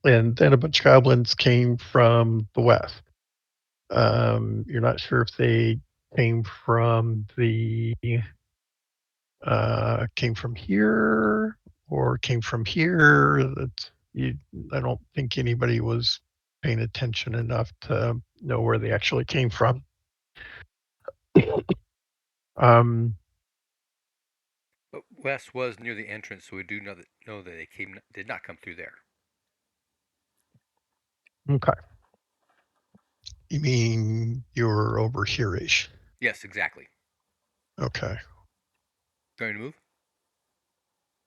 and then a bunch of goblins came from the west. You're not sure if they came from came from here or came from here. That you, I don't think anybody was paying attention enough to know where they actually came from. Um, But West was near the entrance, so we do know that they did not come through there. okay. You mean you're over here-ish? Yes, exactly. Okay. Going to move?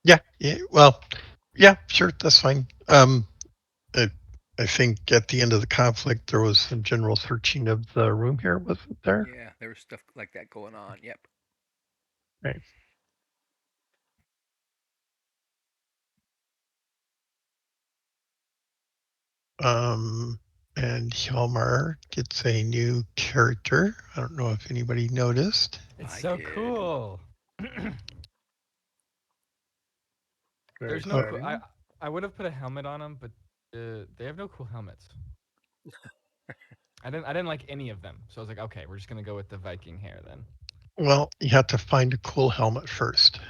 Yeah. Yeah. Well, yeah. Sure. That's fine. I, I think at the end of the conflict, there was some general searching of the room here, wasn't there? Yeah, there was stuff like that going on. Yep. Right. Um, and Hjalmar gets a new character. I don't know if anybody noticed. It's I so did. cool. Very There's no cool. exciting. I would have put a helmet on them, but they have no cool helmets. I didn't like any of them, so I was like, okay, we're just gonna go with the Viking hair then. Well, you have to find a cool helmet first.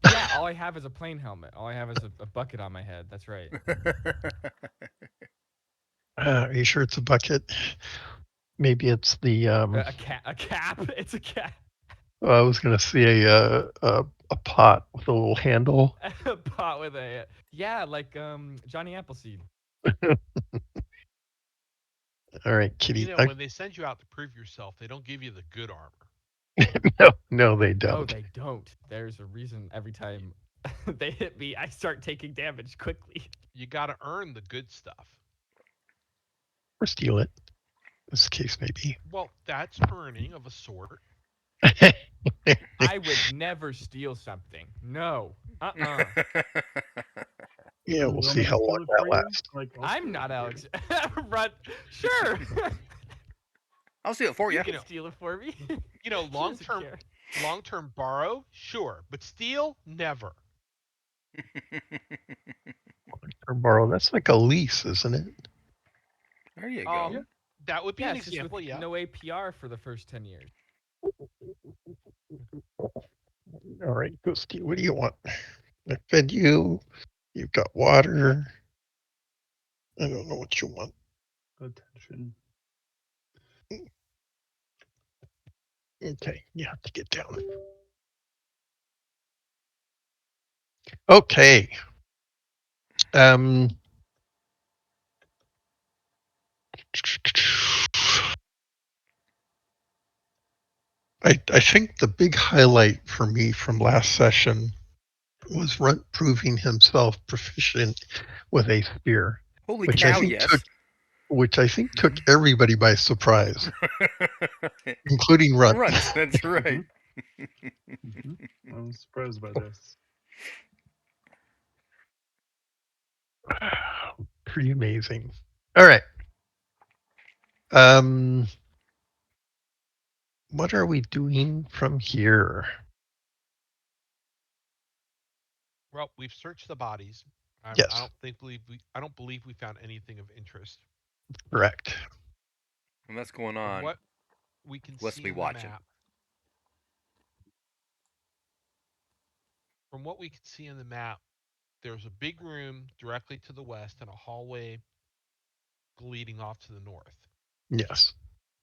Yeah, all I have is a plain helmet. All I have is a bucket on my head. That's right. Are you sure it's a bucket? Maybe it's the A cap. A cap. It's a cap. I was gonna say a pot with a little handle. A pot with a yeah, like Johnny Appleseed. All right, Kitty. When they send you out to prove yourself, they don't give you the good armor. No, they No, don't. they don't. There's a reason every time they hit me, I start taking damage quickly. You got to earn the good stuff. Or steal it, as the case may be. Well, that's earning of a sort. I would never steal something. No. Yeah, You we'll want see me to how long steal it that for you? lasts. Like, I'll I'm steal not it for Alex. you. Run. Sure. I'll steal it for you. You can steal it for me. He Long doesn't term, care. borrow, sure, but steal, never. Or borrow. That's like a lease, isn't it? There you Um, go. that would be Yeah, an it's just with example. Yeah. no APR for the first 10 years. All right, go steal. What do you want? I fed you. You've got water. I don't know what you want. Attention. Okay, you have to get down. Okay. Um. I think the big highlight for me from last session was Runt proving himself proficient with a spear, Holy which I cow, think took yes. everybody by surprise, including Runt. Runt, that's right. I'm surprised by this. Pretty amazing. All right. Um, what are we doing from here? Well, we've searched the bodies. I Yes, don't believe we found anything of interest. correct. And that's going From on. what we can Let's see be in the watching. map, from what we can see in the map, there's a big room directly to the west and a hallway leading off to the north. Yes.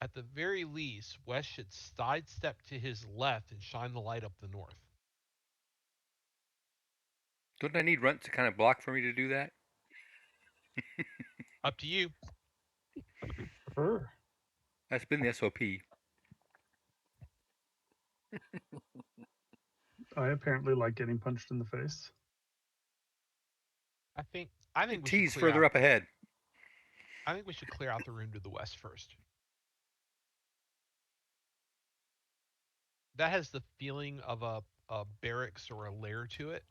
At the very least, West should sidestep to his left and shine the light up the north. Don't I need Runt to kind of block for me to do that? Up to you. Sure. That's been the SOP. I apparently like getting punched in the face. I think we should T's clear further out. up ahead. I think we should clear out the room to the west first. That has the feeling of a barracks or a lair to it.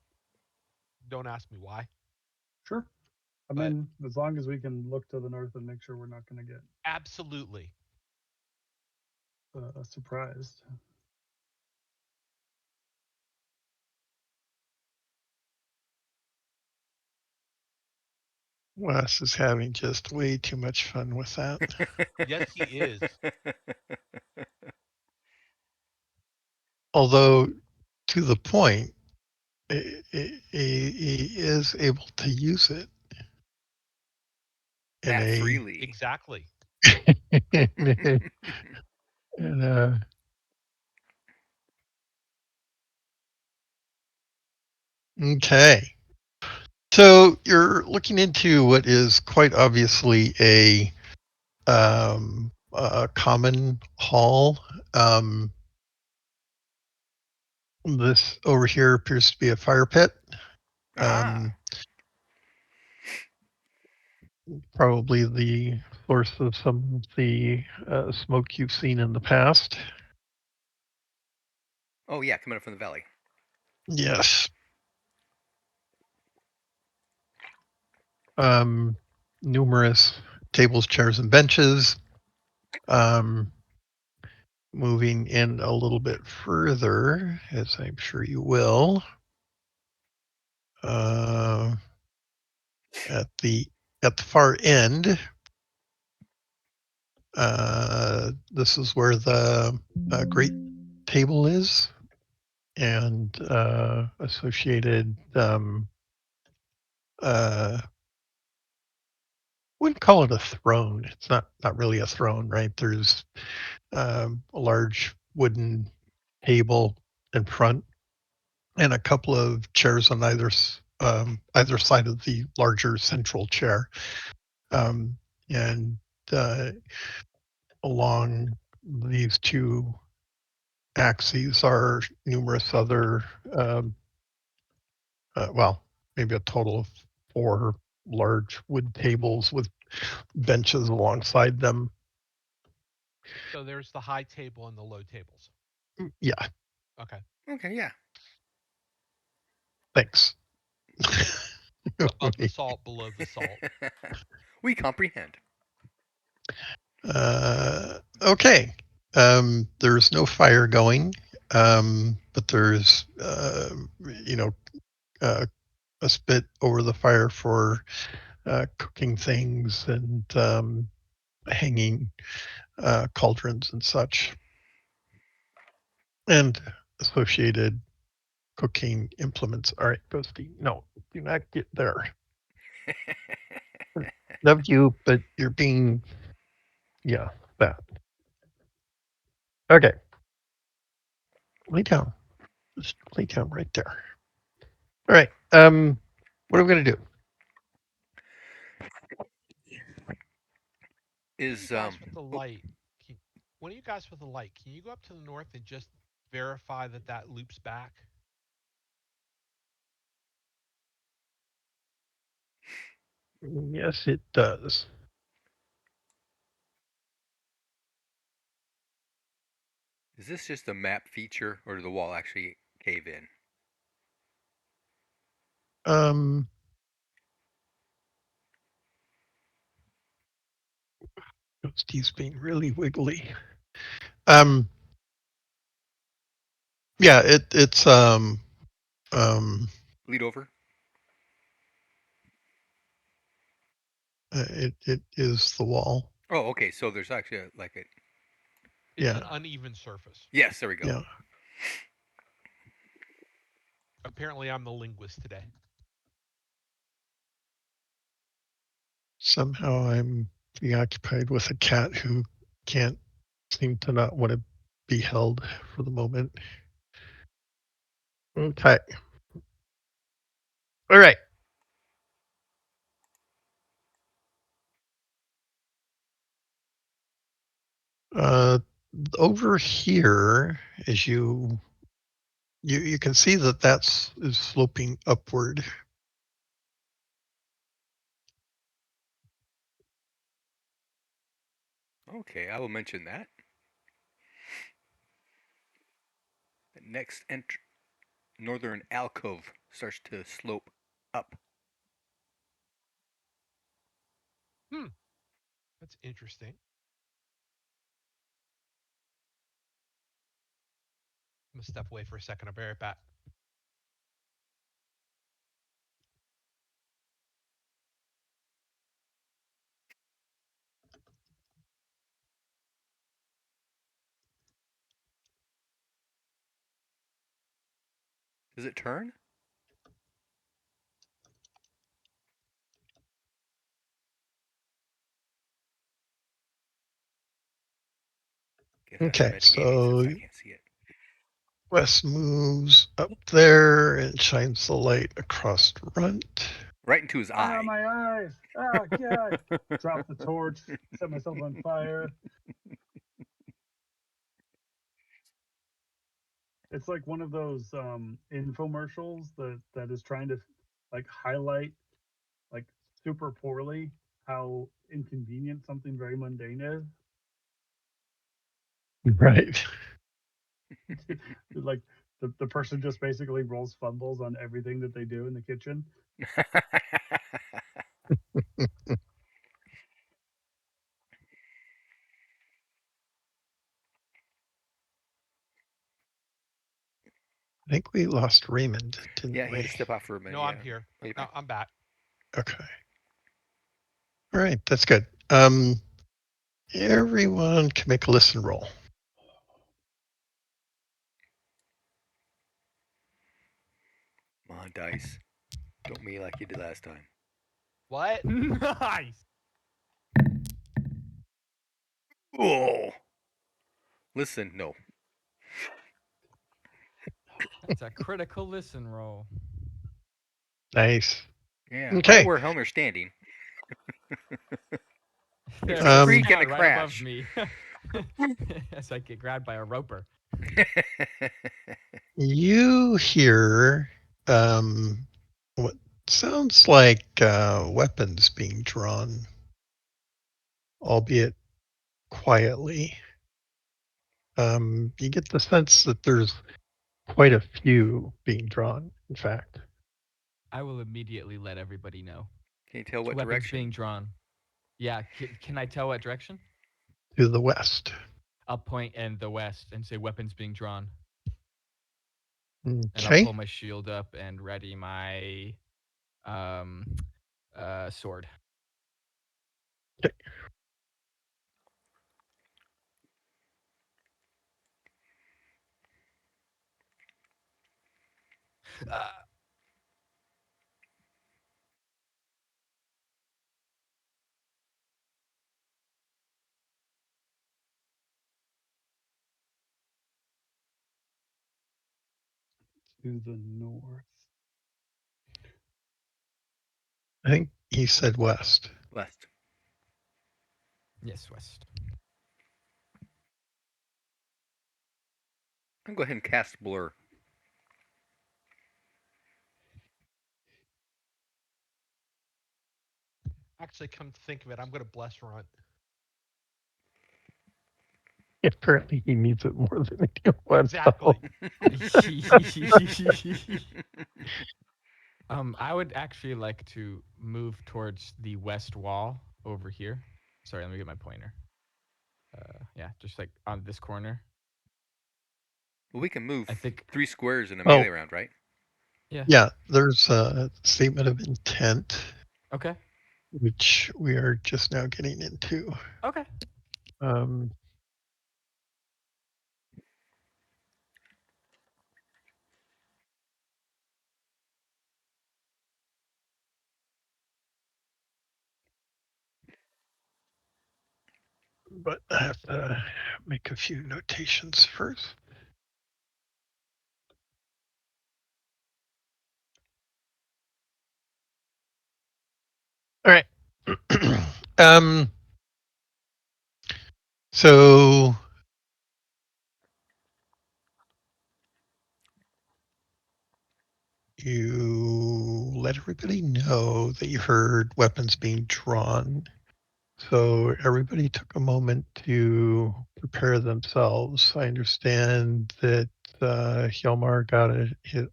Don't ask me why, Sure. I but mean, as long as we can look to the north and make sure we're not going to get absolutely. surprised. Wes is having just way too much fun with that. Yes, he is. Although, to the point, he is able to use it in That a freely. Exactly. in a okay. So you're looking into what is quite obviously a common hall. This over here appears to be a fire pit. Ah. Probably the source of some of the smoke you've seen in the past. Oh yeah, coming up from the valley. Yes. Um, Numerous tables, chairs, and benches. Um, Moving in a little bit further, as I'm sure you will, uh, at the at the far end, this is where the great table is, and associated. Wouldn't call it a throne. It's not really a throne, right? There's a large wooden table in front and a couple of chairs on either side of the larger central chair. Um, and uh, Along these two axes are numerous other, um, well, maybe a total of four large wood tables with benches alongside them. So there's the high table and the low tables. Yeah, Okay. Okay, yeah. thanks. Above the salt, below the salt. We comprehend. Okay. There's no fire going, but there's, you know, uh, a spit over the fire for cooking things and hanging cauldrons and such, and associated cooking implements. All right, Ghosty, no, do not get there. Love you, but you're being, yeah, that. Okay, lay down. Just lay down right there. All right. What are we gonna do? One of you Is guys with the oh, light. Can, one of you guys with the light. Can you go up to the north and just verify that that loops back? Yes, it does. is this just a map feature or did the wall actually cave in? Um, Steve's being really wiggly. Um, yeah, it's um, Lead over? it is the wall. Oh, okay. So there's actually like a It's Yeah, an uneven surface. yes. There we go. yeah. Apparently, I'm the linguist today. Somehow I'm preoccupied with a cat who can't seem to not want to be held for the moment. Okay. All right. Uh, Over here, as you can see that that's is sloping upward. Okay, I will mention that. The next northern alcove starts to slope up. Hmm. That's interesting. I'm gonna step away for a second. I'll be right back. Does it turn? Guess that's Okay, metagaming since so I can't see it. Wes moves up there and shines the light across the front. Right into his Ah, eye. my eyes! Ah, God! Drop the torch, set myself on fire. It's like one of those infomercials that is trying to like highlight like super poorly how inconvenient something very mundane is. Right. Like the person just basically rolls fumbles on everything that they do in the kitchen. I think we lost Raymond, didn't Yeah, he had we? to step out for a minute. No, Yeah. I'm here. Oh, you're No, back. I'm back. Okay. All right, that's good. Everyone can make a listen roll. Come on, dice. Don't me like you did last time. What? Nice. Oh. Listen, no. That's a critical listen roll. Nice. Yeah, Okay. only where Helmer's standing. There's There a he is. creak Yeah, and a right above crash. me. As I get grabbed by a roper. You hear what sounds like weapons being drawn, albeit quietly. You get the sense that there's quite a few being drawn, in fact, I will immediately let everybody know. Can you tell what Weapons direction? being drawn. Yeah, can I tell what direction? to the west. I'll point in the west and say weapons being drawn. And I'll Okay. pull my shield up and ready my sword. Okay. Uh, To the north. I think he said west. West. yes, west. I'm going to go ahead and cast Blur. Actually, come to think of it, I'm going to bless Runt. Apparently, he needs it more than anyone else. Exactly. I would actually like to move towards the west wall over here. Sorry, let me get my pointer. Yeah, just like on this corner. Well, we can move I think. 3 squares in a Oh. melee round, right? Yeah. Yeah, there's a statement of intent, Okay. which we are just now getting into. Okay. Um, but I have to make a few notations first. All right. So you let everybody know that you heard weapons being drawn. So everybody took a moment to prepare themselves. I understand that Hjalmar got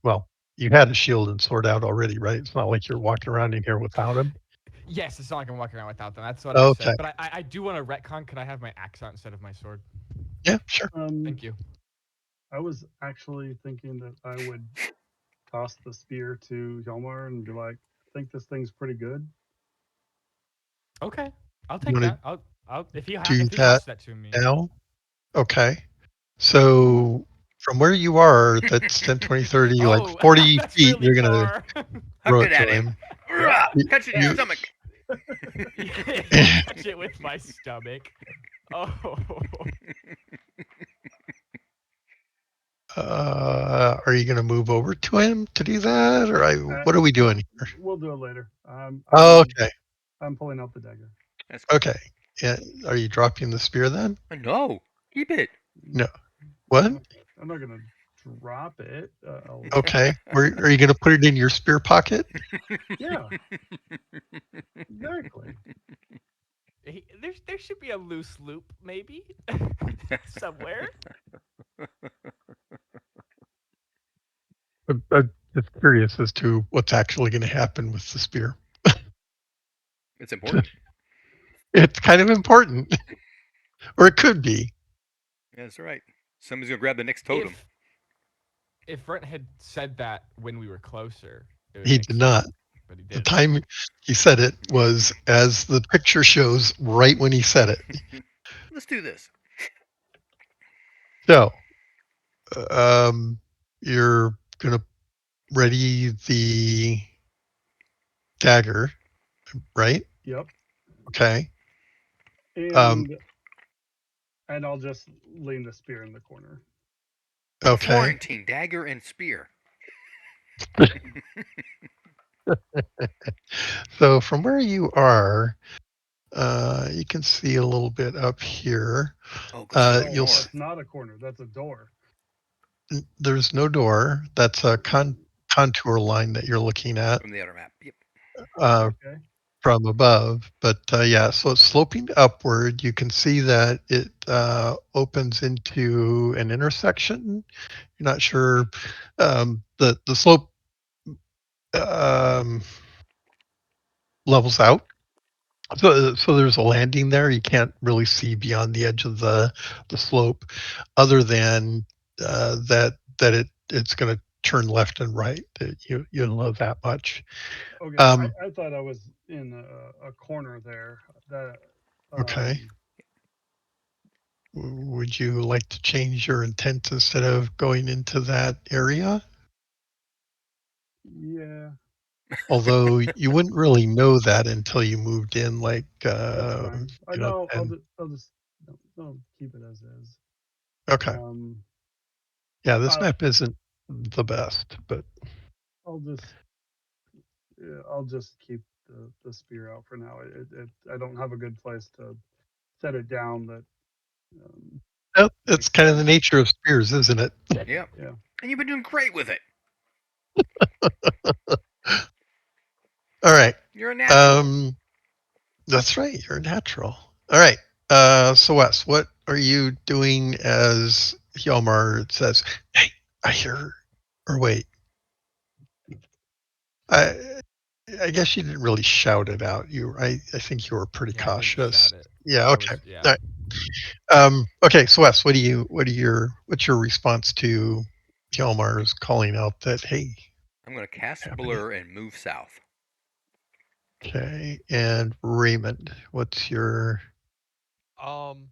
well, you had a shield and sword out already, right? It's not like you're walking around in here without him. Yes, it's not like I'm walking around without them. That's what I Okay. said. But I do want to retcon. Could I have my axe out instead of my sword? Yeah, sure. Thank you. I was actually thinking that I would toss the spear to Hjalmar and be like, I think this thing's pretty good. Okay, I'll You take want to that. I'll if he do if he that tosses that to me. now? Okay. So from where you are, that's 10, 20, 30, like Oh, 40 that's feet, really you're gonna far. throw Huck it it to at him. him. You, Catch it in your you stomach. Catch it with my stomach. Oh. are you gonna move over to him to do that, or Uh, what are we doing here? we'll do it later. Oh, okay, I'm pulling out the dagger. That's cool. okay. Yeah, are you dropping the spear then? No, keep it. No. I'm What? not, I'm not gonna drop it. Okay. Where are you gonna put it in your spear pocket? Yeah, exactly. There should be a loose loop, maybe somewhere. I'm just curious as to what's actually going to happen with the spear. It's important. It's kind of important, or it could be. Yeah, that's right. Somebody's gonna grab the next totem. If Brent had said that when we were closer, it would He make did sense. not. But he The didn't. time he said it was, as the picture shows, right when he said it. Let's do this. So, um, you're going to ready the dagger, right? Yep. Okay. Um, And I'll just lean the spear in the corner. The okay. Florentine dagger and spear. So, from where you are, you can see a little bit up here. Oh, go see the Oh, You'll door. that's not a corner. That's a door. there's no door. That's a contour line that you're looking at From the other map. Yep. uh, Okay. from above. But yeah, so it's sloping upward. You can see that it opens into an intersection. You're not sure. The slope um, levels out. So there's a landing there. You can't really see beyond the edge of the slope, other than it's going to turn left and right. You know that much. Okay. Um, I thought I was in a corner there. That okay. um Would you like to change your intent instead of going into that area? yeah, Although you wouldn't really know that until you moved in, like that's fine. I you know, know. and I'll just I'll keep it as is. okay. Um, Yeah, this I, map isn't the best, but I'll just I'll just keep the spear out for now. I don't have a good place to set it down that well, it's makes kind of the sense. nature of spears, isn't it? Yep. Yeah. And you've been doing great with it. All right. You're a natural. Um, that's right. You're a natural. All right. So Wes, what are you doing as Hjalmar says, "Hey, I hear," or wait, I I guess you didn't really shout it out. I think you were pretty Yeah, I didn't shout cautious. it. Yeah. I Okay. was yeah. All right. Okay. So Wes, what's your response to Hjalmar's calling out that, hey, I'm gonna cast happening? blur and move south. Okay. And Raymond, what's your Um,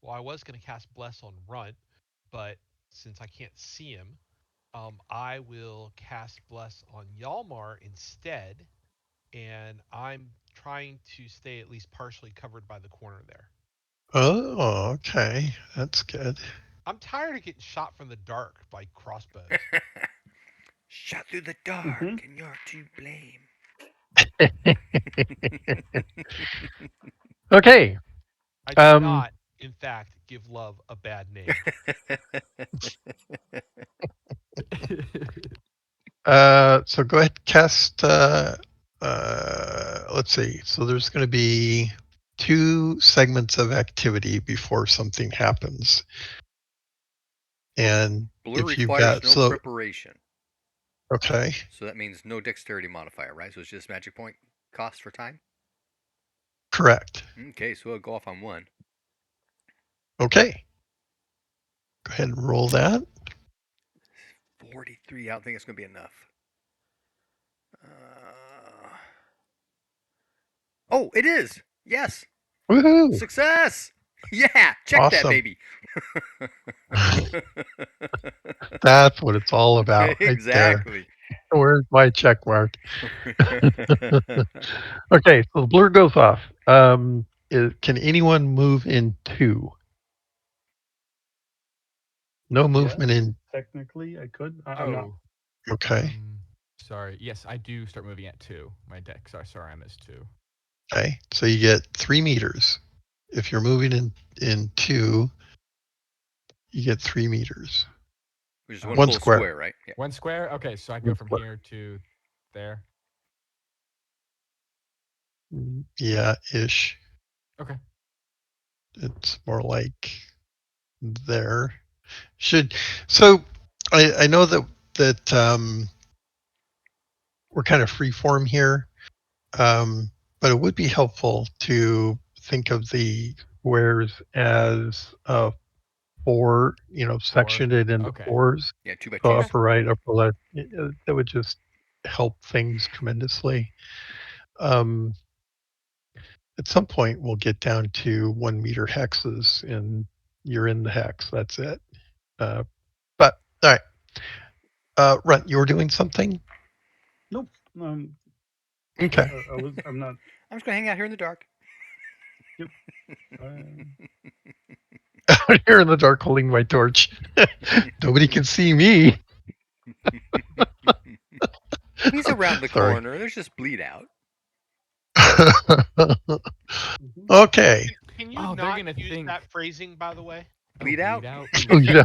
well, I was gonna cast Bless on Runt, but since I can't see him, I will cast Bless on Yalmar instead, and I'm trying to stay at least partially covered by the corner there. Oh, okay. That's good. I'm tired of getting shot from the dark by crossbows. Shot through the Hmm. dark, and you're to blame. Okay. I do Um, not, in fact, give love a bad name. so go ahead, cast, let's see. So there's going to be two segments of activity before something happens. And Blur if you've requires got, no so, preparation, okay, so that means no dexterity modifier, right? So it's just magic point cost for time. correct. Okay, so it'll go off on one. Okay. Go ahead and roll that. 43. I don't think it's gonna be enough. Uh... Oh, it is. Yes, Woohoo. success. Yeah, check that Awesome. baby. That's what it's all about right there. Exactly. Where's my check mark? Okay, so the blur goes off. Can anyone move in 2? No Yeah, movement in. technically I could. I'm not. Oh, Okay. sorry. Yes, I do start moving at 2. My deck. Sorry, I missed 2. Okay. So you get 3 meters. If you're moving in 2, you get 3 meters. Which is Oh, one One full square. square, right? Yeah. 1 square. Okay, so I go One from square. here to there. Yeah, ish. Okay. It's more like there. Should so I know that we're kind of free form here, but it would be helpful to think of the squares as 4, 4. sectioned it into Okay. 4s. Yeah, 2 by So 2s. Okay. upper right, upper left. That would just help things tremendously. Um, at some point, we'll get down to 1 meter hexes, and you're in the hex. That's it. But all right, Runt, you were doing something. Nope. Okay, I'm not. I'm just gonna hang out here in the dark. Yep. Um, out here in the dark, holding my torch. Nobody can see me. He's around the Sorry. corner. There's just bleed out. mhm. Okay. Can you Oh, they're not gonna use think. that phrasing, by the way? Oh, Bleed out. bleed out. Oh, Ooh. yeah.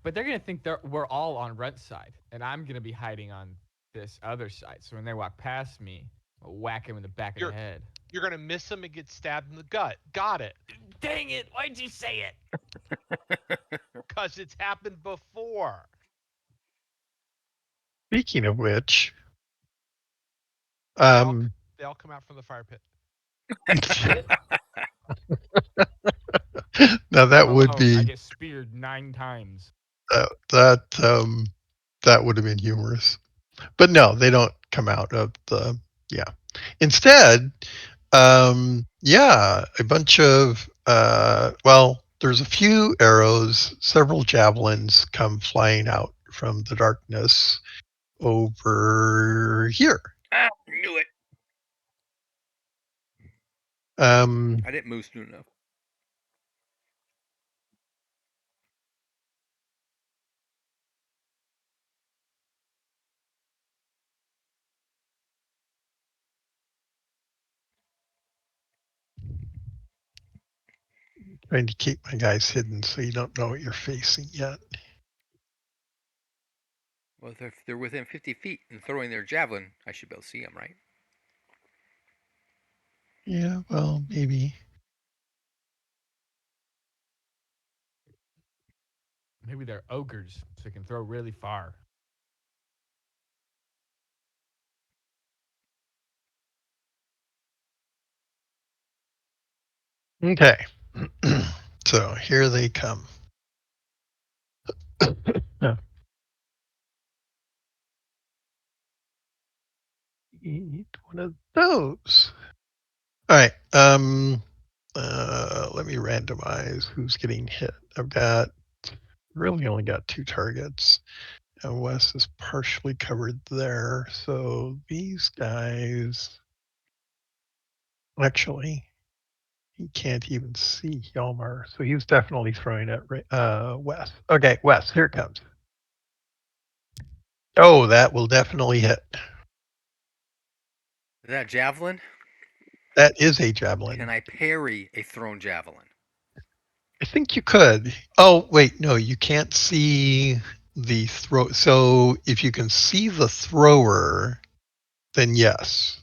But they're gonna think we're all on Rent's side, and I'm gonna be hiding on this other side. So when they walk past me, I'll whack him in the back of the You're head. you're gonna miss him and get stabbed in the gut. Got it. Dang it! Why'd you say it? Because it's happened before. Speaking of which, They all um, they all come out from the fire pit. now that I'm would alone. I be get speared 9 times. that that would have been humorous. But no, they don't come out of the yeah. Instead, yeah, a bunch of well, there's a few arrows, several javelins come flying out from the darkness over here. Ah, knew it. Um, I didn't move soon enough. trying to keep my guys hidden so you don't know what you're facing yet. Well, if they're within 50 feet and throwing their javelin, I should be able to see them, right? Yeah, well, maybe. Maybe they're ogres, so they can throw really far. Okay. So here they come. Yeah. Eat one of those. All right. Let me randomize who's getting hit. I've got really only got 2 targets. And Wes is partially covered there. So these guys actually he can't even see Hjalmar. So he's definitely throwing at Wes. Okay, Wes, here it comes. Oh, that will definitely hit. Is that a javelin? That is a javelin. Can I parry a thrown javelin? I think you could. Oh, wait, no, you can't see the throw. So if you can see the thrower, then yes.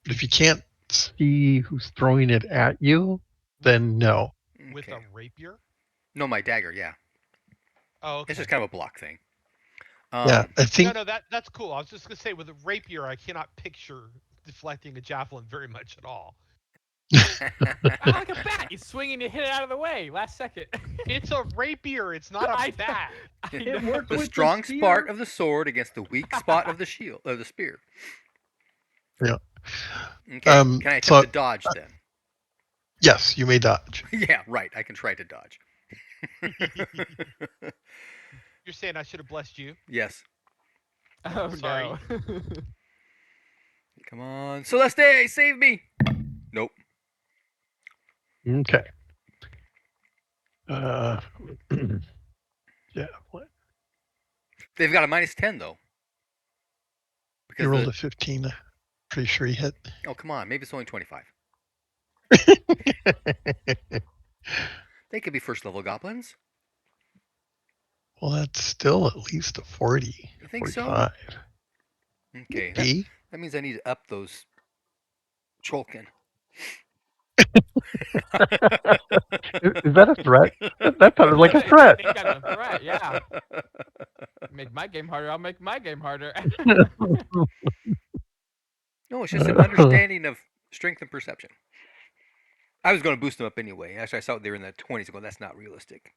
But if you can't see who's throwing it at you, then no. With Okay. a rapier? No, my dagger. Yeah, Oh, it's okay. just kind of a block thing. Yeah, I No, think. no, that's cool. I was just gonna say with a rapier, I cannot picture deflecting a javelin very much at all. Ah, like a bat! You swing and you hit it out of the way last second. It's a rapier. It's not a I- bat. I It know. worked The with strong the spot spear. of the sword against the weak spot of the shield of the spear. Yeah. Okay. Can I attempt So to dodge then? Yes, you may dodge. Yeah, right. I can try to dodge. You're saying I should have blessed you? Yes. Oh Sorry. no. Come on, Celeste, save me. Nope. Okay. Uh, yeah. What? They've got a -10 though. You Because rolled the a 15. Pretty sure you hit. oh come on, maybe it's only 25. They could be first level goblins. Well, that's still at least a 40, You think so? 45. Okay, Maybe. that means I need to up those Trollkin. Is that a threat? That sounded like a It's threat. any kind of threat, yeah. Make my game harder, I'll make my game harder. No, it's just an understanding of strength and perception. I was going to boost them up anyway. Actually, I saw they were in the 20s. Going, that's not realistic.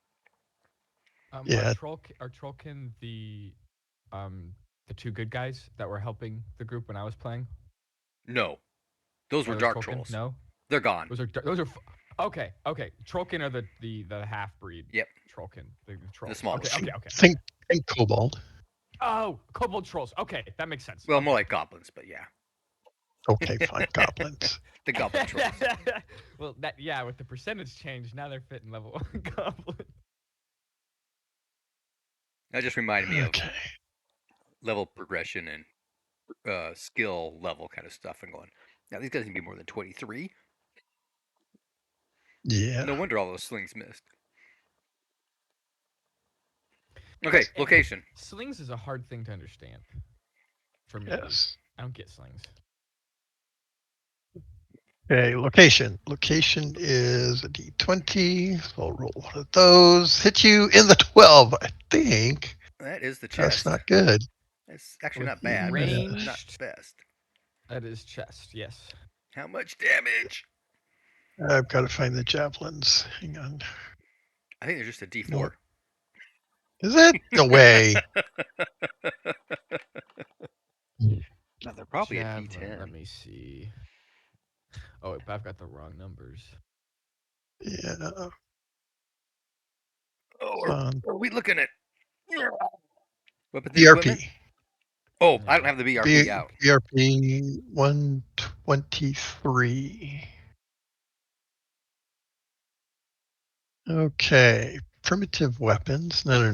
Yeah. Are Trollkin the two good guys that were helping the group when I was playing? No, those were Are those dark Trollkin? trolls. No, They're gone. those are okay. Trollkin are the half breed. Yep. Trollkin, the trolls. The small Okay, ones. okay. Think kobold. Oh, kobold trolls. Okay, that makes sense. Well, okay. more like goblins, but yeah, Okay, fine. Goblins. the goblin trolls. Well, with the percentage change, now they're fitting level 1 goblin. That just reminded me of Okay. level progression and skill level kind of stuff, and going. Now these guys can be more than 23. Yeah. No wonder all those slings missed. Okay, location. Slings is a hard thing to understand. For me, at least. Yes. I don't get slings. Okay, location. Location is a D20. So I'll roll one of those. Hit you in the 12, I think. That is the That's chest. not good. That's actually With not bad, but it's not ranged, best. that is chest. Yes. How much damage? I've got to find the javelins. Hang on. I think they're just a D4. No. Is it? No way. No, they're probably Javelin, a D10. let me see. Oh, I've got the wrong numbers. Yeah. Oh, Um, are we looking at weapons and equipment? BRP. Oh, I Yeah. don't have the BRP out. BRP 123. Okay. Primitive weapons. No.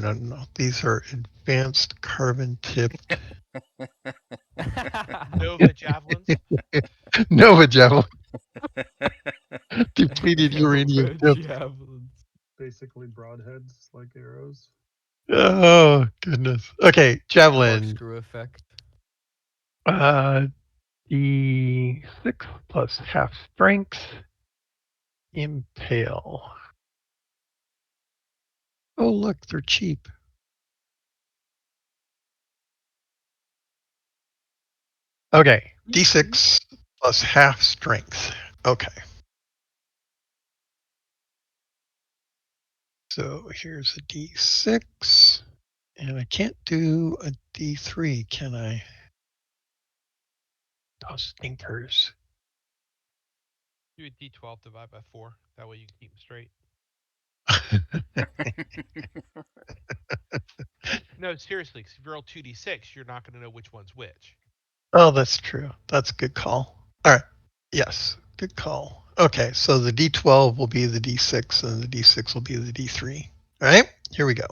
These are advanced carbon tipped Nova javelins. Nova javelin. Depleted uranium Nova tips. javelins. Basically broadheads like arrows. Oh goodness. Okay, javelin. Corkscrew effect. D6 plus half strength. Impale. Oh look, they're cheap. Okay, D6 plus half strength. Okay. So here's a D6. And I can't do a D3, can I? Those stinkers. Do a D12 divided by 4. That way you can keep them straight. No, seriously, because if you roll 2d6, you're not going to know which one's which. Oh, that's true. That's a good call. All right. Yes, good call. Okay, so the D12 will be the D6 and the D6 will be the D3. All right, here we go.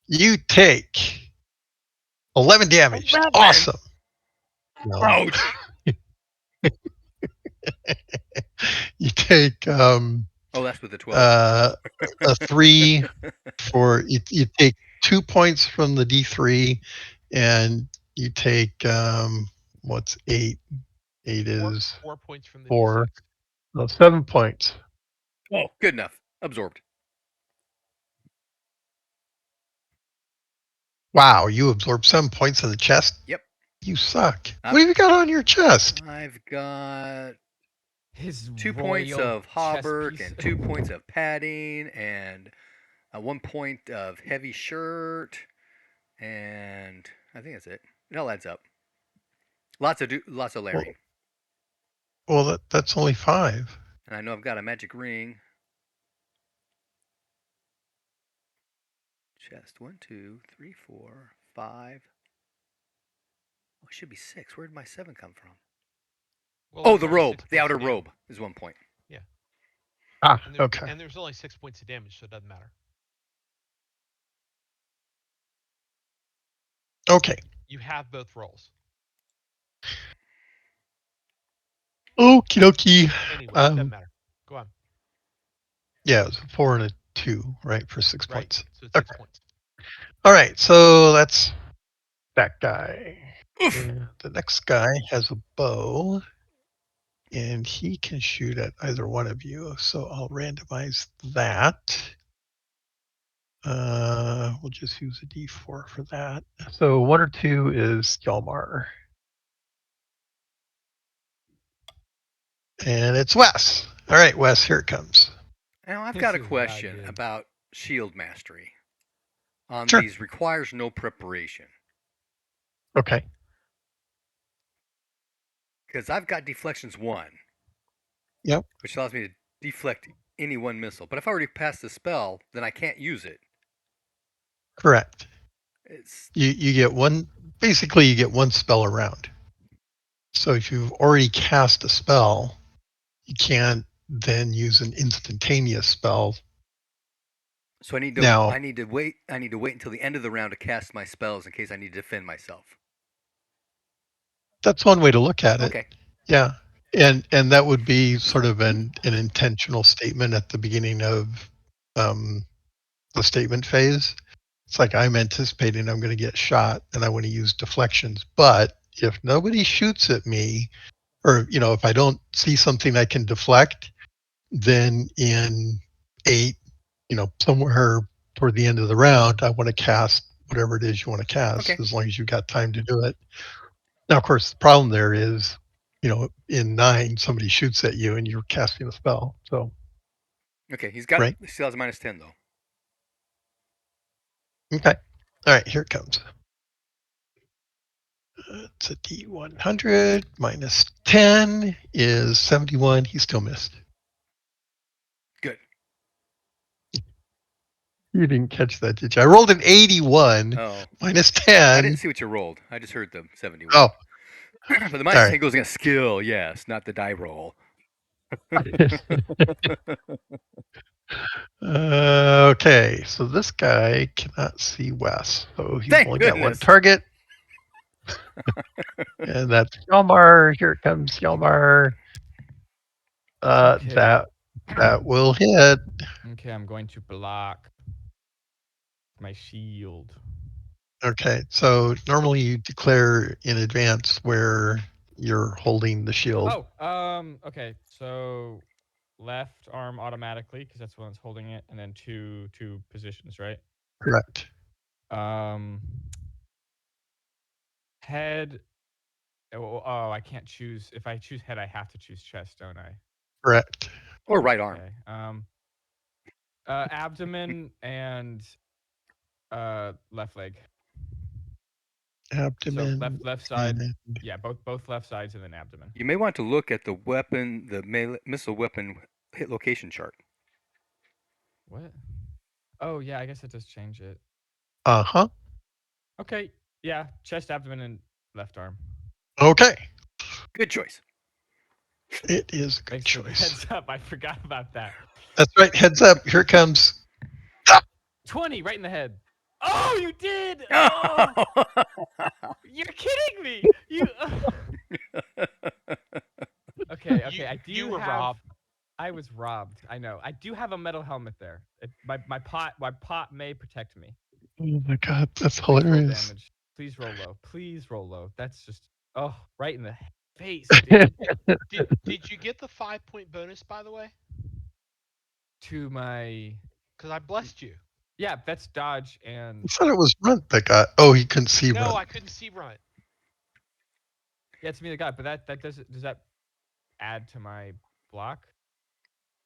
You take 11 damage. 11? Awesome. No. Ouch! You take Oh, that's with the 12. a 3 for you take 2 points from the D3 and you take what's 8? 8 is 4 points from the 4. D6. No, 7 points. Oh, good enough. Absorbed. Wow, you absorbed 7 points in the chest? Yep. You suck. What have you got on your chest? I've got His 2 points royal of chess hauberk piece. and 2 points of padding and 1 point of heavy shirt, and I think that's it. It all adds up. Lots of layering. Well, that's only 5. And I know I've got a magic ring. Chest. 1, 2, 3, 4, 5. Oh, it should be 6. Where did my 7 come from? Well, Oh, there's the only robe. 6 The points outer of damage. robe is 1 point. Yeah, Ah, and okay. there's only 6 points of damage, so it doesn't matter. Okay. You have both rolls. Okie dokie. Anyway, it doesn't matter. Go on. Yeah, it's a 4 and a 2, right, for 6 Right. points. So it's Okay. 6 points. All right, so that's that guy. Oof. And the next guy has a bow, and he can shoot at either one of you. So I'll randomize that. We'll just use a D4 for that. So 1 or 2 is Hjalmar. And it's Wes. All right, Wes, here it comes. Now, I've This got a is not question good. about shield mastery. On Sure. these requires no preparation. Okay. Because I've got deflections 1, Yep. which allows me to deflect any one missile. But if I already passed the spell, then I can't use it. Correct. It's You get one, basically, you get one spell around. So if you've already cast a spell, you can't then use an instantaneous spell. so Now, I need to wait until the end of the round to cast my spells in case I need to defend myself. that's one way to look at it. Okay. Yeah. And that would be sort of an intentional statement at the beginning of um, the statement phase. It's like I'm anticipating I'm going to get shot and I want to use deflections. But if nobody shoots at me, or if I don't see something I can deflect, then in 8, somewhere toward the end of the round, I want to cast whatever it is you want to cast, Okay. as long as you've got time to do it. Now, of course, the problem there is, in 9, somebody shoots at you and you're casting a spell. So, Okay. He right? still has a -10 though. Okay. All right, here it comes. It's a D100 minus 10 is 71. He still missed. Good. You didn't catch that, did you? I rolled an 81 Oh, minus I didn't 10. see what you rolled. I just heard the 71. Oh, But the all -10 right. goes against skill, yes, not the die roll. Okay, so this guy cannot see west, so he's Thank only got one goodness. target, and that's Hjalmar. Here it comes, Hjalmar. Okay. That will hit. Okay, I'm going to block my shield. Okay, so normally you declare in advance where you're holding the shield. Oh, okay. So left arm automatically because that's the one that's holding it, and then two positions, right? Correct. Um, head. I can't choose. If I choose head, I have to choose chest, don't I? Correct. Or right arm. Okay. Abdomen and left leg. So Abdomen. left side. And Yeah, both left sides and then abdomen. You may want to look at the weapon, the missile weapon hit location chart. What? Oh yeah, I guess it does change it. uh-huh. Okay. Yeah, chest, abdomen, and left arm. Okay. Good choice. It is a good Thanks for the choice. heads up. I forgot about that. That's right. Heads up. Here it comes. 20 right in the head. Oh, you did! Oh, you're kidding me! You. Okay. I do You were have. robbed. I was robbed. I know. I do have a metal helmet there. My pot may protect me. Oh my god, that's Please roll hilarious. damage. Please roll low. Please roll low. That's just right in the face, dude. Did you get the 5-point bonus, by the way? To my. Because I blessed you. Yeah, that's dodge and. I thought it was Runt that got. Oh, he couldn't see No, Runt. I couldn't see Runt. Yeah, it's me that got it, but that does that add to my block?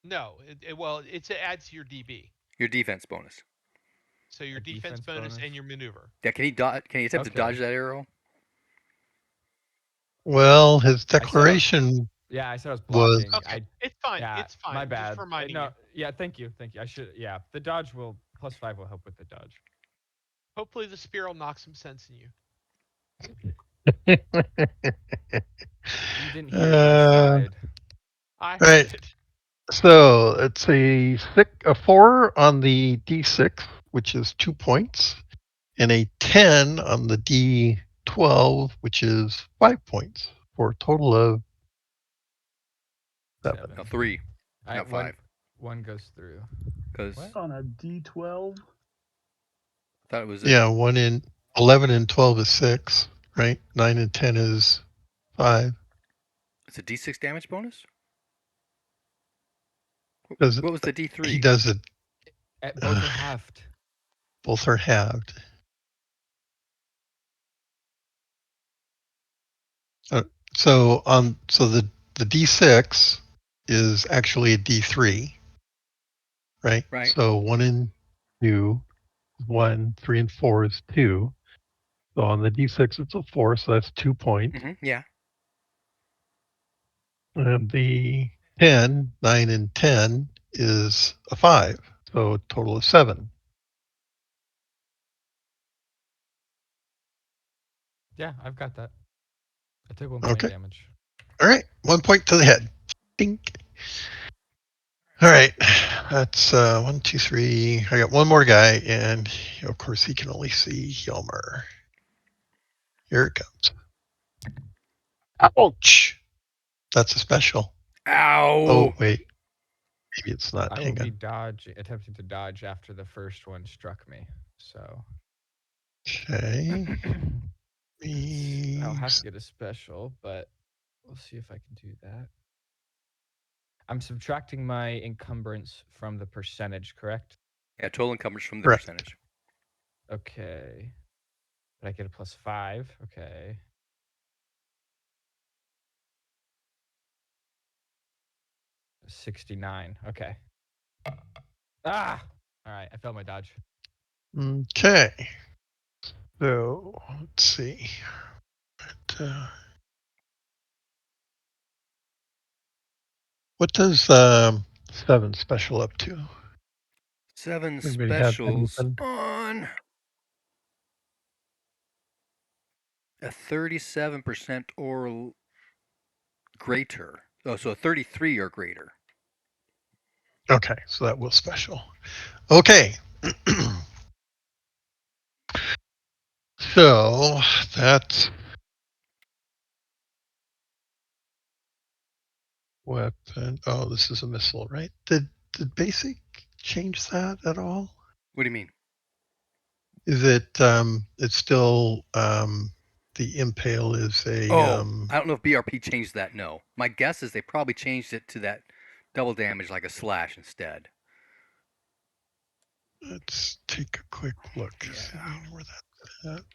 No, it adds to your DB. Your defense bonus. So your A defense defense bonus bonus? and your maneuver. Yeah, can he dodge? Can he attempt to Okay. dodge that arrow? Well, his I set up. declaration Yeah, I said I was was blocking. Okay, it's fine. Yeah, It's fine. my I'm just bad. reminding No, you. yeah, thank you, I should. Yeah, the dodge will +5 will help with the dodge. Hopefully, the spear will knock some sense in you. You didn't hear what I all said. I heard right. it. So it's a 4 on the D6, which is 2 points, and a 10 on the D12, which is 5 points, for a total of 7. No, 7. three, I not one five. one goes through. Because What? On a D12. I thought it was a. Yeah, 1 in 11 and 12 is 6, right? 9 and 10 is 5. It's a D6 damage bonus. Does it, What was the he D3? does it, Both are halved. both are halved. Uh, so the D6 is actually a D3, right? Right. So 1 and 2 is 1, 3 and 4 is 2. So on the D6 it's a 4, so that's 2 points. Yeah. And the 10, 9 and 10 is a 5. So a total of 7. Yeah, I've got that. I took 1 point Okay. damage. All right. 1 point to the head. Dink. All right. That's 1, 2, 3. I got one more guy, and of course he can only see Hjalmar. Here it comes. Ouch. That's a special. Ow! Oh, wait. Maybe it's not. I will Hang be on. attempting to dodge after the first one struck me. So Okay. I'll have to Means- get a special, but we'll see if I can do that. I'm subtracting my encumbrance from the percentage, correct? Yeah, total encumbrance from the Correct. percentage. Okay. But I get a +5. Okay. 69. Okay. Ah! All right. I failed my dodge. Okay. So let's see. But, what does 7 special up to? 7 Anybody have specials anything? on a 37% or greater. Oh, so a 33 or greater. Okay, so that will special. Okay. So that's weapon. Oh, this is a missile, right? Did basic change that at all? What do you mean? Is it it's still the impale is a Oh, I don't know if BRP changed that. No. My guess is they probably changed it to that double damage like a slash instead. let's take a quick look. See Yeah. where that's at.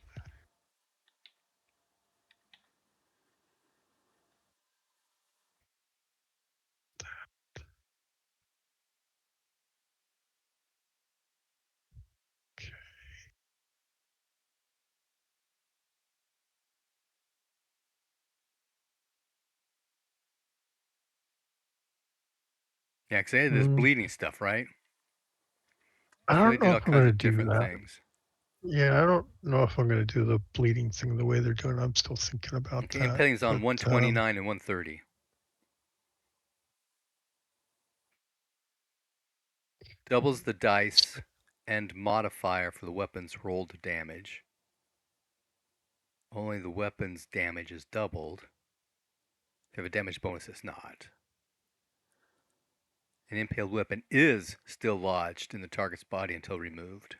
Yeah, because they had this Mm, bleeding stuff, right? I So they don't know did if all I'm kinds going to of do different that. things. Yeah, I don't know if I'm going to do the bleeding thing the way they're doing. I'm still thinking about Okay, that. impaling's on But 129 and 130. Doubles the dice and modifier for the weapon's rolled damage. Only the weapon's damage is doubled. If you have a damage bonus, it's not. An impaled weapon is still lodged in the target's body until removed,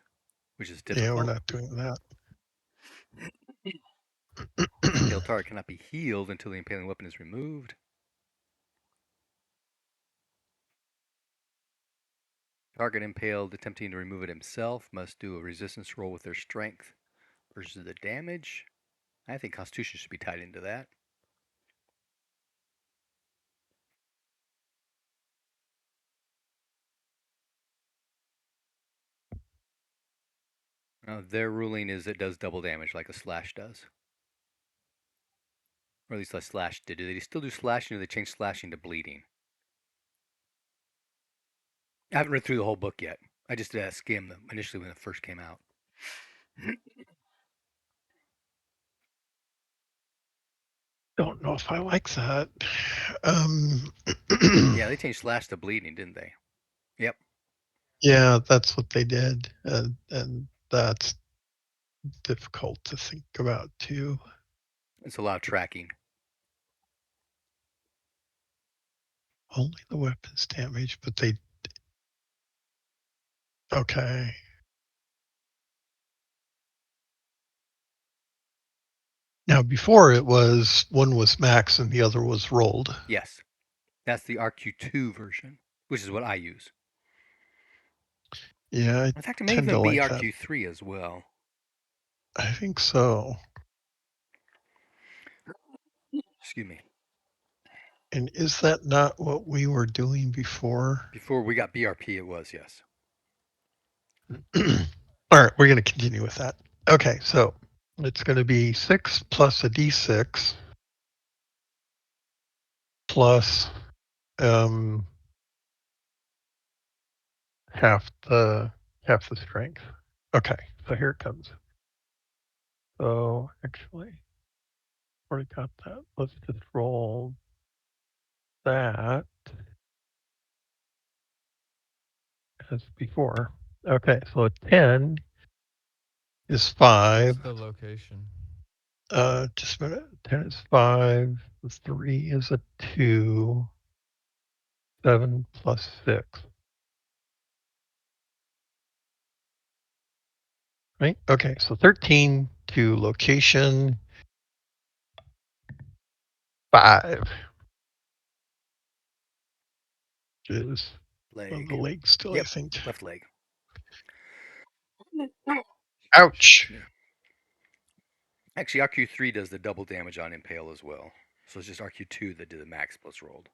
which is yeah, we're difficult. not doing that. The impaled target cannot be healed until the impaling weapon is removed. Target impaled attempting to remove it himself must do a resistance roll with their strength versus the damage. I think Constitution should be tied into that. Their ruling is it does double damage like a slash does. Or at least less slash did. Do they still do slashing or do they change slashing to bleeding? I haven't read through the whole book yet. I just did a skim initially when it first came out. Don't know if I like that. Um, Yeah, they changed slash to bleeding, didn't they? Yep. yeah, that's what they did, and that's difficult to think about too. It's a lot of tracking. Only the weapons damage, but they okay. Now before it was one was max and the other was rolled. Yes. That's the RQ2 version, which is what I use. Yeah, I In fact, it may tend to even be like that. RQ3 as well. I think so. Excuse me. And is that not what we were doing before? Before we got BRP, it was, yes. All right, we're going to continue with that. Okay, so it's going to be 6 plus a d6 plus um, half the half the strength. Okay, so here it comes. So actually, already got that. Let's just roll that as before. Okay, so a 10 is 5. What's the location? Just a minute. 10 is 5. The 3 is a 2. 7 plus 6. Right? Okay, so 13 to location 5, which is on Leg. the leg still, I Yep. think. Left leg. Ouch. Yeah. Actually, RQ3 does the double damage on Impale as well. So it's just RQ2 that did the max plus rolled.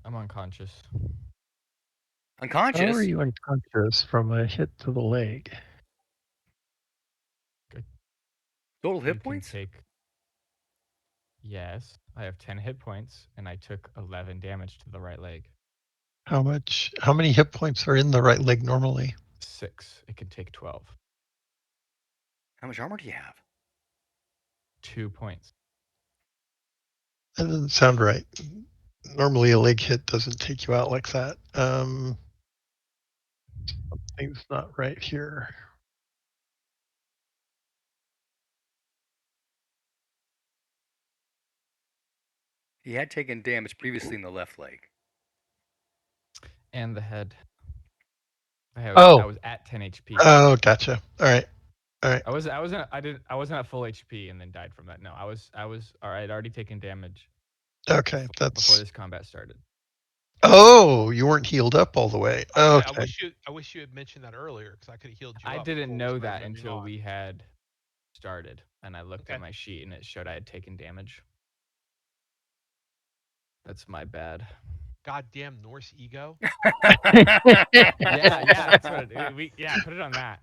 I'm unconscious. How are Unconscious. you unconscious from a hit to the leg? Good. Total You hit can points? take. Yes, I have 10 hit points, and I took 11 damage to the right leg. How many hit points are in the right leg normally? 6. It can take 12. How much armor do you have? 2 points. That doesn't sound right. Normally a leg hit doesn't take you out like that. Something's not right here. He had taken damage previously in the left leg. And the head. I Oh, was at 10 HP. oh, gotcha. All right, all right. I wasn't at full HP and then died from that. No, all right. I'd already taken damage Okay, before that's. this combat started. Oh, you weren't healed up all the way. Okay, Okay, I wish you had mentioned that earlier because I could have healed you I up didn't before we know started that moving until on. we had started, and I looked at Okay. my sheet and it showed I had taken damage. That's my bad. Goddamn Norse ego. Yeah, that's what put it on that.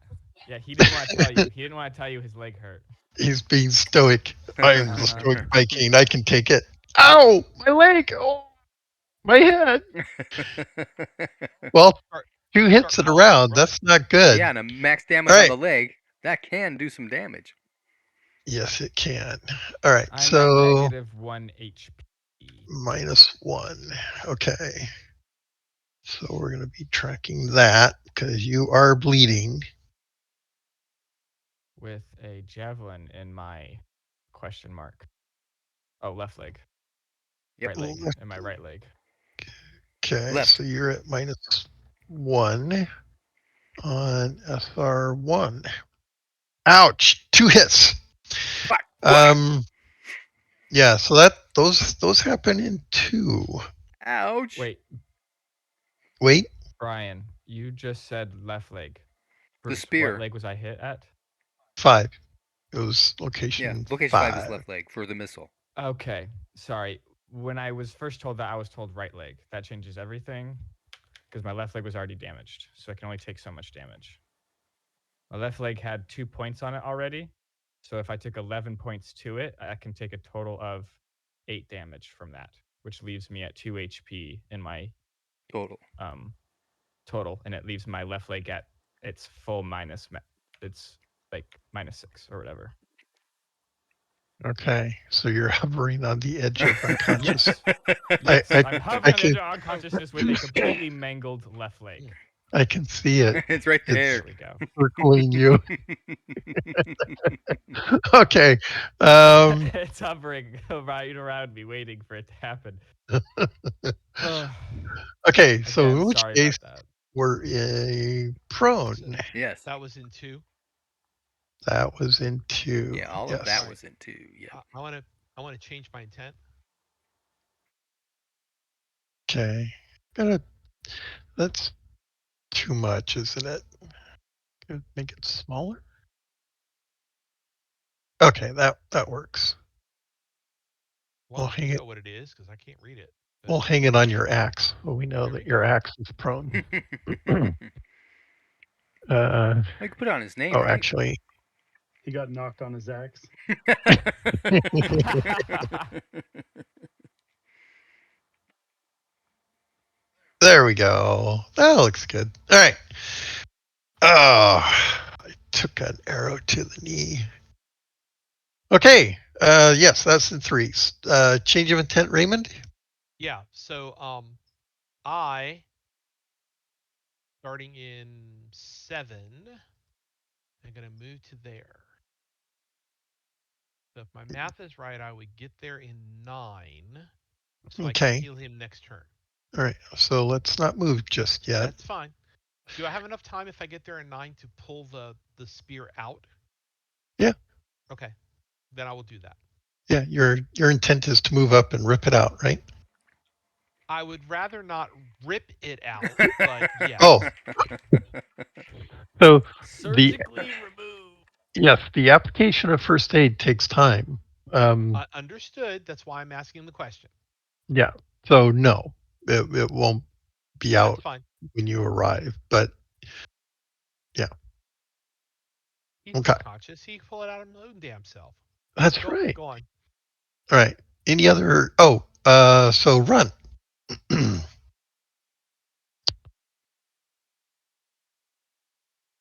Yeah, he didn't want to tell you. He didn't want to tell you his leg hurt. he's being stoic. I'm the Uh-huh. stoic Viking. I can take it. Ow, my leg. Oh, my head. Well, Start 2 start hits in a hollering and round. running. That's not good. Yeah, and a max All damage on right. the leg, that can do some damage. Yes, it can. All right. I'm at So -1 HP -1. Okay. So we're going to be tracking that because you are bleeding. with a javelin in my question mark. Oh, left leg. Yep. Right leg. In my right leg. Okay. So Left. you're at -1 on SR1. Ouch. 2 hits. Fuck. Um, yeah. So those happen in 2. Ouch. Wait, Wait. Brian, you just said left leg. The Bruce, what spear. leg was I hit at? 5. It was Yeah, location location 5 is 5. left leg for the missile. Okay, sorry. When I was first told that, I was told right leg. That changes everything because my left leg was already damaged, so I can only take so much damage. My left leg had 2 points on it already. So if I took 11 points to it, I can take a total of 8 damage from that, which leaves me at 2 HP in my Total. total, and it leaves my left leg at its full it's like -6 or whatever. Okay, so you're hovering on the edge of unconscious. Yes, I I'm I hovering on the edge can of unconsciousness with a completely mangled left leg. I can see it. It's right It's There there. we go. circling you. Okay. Um, It's hovering right around me, waiting for it to happen. Ugh. okay, so Again, in which sorry case about that. we're a So prone. Yes. that was in 2. That was in 2. Yeah, all of that Yes. Alright. was in 2. Yeah. I wanna change my intent. Okay. Gotta that's too much, isn't it? Could make it smaller. Okay, that works. Well, We'll let me hang it know what it is because I can't read it. But we'll hang it on your axe. Well, we know there we that your go. axe is prone. I uh, could put on his name, oh, right? actually, He got knocked on his axe. there we go. That looks good. All right. Oh, I took an arrow to the knee. Okay. Yes, that's in 3. Change of intent, Raymond. Yeah. So I starting in 7. I'm gonna move to there. So if my math is right, I would get there in 9, so I can Okay. heal him next turn. All right. So let's not move just yet. That's fine. Do I have enough time if I get there in 9 to pull the spear out? Yeah. Okay, then I will do that. Yeah. Your intent is to move up and rip it out, right? I would rather not rip it out, but Oh, yes. so the Surgically remove. yes, the application of first aid takes time. Understood. That's why I'm asking the question. Yeah. So no, it won't be That's out fine. when you arrive. But yeah. He's Okay. still conscious. He can pull it out of his own damn self. That's Go right. go on. All right. Any other? Oh, so run.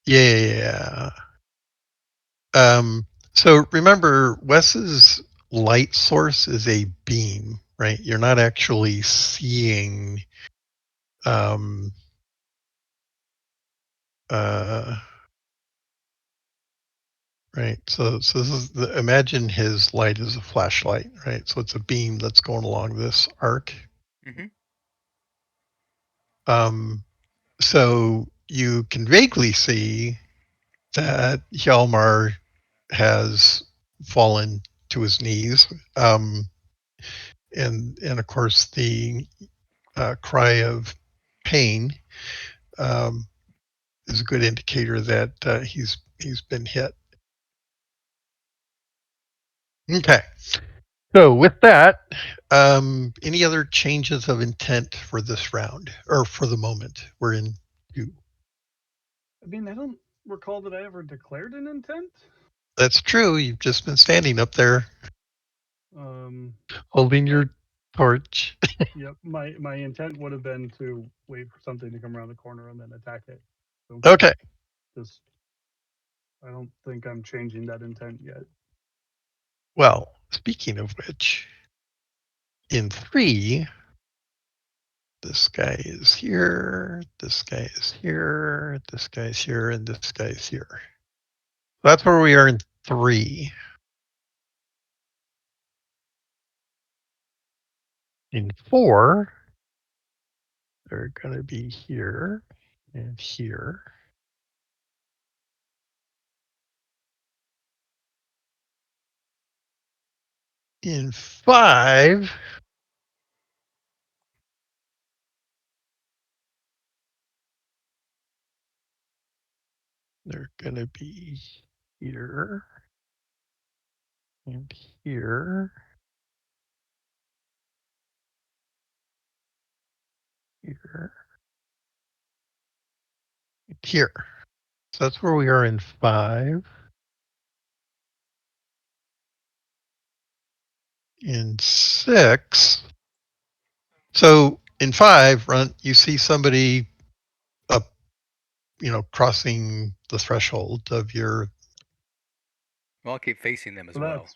Yeah. So remember, Wes's light source is a beam, right? You're not actually seeing. Um, uh, right. So this is imagine his light is a flashlight, right? So it's a beam that's going along this arc. Hmm. Um, so you can vaguely see that Hjalmar has fallen to his knees. And of course the cry of pain um, is a good indicator that he's been hit. Okay, so with that, any other changes of intent for this round or for the moment? We're in 2. I mean, I don't recall that I ever declared an intent. That's true. You've just been standing up there Um, holding but your torch. yep, my intent would have been to wait for something to come around the corner and then attack it. So Okay. just, I don't think I'm changing that intent yet. Well, speaking of which, in 3, this guy is here, this guy is here, this guy's here, and this guy's here. That's where we are in 3. In 4, they're going to be here and here. In 5, they're going to be here and here, here, and here. So that's where we are in 5. In 6. So in 5, Runt, you see somebody up, crossing the threshold of your. Well, I'll keep facing them as So well.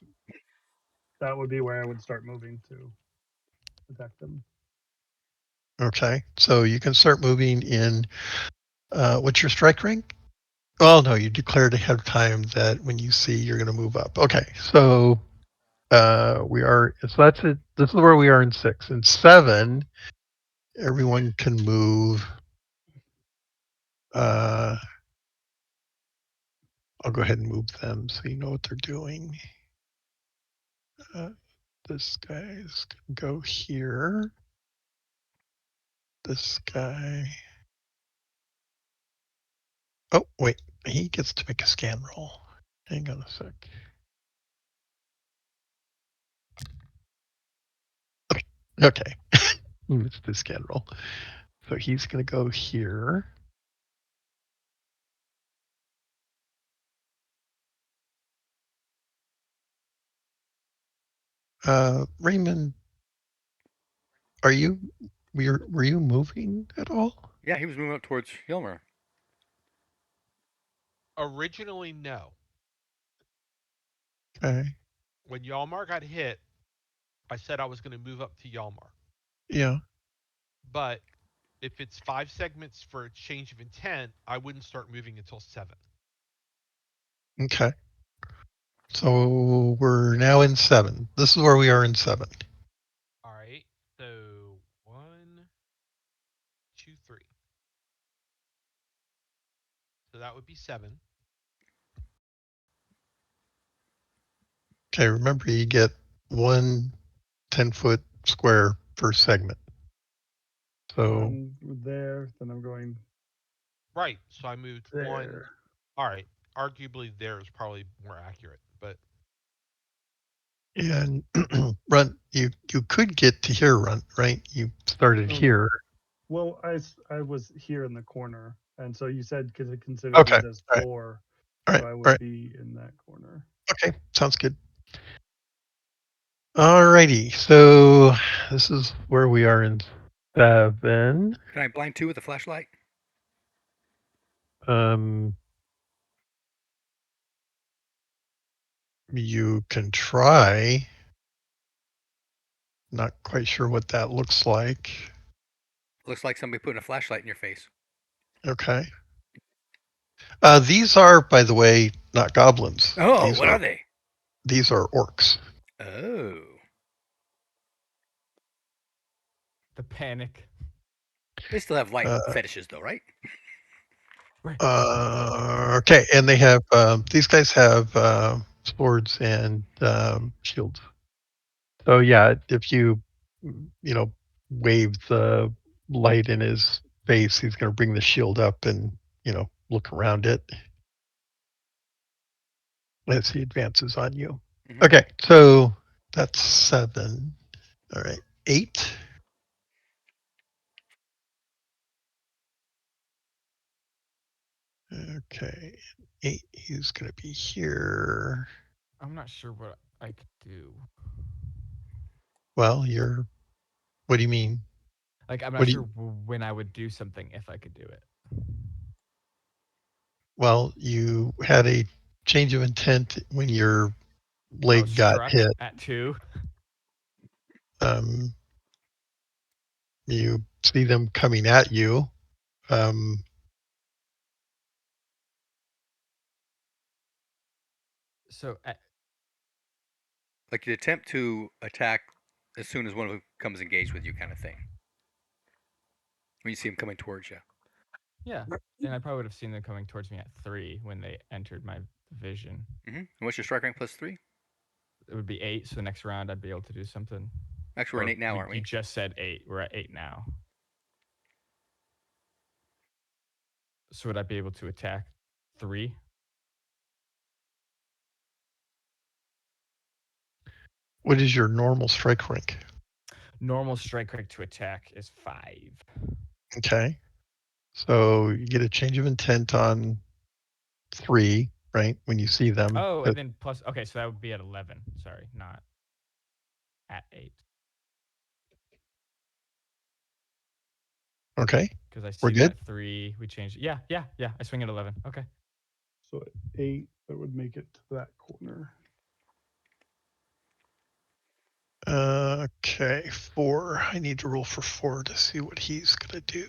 that would be where I would start moving to attack them. Okay. So you can start moving in. What's your strike rank? Well, no, you declared ahead of time that when you see you're going to move up. Okay. So that's it. This is where we are in 6. In 7, everyone can move. Uh, I'll go ahead and move them so you know what they're doing. Uh, this guy's going to go here. This guy. Oh, wait. He gets to make a scan roll. Hang on a sec. Okay. It's the scan roll. So he's going to go here. Raymond, are you were you moving at all? Yeah, he was moving up towards Yelmer. Originally, no. Okay. When Yalmar got hit, I said I was going to move up to Yalmar. Yeah. But if it's 5 segments for a change of intent, I wouldn't start moving until 7. Okay. So we're now in 7. This is where we are in 7. All right. So 1, 2, 3. So that would be 7. Okay. Remember, you get one 10-foot square per segment. So So I'm there, then I'm going Right. So I moved 1. there. All right. Arguably, there is probably more accurate, but and run. You could get to here, run right. You started Oh, here. well, I was here in the corner, and so you said because consider Okay. these as All right. 4, All so right. I All would right. be in that corner. Okay. Sounds good. Alrighty, so this is where we are in 7. Can I blind 2 with a flashlight? Um, you can try. Not quite sure what that looks like. Looks like somebody putting a flashlight in your face. Okay. These are, by the way, not goblins. Oh, These what are are they? these are orcs. Oh. The panic. They still have light Uh, fetishes, though, right? Right. okay, and they have these guys have swords and shields. So yeah, if you know wave the light in his face, he's going to bring the shield up and look around it as he advances on you. Mm-hmm. Okay, so that's 7. All right, 8. Okay, 8. He's going to be here. I'm not sure what I could do. Well, What do you mean? Like, I'm not What do sure you? when I would do something if I could do it. Well, you had a change of intent when your Oh, leg got struck hit. at 2. Um, you see them coming at you. Um, So Like you attempt to attack as soon as one of them comes engaged with you, kind of thing. When you see them coming towards you. yeah, and I probably would have seen them coming towards me at 3 when they entered my vision. Mm-hmm. And what's your strike rank plus 3? It would be 8, so next round I'd be able to do something. Actually, we're in Or 8 now, aren't you we? just said 8. We're at 8 now. So would I be able to attack 3? what is your normal strike rank? Normal strike rate to attack is 5. Okay. So you get a change of intent on 3, right? When you see them. Oh, and then plus. Okay, so that would be at 11. Sorry, not at 8. Okay. Because I We're see good. that 3. We changed it. Yeah. I swing at 11. Okay. So at 8, that would make it to that corner. Okay, 4. I need to roll for 4 to see what he's gonna do.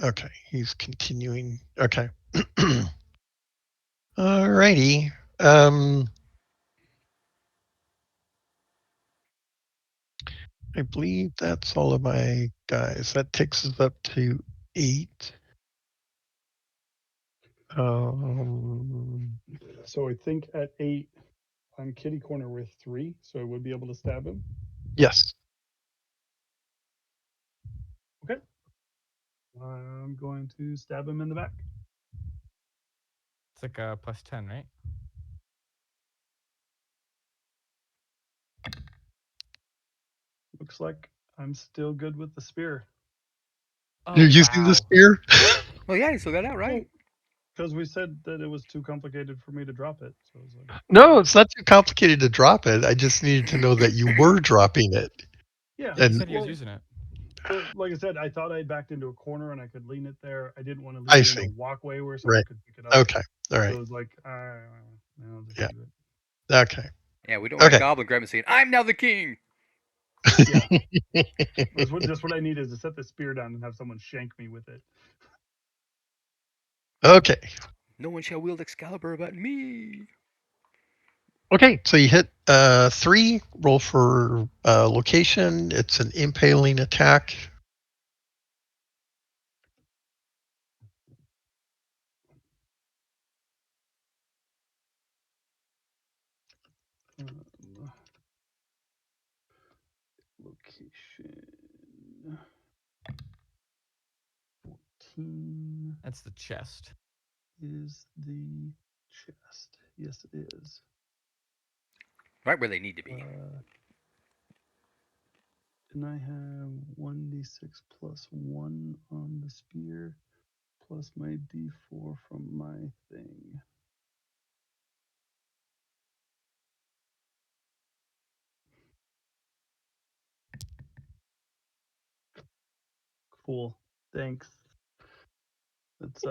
Okay, he's continuing. Okay. Alrighty. I believe that's all of my guys. That takes us up to 8. Um, So I think at 8, I'm kitty corner with 3, so I would be able to stab him. yes. Okay. I'm going to stab him in the back. It's like a plus 10, right? Looks like I'm still good with the spear. Oh, You're using the wow. spear? Well, yeah, you still got out, right? Because we said that it was too complicated for me to drop it. So I was like, No, it's not too complicated to drop it. I just needed to know that you were dropping it. yeah. Yeah, he And said he was using it. So, like I said, I thought I backed into a corner and I could lean it there. I didn't want to I leave it in a see. walkway where someone Right. could pick it up. Okay. All So right. it was like, I'll just Yeah. leave it. Okay. Yeah, we don't want a Okay. goblin grabbing and saying, "I'm now the king." Yeah. That's just what I need is to set the spear down and have someone shank me with it. Okay. No one shall wield Excalibur but me. Okay. So you hit 3. Roll for location. It's an impaling attack. Um, location 14 That's the chest. is the chest. Yes, it is. Right where they need to be. And I have 1d6 plus 1 on the spear, plus my d4 from my thing. Cool. Thanks. That's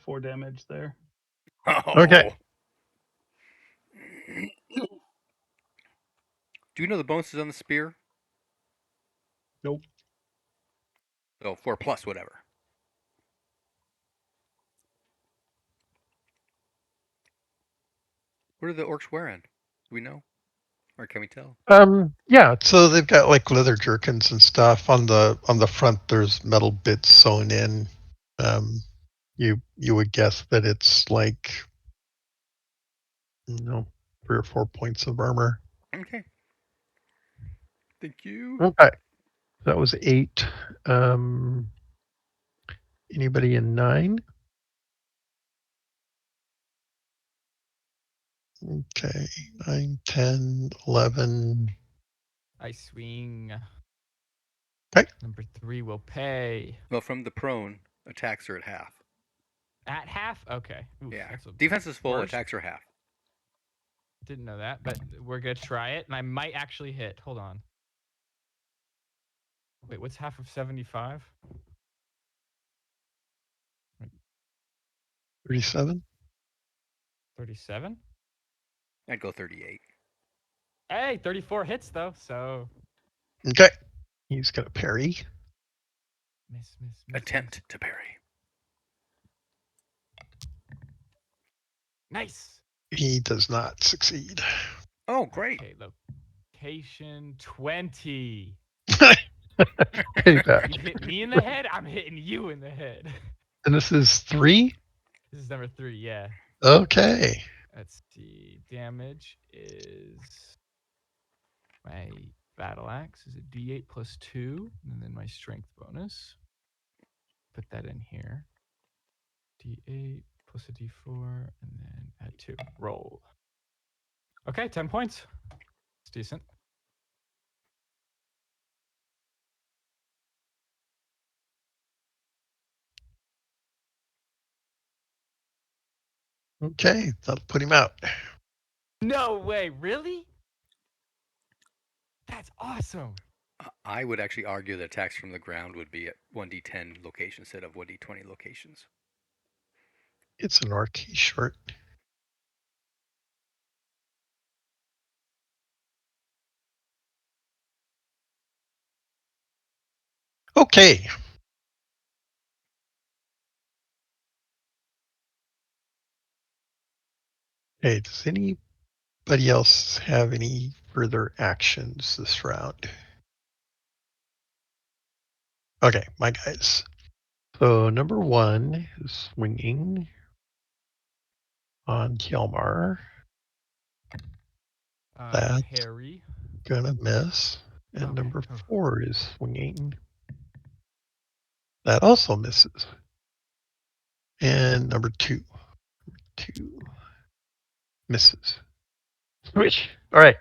4 damage there. Okay. Oh. Do you know the bonuses on the spear? Nope. Oh, 4 plus whatever. What are the orcs wearing? Do we know? Or can we tell? Yeah, so they've got like leather jerkins and stuff on the front. There's metal bits sewn in. Um, you would guess that it's like, 3 or 4 points of armor. Okay. Thank you. Okay, that was 8. Um, anybody in 9? Okay, 9, 10, 11. I swing. Okay. Number 3 will pay. Well, from the prone, attacks are at half. At half? Okay. Oof, Yeah. that's a Defense is full, worst. attacks are half. Didn't know that, but we're going to try it, and I might actually hit. Hold on. Wait, what's half of 75? 37. 37? I'd go 38. Hey, 34 hits, though, so... Okay, he's got a parry. Miss. Attempt to parry. Nice. He does not succeed. Oh, great. Okay, location 20. Payback. You hit me in the head, I'm hitting you in the head. And this is 3? This is number 3, yeah. Okay. Let's see. Damage is... My battle axe is a d8 plus 2, and then my strength bonus. Put that in here. D8 plus a D4, and then add 2. Roll. Okay, 10 points. It's decent. Okay, that'll put him out. No way, really? That's awesome. I would actually argue that attacks from the ground would be at 1d10 locations instead of 1d20 locations. It's an Orky short. Okay. Hey, does anybody else have any further actions this round? Okay, my guys. So number 1 is swinging on Hjalmar. That's Parry. gonna miss. And Okay. number Oh. 4 is swinging. That also misses. And number 2 misses. Which, all right.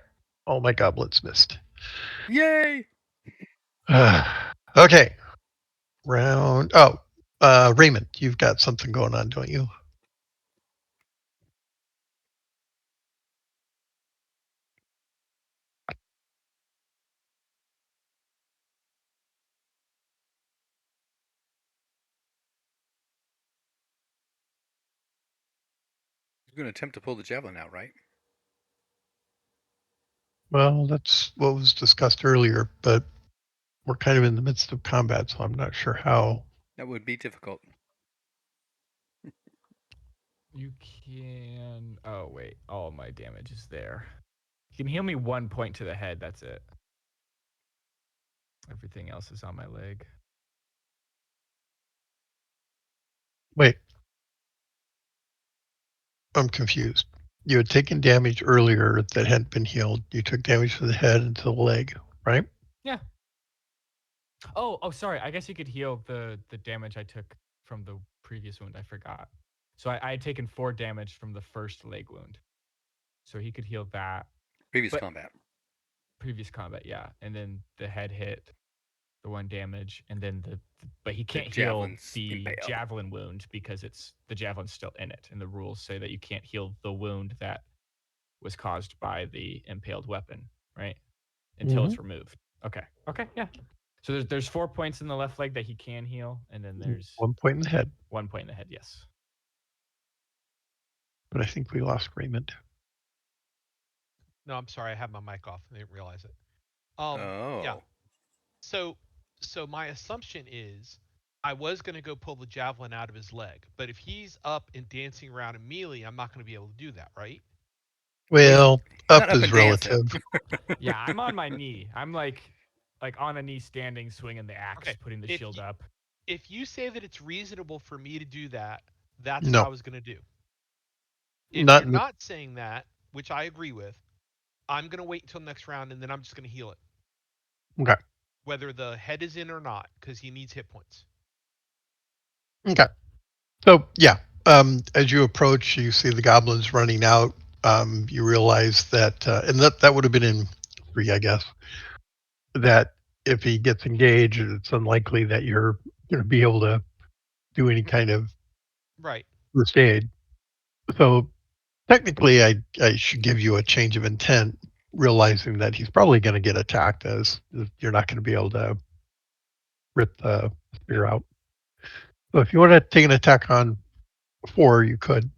All my goblets missed. Yay! Okay. Round. Oh, Raymond, you've got something going on, don't you? You're going to attempt to pull the javelin out, right? Well, that's what was discussed earlier, but we're kind of in the midst of combat, so I'm not sure how. That would be difficult. You can. Oh wait, all my damage is there. You can heal me 1 point to the head. That's it. Everything else is on my leg. Wait, I'm confused. You had taken damage earlier that hadn't been healed. You took damage to the head and to the leg, right? Yeah. Oh, sorry. I guess you could heal the damage I took from the previous wound. I forgot. So I had taken 4 damage from the first leg wound. So he could heal that. Previous But combat. previous combat, yeah. And then the head hit, the 1 damage, and then but he The can't heal javelin's the impaled. javelin wound because the javelin's still in it. And the rules say that you can't heal the wound that was caused by the impaled weapon, right? Until it's removed. Okay. Okay, yeah. So there's 4 points in the left leg that he can heal, and then there's 1 point in the head, 1 point in the head. Yes. but I think we lost Raymond. No, I'm sorry, I had my mic off. I didn't realize it. Yeah. Oh. So my assumption is I was going to go pull the javelin out of his leg, but if he's up and dancing around immediately, I'm not going to be able to do that, right? Well, He's not up up is and dancing. relative. Yeah, I'm on my knee. I'm like on a knee standing, swinging the axe, Okay. putting the If shield you, up. if you say that it's reasonable for me to do that, that's what No, I was going to do. If not you're in the. not saying that, which I agree with, I'm going to wait until next round and then I'm just going to heal it, Okay. whether the head is in or not, because he needs hit points. Okay. So, yeah, as you approach, you see the goblins running out. You realize that, and that would have been in 3, I guess, that if he gets engaged, it's unlikely that you're going to be able to do any kind of Right. first aid. So technically, I should give you a change of intent, realizing that he's probably going to get attacked as you're not going to be able to rip the spear out. So if you want to take an attack on 4, you could,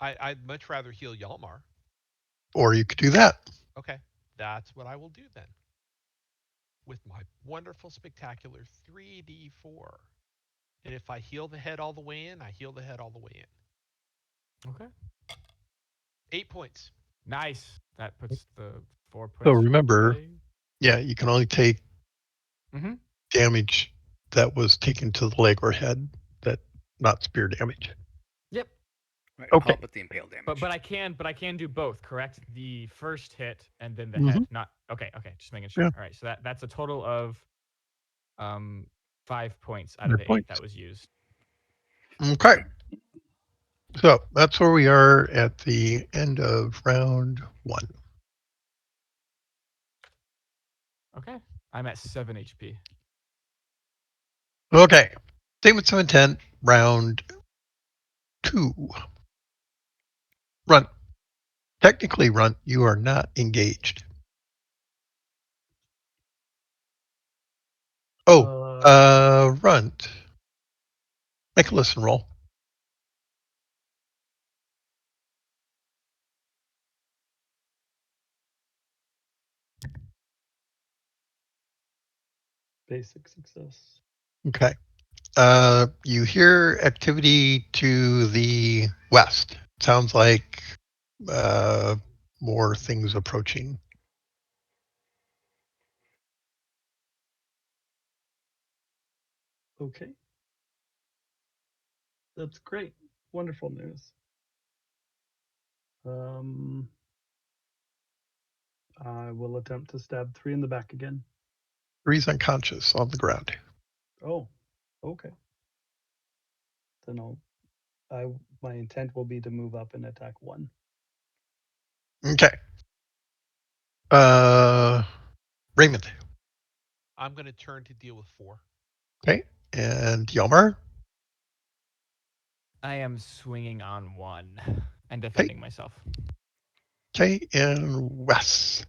I'd much rather heal Yalmar. or you could do that. Okay. That's what I will do then. With my wonderful, spectacular 3d4. And if I heal the head all the way in, I heal the head all the way in. Okay. 8 points. Nice. That puts the 4 So points from the remember, leg. yeah, you can only take Mm-hmm. damage that was taken to the leg or head, that not spear damage. Yep. Right. Okay. All but the impale damage. But I can do both, correct? The first hit and then the Mm-hmm. head. Not okay. Just making sure. Yeah. All right. So that's a total of 5 points out of 100 the 8 points. that was used. Okay. So that's where we are at the end of round 1. Okay. I'm at 7 HP. Okay. Statements of intent, round 2. Runt. Technically, Runt, you are not engaged. Oh, Runt. Make a listen roll. Basic success. Okay. You hear activity to the west. Sounds like uh, more things approaching. Okay. That's great. Wonderful news. I will attempt to stab 3 in the back again. Three's unconscious on the ground. Oh, okay. Then my intent will be to move up and attack 1. Okay. Uh, Raymond. I'm going to turn to deal with 4. Okay. And Yelmer. I am swinging on 1 and Okay. defending myself. Okay. And Wes.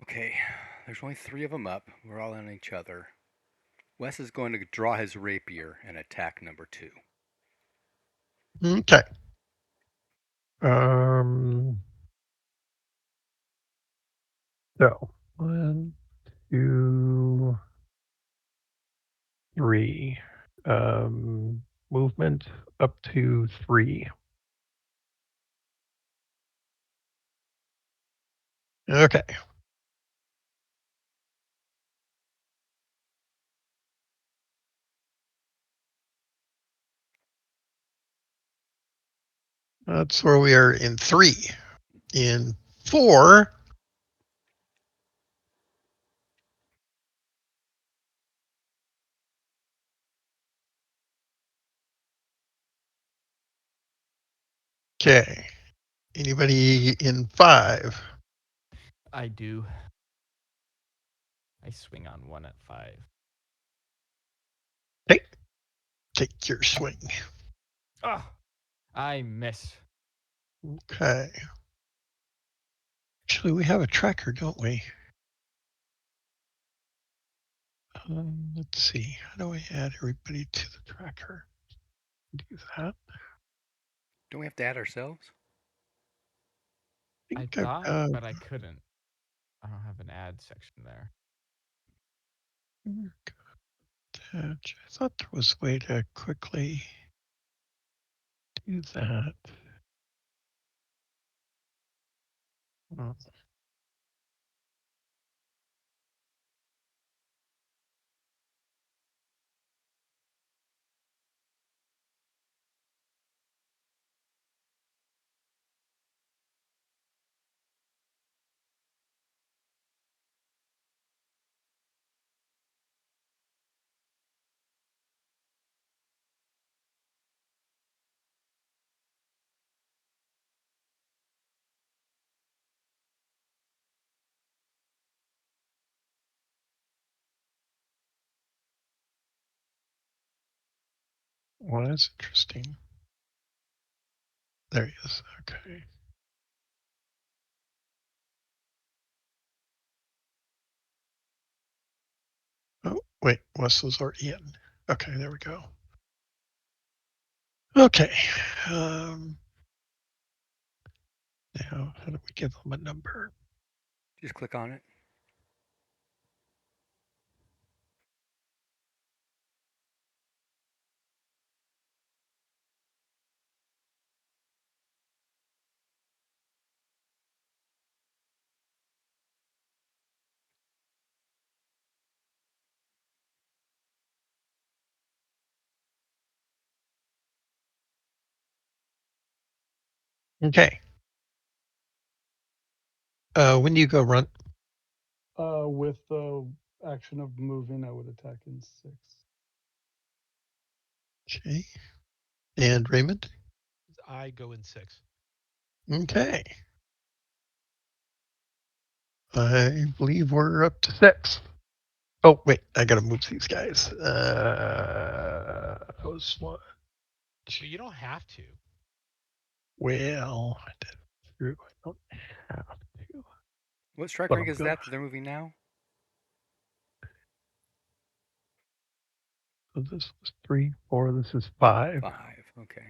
Okay, there's only 3 of them up. We're all on each other. Wes is going to draw his rapier and attack number 2. Okay. Um. So 1, 2, 3. Movement up to 3. Okay. That's where we are in 3. In 4, okay. Anybody in 5? I do. I swing on 1 at 5. Okay. Take your swing. Oh, I miss. Okay. Actually, we have a tracker, don't we? Let's see. How do I add everybody to the tracker? Do that. Don't we have to add ourselves? I I think I've thought, got. but I couldn't. I don't have an ad section there. Attach. I thought there was a way to quickly do that. Oh. Well, that's interesting. There he is. Okay. Oh, wait. Wes was already in. Okay, there we go. Okay. Um, Now, how do we give them a number? Just click on it. Okay. When do you go, Runt? With the action of moving, I would attack in 6. Okay. And Raymond? I go in 6. Okay. I believe we're up to 6. Oh, wait. I got to move these guys. That was one. Well, you don't have to. Well, that's true. I don't have to. What strike But rank I'm is gonna. that they're moving now? So this was 3, 4. This is 5. 5. Okay.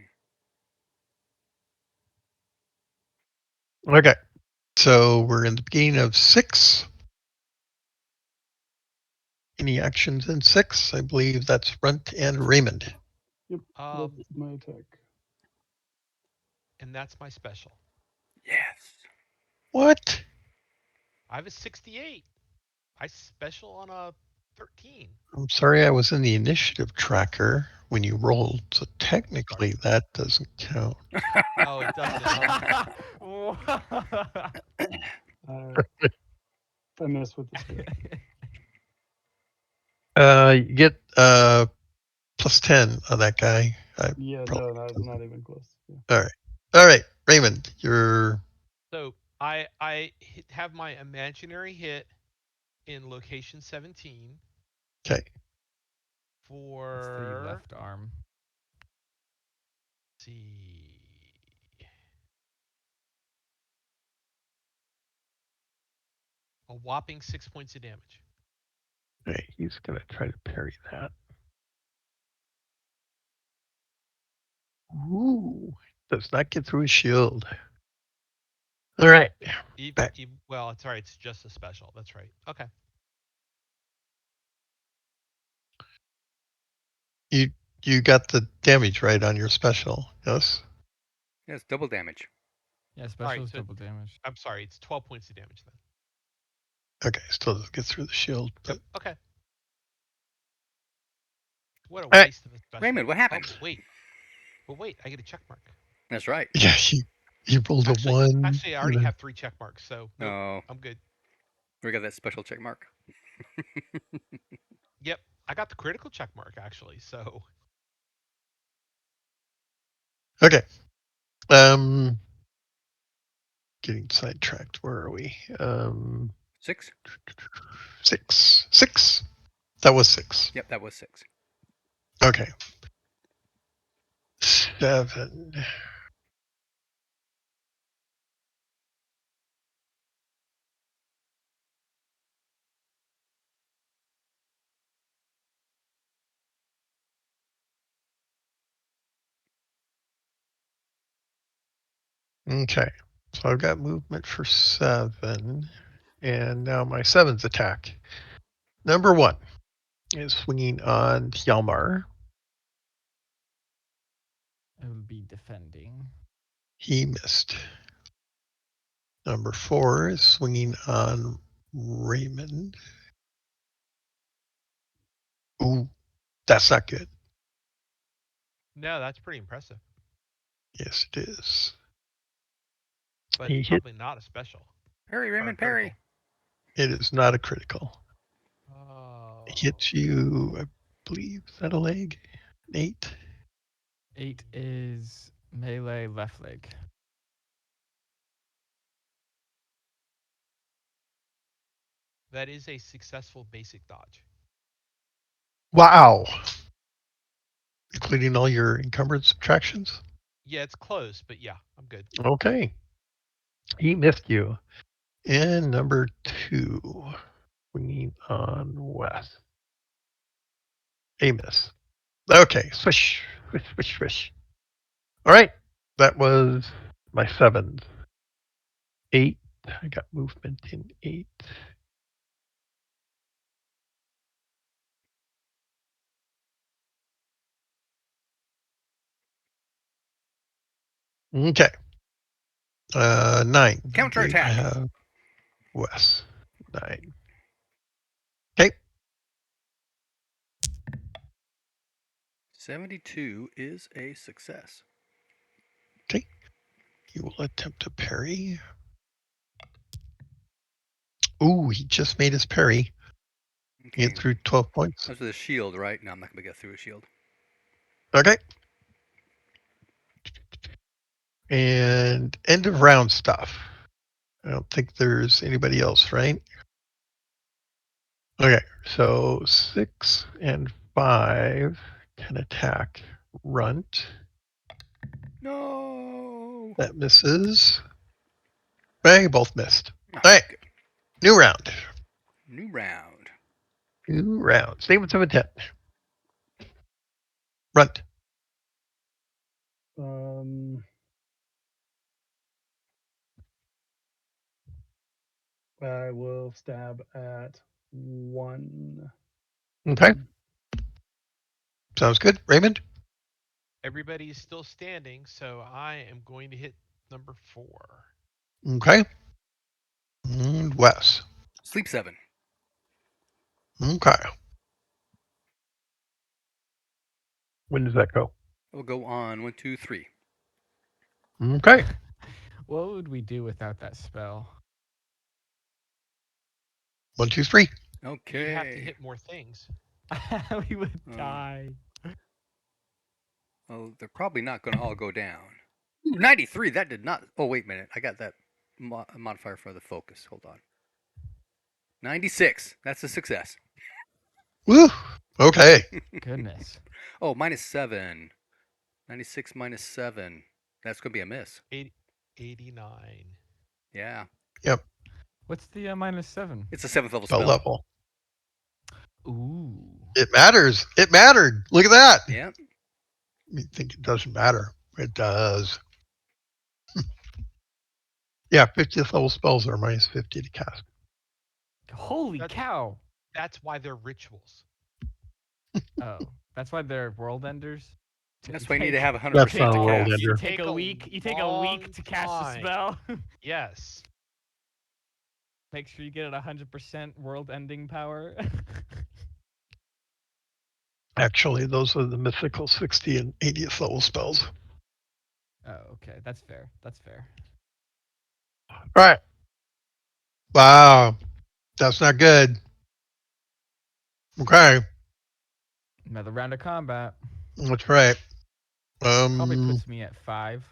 Okay. So we're in the beginning of 6. Any actions in 6? I believe that's Runt and Raymond. Yep, Um, that's my attack. and that's my special. Yes. What? I have a 68. I special on a 13. I'm sorry, I was in the initiative tracker when you rolled, so technically that doesn't count. Oh, it doesn't. Huh? I mess with the scale. You get plus 10 on that guy. I Yeah, probably. no, that's not even close. Yeah. All right, Raymond, you're So have my imaginary hit in location 17 okay. It's the for left arm. let's see a whopping 6 points of damage. Okay, he's gonna try to parry that. Ooh, does not get through his shield. All right, back. Well, it's all right. It's just a special. That's right. Okay. You you got the damage right on your special. Yes. Yes, double damage. Yeah, All special right. is So double damage. I'm sorry. It's 12 points of damage then. Okay, still doesn't get through the shield, but Yep. Okay. What a all right. waste of a special. Raymond, what Oh, happened? but wait. I get a check mark. That's right. Yeah, you rolled a Actually, 1. I already have 3 check marks. So nope. Oh, I'm good. we got that special check mark. Yep. I got the critical check mark actually. So Okay. Getting sidetracked. Where are we? 6. 6. 6. That was 6. Yep, that was 6. Okay. 7. Okay. So I've got movement for 7. And now my 7's attack. Number 1 is swinging on Hjalmar. I will be defending. He missed. Number 4 is swinging on Raymond. Ooh, that's not good. no, that's pretty impressive. Yes, it is. But He hit. probably not a special. Parry, Or a Raymond, critical. parry. It is not a critical. Oh. It hits you, I believe, is that a leg? 8. 8 is melee left leg. That is a successful basic dodge. Wow. Including all your encumbrance subtractions? Yeah, it's close, but yeah, I'm good. Okay. He missed you. And number 2, swinging on West. A miss. Okay, swish, swish, swish, swish. All right, that was my 7. 8. I got movement in 8. Okay. 9. I believe I Counterattack. have Wes. 9. Okay. 72 is a success. Okay. He will attempt to parry. Ooh, he just made his parry. He Okay. hit through 12 points. That's with a shield, right? No, I'm not going to get through a shield. Okay. And end of round stuff. I don't think there's anybody else, right? Okay, so 6 and 5 can attack Runt. No. That misses. Bang, both missed. Oh, All right, good. new round. New round. New round. Statements of intent. Runt. Um, I will stab at one. Okay, sounds good. Raymond. Everybody is still standing, so I am going to hit number 4. Okay. And Wes. Sleep 7. Okay. When does that go? We'll go on 1, 2, 3. Okay. What would we do without that spell? 1, 2, 3. You'd have to Okay. hit more things. We would Um, die. well, they're probably not going to all go down. Ooh, 93. That did not. Oh, wait a minute. I got that modifier for the focus. Hold on. 96. That's a success. Woo. Okay. Goodness. Oh, -7. 96 -7. That's going to be a miss. 89. Yeah. Yep. What's the -7? It's a 7th level Spell spell. level. Ooh. It matters. It mattered. Look at that. Yeah. You think it doesn't matter? It does. Yeah, 50th level spells are -50 to cast. Holy That- cow. That's why they're rituals. Oh, that's why they're world enders. That's why you need to have That's 100% not to a world cast. You ender. take a week. You take a week long to cast a time. spell. Yes. Make sure you get it 100% world-ending power. Actually, those are the mythical 60 and 80th level spells. Oh, okay. That's fair. That's fair. All right. Wow. That's not good. Okay. Another round of combat. That's right. Probably puts me at 5.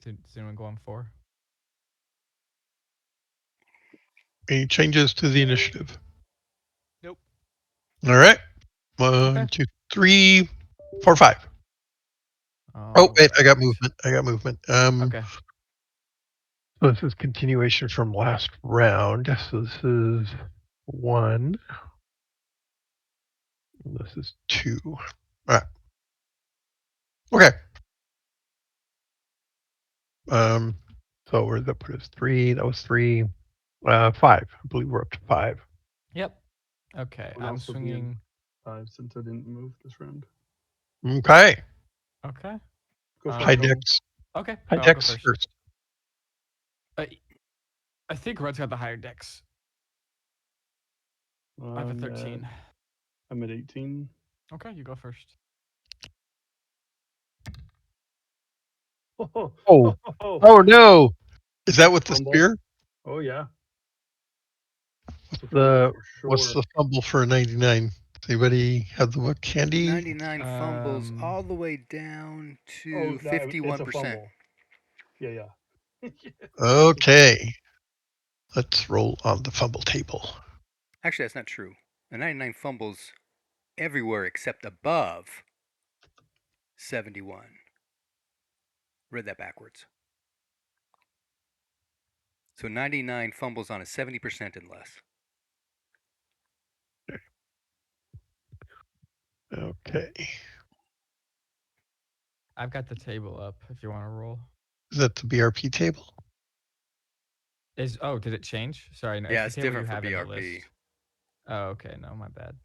Does anyone go on 4? Any changes to the initiative? Nope. All right. One, Okay. 2, 3, 4, 5. Oh, All wait, I got right. movement. Okay. So this is continuation from last round. So this is 1. This is 2. All right. Okay. So where did that put us? 3. That was 3. 5. I believe we're up to 5. Yep. Okay. Would I'm also be in swinging. 5 since I didn't move this round. Okay. Okay. Go for High it, Cole. decks. Okay. High I'll go decks first. first. I think Red's got the higher decks. I have a 13. I'm at 18. Okay, you go first. Oh, Oh. Oh no. Is that with the Fumble. spear? Oh yeah. It's a fumble The for what's sure. the fumble for a 99? Does anybody have the book handy? 99 fumbles all the way down Oh to no, it's a 51%. fumble. Yeah. Okay. Let's roll on the fumble table. Actually, that's not true. A 99 fumbles everywhere except above 71. Read that backwards. So 99 fumbles on a 70% and less. Okay. I've got the table up if you want to roll. Is that the BRP table? Did it change? Sorry, no, Yeah, it's it's the table you different for have in the BRP. list. Oh, okay, no, my bad.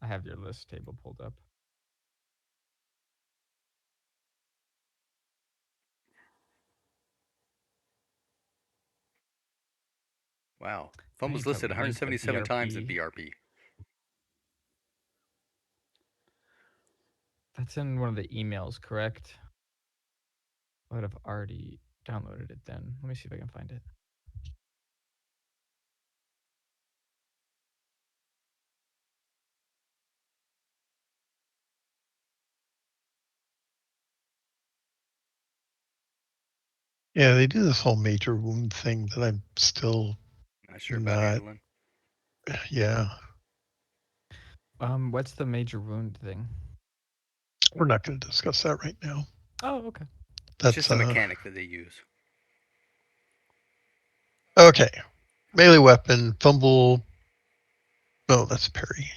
I have your list table pulled up. Wow. I Fumbles need to listed link the 177 times in BRP. BRP. That's in one of the emails, correct? I would have already downloaded it then. Let me see if I can find it. Yeah, they do this whole major wound thing that I'm still Not sure about not. handling. Yeah, What's the major wound thing? we're not going to discuss that right now. Oh, okay. It's That's just a mechanic that they use. okay. Melee weapon, fumble. No, that's parry.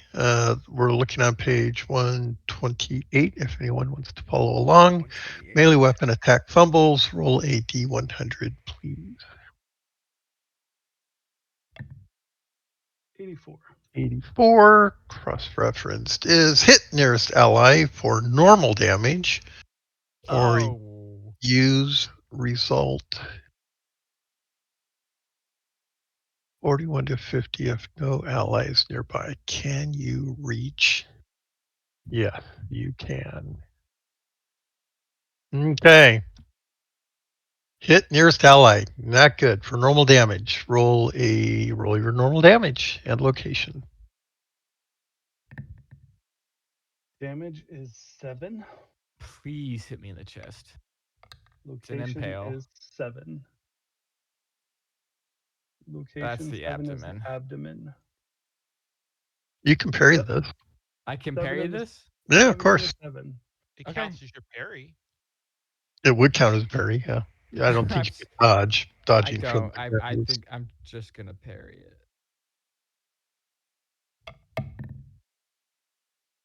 We're looking on page 128 if anyone wants to follow along. 128. Melee weapon attack fumbles. Roll a d100, please. 84. 84, cross-referenced, is hit nearest ally for normal damage or Oh. use result 41 to 50 if no allies nearby. Can you reach? Yes, you can. Okay. Hit nearest ally. Not good for normal damage. Roll your normal damage and location. Damage is 7. Please hit me in the chest. It's an Location impale. is 7. That's Location the 7 is abdomen. abdomen. You can parry Se- this. I can 7 parry and a, this? Yeah, of 7 and a course. 7. It Okay. counts as your parry. It would count as a parry, yeah. I don't think you could dodge. I Dodging from don't. the I parries. think I'm just gonna parry it.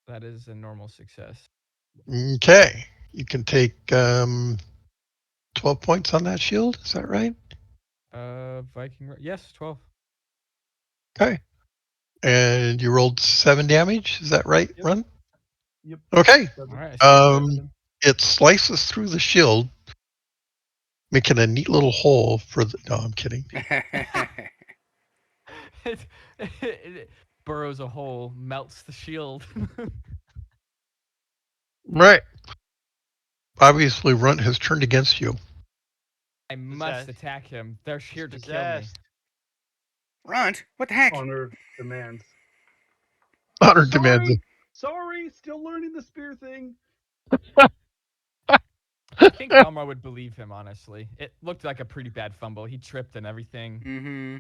That is a normal success. Okay. You can take 12 points on that shield. Is that right? Viking. Yes, 12. Okay. And you rolled 7 damage. Is that right, Yep. Run? Yep. Okay. All 7. right, I still do it. It slices through the shield, making a neat little hole for the. No, I'm kidding. It burrows a hole, melts the shield. Right. Obviously, Runt has turned against you. I must attack him. They're here to kill me. Possessed. Runt, what the heck? Honor demands. Honor demands it. Sorry, still learning the spear thing. I think Hjalmar would believe him, honestly. It looked like a pretty bad fumble. He tripped and everything. Mm-hmm.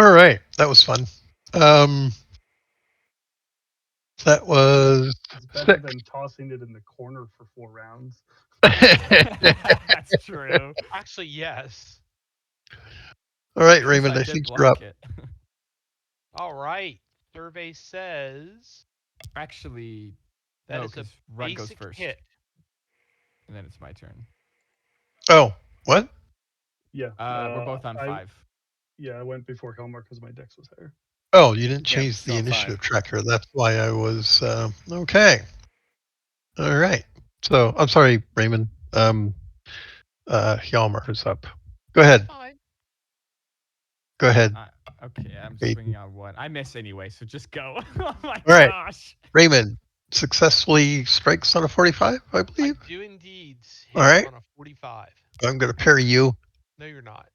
All right. That was fun. That was It's better 6. than tossing it in the corner for 4 rounds. That's true. Actually, yes. All right, Because Raymond, I I did think you're up. block it. All right. Survey says Actually, that no, is a because Runt goes basic first. hit. And then it's my turn. Oh, what? Yeah. We're both on 5. Yeah, I went before Helmer because my dex was higher. Oh, you didn't Yep, change still the on 5. initiative tracker. That's why I was okay. All right. So I'm sorry, Raymond. Hjalmar is up. Go That's ahead. fine. Go ahead. Okay, I'm Wait. swinging on 1. I miss anyway, so just go. Oh my All right. gosh. Raymond successfully strikes on a 45, I I believe. do indeed All hit right. on a 45. I'm going to parry you. No, you're not.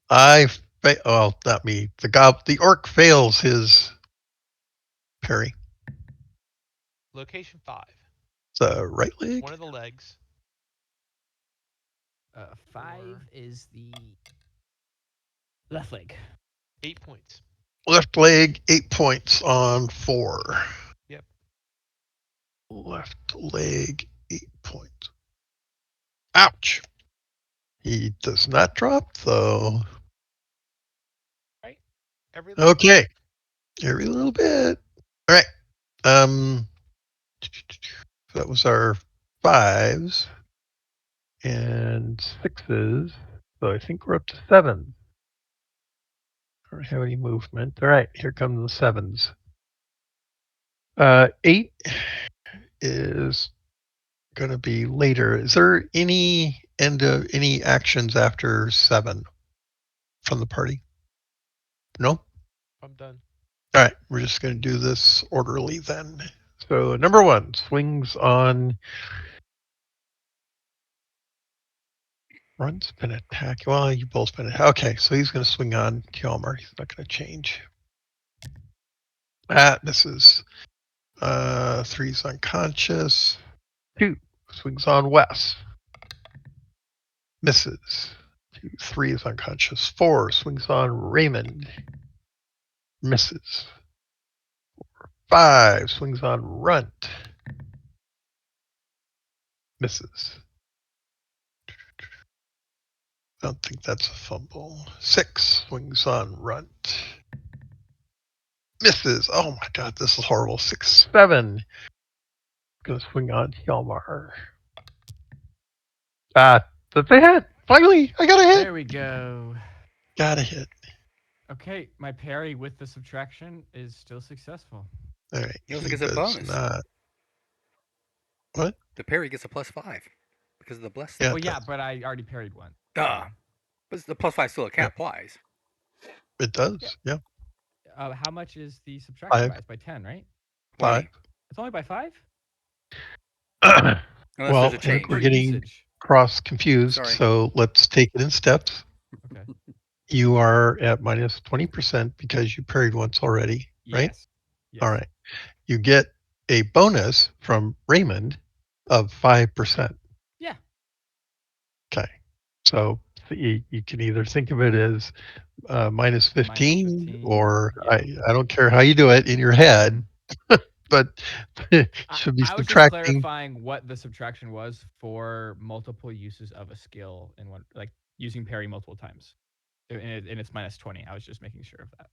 Well, not me. The orc fails his parry. Location 5. The right leg. One of the legs. 5 Or- is the left leg. 8 points. Left leg, 8 points on 4. Yep. Left leg, 8 points. Ouch. He does not drop, though. Right. Every little Okay. Every little bit. All right. That was our 5s and 6s. So I think we're up to 7. I don't have any movement. All right, here come the 7s. 8 is going to be later. Is there any actions after 7 from the party? No? I'm done. All right, we're just going to do this orderly then. So number 1 swings on. Run's been attack. Well, you both been attack. Okay, so he's going to swing on Hjalmar. He's not going to change. Misses. 3's unconscious. 2 swings on Wes. Misses. 3 is unconscious. 4 swings on Raymond. Misses. 5 swings on Runt. Misses. I don't think that's a fumble. 6 swings on Runt. Misses. Oh my god, this is horrible. 6, 7. Gonna swing on Hjalmar. That's a hit. Finally, I got a hit. There we go. Got a hit. Okay, my parry with the subtraction is still successful. All right. He also He gets a does bonus. not. What? The parry gets a +5 because of the bless Yeah, thing. Well, it yeah, does. but I already parried one. Ah, but the +5 still Yeah, applies. it does. Yeah. How much is the subtraction 5. by? It's by 10, right? What do you mean? 5. It's only by 5? Unless there's Well, a I think change. we're Per getting usage. cross confused, Sorry. so let's take it in steps. Okay. You are at minus 20% because you parried once already, right? Yes. Yes. All right. You get a bonus from Raymond of 5%. Yeah. Okay. So you can either think of it as minus 15, 15, or yeah. I don't care how you do it in your head, but should be I was just subtracting. clarifying what the subtraction was for multiple uses of a skill in one, like using parry multiple times. And it's minus 20. I was just making sure of that.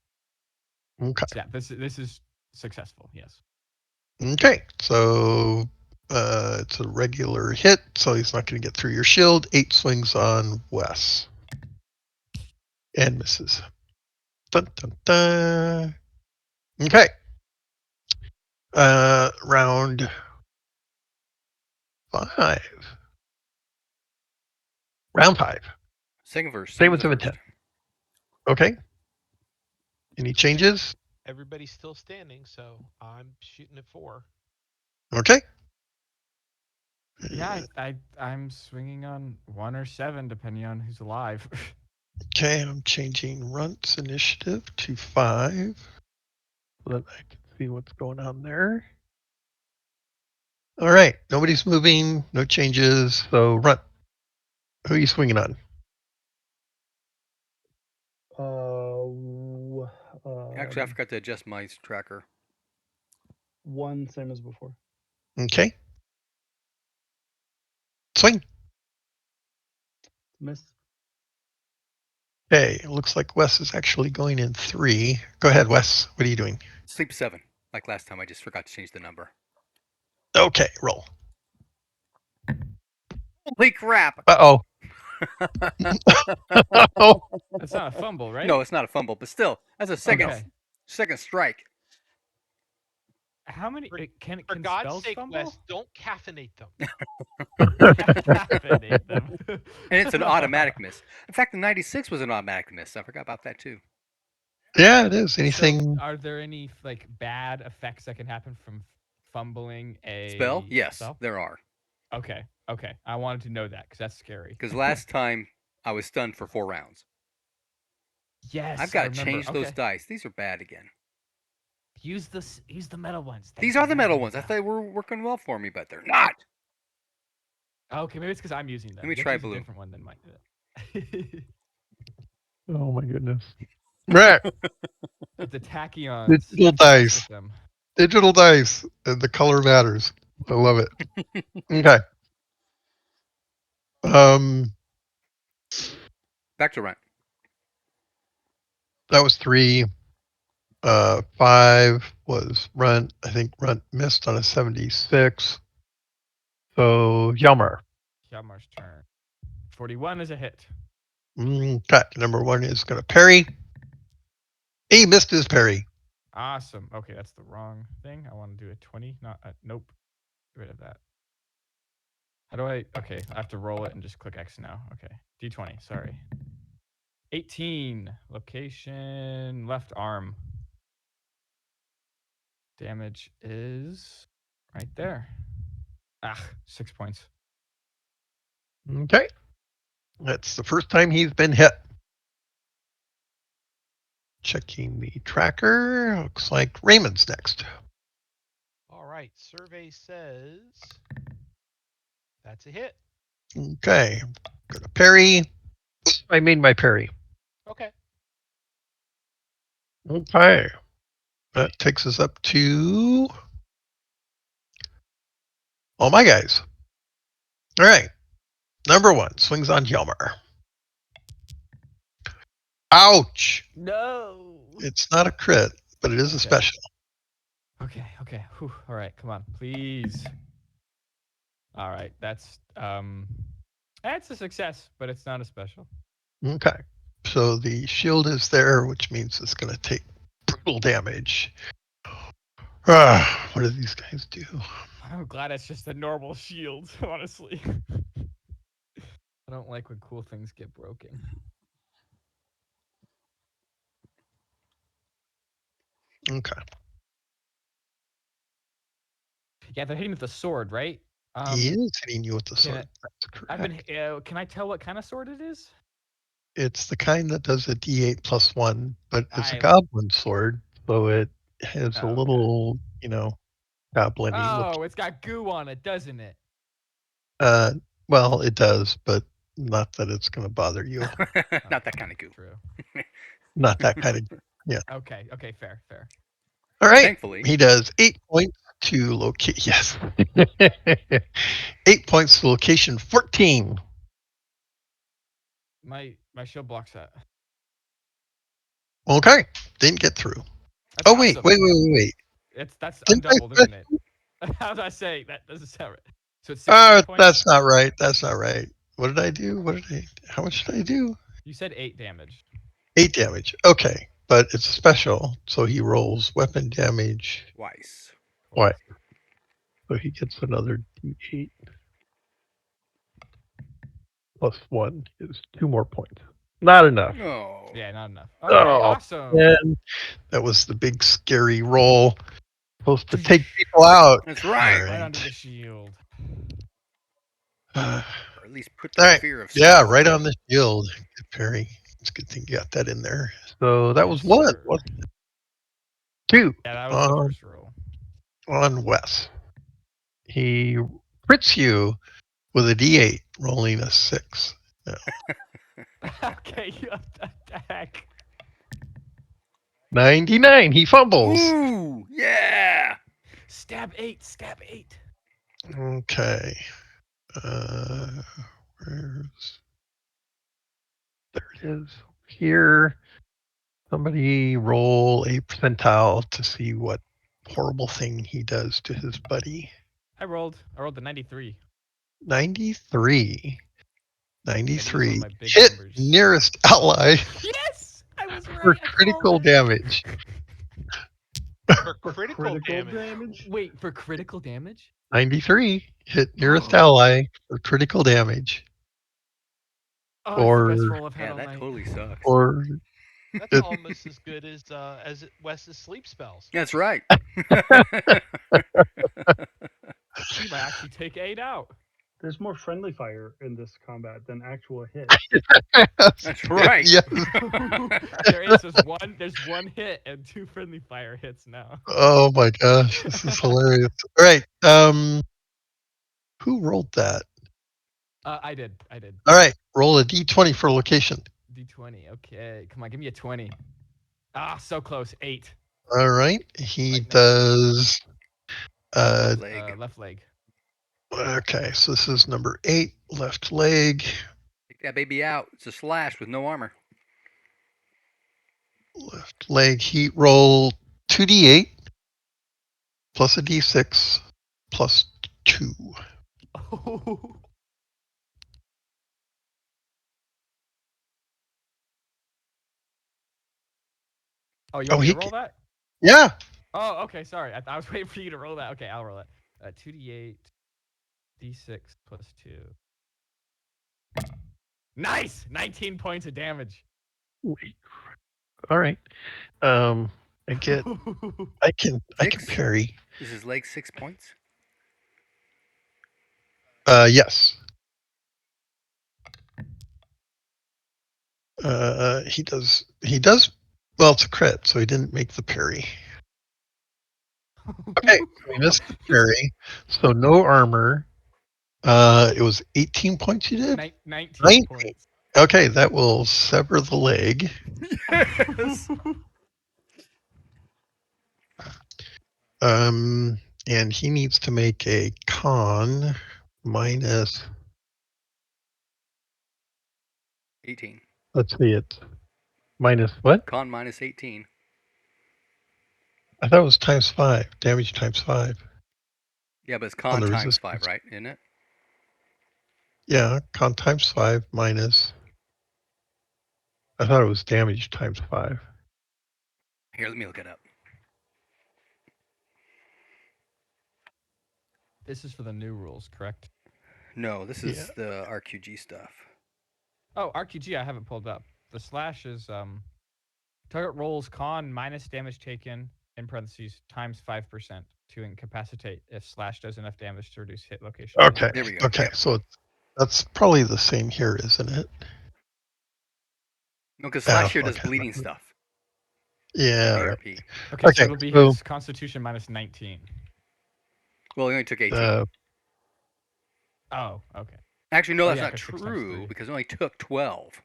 Okay. So yeah, this is successful. Yes. Okay. So it's a regular hit, so he's not going to get through your shield. 8 swings on Wes and misses. Dun, dun, dun. Okay. Round 5. Round 5. Second verse. Same Same as with the 7 first. 10. Okay. Any changes? Everybody's still standing, so I'm shooting at 4. Okay. Yeah, I'm swinging on 1 or 7 depending on who's alive. Okay, I'm changing Runt's initiative to 5 so that I can see what's going on there. All right, nobody's moving, no changes. So Runt, who are you swinging on? Actually, I forgot to adjust my tracker. 1, same as before. Okay. Swing. Miss. Okay, it looks like Wes is actually going in 3. Go ahead, Wes. What are you doing? Sleep 7. Like last time, I just forgot to change the number. Okay, roll. Holy crap! Uh-oh. Oh, That's not a fumble, right? No, it's not a fumble, but still, that's a second Okay. second strike. How many For, can for can God's spells sake, fumble? Wes, don't caffeinate them. Caffeinate them. And it's an automatic miss. In fact, the 96 was an automatic miss. I forgot about that too. yeah, it is. So, Anything? are there any like bad effects that can happen from fumbling a Spell? Yes, spell? there are. Okay. Okay. I wanted to know that because that's scary. Because last time I was stunned for 4 rounds. Yes, I've I got to remember. change those Okay. dice. These are bad again. Use the metal ones. These Thank you. are the Yeah, metal there you ones. I go. thought they were working well for me, but they're not. Okay, maybe it's because I'm using them. Let me You have try to use a blue. different one than mine. Oh my goodness. Right. The tachyons. Digital Have sex dice. with them. Digital dice. And the color matters. I love it. Okay. Back to Runt. That was 3. 5 was Runt. I think Runt missed on a 76. So Hjalmar. Hjalmar's turn. 41 is a hit. Cut. Number 1 is going to parry. He missed his parry. Awesome. Okay, that's the wrong thing. I want to do a 20. Not nope. Get rid of that. How do I? Okay, I have to roll it and just click X now. Okay, D20. Sorry. 18. Location left arm. Damage is right there. 6 points. Okay. That's the first time he's been hit. Checking the tracker. Looks like Raymond's next. All right, survey says that's a hit. Okay. Gonna parry. I made my parry. Okay. Okay. That takes us up to all my guys. All right. Number 1 swings on Hjalmar. Ouch! No. It's not a crit, but it is a Okay. special. Okay. Okay. Whew. All right. Come on, please. All right. That's a success, but it's not a special. Okay. So the shield is there, which means it's going to take brutal damage. What do these guys do? I'm glad it's just a normal shield, honestly. I don't like when cool things get broken. Okay. Yeah, they're hitting with the sword, right? He is hitting you with the Can sword. it, That's I've been. correct. Can I tell what kind of sword it is? It's the kind that does a D8 plus 1, but it's a I. goblin sword, so it has a Oh, okay. little, goblin-y look. Oh, it's got goo on it, doesn't it? Uh, well, it does, but not that it's going to bother you. Not Okay, that kind of goo. true. Not that kind of. Yeah. Okay. Okay. Fair. Fair. All right. Thankfully. He does 8 points to locate. Yes. 8 points to location 14. My shield blocks that. Okay. Didn't get through. That's Oh, wait, awesome. wait. That's Didn't I undoubled, isn't it? How was I saying? That doesn't sound right. So it's 16 points. That's not right. That's not right. What did I do? How much did I do? You said 8 damage. 8 damage. Okay. But it's special, so he rolls weapon damage. Twice. What? So he gets another D8 plus 1 is 2 more points. Not enough. No. Yeah, not enough. Okay, Oh, awesome. man. That was the big scary roll. Supposed to take people out. That's All right. Right onto right. the shield. All Or at least put that right. fear of Yeah, small right things. on the shield. Good parry. It's a good thing you got that in there. So that Yes, was 1. sir. What's 2 Yeah, that was the on, first roll. on Wes? He crits you with a D8, rolling a 6. No. Okay, what the heck? 99. He fumbles. Ooh, yeah. Stab 8, stab 8. Okay. Uh, where's there it is. Here. Somebody roll a percentile to see what horrible thing he does to his buddy. I rolled the 93. 93. Yeah, these are 93. my big Hit numbers. nearest ally Yes! I was for right. I called critical it. damage. For For critical critical damage. damage? Wait, for critical damage? 93. Hit nearest Oh, ally for critical damage. it's the best Or, roll I've had Yeah, all that night. totally sucks. or, That's almost as good as Wes's sleep spells. That's right. He might actually take 8 out. There's more friendly fire in this combat than actual hits. That's right. yes. There is there's one hit and 2 friendly fire hits now. Oh my gosh. This is hilarious. All right. Who rolled that? I did. All right. Roll a d20 for location. D20. Okay, come on, give me a 20. Ah, so close. 8. All right. He Right next to the shield. does. Uh, Leg. Left leg. okay. So this is number 8, left leg. Take that baby out. It's a slash with no armor. Left leg. Heat roll 2d8 plus a d6 plus 2. Oh, you Oh, want me to roll that? yeah. Oh, okay. Sorry, I was waiting for you to roll that. Okay, I'll roll it. 2d8, d6 plus 2. Nice! 19 points of damage. Wait. All right. I get. I can Six? parry. Is his leg 6 points? Yes. He does. He does. Well, it's a crit, so he didn't make the parry. Okay, so he missed the parry. So no armor. It was 18 points you did? 19 19. points. Okay, that will sever the leg. Yes. And he needs to make a con minus 18. Let's see, it's minus what? Con minus 18. I thought it was times 5. Damage times 5 Yeah, but it's on con the times 5, resistance. right? Isn't it? Yeah, con times 5 minus. I thought it was damage times 5. Here, let me look it up. This is for the new rules, correct? No, this Yeah. is the RQG stuff. Oh, RQG, I haven't pulled up. The slash is target rolls con minus damage taken in parentheses times 5% to incapacitate if slash does enough damage to reduce hit location Okay. There we damage. go. Okay. Yep. So that's probably the same here, isn't it? No, because Oh, slash here does okay. bleeding stuff Yeah. from All right. ARP. Okay, so Okay. it'll be So his constitution minus 19. Well, he only took 18. uh, Oh, okay. Actually, no, Oh that's yeah, not because 6 times true 3. because he only took 12.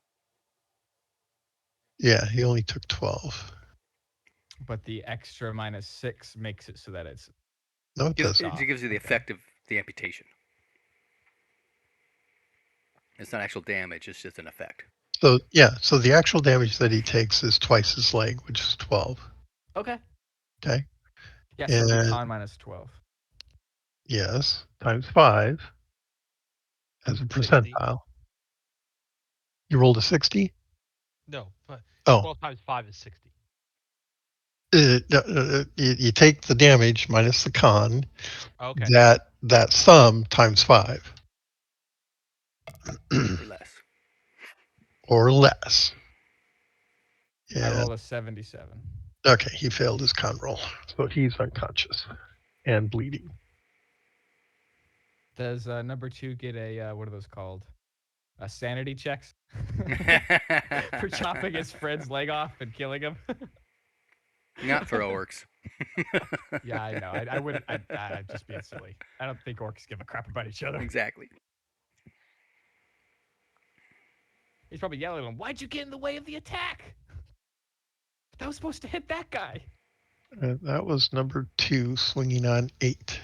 yeah, he only took 12. But the extra minus 6 makes it so that it's No, it It doesn't. off. gives you the Okay. effect of the amputation. It's not actual damage, it's just an effect. So yeah. So the actual damage that he takes is twice his leg, which is 12. Okay. Okay. Yeah, so it'll be And con minus 12. yes, times 5 as a 60. percentile. You rolled a 60? No, but Oh, 12 times 5 is 60. you take the damage minus the con, Okay. that sum times 5 Or less. or less. I Yeah. roll a 77. Okay, he failed his con roll, so he's unconscious and bleeding. Does number 2 get a what are those called? Sanity checks for chopping his friend's leg off and killing him. Not for orcs. Yeah, I know. I wouldn't. I'd just being silly. I don't think orcs give a crap about each other. Exactly. He's probably yelling at him. Why'd you get in the way of the attack? That was supposed to hit that guy. That was number 2 swinging on 8.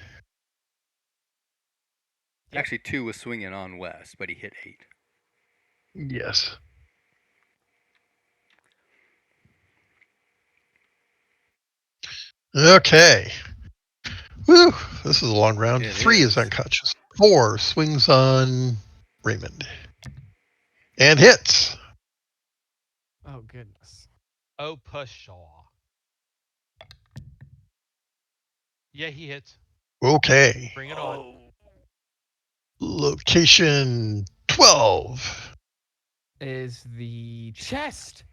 Yep. Actually, 2 was swinging on Wes, but he hit 8. Yes. Okay. Whew, this is a long round. It 3 is is. unconscious. 4 swings on Raymond and hits. Oh goodness. Oh, Pushaw. Yeah, he hits. Okay. Bring it on. Location 12. Is the chest.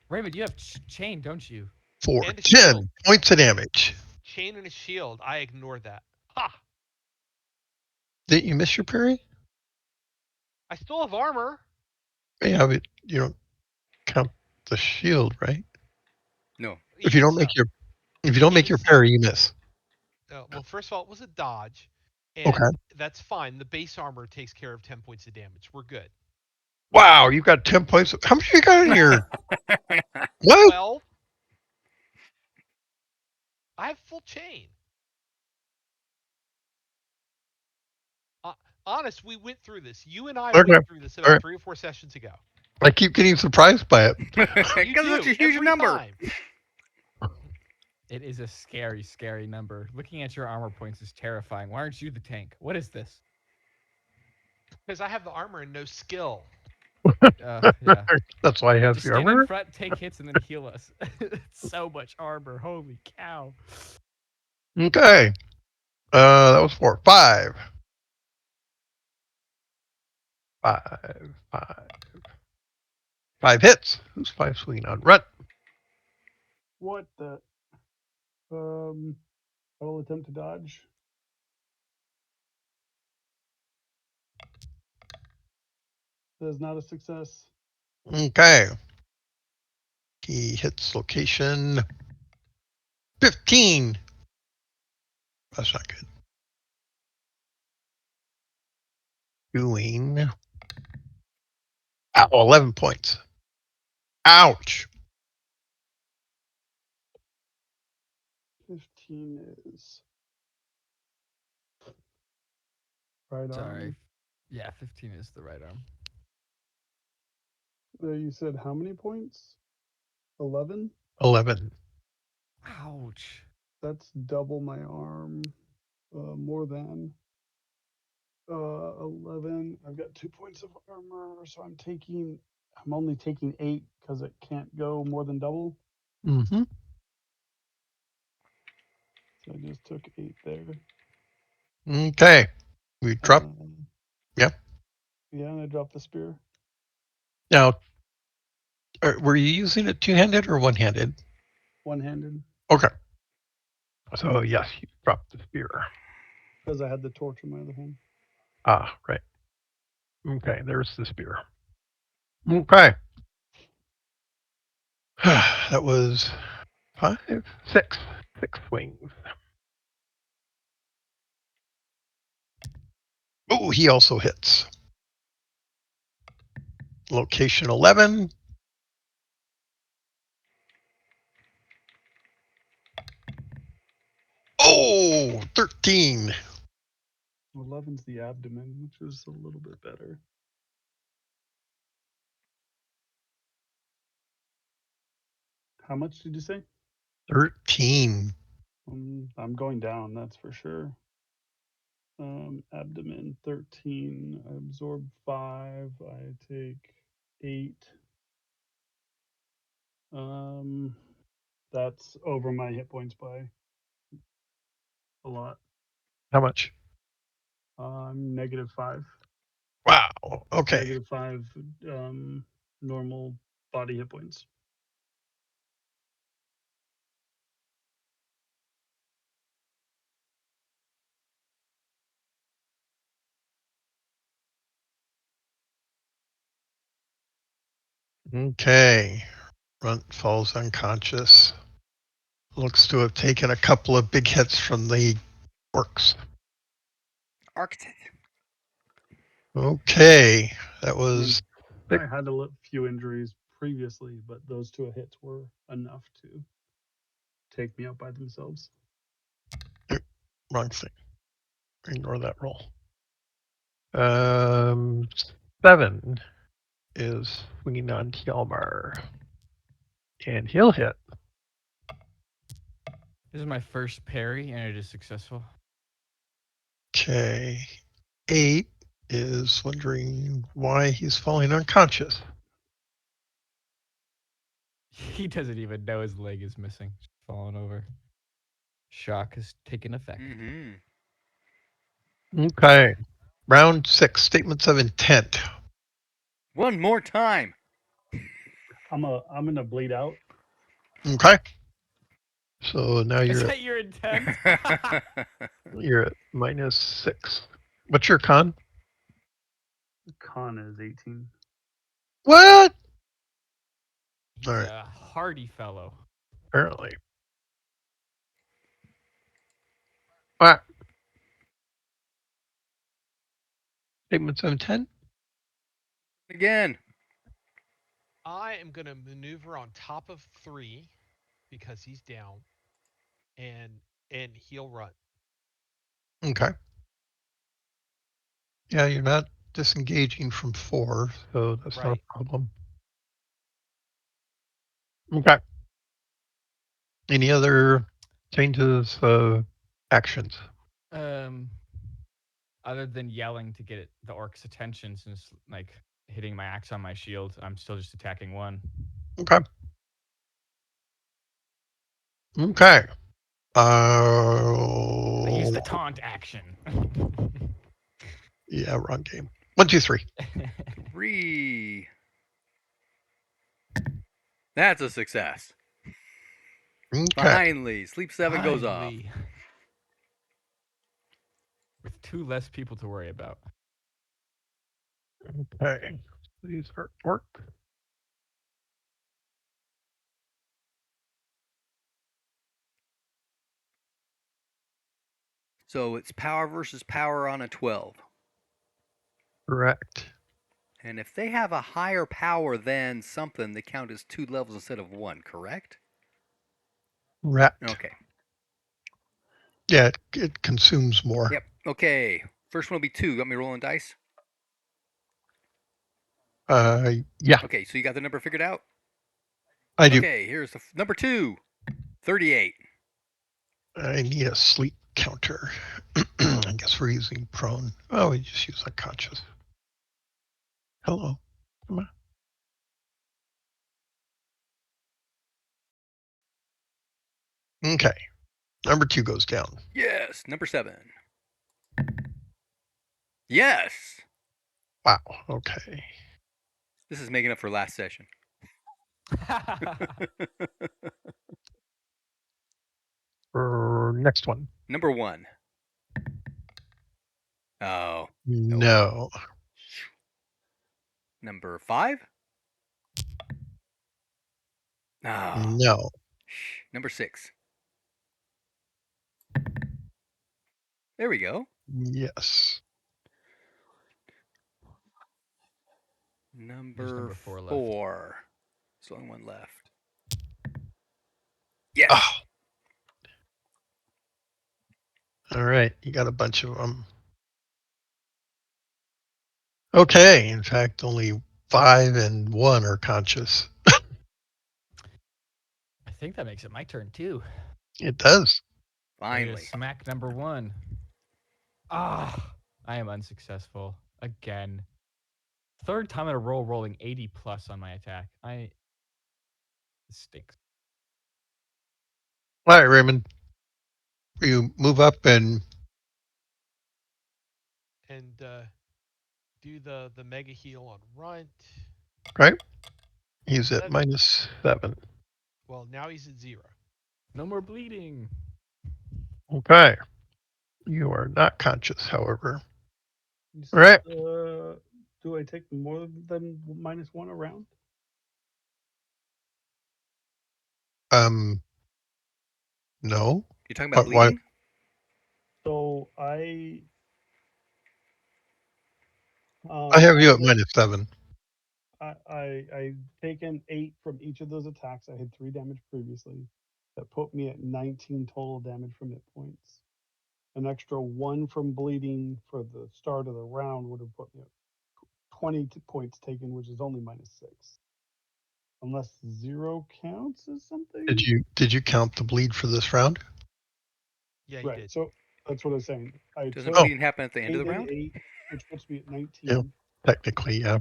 Raymond, you have chain, don't you? For And a 10 shield. points of damage. Chain and a shield. I ignored that. Ha! Didn't you miss your parry? I still have armor. Yeah, but you don't count the shield, right? No. If you don't No. make your if you don't make your parry, you miss. Well, first of all, it was a dodge, Okay. and that's fine. The base armor takes care of 10 points of damage. We're good. Wow, you got 10 points. How much you got in your what? 12. I have full chain. Uh, Honest, we went through this. You and I Okay. went through this All about right. 3 or 4 sessions ago. I keep getting surprised by it. You Because it's do a huge every number. time. It is a scary, scary number. Looking at your armor points is terrifying. Why aren't you the tank? What is this? Because I have the armor and no skill. Yeah. That's why I have Just the stand in armor. front, take hits, and then heal us. It's so much armor. Holy cow. Okay. That was 4. 5. 5. 5. 5 hits. Who's 5 swinging on? Rut. What the? I'll attempt to dodge. That is not a success. Okay. He hits location 15. That's not good. Doing 11 points. Ouch. 15 is right Sorry. arm. Yeah, 15 is the right arm. You said how many points? 11? 11. Ouch. That's double my arm. More than 11. I've got 2 points of armor, so I'm only taking 8 because it can't go more than double. Mm-hmm. So I just took 8 there. Okay. We drop. Yep. Yeah, and I dropped the spear. Now, were you using it two-handed or one-handed? One-handed. Okay. So yes, you dropped the spear. Because I had the torch in my other hand. Ah, right. Okay, there's the spear. Okay. That was 5, 6. 6 swings. Oh, he also hits. Location 11. Oh, 13. 11's the abdomen, which is a little bit better. How much did you say? 13. I'm going down, that's for sure. Abdomen 13. I absorb 5. I take 8. That's over my hit points by a lot. How much? I'm -5. Wow. Okay. -5 normal body hit points. Okay. Runt falls unconscious. Looks to have taken a couple of big hits from the orcs. Architect. Okay. That I mean, was I had a few injuries previously, but those 2 hits were enough to take me out by themselves. wrong thing. Ignore that roll. 7 is swinging on Hjalmar. And he'll hit. This is my first parry, and it is successful. Okay. 8 is wondering why he's falling unconscious. He doesn't even know his leg is missing. Just falling over. Shock has taken effect. Mm-hmm. Okay. Round 6, statements of intent. One more time. I'm gonna bleed out. Okay. So now Is you're that your intent? at -6. What's your con? Con is 18. What? All He's right. a hardy fellow. Apparently. All right. Statements of intent. Again. I am going to maneuver on top of 3 because he's down, and he'll run. Okay. Yeah, you're not disengaging from 4, so that's not Right. a problem. Okay. Any other changes of actions? Um, Other than yelling to get the orc's attention, since like hitting my axe on my shield, I'm still just attacking one. Okay. Okay. I use the taunt action. Yeah, wrong game. 1, 2, 3. 3. That's a success. Okay. Finally, sleep 7 goes off. Finally. With 2 less people to worry about. Okay. These are orc. So it's power versus power on a 12. Correct. And if they have a higher power than something, they count as 2 levels instead of 1, correct? Correct. Okay. Yeah, it consumes more. Yep. Okay. First one will be 2. Got me rolling dice? Yeah, Okay, so you got the number figured out? I do. Okay, here's the number 2. 38. I need a sleep counter. I guess we're using prone. Oh, we just use unconscious. Hello. Come on. Okay. Number 2 goes down. Yes, number 7. Yes. Wow. Okay. This is making up for last session. Next one. Number 1. Oh, nope. No. Number 5. Oh, No. number 6. There we go. Yes. Number number 4 left. 4. There's only one left. Yes. Oh, all right. You got a bunch of them. Okay. In fact, only 5 and 1 are conscious. I think that makes it my turn too. It does. Ready to Finally. smack number 1. Ah, I am unsuccessful again. Third time in a row rolling 80 plus on my attack. This stinks. All right, Raymond. You move up and do the mega heal on Runt. right. He's at 7. -7. Well, now he's at 0. No more bleeding. Okay. You are not conscious, however. You All said, right. do I take more than -1 around? No. You're talking about Why? bleeding? So I have you out at of the -7. I've taken 8 from each of those attacks. I had 3 damage previously. That put me at 19 total damage from hit points. An extra 1 from bleeding for the start of the round would have put me at 20 points taken, which is only -6. Unless 0 counts as something. Did you count the bleed for this round? Yeah, you Right. did. So that's what I was saying. I Doesn't took Oh, bleeding happen at the end of 8 the and round? 8, which puts me at yeah. 19. Technically, yeah.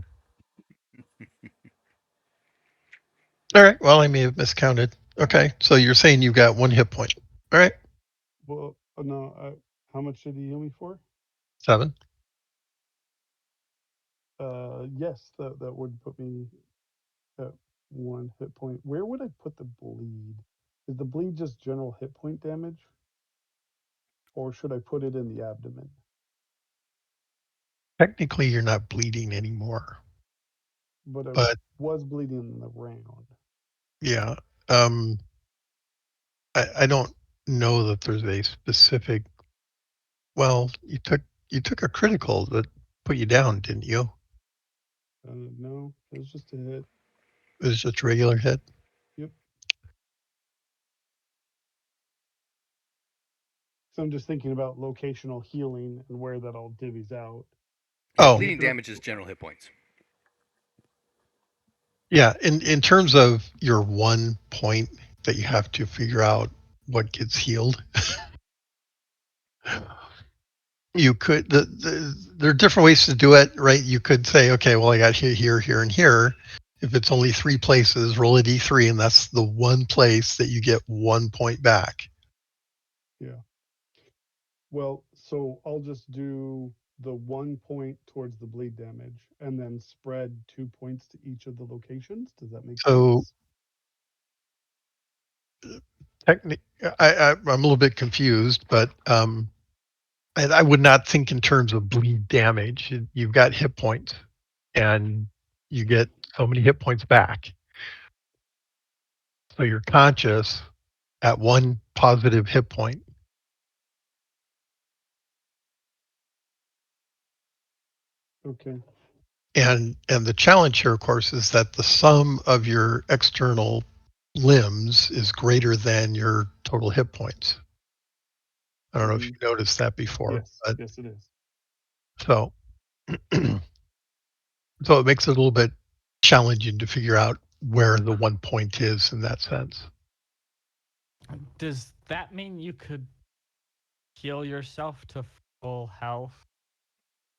All right. Well, I may have miscounted. Okay. So you're saying you've got 1 hit point. All right. Well, no, how much did he heal me for? 7. Yes, that would put me at 1 hit point. Where would I put the bleed? Is the bleed just general hit point damage? Or should I put it in the abdomen? Technically, you're not bleeding anymore. But I But was bleeding in the round. yeah, um, I don't know that there's a specific. Well, you took a critical that put you down, didn't you? No, it was just a hit. It was just a regular hit. Yep. So I'm just thinking about locational healing and where that all divvies out. Yeah, Oh, bleeding damage is general hit points. yeah. In terms of your 1 point that you have to figure out what gets healed, you could there are different ways to do it, right? You could say, okay, well, I got here, here, here, and here. If it's only 3 places, roll a d3, and that's the one place that you get 1 point back. Yeah. Well, so I'll just do the 1 point towards the bleed damage and then spread 2 points to each of the locations. Does that make So sense? technically, I'm a little bit confused, but and I would not think in terms of bleed damage. You've got hit points, and you get so many hit points back. So you're conscious at 1 positive hit point. Okay. And the challenge here, of course, is that the sum of your external limbs is greater than your total hit points. I don't know if Mhm. you noticed that before, Yes. but Yes, it is. so So it makes it a little bit challenging to figure out where the 1 point is in that sense. Does that mean you could heal yourself to full health,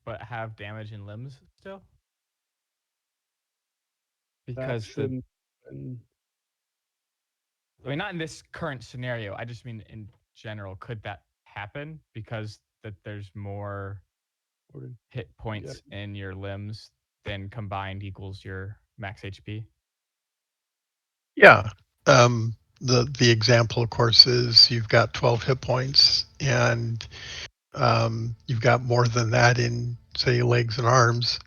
but have damage in limbs still? That Because the shouldn't. And I mean, not in this current scenario. I just mean in general. Could that happen because that there's more hit yeah, points in your limbs than combined equals your max HP? Yeah. The example, of course, is you've got 12 hit points, and you've got more than that in, say, legs and arms,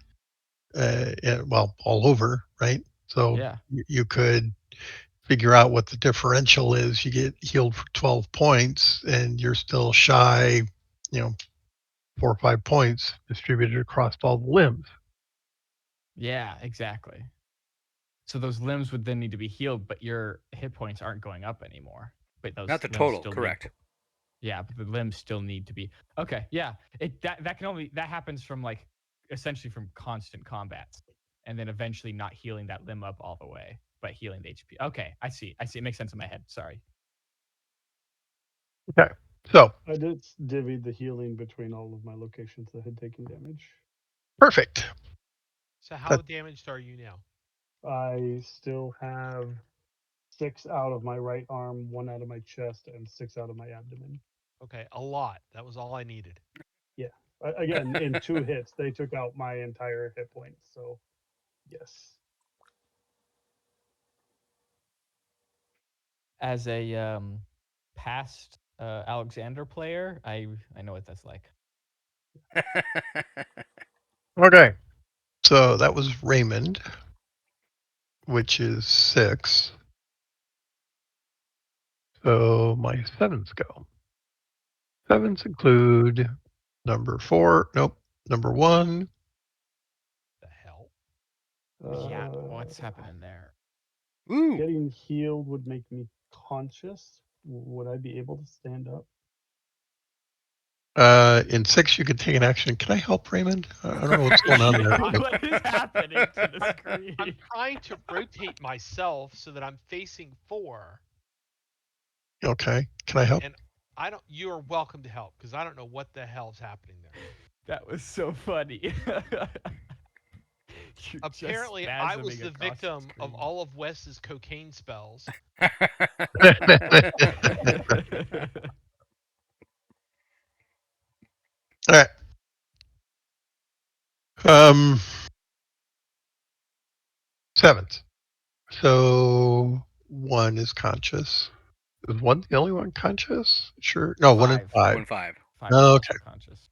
well, all over, right? So Yeah. you could figure out what the differential is. You get healed for 12 points, and you're still shy, you know, 4 or 5 points distributed across all the limbs. Yeah, exactly. So those limbs would then need to be healed, but your hit points aren't going up anymore. But those Not the limbs total, still need correct. yeah, but the limbs still need to be okay. Yeah, that can only that happens from like essentially from constant combats, and then eventually not healing that limb up all the way, but healing the HP. Okay, I see. I see. It makes sense in my head. Sorry. Okay. So I did divvied the healing between all of my locations that had taken damage. perfect. So how That, damaged are you now? I still have 6 out of my right arm, 1 out of my chest, and 6 out of my abdomen. Okay, a lot. That was all I needed. Yeah. Again, in 2 hits, they took out my entire hit points. So, yes. As a past Alexander player, I know what that's like. okay. So that was Raymond, which is 6. So my sevens go. Sevens include number 4. Nope. Number 1. The hell? Yeah, Uh, what's happening there? Ooh. Getting healed would make me conscious. Would I be able to stand up? In 6, you could take an action. Can I help Raymond? I don't know what's going on there. I, What is happening to the I'm screen? trying to rotate myself so that I'm facing 4, Okay. Can I help? and I don't. You are welcome to help because I don't know what the hell's happening there. That was so funny. You're just Apparently, I was spasming the across the victim of screen. all of Wes's cocaine spells. All right. Um, Sevens. So 1 is conscious. Is 1 the only one conscious? Sure. No, 1 and Five. 5. 1-5. Five is Okay. also conscious.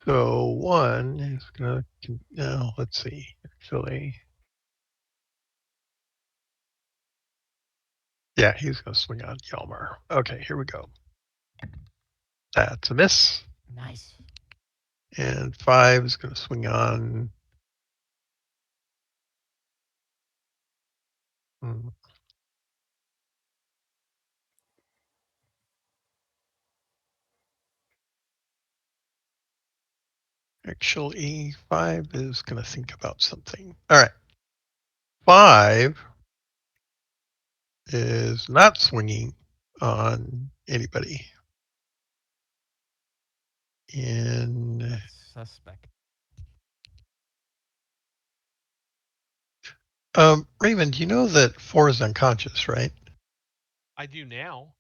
So 1 is gonna. Now let's see. Actually, yeah, he's gonna swing on Yelmer. Okay, here we go. That's a miss. Nice. And 5 is gonna swing on. hmm, Actually, 5 is gonna think about something. All right. 5 is not swinging on anybody. And That's suspect. Raymond, you know that 4 is unconscious, right? I do now.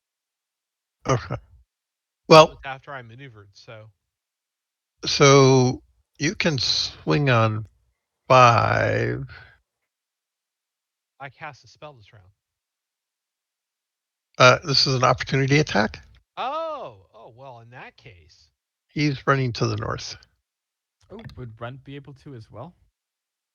Okay. That was Well, after I maneuvered, so so you can swing on 5. I cast a spell this round. This is an opportunity attack. Oh, well, in that case, He's running to the north, Oh, would Runt be able to as well?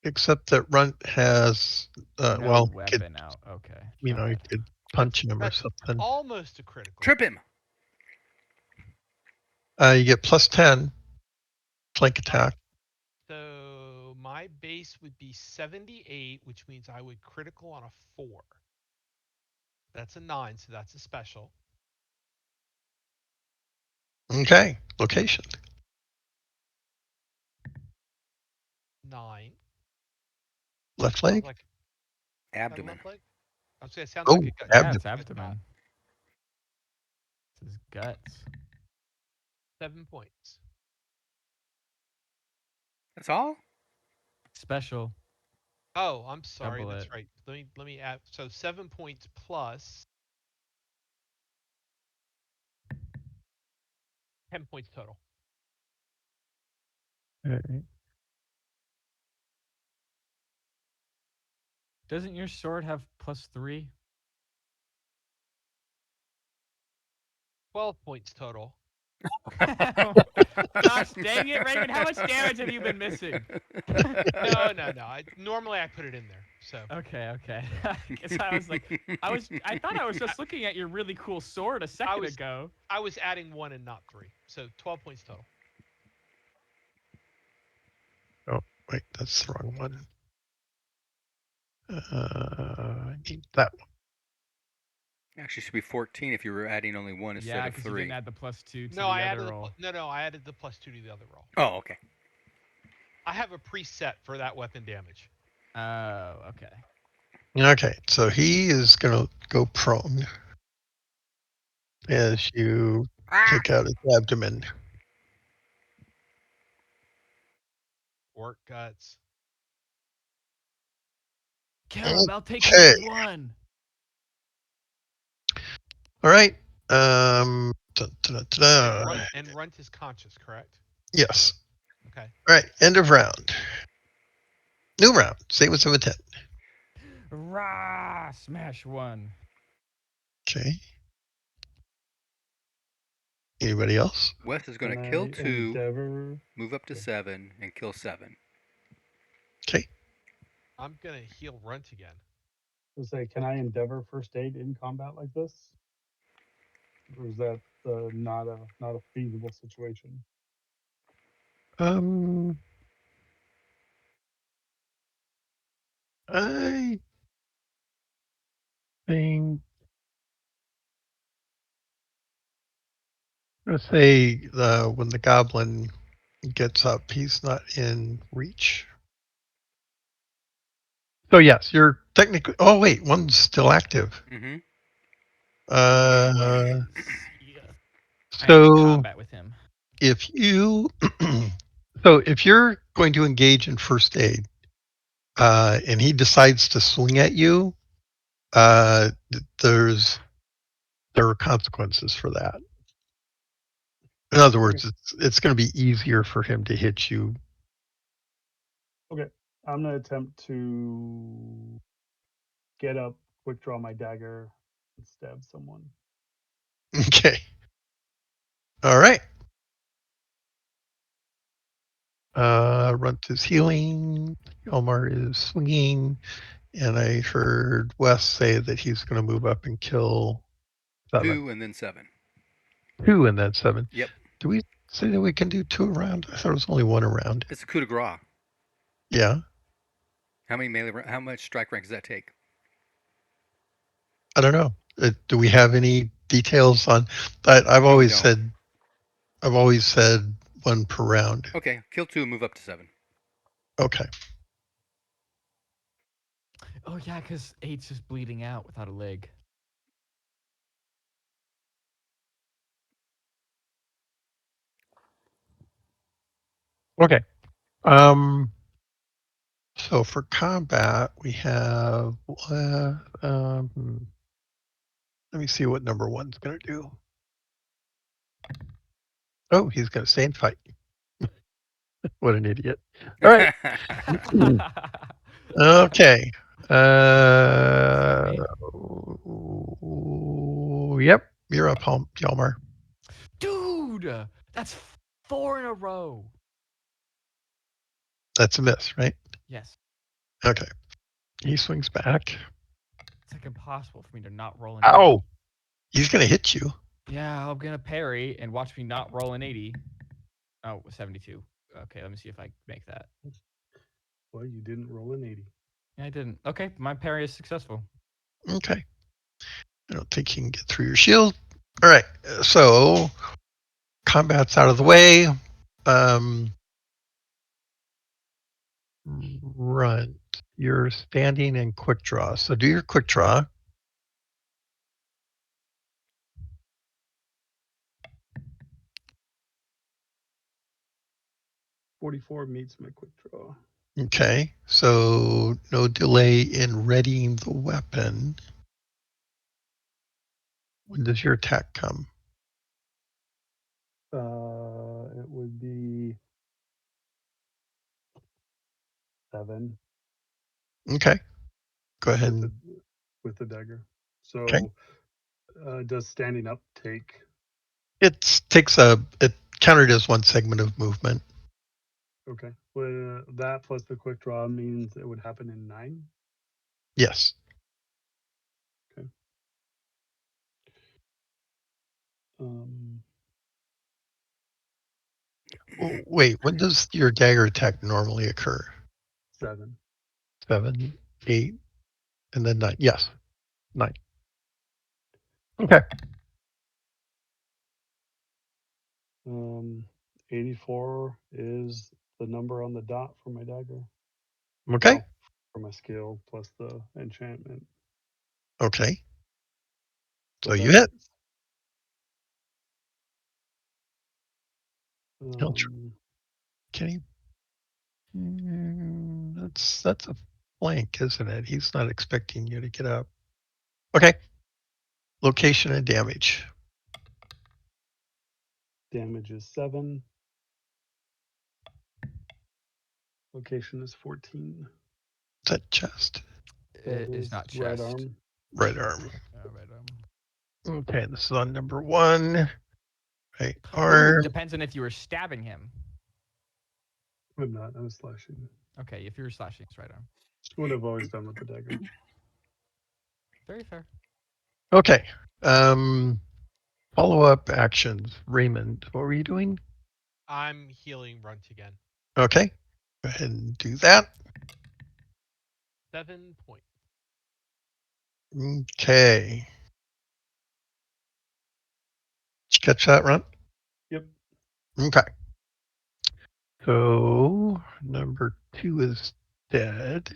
except that Runt has, No well, could weapon out. Okay. My you bad. could punch him or that's something. almost a critical. Trip him. You get plus 10 flank Uh, attack. so my base would be 78, which means I would critical on a 4. That's a 9, so that's a special. Okay, location. 9. Left Sounds leg? like Abdomen. left leg. I was gonna say, sounds Oh, like a gut. Yeah, abdomen. it's abdomen. It's his guts. 7 points. That's all? Special. Oh, I'm sorry. Double That's it. right. Let me add. So 7 points plus 10 points total. All right. Doesn't your sword have +3? 12 points total. Gosh dang it, Raymond! How much damage have you been missing? No. Normally I put it in there. So Okay. Guess I was like, I thought I was just looking at your really cool sword a I second was ago. I was adding 1 and not 3. So 12 points total. Oh, wait, that's the wrong one. I need that one. Actually, should be 14 if you were adding only 1 instead Yeah, of because you 3. didn't add the +2 to No, the I other added roll. I added the +2 to the other roll. Oh, okay. I have a preset for that weapon damage. Oh, okay. Okay, so he is going to go prone as you take out his abdomen. Orc guts. Kill him. I'll take Okay. his one. All right. And Runt is conscious, correct? Yes. Okay. All right. End of round. New round. Say what's with 10. Rah! Smash one. Okay. Anybody else? Wes is going Can to kill I 2, endeavor? move up to Okay. 7, and kill 7. Okay. I'm gonna heal Runt again. To say, can I endeavor first aid in combat like this, or is that not a feasible situation? Um, I think I'm gonna say when the goblin gets up, he's not in reach. So yes, you're technically. Oh wait, one's still active. Mm-hmm. Uh, Yeah. I am in so combat with him. if you, so if you're going to engage in first aid, and he decides to swing at you, uh, there are consequences for that. In other Okay. words, it's going to be easier for him to hit you. Okay. I'm gonna attempt to get up, quick draw my dagger, and stab someone. Okay. All right. Runt is healing. Omar is swinging. And I heard Wes say that he's going to move up and kill 7. 2 and then 7. 2 and then 7. Yep. Do we say that we can do 2 around? I thought it was only 1 around. It's a coup de grace. Yeah. How much strike rank does that take? I don't know. Do we have any details on? I've No, we always don't. said. I've always said 1 per round. Okay, kill 2 and move up to 7. Okay. Oh yeah, because 8's just bleeding out without a leg. Okay. Um. So for combat, we have. Let me see what number 1's going to do. Oh, he's going to stay and fight. What an idiot. All right. Okay. Me? Yep. You're up, Hjalmar. Dude, that's 4 in a row. That's a miss, right? Yes. Okay. He swings back. It's like impossible for me to not roll an 80. Ow! He's going to hit you. Yeah, I'm gonna parry and watch me not roll an 80. Oh, 72. Okay, let me see if I make that. Well, you didn't roll an 80. Yeah, I didn't. Okay, my parry is successful. Okay. I don't think he can get through your shield. All right. So combat's out of the way. Runt. you're standing in quick draw. So do your quick draw. 44 meets my quick draw. Okay. So no delay in readying the weapon. When does your attack come? It would be 7 Okay. Go ahead with the and with the dagger. okay. So does standing up take? It counted as one segment of movement. Okay. Well, that plus the quick draw means it would happen in 9. Yes. Okay. Um, Wait, when does your dagger attack normally occur? 7. 7, 8, and then 9. Yes, 9. Okay. 84 is the number on the dot for my dagger. Okay. Well, for my skill plus the enchantment. Okay. So So you that hit. hits. Can he? That's a flank, isn't it? He's not expecting you to get up. Okay. Location and damage. Damage is 7. Location is 14. Is that chest? That It is is not right chest. arm. Right arm. Right arm. Okay, this is on number 1. Right Ooh, arm. depends on if you were stabbing him. I'm not. I was slashing. Okay, if you were slashing, it's right arm. Just what I've always done with the dagger. Very fair. Okay. Um, Follow-up actions. Raymond, what were you doing? I'm healing Runt again. Okay. Go ahead and do that. 7 points. Okay. Did you catch that, Ron? Yep. Okay. So number 2 is dead.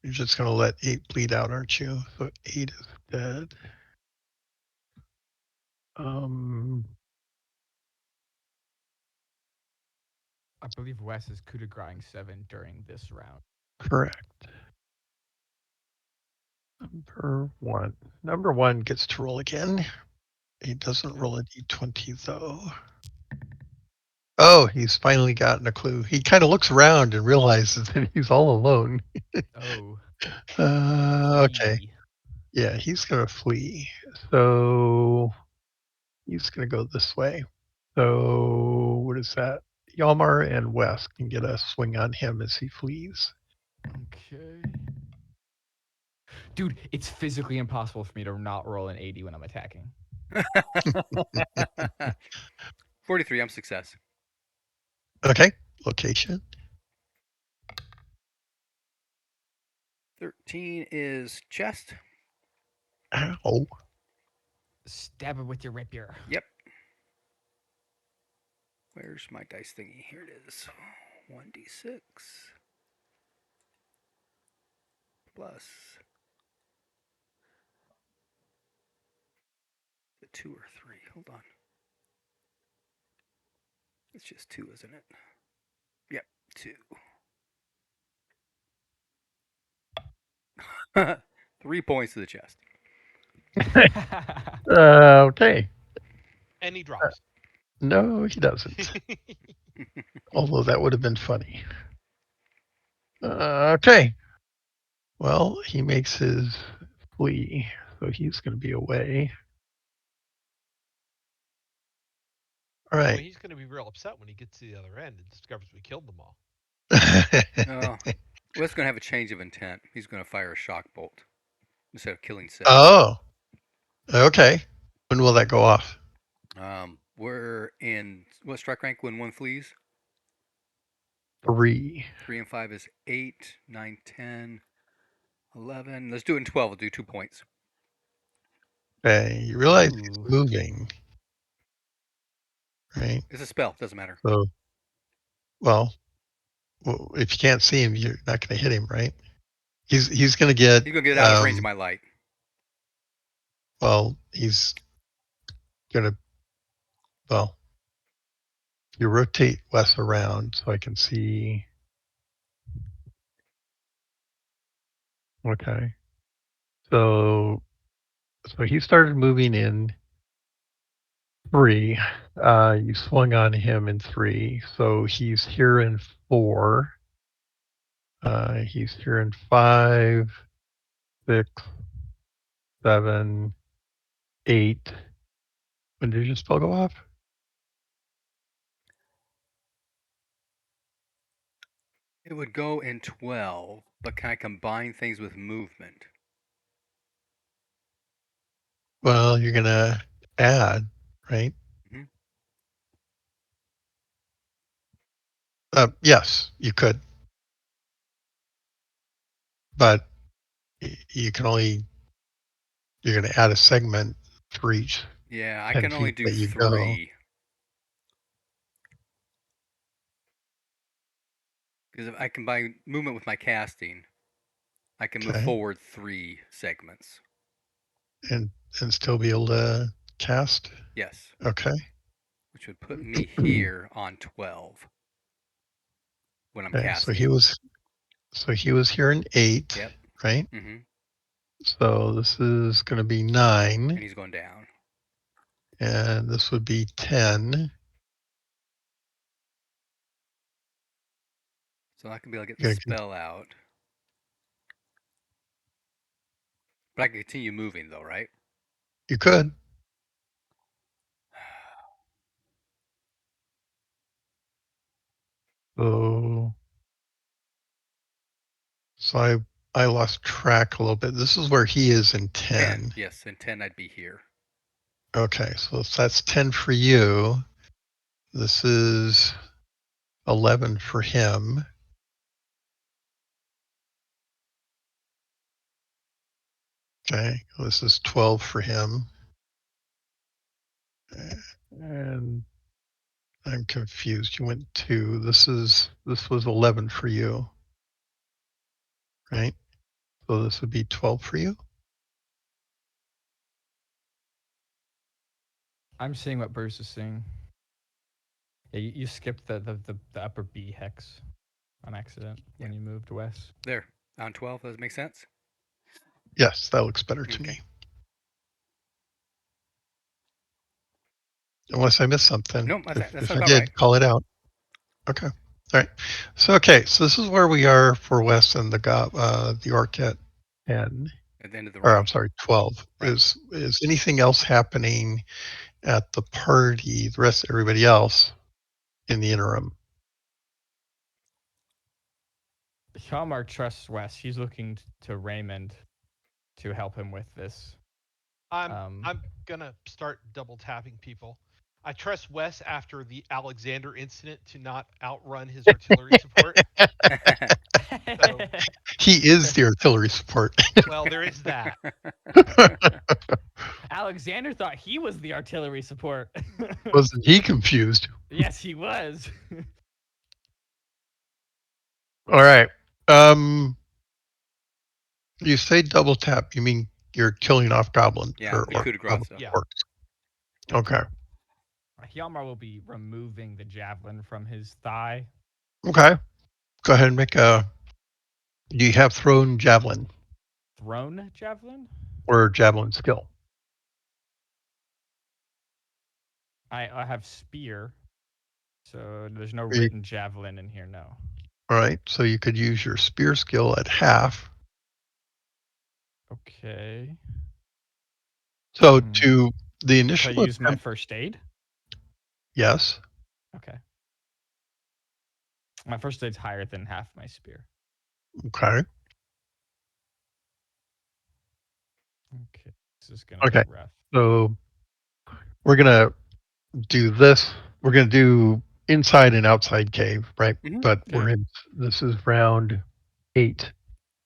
You're just gonna let 8 bleed out, aren't you? So 8 is dead. Um, I believe Wes is coup de grace 7 during this round. Correct. Number 1. Number 1 gets to roll again. He doesn't roll a d20 though. Oh, he's finally gotten a clue. He kind of looks around and realizes that he's all alone. Oh. Okay. Flee. Yeah, he's gonna flee. So he's gonna go this way. So what is that? Yalmar and Wes can get a swing on him as he flees. Okay. Dude, it's physically impossible for me to not roll an 80 when I'm attacking. 43, I'm success. Okay. Location. 13 is chest. Ow. Stab him with your rapier. Yep. Where's my dice thingy? Here it is. 1d6 plus the 2 or 3. Hold on. It's just 2, isn't it? Yep, 2. 3 points to the chest. Okay. And he drops. No, he doesn't. Although that would have been funny. Okay. Well, he makes his flee, so he's going to be away. All Well, right. he's going to be real upset when he gets to the other end and discovers we killed them all. Oh, Wes going to have a change of intent. He's going to fire a shock bolt instead of killing 6. Oh, okay. When will that go off? We're in what strike rank when 1 flees? 3. 3 and 5 is 8, 9, 10, 11. Let's do it in 12. We'll do 2 points. Okay. You realize he's Ooh. moving, right? It's a spell. Doesn't matter. So Well, if you can't see him, you're not going to hit him, right? He's going to get. He's gonna get out of range of my light. Well, he's going to. Well, you rotate Wes around so I can see. Okay. So he started moving in 3. You swung on him in 3. So he's here in 4. He's here in 5, 6, 7, 8. When did your spell go off? It would go in 12, but can I combine things with movement? Well, you're gonna add, right? Hmm. Yes, you could, but you can only you're gonna add a segment for each Yeah, I 10 can only feet do that you go. 3. Because if I combine movement with my casting, I can move Okay, forward 3 segments. and still be able to cast. Yes, Okay. which would put me here on 12 when I'm Okay. casting. So he was here in 8, Yep. right? Hmm. So this is going to be And 9, he's going down. and this would be 10. So I can be able to get the You're gonna, spell out. But I can continue moving though, right? you could. So so I lost track a little bit. This is where he is in 10. 10. Yes, in 10 I'd be here. Okay, so if that's 10 for you, this is 11 for him. Okay, this is 12 for him. And I'm confused. You went 2. This was 11 for you, right? So this would be 12 for you. I'm seeing what Bruce is seeing. Yeah, you skipped the upper B hex on accident when you moved west. There, on 12. Does it make sense? Yes, that looks better to Okay. me. Unless I missed something. No, that If sounds I about right. did, call it out. Okay. All right. So so this is where we are for Wes and the orc at 10. At the end of the Or I'm round. sorry, 12. Right. Is anything else happening at the party, the rest of everybody else in the interim? Hjalmar trusts Wes. He's looking to Raymond to help him with this. I'm gonna start double tapping people. I trust Wes after the Alexander incident to not outrun his artillery support. So, He is the artillery support. well, there is that. Alexander thought he was the artillery support. Wasn't he confused? Yes, he was. All right. Um, you say double tap. You mean you're killing off goblin Yeah, the coup de grace. Yeah. orcs? Okay. Hjalmar will be removing the javelin from his thigh. Okay. Go ahead and make a. Do you have thrown javelin Thrown javelin? or javelin skill? I have spear, so there's no You- written javelin in here. No. All right. So you could use your spear skill at half. Okay. So Hmm. to the Should I initial use my attempt, first aid? yes. Okay. My first aid's higher than half my spear. Okay. Okay. This is gonna Okay. be rough. So we're gonna do this. We're gonna do inside and outside cave, right? Mhm. But we're Okay. in. This is round 8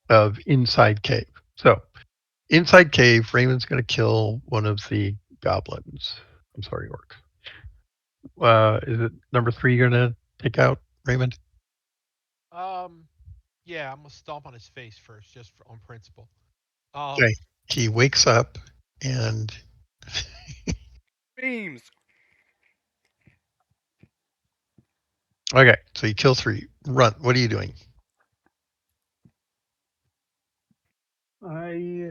of inside cave. So inside cave, Raymond's gonna kill one of the goblins. I'm sorry, orcs. Is it number 3 you're gonna take out? Raymond? Yeah, I'm gonna stomp on his face first, just on principle. Um, Okay. He wakes up and Dreams. okay, so you kill 3. Runt, what are you doing? I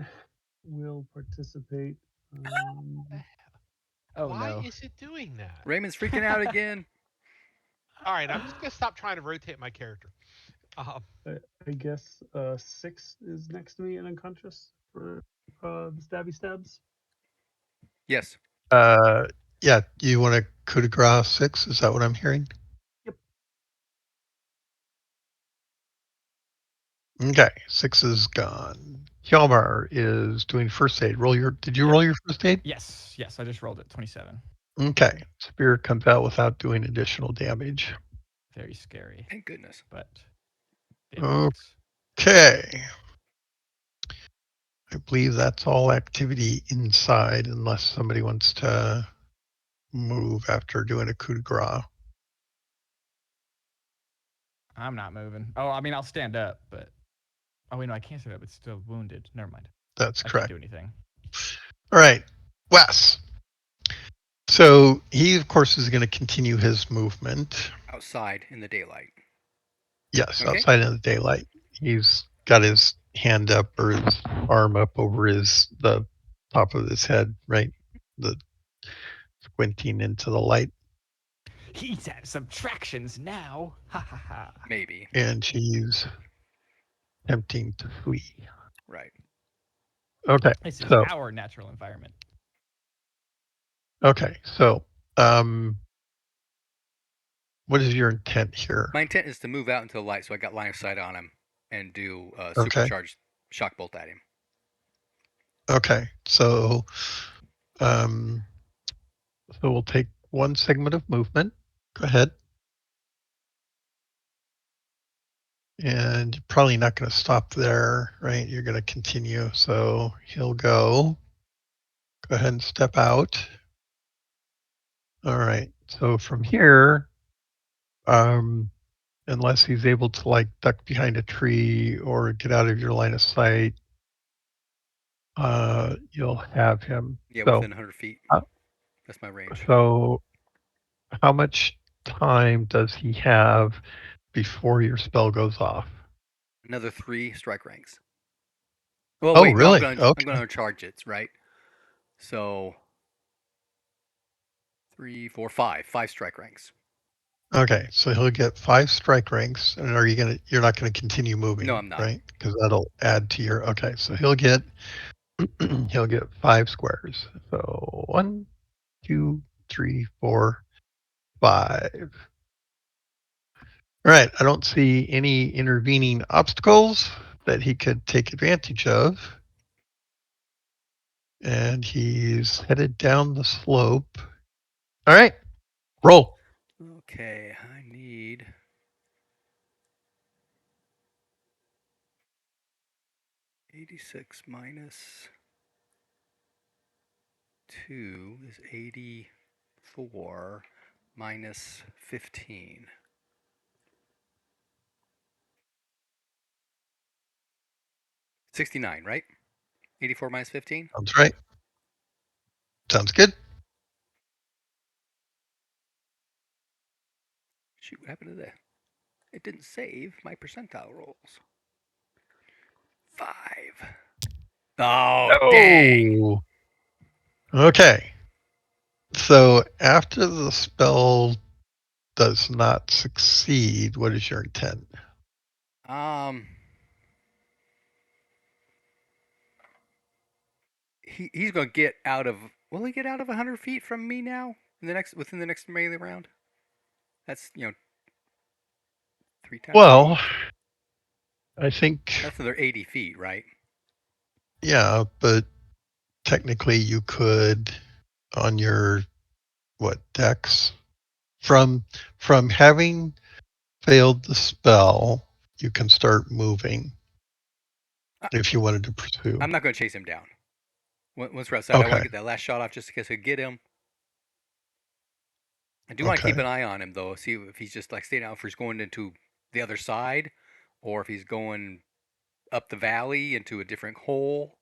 will participate. Oh why no. is it doing that? Raymond's freaking out again. All right, I'm just gonna stop trying to rotate my character. Um, I guess 6 is next to me and unconscious for the stabby stabs. Yes. Uh, yeah, you want a coup de grace 6? Is that what I'm hearing? Yep. Okay, 6 is gone. Hjalmar is doing first aid. Did you Yep. roll your first aid? Yes, I just rolled it. 27. Okay, spear comes out without doing additional damage. Very scary, Thank goodness. but it works. Okay. I believe that's all activity inside, unless somebody wants to move after doing a coup de grace. I'm not moving. Oh, I mean, I'll stand up, but oh wait, no, I can't stand up. It's still wounded. Never mind. That's I can't correct. do anything. All right, Wes. So he, of course, is going to continue his movement. Outside in the daylight. Yes, Okay. outside in the daylight. He's got his hand up or his arm up over the top of his head, right? The squinting into the light. He's at subtractions now. Ha ha ha. Maybe. And she's attempting to flee. Right. Okay, This is so our natural environment. okay, so um, what is your intent here? My intent is to move out into the light so I got line of sight on him and do a Okay, supercharged shock bolt at him. okay, um, so we'll take one segment of movement. Go ahead. And you're probably not going to stop there, right? You're going to continue. So he'll go. Go ahead and step out. All right. So from here, um, unless he's able to like duck behind a tree or get out of your line of sight, you'll have him. Yeah, So, within 100 feet. uh, That's my range. so how much time does he have before your spell goes off? Another 3 strike ranks. Well, Oh, wait, no, really? I'm Okay. gonna charge it, right? So 3, 4, 5, 5 strike ranks. Okay, so he'll get 5 strike ranks, and you're not gonna continue No, moving, I'm not. right? Because that'll add to your okay, so he'll get 5 squares. So 1, 2, 3, 4, 5. Alright, I don't see any intervening obstacles that he could take advantage of. And he's headed down the slope. Alright, roll. Okay, I need 86 minus 2 is 84 minus 15. 69, right? 84 minus 15? Sounds right. Sounds good. Shoot, what happened to that? It didn't save my percentile rolls. 5. Oh, dang. Oh. Okay. So after the spell does not succeed, what is your intent? Um, he's gonna get out of. Will he get out of 100 feet from me now? Within the next melee round? That's 3 times Well, 8. I think, That's another 80 feet, right? yeah, but technically you could on your dex from having failed the spell, you can start moving I, if you wanted to pursue. I'm not gonna chase him down. Once we're outside, I want Okay. to get that last shot off just in case I get him. I do want to keep Okay. an eye on him though, see if he's just like staying out, if he's going into the other side, or if he's going up the valley into a different hole.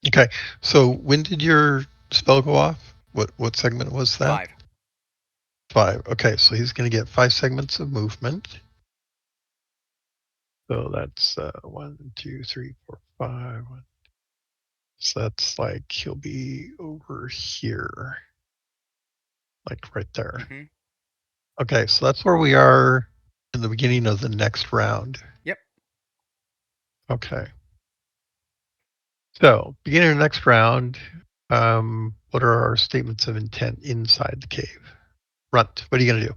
Okay. So when did your spell go off? What segment was that? 5. 5. Okay, so he's going to get 5 segments of movement. So that's 1, 2, 3, 4, 5. So that's like he'll be over here, like right there. Mm-hmm. Okay, so that's where we are in the beginning of the next round. Yep. Okay. So, beginning of the next round, what are our statements of intent inside the cave? Runt, what are you going to do?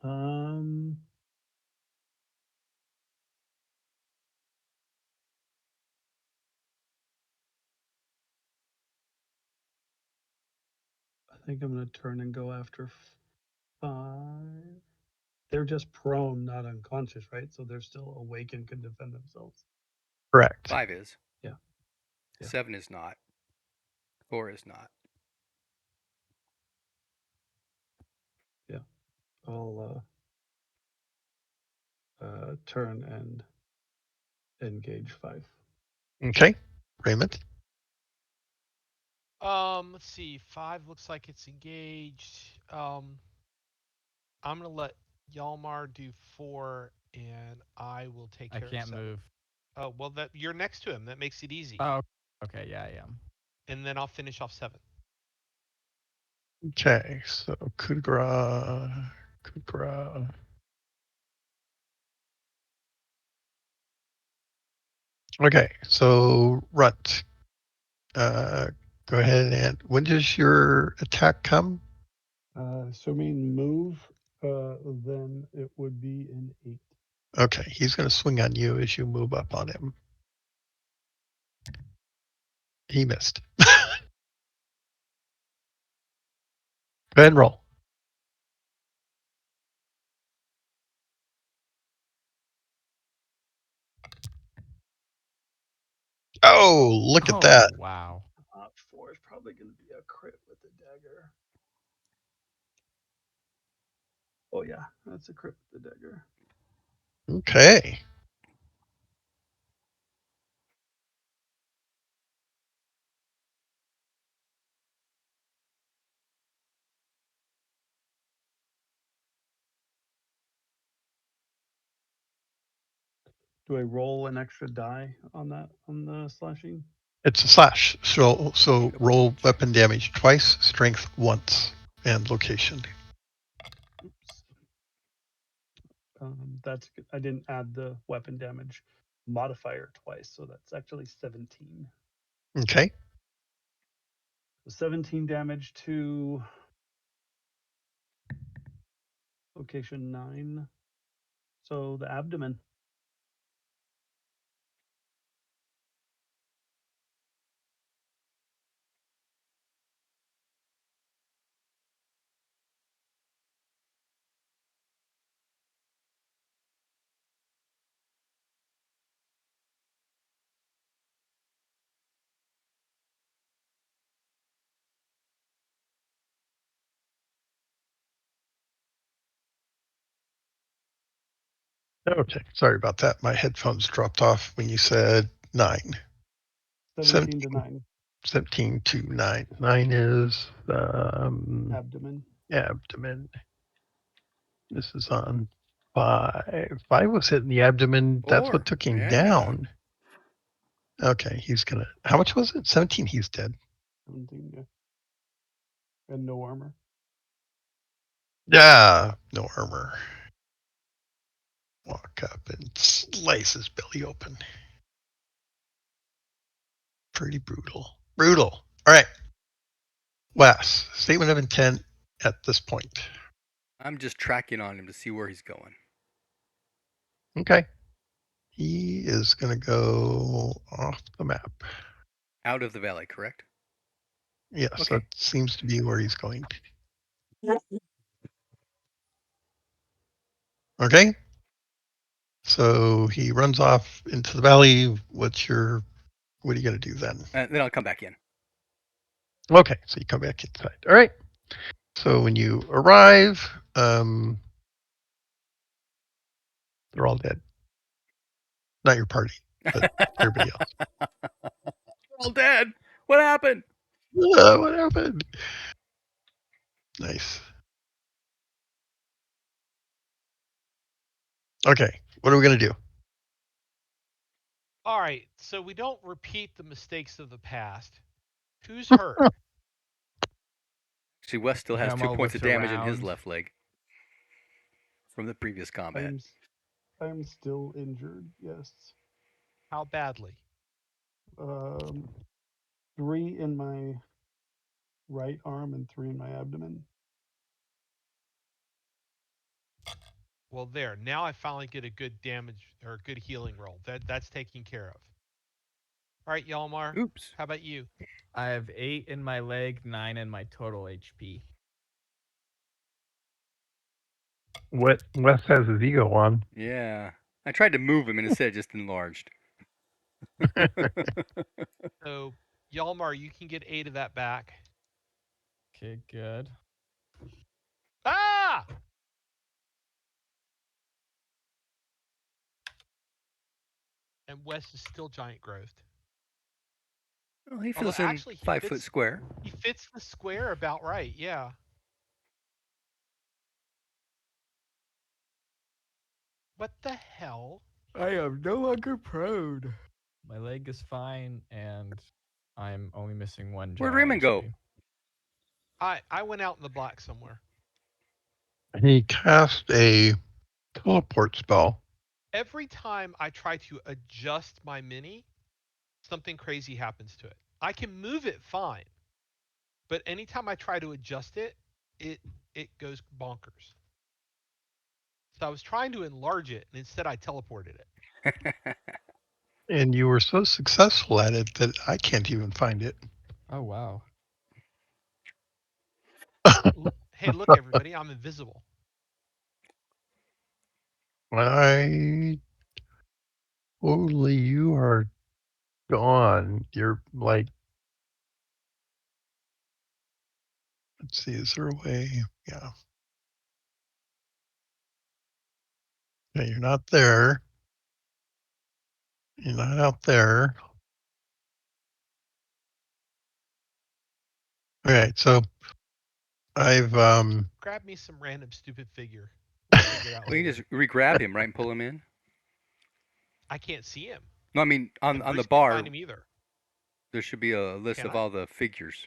Um, I think I'm going to turn and go after 5. They're just prone, not unconscious, right? So they're still awake and can defend themselves. Correct. 5 is. Yeah. Yeah. 7 is not. 4 is not. Yeah. I'll turn and engage 5. Okay. Raymond. Let's see. 5 looks like it's engaged. I'm gonna let Yalmar do 4, and I will take I care of can't 7. move. Oh well, that you're next to him. That makes it easy. Oh, okay. Yeah, I am. And then I'll finish off 7. Okay, so Kudgra. Okay, so Runt, uh, go ahead and when does your attack come? Assuming move, then it would be an 8. Okay, he's going to swing on you as you move up on him. He missed. Go ahead and roll. Oh, look at Oh, that. wow. 4 is probably going to be a crit with the dagger. Oh yeah, that's a crit with the dagger. Okay. Do I roll an extra die on that on the slashing? It's a slash. So Take a roll punch. weapon damage twice, strength once, and location. Oops. That's good. I didn't add the weapon damage modifier twice, so that's actually 17. Okay. 17 damage to location 9. So the abdomen. Okay. Sorry about that. My headphones dropped off when you said 9. 17 to 17, 9 17 to 9. 9 is abdomen. abdomen. This is on 5. 5 was hitting the abdomen. That's what 4. took him Yeah. down. Okay. He's going to. How much was it? 17. He's dead. 17, yeah. And no armor. Yeah. No armor. Walk up and slice his belly open. Pretty brutal. Brutal. All right. Wes, statement of intent at this point. I'm just tracking on him to see where he's going. Okay. He is going to go off the map. Out of the valley, correct? Yes, that Okay. seems to be where he's going. Okay. So he runs off into the valley. What's your what are you going to do then? Then I'll come back in. Okay, so you come back inside. All right. So when you arrive, they're all dead. Not your party, but everybody else. They're all dead. What happened? What happened? Nice. Okay, what are we going to do? All right, so we don't repeat the mistakes of the past. Who's hurt? See, Wes still has 2 Hamill points of looks damage in his around. left leg from the previous combat. I'm still injured. Yes. How badly? 3 in my right arm and 3 in my abdomen. Well, there. Now I finally get a good damage or a good healing roll. That's taken care of. All right, Yalmar. Oops. How about you? I have 8 in my leg, 9 in my total HP. Wes has his ego on. Yeah. I tried to move him and instead it just enlarged. So, Yalmar, you can get 8 of that back. Okay, good. Ah! And Wes is still giant growthed. Well, he Although fills in actually, 5-foot square. He fits the square about right. Yeah. What the hell? I am no longer prone. My leg is fine, and I'm only missing 1 Where'd general Raymond go? HP. I went out in the black somewhere. He cast a teleport spell. Every time I try to adjust my mini, something crazy happens to it. I can move it fine, but anytime I try to adjust it, it goes bonkers. So I was trying to enlarge it, and instead I teleported it. And you were so successful at it that I can't even find it. Oh, wow. Hey, look, everybody, I'm invisible. I totally, you are gone. You're like, let's see, is there a way? Yeah. Yeah, you're not there. You're not out there. All right, so I've Grab me some random stupid figure. We'll figure it out Well, you later. can just re-grab him, right, and pull him in. I can't see him. No, I mean And on the Bruce can't bar find him either. there should be a list Can of I? all the figures.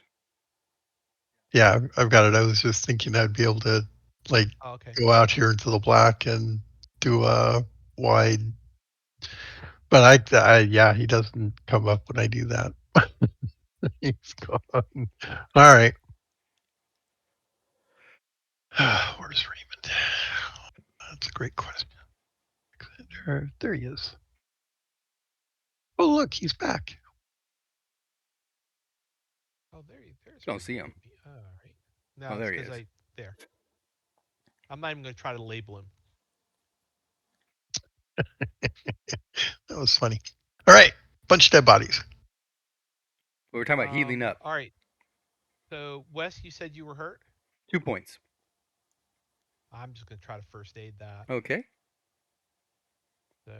yeah, I've got it. I was just thinking I'd be able to like Oh, okay. go out here into the black and do a wide. But yeah, he doesn't come up when I do that. He's gone. All right. Where's Raymond? That's a great question. There he is. Oh, look, he's back. Oh, there's Don't where see you him. would be. All right. No, Oh, it's there he because is. there. I'm not even going to try to label him. That was funny. All right, bunch of dead bodies. We were talking about healing up. All right. So, Wes, you said you were hurt? 2 points. I'm just going to try to first aid that. Okay. So,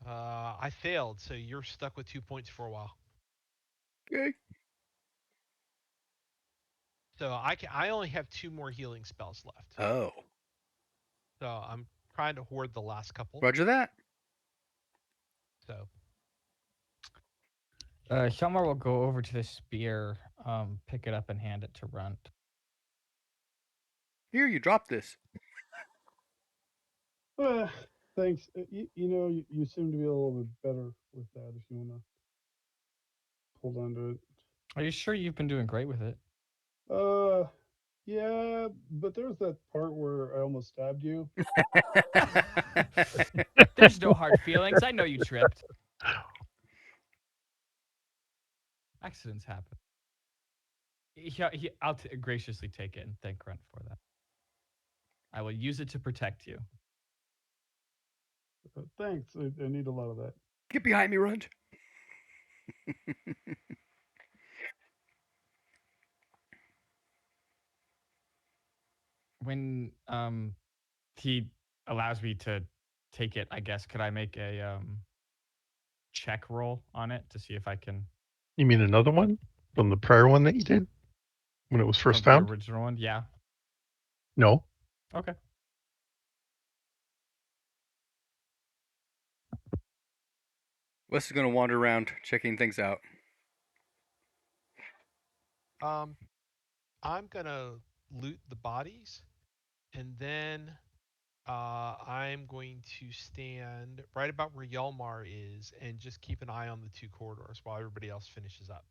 I failed. So you're stuck with 2 points for a while. Okay. So I only have 2 more healing spells left. Oh. So I'm trying to hoard the last couple. Roger that. So Shelmar will go over to the spear, pick it up, and hand it to Runt. Here, you dropped this. Thanks. You seem to be a little bit better with that if you want to hold on to it. Are you sure you've been doing great with it? Yeah, but there's that part where I almost stabbed you. There's no hard feelings. I know you tripped. Accidents happen. I'll graciously take it and thank Grunt for that. I will use it to protect you. Thanks. I need a lot of that. Get behind me, Runge. When he allows me to take it, I guess could I make a check roll on it to see if I can You mean another one from the prior one that you did when it was first from the found? original one? Yeah. No. Okay. Wes is going to wander around checking things out. I'm gonna loot the bodies, and then I'm going to stand right about where Yalmar is and just keep an eye on the two corridors while everybody else finishes up.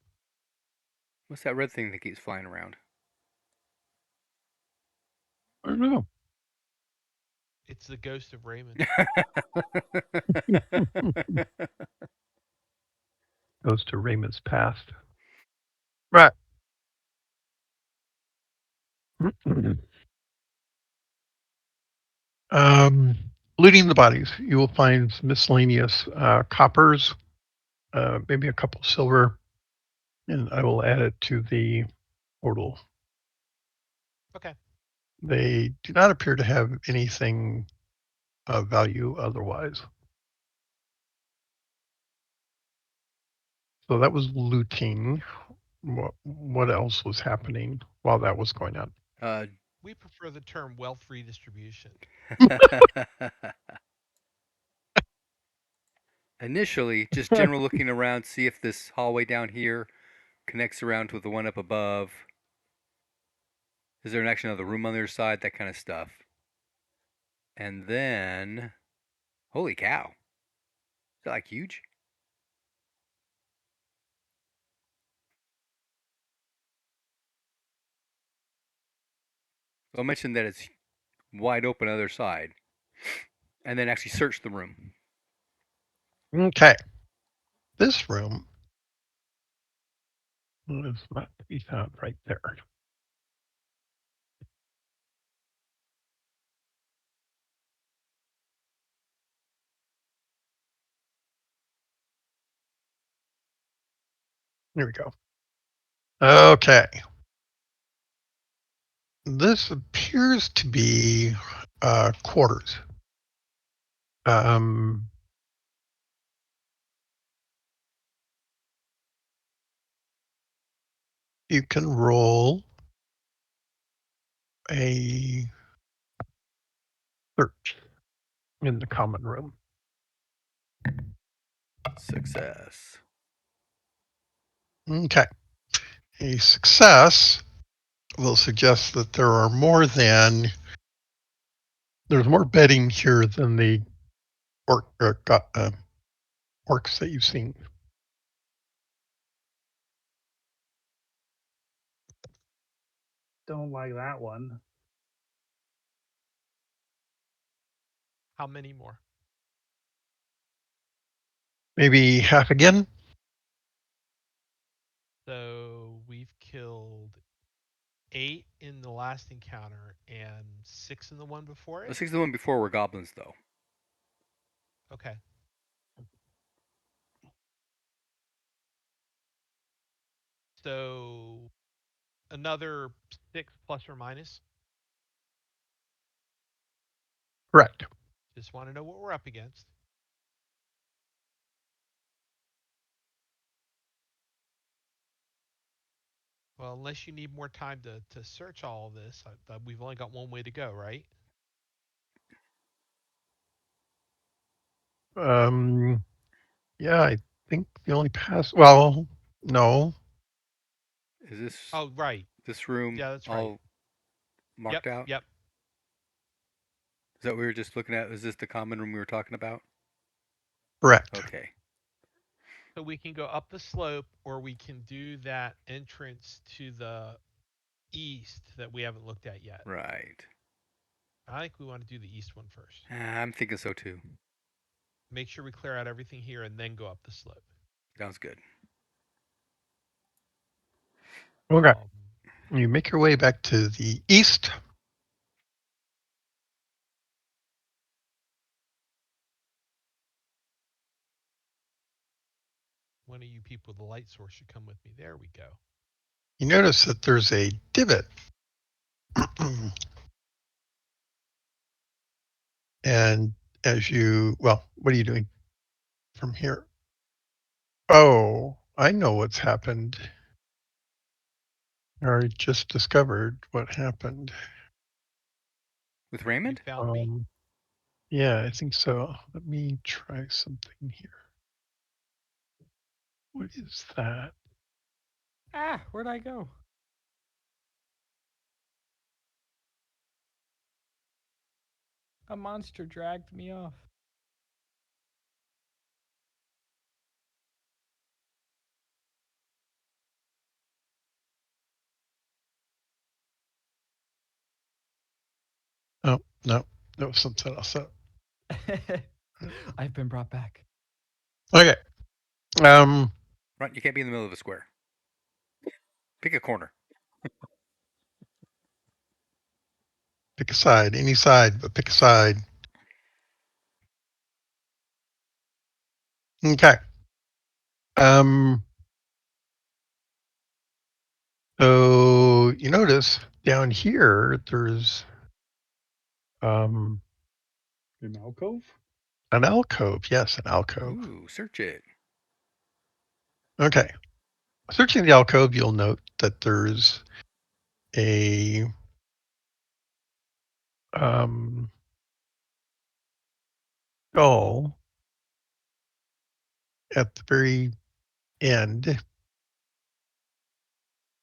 What's that red thing that keeps flying around? I don't know. It's the ghost of Raymond. Goes to Raymond's past. Right. um, Looting the bodies, you will find miscellaneous coppers, maybe a couple silver, and I will add it to the portal. Okay. They do not appear to have anything of value otherwise. So that was looting. What else was happening while that was going on? uh, We prefer the term wealth redistribution. Initially, just general looking around, see if this hallway down here connects around with the one up above. Is there actually another room on the other side? That kind of stuff. And then, holy cow, is that like huge? I'll mention that it's wide open on the other side, and then actually search the room. Okay. This room is not to be found right there. Here we go. Okay. This appears to be quarters. Um, you can roll a search in the common room. Success. Okay. A success will suggest that there's more bedding here than the orcs that you've seen. Don't like that one. How many more? Maybe half again. So we've killed 8 in the last encounter and 6 in the one before The it. 6 of the one before were goblins, though. Okay. So another 6 plus or minus. Correct. Just want to know what we're up against. Well, unless you need more time to search all of this, we've only got one way to go, right? Yeah, I think the only pass. Well, no. Is Oh, right. this room Yeah, that's right. all Yep, marked out? yep. Is that what we were just looking at? Is this the common room we were talking about? Correct. Okay. So we can go up the slope, or we can do that entrance to the east that we haven't looked at yet. Right. I think we want to do the east one first. I'm thinking so too. Make sure we clear out everything here and then go up the slope. Sounds good. Okay. You make your way back to the east. One of you people with the light source should come with me. There we go. You notice that there's a divot. And as you, well, what are you doing from here? Oh, I know what's happened. I just discovered what happened. With You Raymond? found me. Yeah, I think so. Let me try something here. What is that? Ah, where'd I go? A monster dragged me off. Oh, no, that was something else. I've been brought back. Okay. Um, Right, you can't be in the middle of a square. Pick a corner. pick a side, any side, but pick a side. Okay. Um, so you notice down here, there's um, An alcove? an alcove. Yes, an alcove. Ooh, search it. Okay. Searching the alcove, you'll note that there's a um, skull at the very end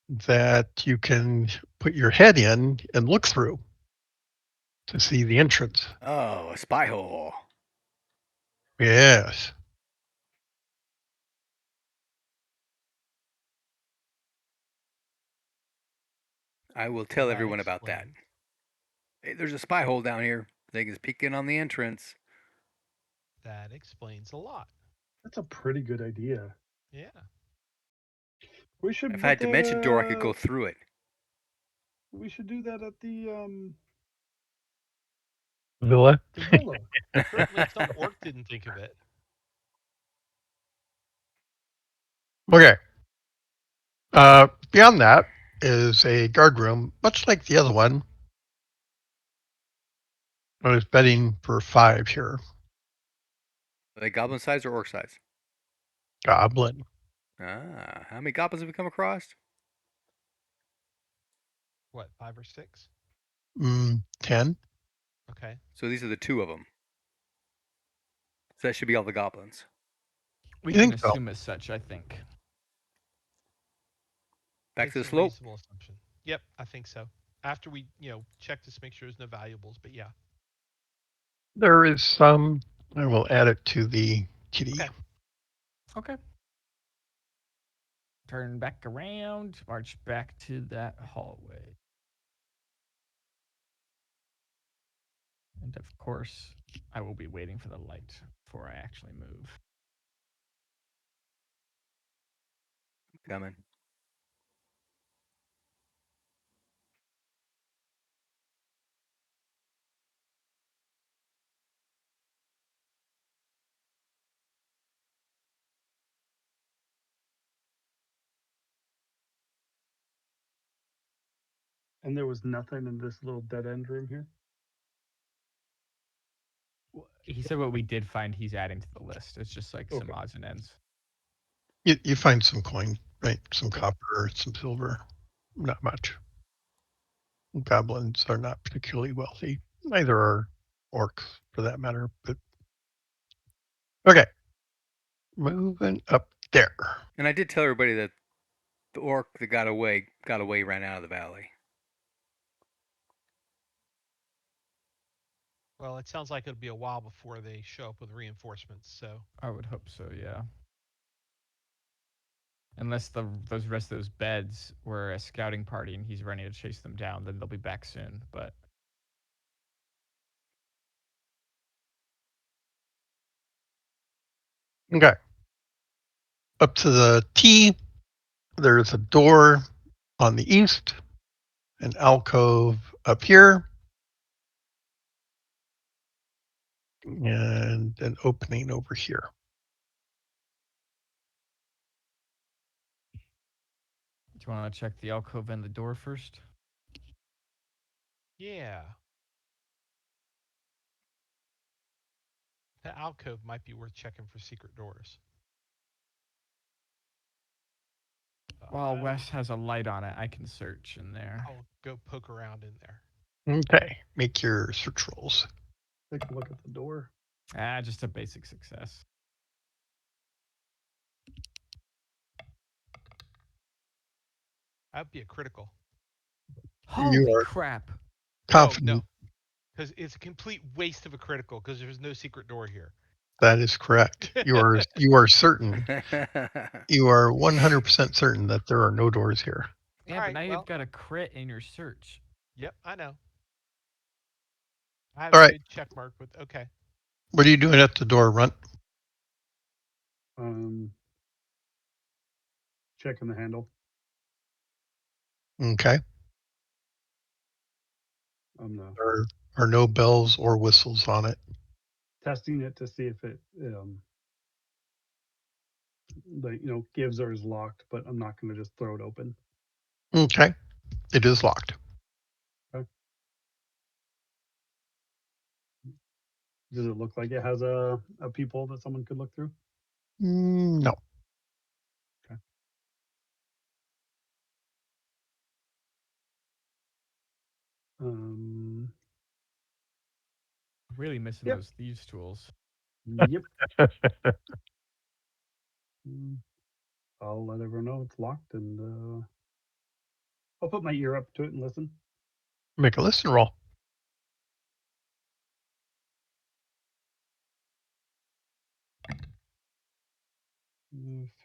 that you can put your head in and look through to see the entrance. Oh, a spy hole. Yes. I will tell That everyone about that. explains. Hey, there's a spy hole down here. They can peek in on the entrance. That explains a lot. That's a pretty good idea. Yeah. We should If I put had that. dimension door, I could go through it. We should do that at Villa. the villa. Certainly some orc didn't think of it. Okay. Beyond that is a guard room, much like the other one. I was betting for 5 here. Are they goblin size or orc size? Goblin. Ah, how many goblins have we come across? What, 5 or 6? 10. Okay. So these are the 2 of them. So that should be all the goblins. We You can think so? assume as such, I think. Back to It's the a slope. reasonable assumption. Yep, I think so. After we, check to make sure there's no valuables, but yeah. There is some. I will add it to the kitty. Okay. Okay. Turn back around, march back to that hallway. And of course, I will be waiting for the light before I actually move. Coming. And there was nothing in this little dead end room here. He said what we did find he's adding to the list. It's just like some Okay. odds and ends. You find some coin, right? Some Okay. copper, some silver. Not much. Goblins are not particularly wealthy. Neither are orcs, for that matter. But okay, moving up there. And I did tell everybody that the orc that got away, ran out of the valley. Well, it sounds like it'll be a while before they show up with reinforcements, so. I would hope so, yeah. Unless those rest of those beds were a scouting party and he's running to chase them down, then they'll be back soon. But Okay. Up to the T, there's a door on the east. an alcove up here, and an opening over here. Do you want to check the alcove and the door first? Yeah. The alcove might be worth checking for secret doors. While I don't. Wes has a light on it, I can search in there. I'll go poke around in there. Okay, make your search rolls. Take a look at the door. Just a basic success. That'd be a critical. You Holy are crap. No, confident no, because it's a complete waste of a critical because there's no secret door here. that is correct. You are certain. You are 100% certain that there are no doors here. Yeah, All but right. now you've Well, got a crit in your search. yep, I know. I have All a right, good check mark with. Okay. what are you doing at the door, Runt? Um, checking the handle. Okay, I'm there are no bells or whistles on it. testing it to see if it like gives or is locked, but I'm not going to just throw it open. Okay, it is locked. Okay. Does it look like it has a peephole that someone could look through? No. Okay. Um. Really missing Yep. those thieves' tools. Yep. Mm, I'll let everyone know it's locked, and I'll put my ear up to it and listen. Make a listen roll.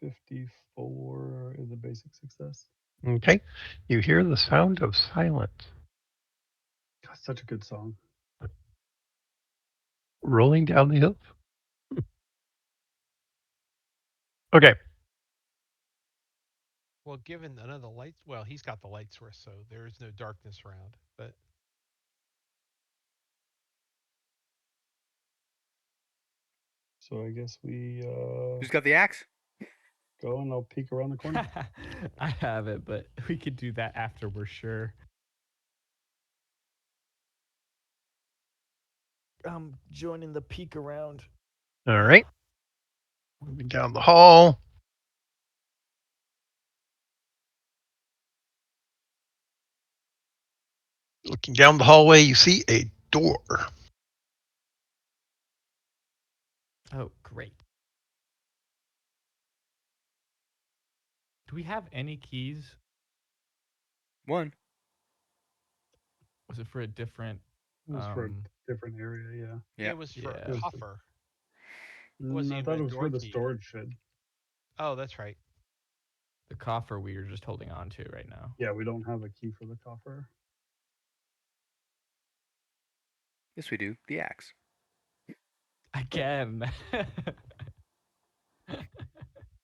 54 is a basic success. Okay, you hear the sound of silence God, such a good song. rolling down the hill. Okay, Well, given none of the lights, well, he's got the light source, so there is no darkness around. But So I guess we Who's got the axe? go, and I'll peek around the corner. I have it, but we could do that after we're sure. I'm joining the peek around. all right. Moving down the hall. Looking down the hallway, you see a door. Oh, great. Do we have any keys? One. Was it for a different It was for a different area, Yeah. it was for a yeah. Good. coffer. It yeah. wasn't I even thought a it was door for the key. storage shed. Oh, that's right. The coffer we are just holding on to right now. Yeah, we don't have a key for the coffer. Yes, we do. The axe. Again.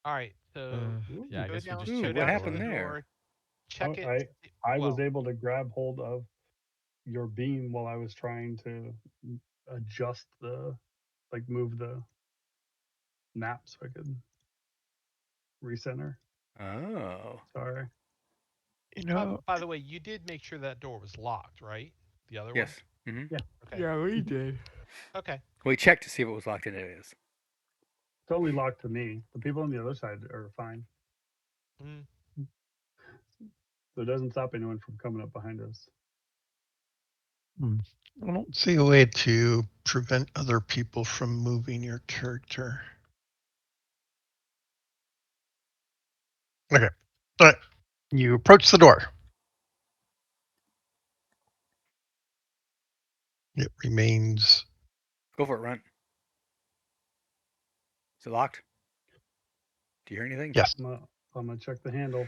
All right. So Yeah, I Ooh. go guess we down, just Ooh, go check what the down to happened the door. there? door, check Oh, it. I was Well, able to grab hold of your beam while I was trying to adjust move the map so I could recenter. Oh. Sorry. You by, know, by the way, you did make sure that door was locked, right? The other one. Yes. Mm-hmm. Yeah, Okay. Yeah, we did. Okay. We checked to see if it was locked, and it is. it's only locked to me. The people on the other side are fine. Mm. So it doesn't stop anyone from coming up behind us. hmm, I don't see a way to prevent other people from moving your character. Okay. All right. You approach the door. It remains. Go for it, Runt. Is it locked? Do you hear anything? Yes, I'm gonna check the handle.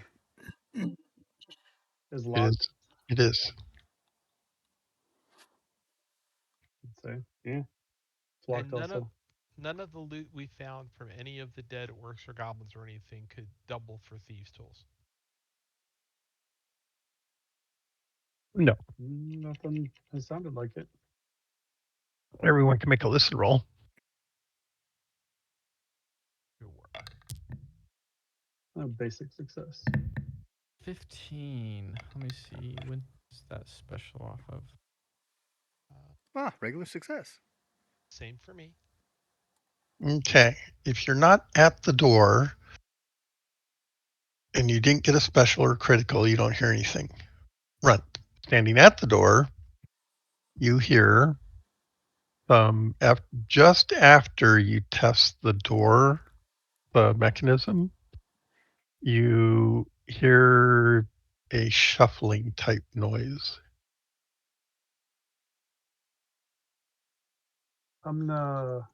Is it locked. is. It is. Let's say, yeah, it's locked And also. none of the loot we found from any of the dead orcs or goblins or anything could double for thieves' tools. No. Nothing has sounded like it. Everyone can make a listen roll. Good work. A basic success. 15. Let me see. When's that special off of? Regular success. Same for me. Okay. If you're not at the door and you didn't get a special or critical, you don't hear anything. Runt. Standing at the door, you hear just after you test the door, the mechanism, you hear a shuffling type noise. I'm gonna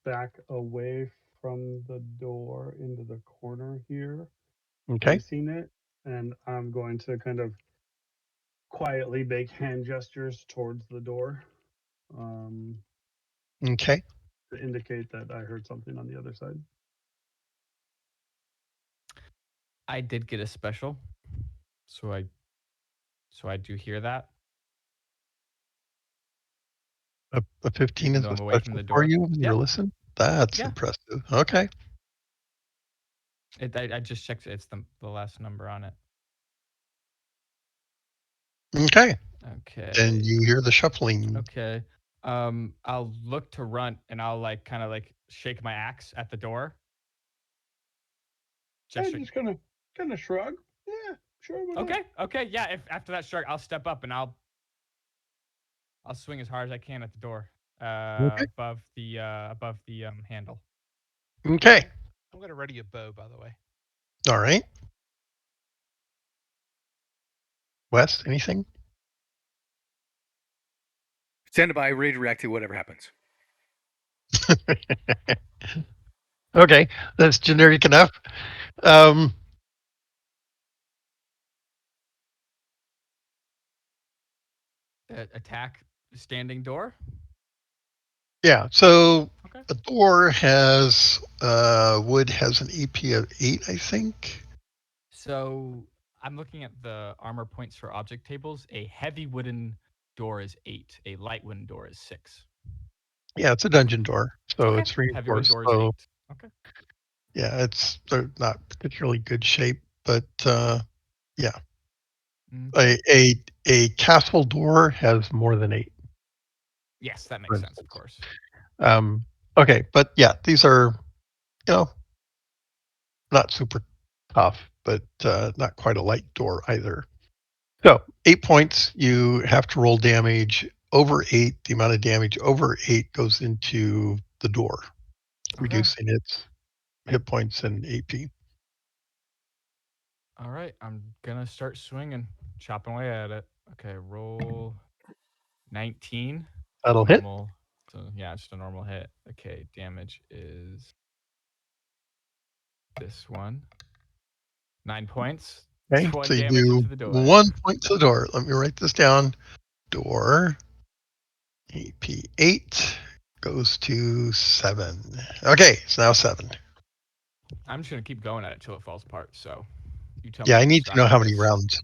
back away from the door into the corner here, Okay. facing it, and I'm going to kind of quietly make hand gestures towards the door, um, Okay. to indicate that I heard something on the other side. I did get a special, so I do hear that, A 15 even is though a I'm away from special the for door. you when you're Yeah, listening? That's yeah. impressive. Okay. I just checked. It's the last number on it. Okay. And Okay. you hear the shuffling. Okay. I'll look to Runt and I'll like kind of like shake my axe at the door. I Gesture. just kind of shrug. Yeah, sure, why not? Okay. Okay. Yeah. If after that shark, I'll step up and I'll swing as hard as I can at the door. Okay. Above the handle. Okay. I'm gonna ready a bow, by the way. All right. Wes, anything? Stand by, ready to react to whatever happens. Okay. That's generic enough. Um, Attack standing door. yeah. So Okay. a door has wood has an EP of 8, I think. So I'm looking at the armor points for object tables. A heavy wooden door is 8. A light wooden door is 6. Yeah, it's a dungeon door, so Okay. it's Heavy wooden reinforced. door is So 8. Okay. yeah, they're not particularly good shape, but yeah, Okay. a castle door has more than 8, Yes, that for makes sense, of instance. course. Um, okay, but yeah, these are you know not super tough, but not quite a light door either. So 8 points. You have to roll damage over 8. The amount of damage over 8 goes into the door, Okay. reducing its hit points and AP. All right. I'm going to start swinging, chopping away at it. Okay. Roll 19. That'll hit. Normal. So, yeah, just a normal hit. Okay. Damage is this one. 9 points. Okay, One so you damage do into the door. 1 point to the door. Let me write this down. Door, AP 8 goes to 7. Okay, it's now 7. I'm just going to keep going at it till it falls apart. So you tell me Yeah, I when to need to stop, know I how many guess. rounds.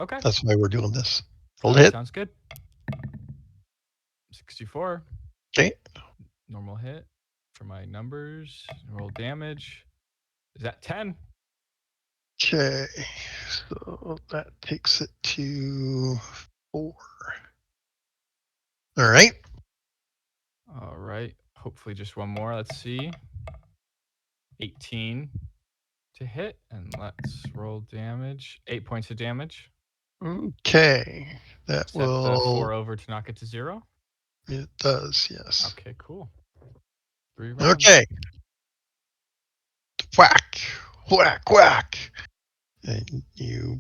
Okay. That's why we're doing this. All Roll to right. hit. Sounds good. 64. Okay. Normal hit for my numbers. Roll damage. Is that 10? Okay. So that takes it to 4. All right. All right. Hopefully just one more. Let's see. 18 to hit. And let's roll damage. 8 points of damage. Okay. That Is that the 4 will. over to knock it to 0? It does, yes. Okay, cool. 3 rounds. Okay. Whack. Whack, whack. And you'll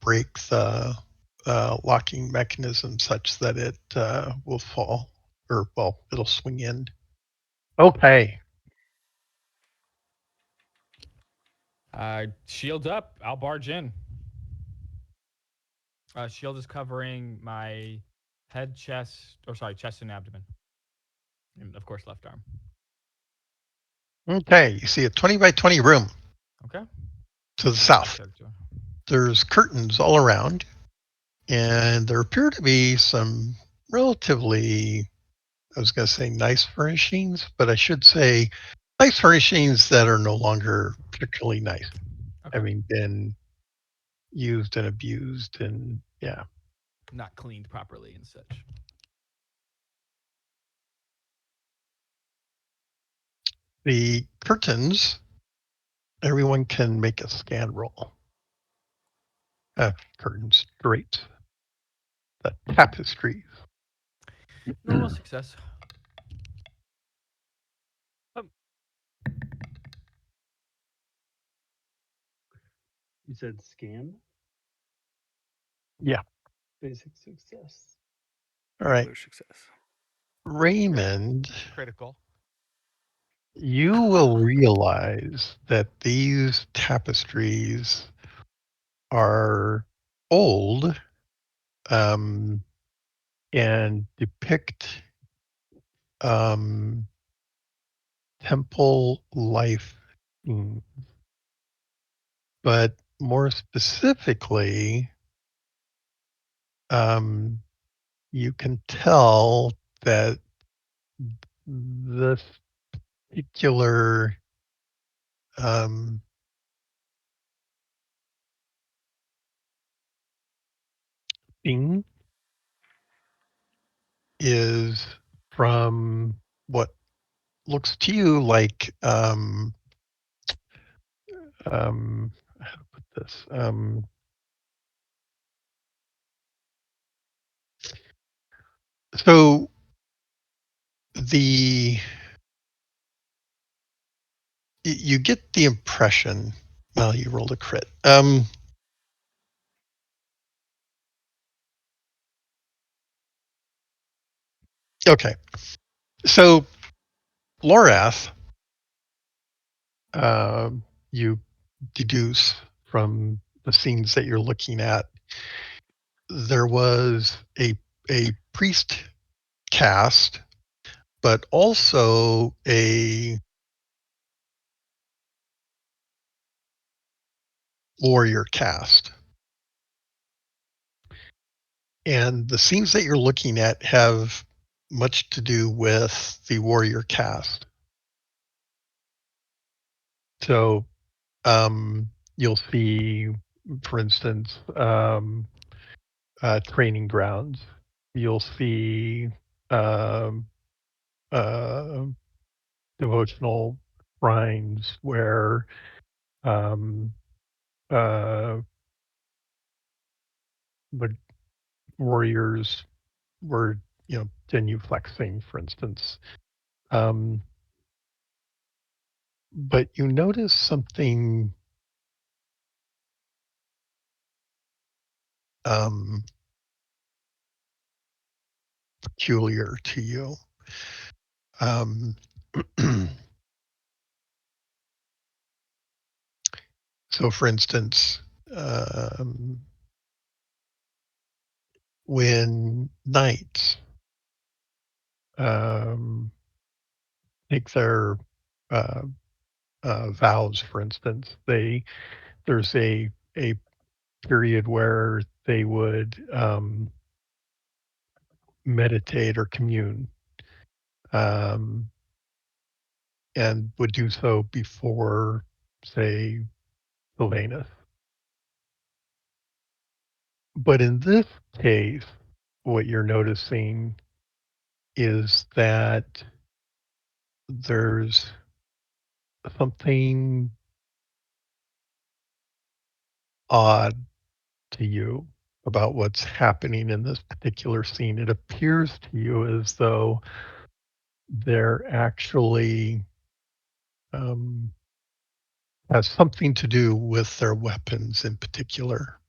break the locking mechanism such that it will fall, or well, it'll swing in. Okay. Shield up. I'll barge in. Shield is covering my head, chest, chest and abdomen. And of course, left arm. Okay. You see a 20 by 20 room. Okay. To the What does that south. character? There's curtains all around, and there appear to be some relatively, I was going to say nice furnishings, but I should say nice furnishings that are no longer particularly nice, Okay. having been used and abused, and yeah. Not cleaned properly and such. The curtains, everyone can make a scan roll. Curtains, drapes, the tapestries. Normal success. You said scan? Yeah. Basic success. All right. Regular success. Raymond, Critical. you will realize that these tapestries are old, um, and depict um, temple life, mm, but more specifically, um, you can tell that this particular um, thing is from what looks to you like how to put this so the you get the impression, well, you rolled a crit, okay, so Lorath, you deduce from the scenes that you're looking at, there was a priest cast, but also a warrior cast. And the scenes that you're looking at have much to do with the warrior cast. So you'll see, for instance, training grounds. You'll see um, uh, devotional shrines where um, uh, the warriors were, genuflexing, for instance. Um, but you notice something um, peculiar to you. Um, so, for instance, when knights um, take their uh, vows, for instance, there's a period where they would meditate or commune, um, and would do so before, say, Sylvanus. But in this case, what you're noticing is that there's something odd to you about what's happening in this particular scene. It appears to you as though they're actually um, has something to do with their weapons in particular,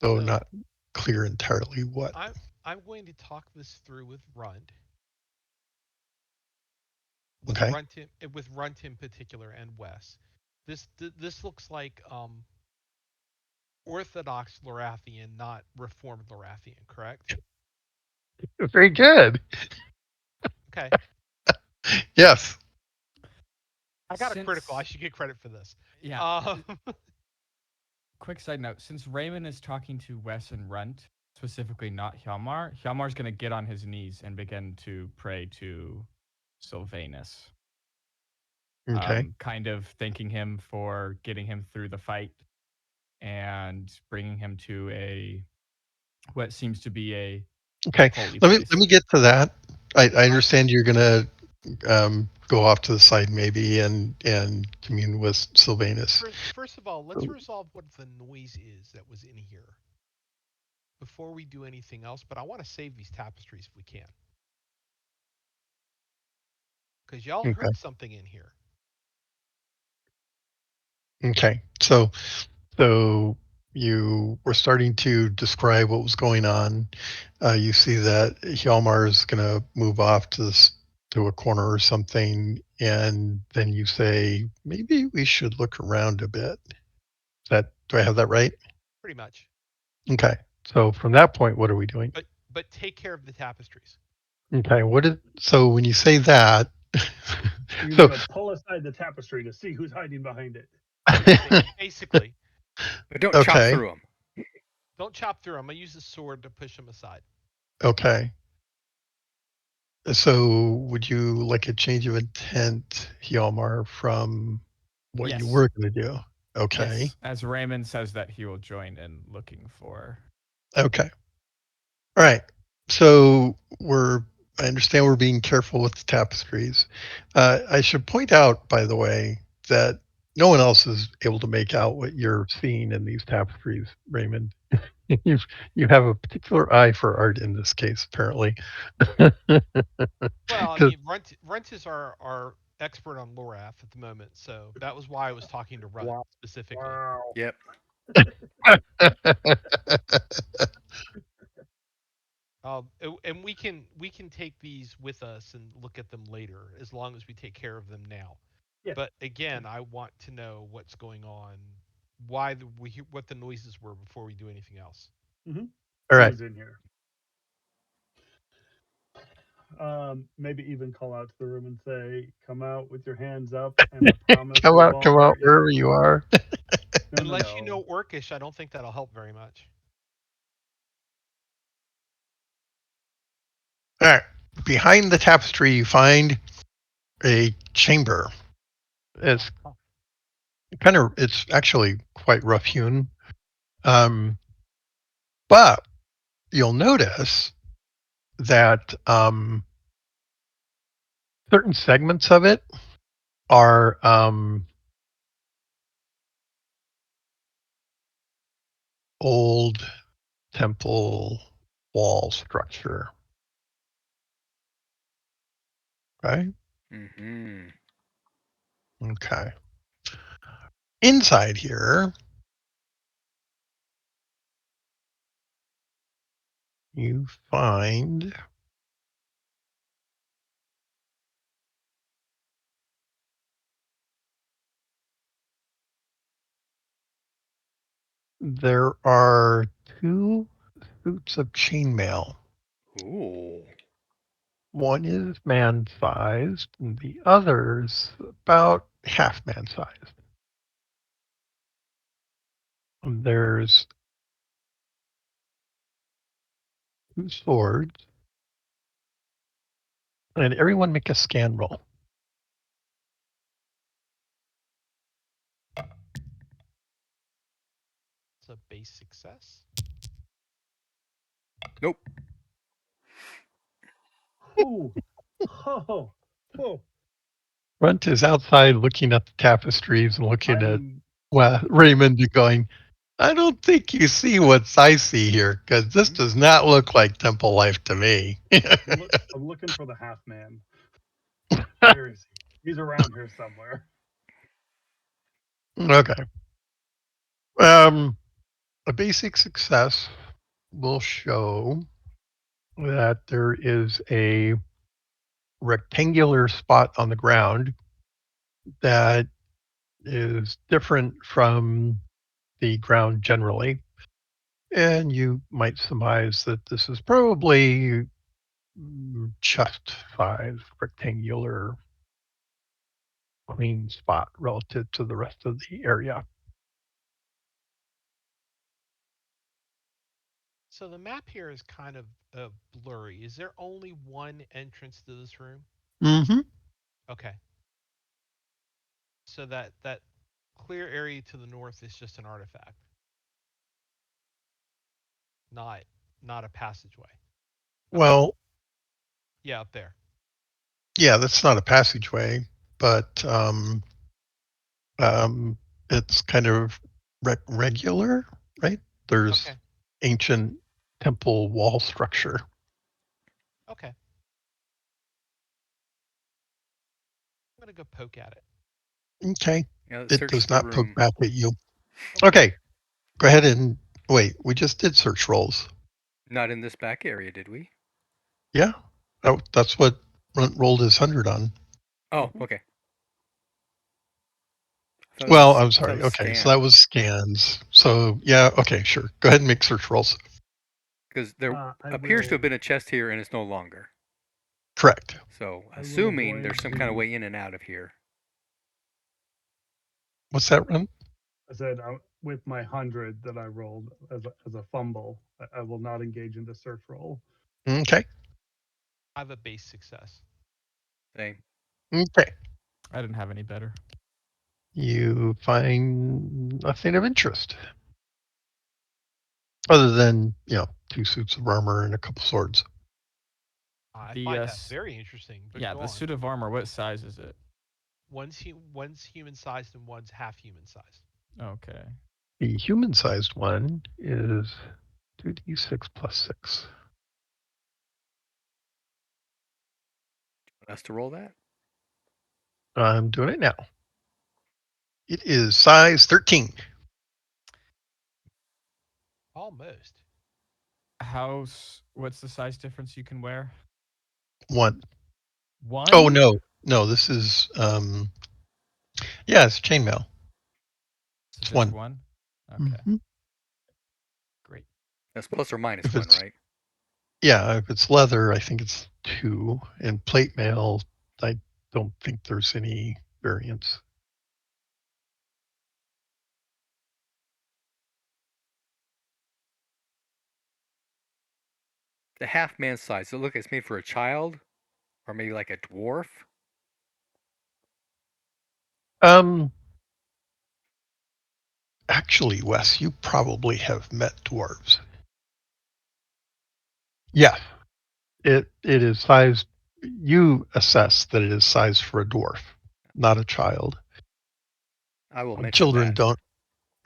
though So not clear entirely what. I'm going to talk this through Okay. With Runt in particular and Wes. This looks like Orthodox Lorathian, not Reformed Lorathian, correct? Very good. Okay. Yes. I got a critical. I should get credit for this. Yeah. Um, Quick side note: since Raymond is talking to Wes and Runt, specifically not Hjalmar, Hjalmar's going to get on his knees and begin to pray to Sylvanus, Okay. kind of thanking him for getting him through the fight and bringing him to what seems to be a Okay. holy Let me place. let me get to that. I I understand you're gonna go off to the side maybe and commune with Sylvanus. first of all, let's resolve what the noise is that was in here before we do anything else. But I want to save these tapestries if we can, because y'all Okay. heard something in here. Okay. So you were starting to describe what was going on. You see that Hjalmar is going to move off to a corner or something, and then you say maybe we should look around a bit. Do I have that right? Pretty much. Okay. So from that point, what are we doing? But take care of the tapestries. Okay. So when you say that, You're so gonna go pull aside the tapestry to see who's hiding behind it. Basically, But don't chop okay. through them. don't chop through. I'm gonna use the sword to push them aside. Okay. So would you like a change of intent, Hjalmar, from what you Yes. were going to do? Okay. Yes. As Raymond says that he will join in looking for. Okay. All right. So I understand we're being careful with the tapestries. I should point out, by the way, that no one else is able to make out what you're seeing in these tapestries, Raymond. you you have a particular eye for art in this case, apparently. Well, I 'Cause- mean, Runt is our expert on Lorath at the moment, so that was why I was talking to Runt Wow. specifically. Wow. Yep. And we can take these with us and look at them later, as long as we take care of them now. Yeah. But again, I want to know what's going on, why we hear what the noises were before we do anything else. Mm-hmm. All right. Who's in here? Maybe even call out to the room and say, "Come out with your hands up, and I promise we won't Come out hurt wherever you." you are. No, no, Unless you know no. Orcish, I don't think that'll help very much. All right. Behind the tapestry, you find a chamber. It's it's actually quite rough hewn. Um, but you'll notice that certain segments of it are old temple wall structure. Right? Mm-hmm. Okay. Inside here, you find there are two suits of chainmail. Ooh. One is man-sized, and the other's about half man-sized. There's two swords, and everyone make a scan roll. It's a base success. Nope. Ooh. Oh. Oh. Runt is outside looking at the tapestries and looking at I'm Raymond and going, I don't think you see what I see here, because this does not look like temple life to me. I'm looking for the half man. Where is he? He's around here somewhere. Okay. Um, a basic success will show that there is a rectangular spot on the ground that is different from the ground generally. And you might surmise that this is probably chest size rectangular clean spot relative to the rest of the area. So the map here is kind of blurry. Is there only one entrance to this room? Mm-hmm. Okay. So that clear area to the north is just an artifact, not not a passageway. Okay. Well, Yeah, up there. yeah, that's not a passageway, but um, it's kind of regular, right? There's Okay. ancient temple wall structure. Okay. I'm gonna go poke at it. Okay. Yeah, let's It search does the not poke room. back at you. Okay. Okay. Go ahead and wait. We just did search rolls. Not in this back area, did we? Yeah. Oh, that's what Runt rolled his 100 on. Oh, Mhm. okay. Well, I'm I thought it sorry. was Okay. So that scan was scans. So, yeah. Okay. Sure. Go ahead and make search rolls. because there I appears to have will. been a chest here and it's no longer. Correct. So I will assuming avoid there's some kind of the. way in and out of here. What's that, Runt? I said with my 100 that I rolled as a fumble, I will not engage in the search roll. Okay. I have a base success. Same. Okay. I didn't have any better. You find nothing of interest other than, 2 suits of armor and a couple swords. I The find that very interesting, but yeah, go the on. suit of armor. What size is it? One's human sized and one's half human sized. Okay. The human sized one is 2d6 plus 6. Want us to roll that? I'm doing it now. It is size 13. Almost. What's the size difference you can wear? 1. Oh, One? no. No, this is, yeah, it's chainmail. So It's just 1. one? Okay. Hmm. Great. That's plus or minus If one, it's, right? yeah, if it's leather, I think it's 2. And plate mail, I don't think there's any variance. The half man size. So look, it's made for a child or maybe like a dwarf. Um, Actually, Wes, you probably have met dwarves. Yeah, it is sized. You assess that it is sized for a dwarf, not a child. I will mention Children that. don't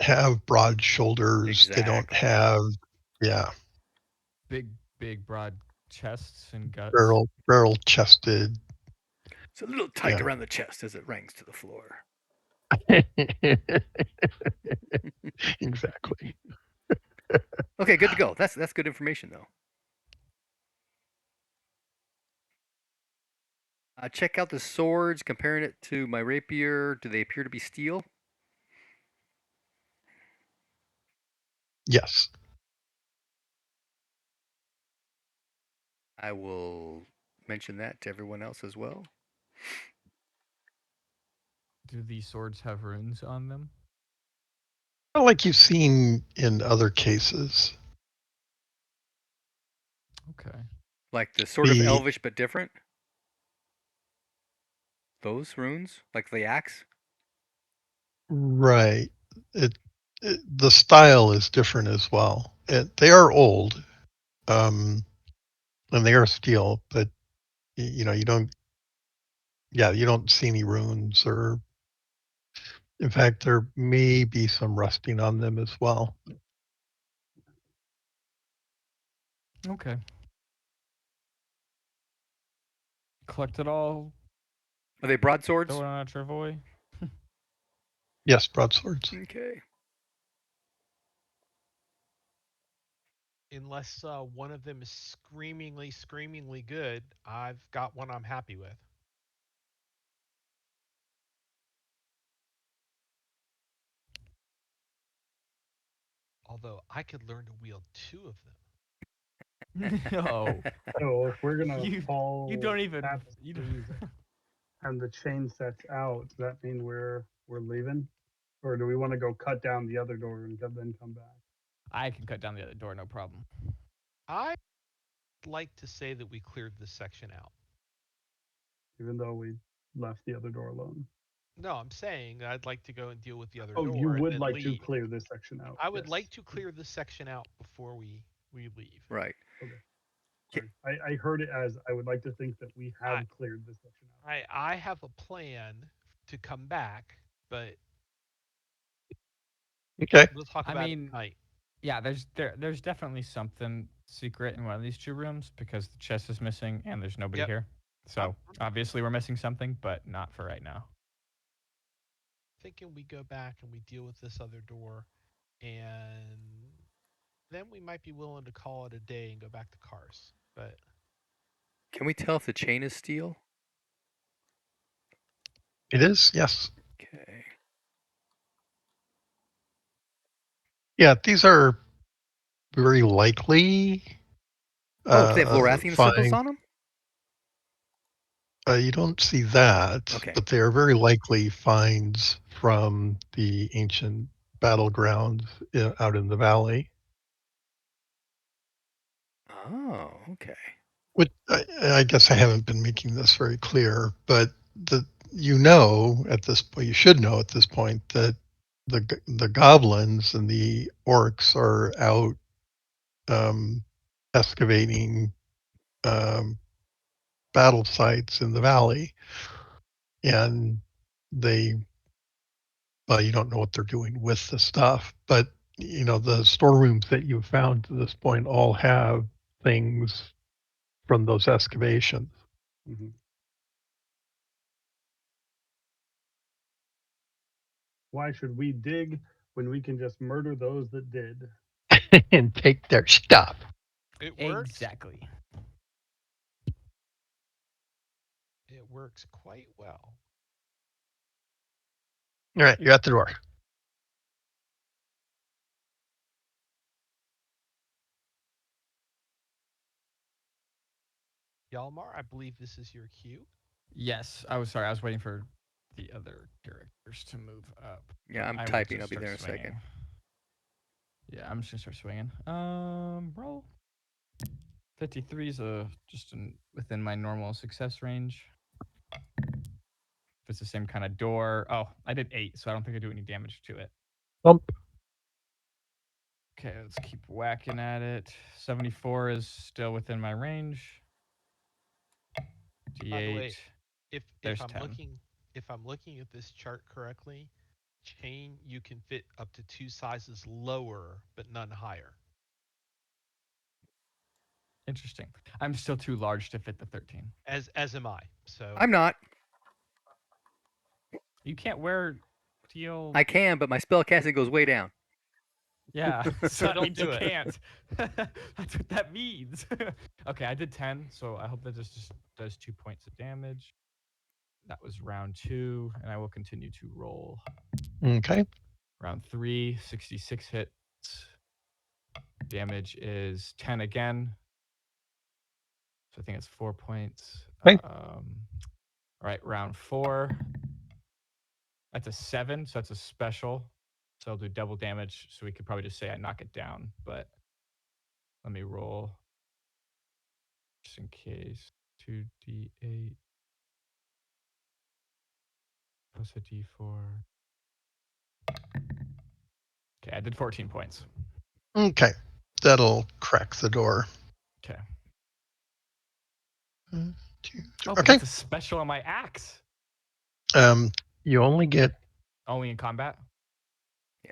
have broad shoulders. They don't Exactly. have, yeah, Big, big, broad chests and guts. barrel chested. It's a little tight Yeah. around the chest as it ranks to the floor. Exactly. Okay, good to go. That's good information though. Check out the swords, comparing it to my rapier. Do they appear to be steel? Yes. I will mention that to everyone else as well. Do these swords have runes on them? Not like you've seen in other cases. Okay. Like the Sword of The Elvish, but different. Those runes, like the axe. right. It, the style is different as well. They are old, um, and they are steel, but you don't. Yeah, you don't see any runes, or in fact, there may be some rusting on them as well. Okay. Collect it all. Are they Throw broadswords? it on a travoy. Yes, broadswords. Okay. Unless one of them is screamingly good, I've got one I'm happy with. Although I could learn to wield two of them. No. So if we're gonna You fall don't even at you trees, don't and the chain sets out, does that mean we're leaving? Or do we want to go cut down the other door and then come back? I can cut down the other door, no problem. I'd like to say that we cleared this section out. Even though we left the other door alone. No, I'm saying I'd like to go and deal with the other Oh, you door and would then like to leave. clear this section out. I would Yes. like to clear this section out before we leave. Right. Okay. Sorry. I heard it as I would like to think that we have cleared this section out. I have a plan to come back, but Okay. we'll talk I about mean, it tonight. Yeah, there's definitely something secret in one of these two rooms because the chest is missing and there's nobody Yep. here. So obviously we're missing something, but not for right now. Thinking we go back and we deal with this other door, and then we might be willing to call it a day and go back to cars. But Can we tell if the chain is steel? It is, yes. Okay. Yeah, these are very likely. Oh, do they have Lorathian symbols Fine. on them? You don't see that, Okay. but they are very likely finds from the ancient battlegrounds out in the valley. Oh, okay. Which I guess I haven't been making this very clear, but at this point, you should know at this point that the goblins and the orcs are out excavating um, battle sites in the valley, and they well, you don't know what they're doing with the stuff, but the storerooms that you've found to this point all have things from those excavations. Mm-hmm. Why should we dig when we can just murder those that did? And take their stuff. it works. Exactly. It works quite well. All right, you're at the door. Yalmar, I believe this is your cue. Yes, I was sorry. I was waiting for the other characters to move up. Yeah, I'm I will typing. just I'll be start there in a second. swinging. Yeah, I'm just gonna start swinging. Roll. 53 is just within my normal success range. If it's the same kind of door. Oh, I did 8, so I don't think I do any damage to it. Bump. Okay, let's keep whacking at it. 74 is still within my range. D8. By the way, if There's I'm 10. looking at this chart correctly, chain you can fit up to 2 sizes lower, but none higher. Interesting. I'm still too large to fit the 13. As am I. So I'm not. You can't wear steel. I can, but my spell casting goes way down. Yeah, so that don't means do you it. can't. That's what that means. Okay, I did 10, so I hope that just does 2 points of damage. That was round 2, and I will continue to roll. Okay. Round 3, 66 hits. Damage is 10 again. So I think it's 4 points. Okay. All right, round 4. That's a 7, so that's a special. So I'll do double damage. So we could probably just say I knock it down, but let me roll just in case. 2d8 plus a d4. Okay, I did 14 points. Okay. That'll crack the door. Okay. 1, 2, 3. Oh, but Okay. that's a special on my axe. You only get, Only in combat?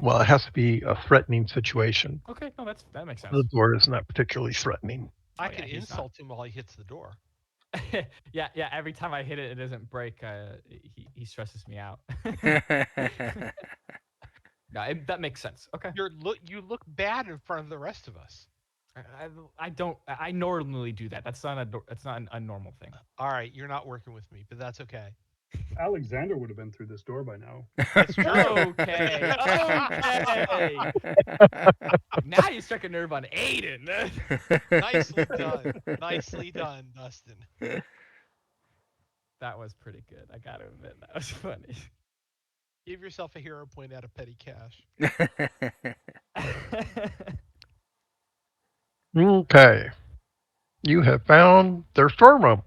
well, it has to be a threatening situation. Okay, no, that makes sense. The door is not particularly threatening. I yeah, can he's not. insult him while he hits the door. yeah. Every time I hit it, it doesn't break. He stresses me out. Yeah, that makes sense. Okay. You look bad in front of the rest of us. I don't. I normally do that. That's not a normal thing. All right, you're not working with me, but that's okay. Alexander would have been through this door by now. It's true. Okay. Okay. Now you struck a nerve on Aiden. Nicely done. Nicely done, Dustin. That was pretty good. I gotta admit, that was funny. Give yourself a hero point out of petty cash. Okay. You have found their storeroom.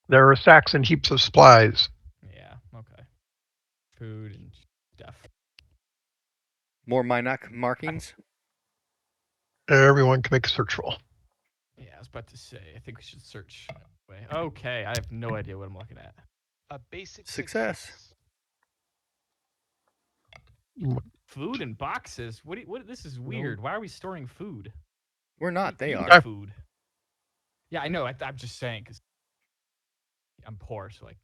There are sacks and heaps of supplies. Yeah. Okay. Food and stuff. More Minoc markings. Everyone can make a search roll. Yeah, I was about to say. I think we should search. Way. Okay, I have no idea what I'm looking at. A basic Success. Food and boxes. What? This is weird. Why are we storing food? We're not. We They eat are. food. Yeah, I know. I'm just saying because I'm poor, so like,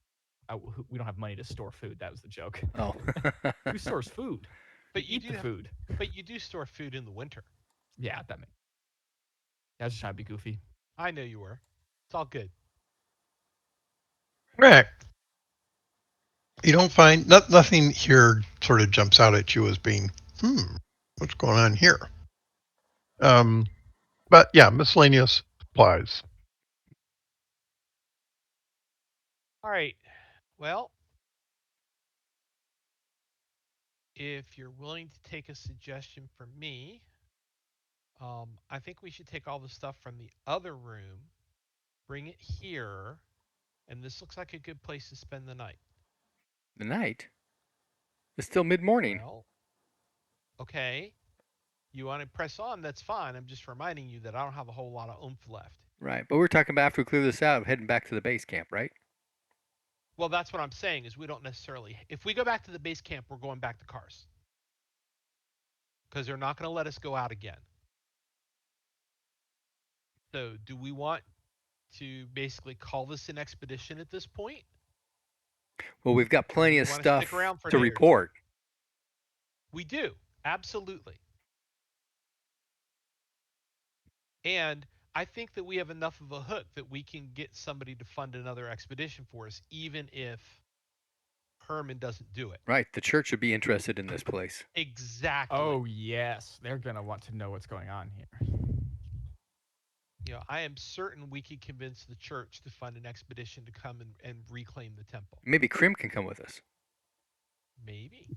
we don't have money to store food. That was the joke. Oh. Who stores food? But We you eat do the have, food. but you do store food in the winter. Yeah, that makes. I was just trying to be goofy. I know you were. It's all good. Right. You don't find nothing here sort of jumps out at you as being, what's going on here? But yeah, miscellaneous supplies. All right. Well, if you're willing to take a suggestion from me, I think we should take all the stuff from the other room, bring it here, and this looks like a good place to spend the night. The night? It's still mid-morning. Well, okay. You want to press on? That's fine. I'm just reminding you that I don't have a whole lot of oomph left. Right. But we're talking about after we clear this out, heading back to the base camp, right? Well, that's what I'm saying is we don't necessarily. If we go back to the base camp, we're going back to Kars because they're not going to let us go out again. So, do we want to basically call this an expedition at this point? Well, we've got plenty we of wanna stuff stick around for a to day or two? report. We do, absolutely. And I think that we have enough of a hook that we can get somebody to fund another expedition for us, even if Herman doesn't do it. Right. The church would be interested in this place. Exactly. Oh yes, they're gonna want to know what's going on here. You know, I am certain we could convince the church to fund an expedition to come and reclaim the temple. Maybe Krim can come with us. Maybe.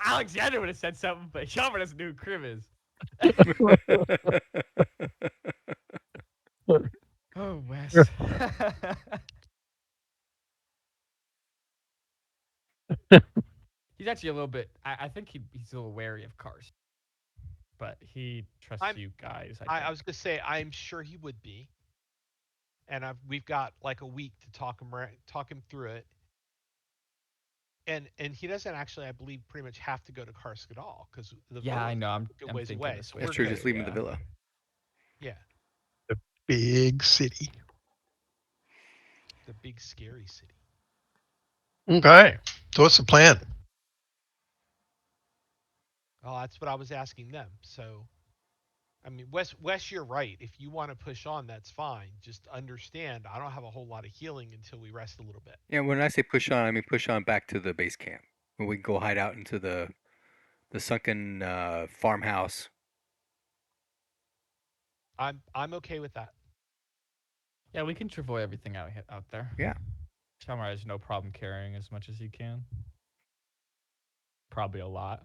Alexander would have said something, but Shelmer doesn't know who Krim is. Oh, Wes. He's actually a little bit. I think he's a little wary of cars, but he trusts you guys. I was gonna say I'm sure he would be, and we've got like a week to talk him through it. And he doesn't actually, I believe, pretty much have to go to Karsk at all because the I know. I'm ways thinking away. this So way. That's true. Just leave him at the villa. Yeah. The big city. The big scary city. Okay. So what's the plan? Oh, that's what I was asking them. So, I mean, Wes, you're right. If you want to push on, that's fine. Just understand, I don't have a whole lot of healing until we rest a little bit. Yeah, when I say push on, I mean push on back to the base camp, where we can go hide out into the sunken farmhouse. I'm okay with that. Yeah, we can travoy everything out there. Yeah. Shelmer has no problem carrying as much as he can. Probably a lot.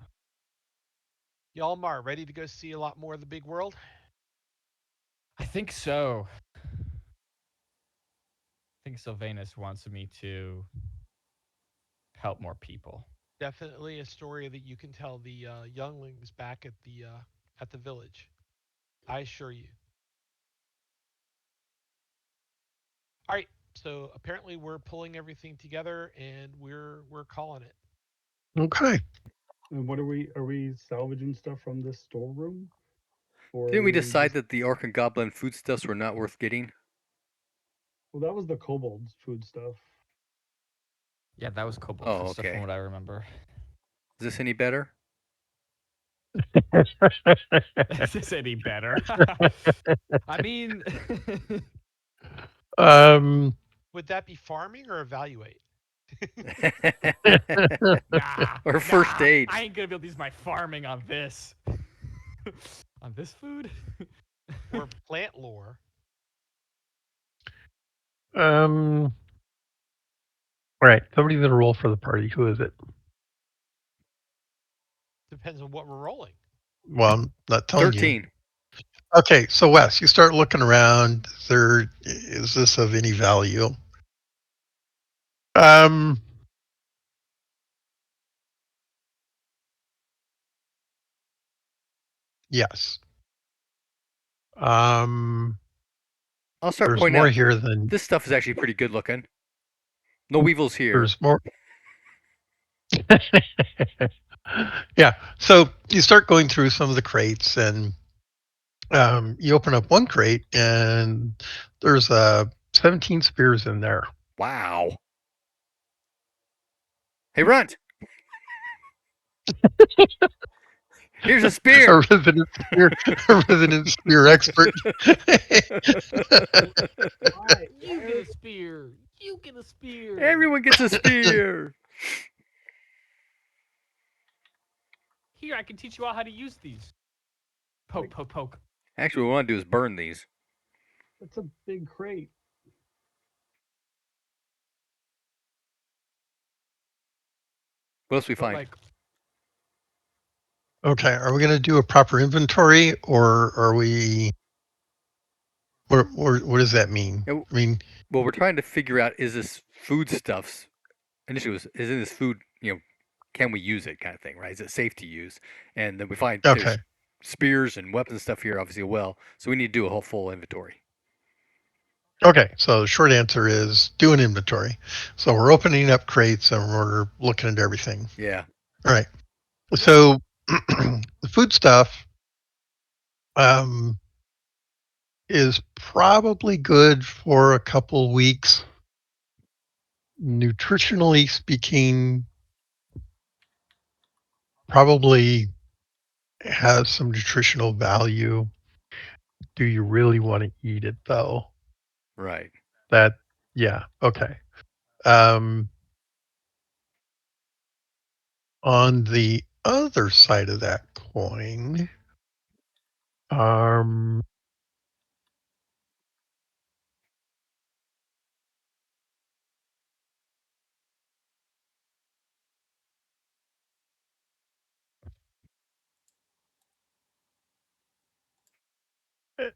Yalmar, ready to go see a lot more of the big world? I think so. I think Sylvanus wants me to help more people. Definitely a story that you can tell the younglings back at the village. I assure you. All right, so apparently we're pulling everything together and we're calling it. Okay. And what are we salvaging stuff from this storeroom? Or Didn't we are decide just- that the orc and goblin foodstuffs were not worth getting? Well, that was the kobold's food stuff. Yeah, that was kobold Oh, stuff okay. from what I remember. Is this any better? Is this any better? I mean, Would that be farming or evaluate? nah. Or first aid. I ain't gonna be able to use my farming on this. On this food? or plant lore. Um. All right. Somebody's gonna roll for the party. Who is it? Depends on what we're rolling. Well, I'm not telling you. 13. Okay. So Wes, you start looking around. Is this of any value? Um. Yes. Um. I'll start There's pointing more out here than this stuff is actually pretty good looking. No weevils here. there's more. Yeah. So you start going through some of the crates, and you open up one crate, and there's 17 spears in there. Wow. Hey, Runt, here's a A spear. resident spear, a resident spear expert. Why? You Why get are a spear. You get a spear. Everyone gets a spear. Here, I can teach you all how to use these. Poke, like poke, poke. Actually, what we want to do is burn these. that's a big crate? What else we But find? like, Okay, are we going to do a proper inventory, or are we? What does that mean? You know, I mean, what we're trying to figure out is this foodstuffs. Initially, is in this food, can we use it kind of thing, right? Is it safe to use? And then we find okay, there's spears and weapons and stuff here, obviously, well. So we need to do a whole full inventory. okay. So the short answer is do an inventory. So we're opening up crates and we're looking at everything. Yeah. All right. What? So the food stuff um, is probably good for a couple weeks. Nutritionally speaking, probably has some nutritional value. Do you really want to eat it though? Right. That, yeah, okay. Um, on the other side of that coin, um, eh,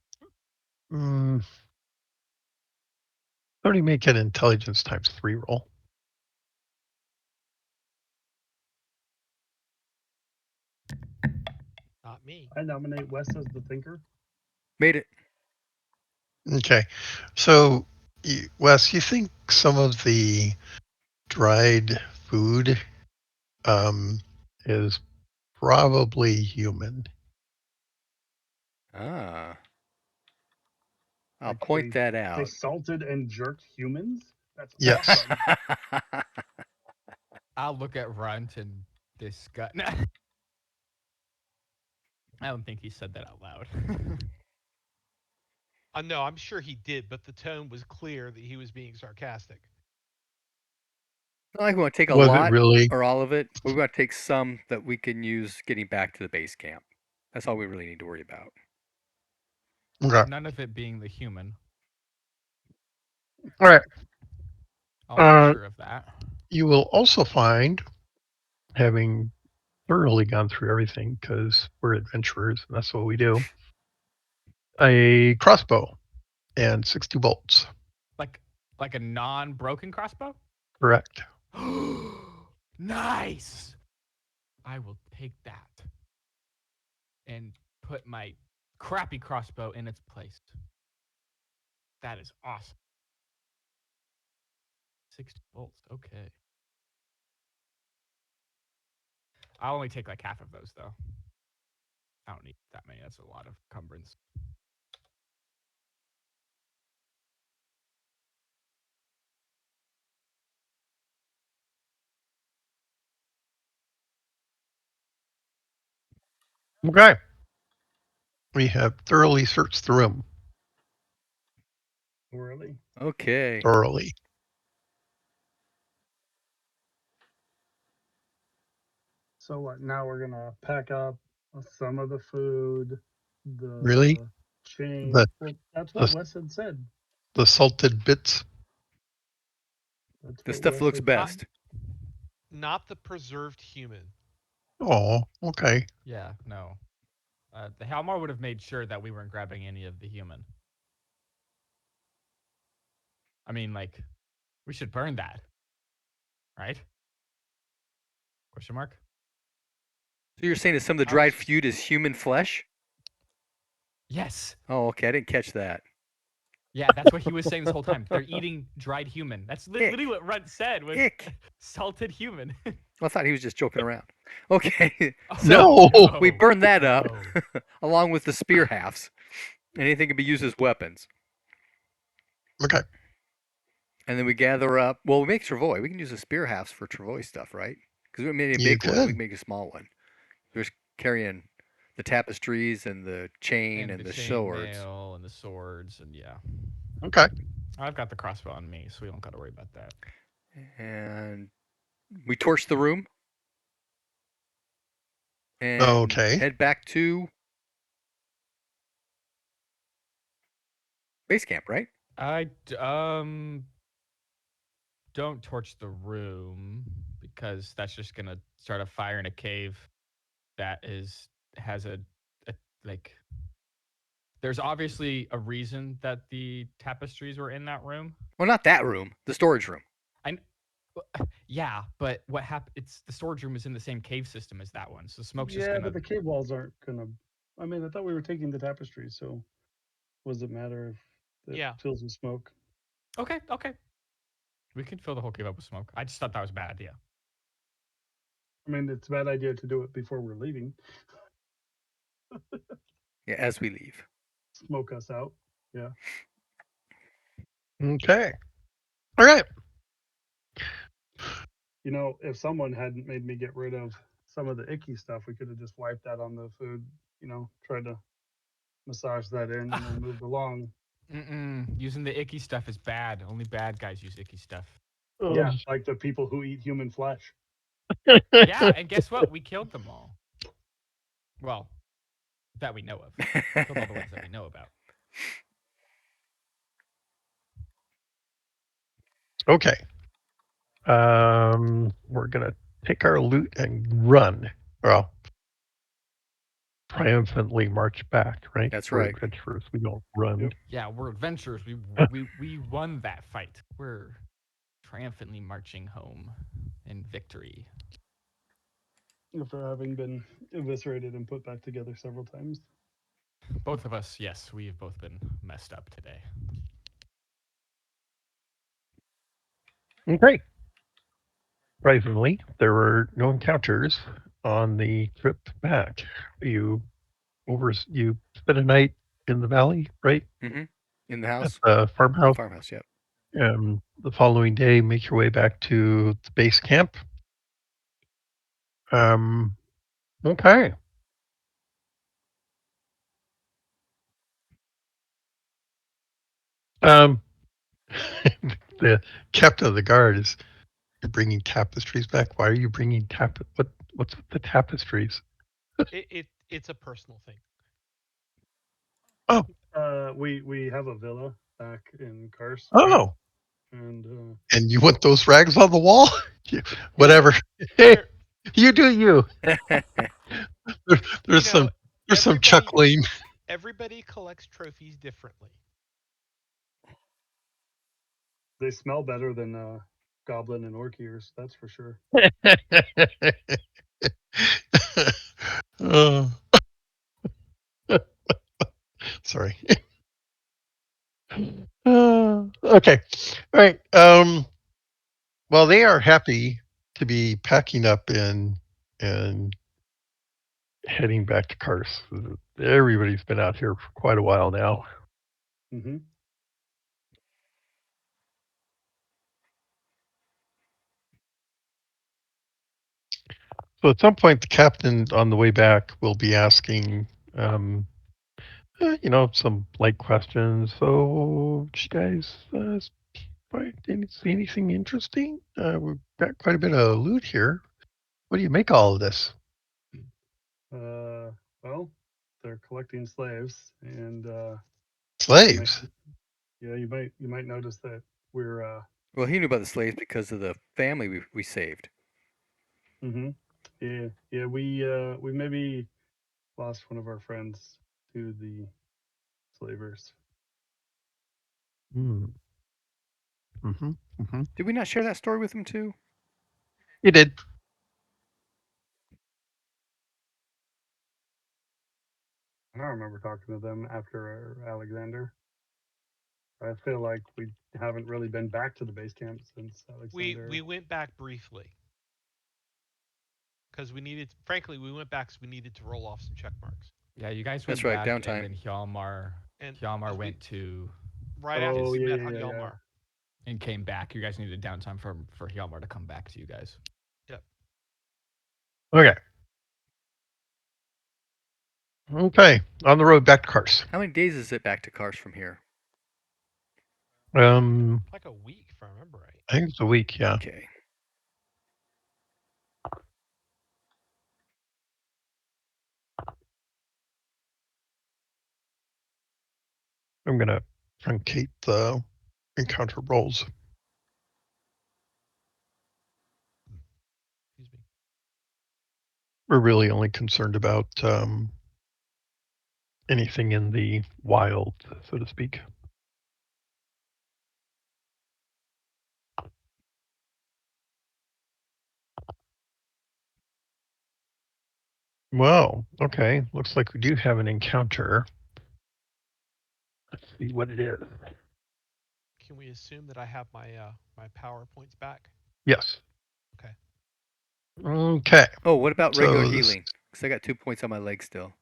mm, somebody make an intelligence times 3 roll. Not me. I nominate Wes as the thinker. Made it. Okay. So, Wes, you think some of the dried food um, is probably human? Ah. I'll Like point that they out. salted and jerked humans. That's Yes. awesome. I'll look at Runt and disgust. I don't think he said that out loud. No, I'm sure he did, but the tone was clear that he was being sarcastic. Not like we want to take a Was it lot really? or all of it. We want to take some that we can use getting back to the base camp. That's all we really need to worry about. Okay. None of it being the human. All right. I'll make Uh, sure of that. you will also find, having thoroughly gone through everything, because we're adventurers and that's what we do, a crossbow and 60 bolts. Like like a non-broken crossbow? Correct. Nice. I will take that and put my crappy crossbow in its place. That is awesome. 60 bolts. Okay. I'll only take like half of those though. I don't need that many. That's a lot of cumbrance. Okay. We have thoroughly searched the room. Really? Okay. Thoroughly. So what? Now we're gonna pack up some of the food. Really? The Change. The Well, that's what the, Wes had said. the salted bits. That's The what stuff Wes looks had said. best. Not the preserved human. Oh, okay. Yeah, no. The Halmar would have made sure that we weren't grabbing any of the human. I mean, like, we should burn that, right? Question mark. So you're saying that some of the I was dried just food is human flesh? yes. Oh, okay. I didn't catch that. Yeah, that's what he was saying this whole time. They're eating dried human. That's literally Ick. what Runt said was Ick. salted human. Well, I thought he was just joking around. Okay. So Oh No. we no, burn that up no. along with the spear halves. Anything can be used as weapons. Okay. And then we gather up. Well, we make travois. We can use the spear halves for travois stuff, right? Because we made a You big one. We could. can make a small one. We're just carrying the tapestries and the chain And and the the swords. chainmail and the swords and yeah. Okay. I've got the crossbow on me, so we don't got to worry about that. And we torch the room and Okay. head back to base camp, right? I don't torch the room because that's just gonna start a fire in a cave that has a like. There's obviously a reason that the tapestries were in that room. Well, not that room, the storage room. I yeah, but what happened? It's the storage room is in the same cave system as that one, so smoke's just Yeah, gonna. but the cave walls aren't gonna. I mean, I thought we were taking the tapestry, so what does it matter if it Yeah. fills with smoke? Okay, okay. We can fill the whole cave up with smoke. I just thought that was a bad idea. I mean, it's a bad idea to do it before we're leaving. Yeah, as we leave. Smoke us out. Yeah. Okay. All right. You know, if someone hadn't made me get rid of some of the icky stuff, we could have just wiped that on the food. You know, tried to massage that in and then moved along. Using the icky stuff is bad. Only bad guys use icky stuff. Yeah, like the people who eat human flesh. Yeah, and guess what? We killed them all. Well, that we know of. Killed all the ones that we know about. Okay. We're gonna take our loot and run. Well, triumphantly march back. Right. That's We're right. adventurers. We don't run. Yep. Yeah, we're adventurers. We won that fight. We're triumphantly marching home in victory. After having been eviscerated and put back together several times. Both of us, yes, we've both been messed up today. Okay. Surprisingly, there were no encounters on the trip back. You spent a night in the valley, right? Mm-hmm. In the At house? the farmhouse. Farmhouse, yep. The following day, make your way back to the base camp. Um, okay. Um, the captain of the guard is you're bringing tapestries back. Why are you bringing what's with the tapestries? It's a personal thing. Oh, We have a villa back in Karst, oh, and and you want those rags on the wall? Yeah. Whatever. Hey, There, you do you. There, you there's know, some everybody chuckling. everybody collects trophies differently. they smell better than goblin and orc ears. That's for sure. Oh, sorry. Okay. All right. Well, they are happy to be packing up and heading back to Kars. Everybody's been out here for quite a while now. Mm-hmm. So at some point, the captain on the way back will be asking, some light questions. So, did you guys see anything interesting? We've got quite a bit of loot here. What do you make all of this? Well, they're collecting slaves, and you might, Slaves. yeah, you might notice that we're Well, he knew about the slaves because of the family we saved. hmm yeah, yeah, we maybe lost one of our friends to the slavers. Mm. Mm-hmm. Mm-hmm. Did we not share that story with him too? You did. I don't remember talking to them after Alexander. I feel like we haven't really been back to the base camp since We Alexander. went back briefly because we needed. Frankly, we went back because we needed to roll off some check marks. Yeah, you guys That's went right, back, and downtime. then And Hjalmar as we went to right after Oh we his yeah, met yeah, yeah, yeah. Yalmar. and came back. You guys needed downtime for Hjalmar to come back to you guys. Yep. Okay. Okay. On the road back to Kars. How many days is it back to Kars from here? Like a week, if I remember right. I think it's a week. Yeah. Okay. I'm gonna truncate the encounter rolls. Excuse me. We're really only concerned about anything in the wild, so to speak. Well, okay. Looks like we do have an encounter. Let's see what it is. Can we assume that I have my power points back? Yes. Okay. Okay. Oh, what about regular So this. healing? Because I got 2 points on my leg still.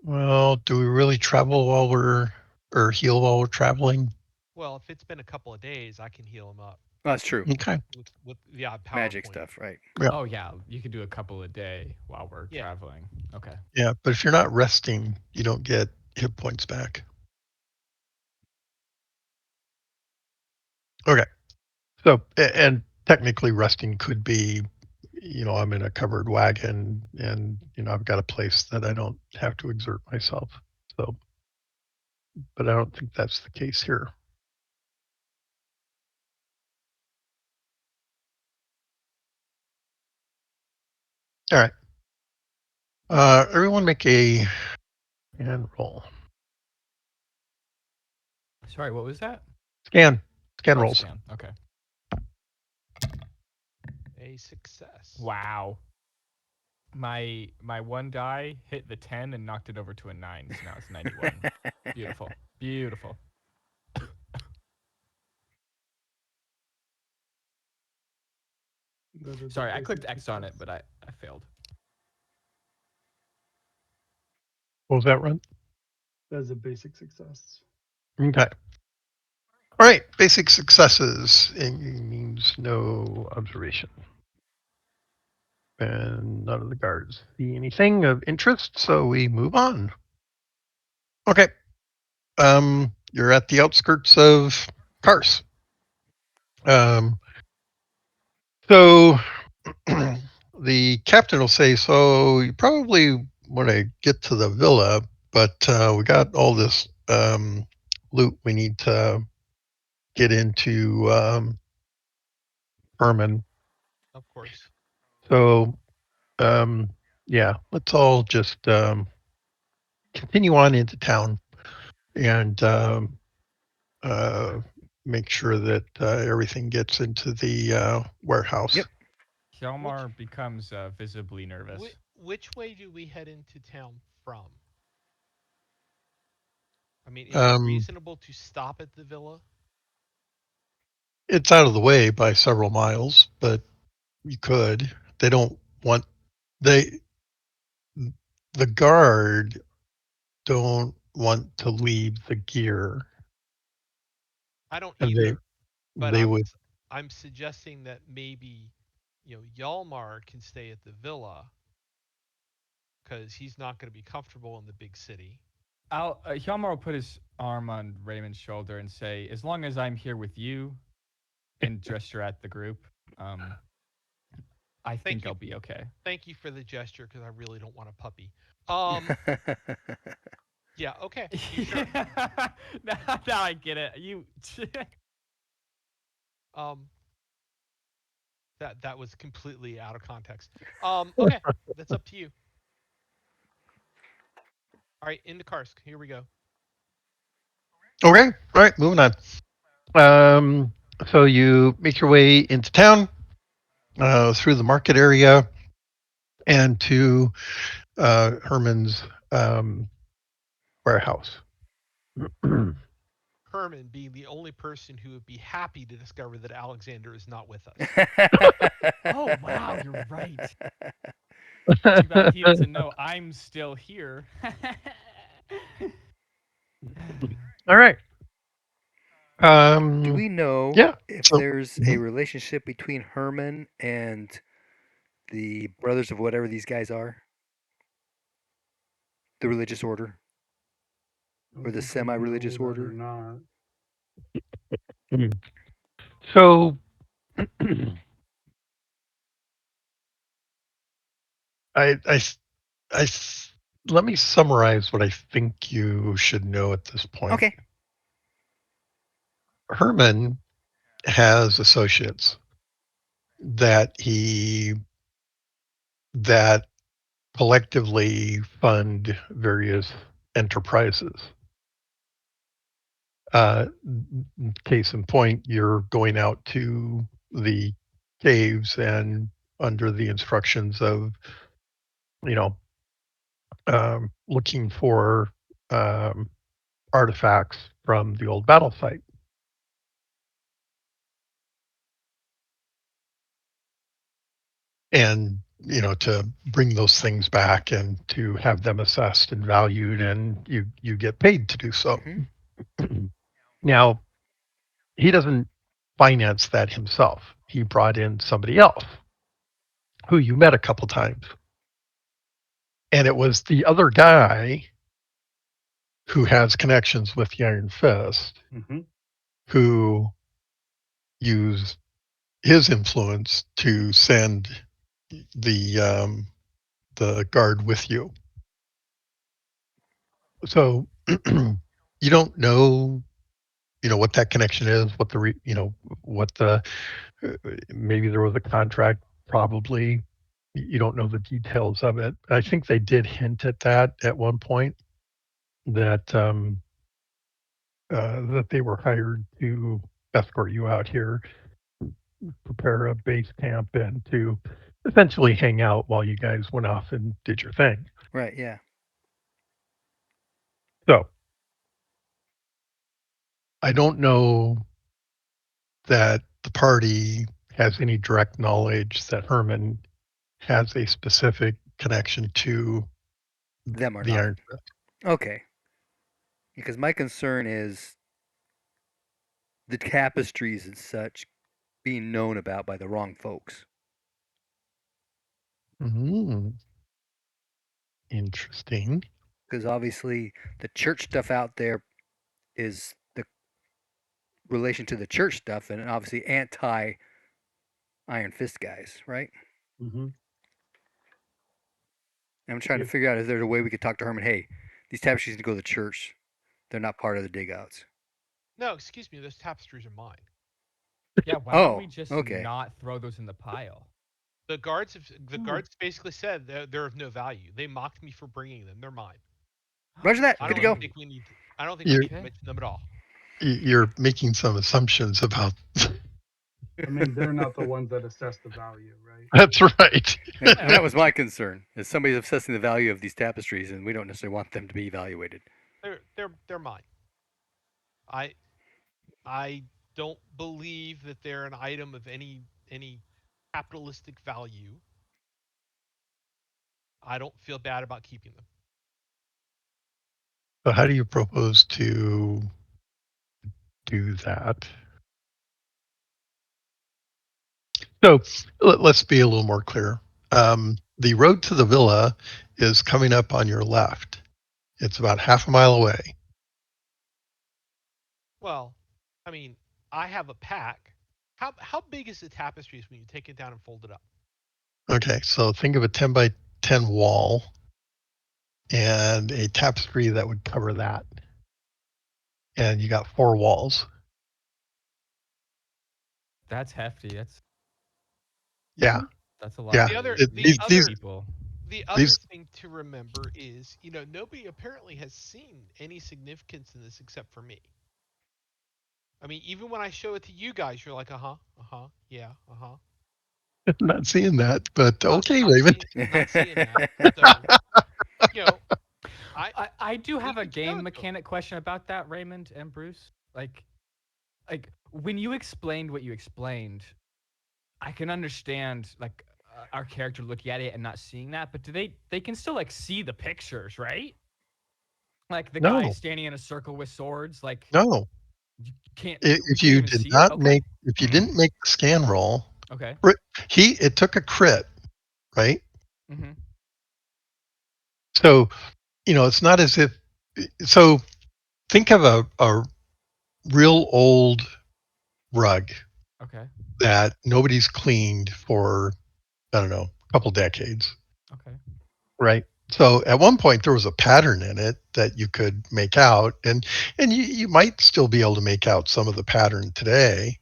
Well, do we really travel while we're or heal while we're traveling? Well, if it's been a couple of days, I can heal him up Oh, that's true. Okay. with the odd power Magic point. stuff, right? Yeah. Oh yeah, you could do a couple a day while we're Yeah. traveling. Okay. Yeah. But if you're not resting, you don't get hit points back. Okay. So, and technically, resting could be, I'm in a covered wagon and, I've got a place that I don't have to exert myself. So, but I don't think that's the case here. All right. Everyone make a and roll. Sorry, what was that? Scan. Scan Oh, rolls. scan. Okay. A success. Wow. My one die hit the 10 and knocked it over to a 9, so now it's 91. Beautiful. Beautiful. That is a Sorry, I basic clicked X on it, success. but I failed. What was that run? That is a basic success. Okay. All right. Basic successes. It means no observation. And none of the guards see anything of interest, so we move on. Okay. You're at the outskirts of Kars. Um, so the captain will say, "So you probably want to get to the villa, but we got all this loot we need to get into Herman. Of course. So um, yeah, let's all just continue on into town and uh, make sure that everything gets into the warehouse." Yep. Which Hjalmar becomes visibly nervous. which way do we head into town from? I mean, is it Um, reasonable to stop at the villa? it's out of the way by several miles, but you could. They don't want they the guard don't want to leave the gear, I don't and either, but they would. I'm suggesting that maybe Yalmar can stay at the villa because he's not going to be comfortable in the big city. Hjalmar will put his arm on Raymond's shoulder and say, "As long as I'm here with you," and gesture at the group. Um, I Thank think you. I'll be okay. Thank you for the gesture because I really don't want a puppy. Um, yeah, okay. You sure? Now I get it. You. Um, that was completely out of context. Okay, that's up to you. All right, into Karsk. Here we go. Okay. All right. Moving on. Um, so you make your way into town, through the market area, and to Herman's warehouse. Herman being the only person who would be happy to discover that Alexander is not with us. Oh wow, you're right. Too bad he doesn't know I'm still here. All right. Do we know Yeah. if So there's a mhm. relationship between Herman and the brothers of whatever these guys are? The religious order I or don't the think we know semi-religious that or order? not. Mhm. So I, I, s- I s- let me summarize what I think you should know at this point. Okay. Herman has associates that he that collectively fund various enterprises. Case in point, you're going out to the caves and under the instructions of, you know, looking for um, artifacts from the old battle site. And, to bring those things back and to have them assessed and valued, and you get paid to do so. Mm-hmm. Now, he doesn't finance that himself. He brought in somebody else who you met a couple times. And it was the other guy who has connections with the Iron Fist Hmm. who used his influence to send the um, the guard with you. So you don't know, what that connection is, what the what the maybe there was a contract, probably. You don't know the details of it. I think they did hint at that at one point, that that they were hired to escort you out here, prepare a base camp, and to essentially hang out while you guys went off and did your thing. Right. Yeah. So I don't know that the party has any direct knowledge that Herman has a specific connection to Them or the not. Iron Fist. Okay. Because my concern is the tapestries and such being known about by the wrong folks. Mm, interesting. Because obviously the church stuff out there is the relation to the church stuff and obviously anti Iron Fist guys, right? Hmm. And I'm trying to Yep. figure out if there's a way we could talk to Herman. Hey, these tapestries need to go to the church. They're not part of the dig outs. No, excuse me. Those tapestries are mine. Yeah, why don't Oh, we just okay. not throw those in the pile? The guards basically said they're of no value. They mocked me for bringing them. They're mine. Roger that. I Good don't to even go. Oh, think we need. I don't think we You're need to okay. mention them at all. you're making some assumptions about. I mean, they're not the ones that assess the value, right? That's right. And Yeah. that was my concern. Is somebody's assessing the value of these tapestries, and we don't necessarily want them to be evaluated. They're mine. I I don't believe that they're an item of any capitalistic value. I don't feel bad about keeping them. So how do you propose to do that? So let's be a little more clear. The road to the villa is coming up on your left. It's about half a mile away. Well, I mean, I have a pack. How big is the tapestries when you take it down and fold it up? Okay, so think of a 10 by 10 wall and a tapestry that would cover that. And you got 4 walls. That's hefty. Yeah, That's a lot yeah. The of other, It, the these other, people. the other these thing to remember is, nobody apparently has seen any significance in this except for me. I mean, even when I show it to you guys, you're like, yeah, I'm not seeing that, but not okay, not Raymond. seeing not seeing that. So, you know, I I do we have a could show game it to 'em. mechanic question about that, Raymond and Bruce. Like when you explained what you explained, I can understand like our character looking at it and not seeing that, but they can still like see the pictures, right? Like the guy No, standing in a circle with swords, like no. you can't we If can't you even did see it. not Okay. make, if you didn't make the scan roll, Okay. it took a crit, right? Mhm. So, it's not as if, so think of a real old rug Okay. that nobody's cleaned for, I don't know, a couple decades, Okay. right? So at one point there was a pattern in it that you could make out, and you might still be able to make out some of the pattern today,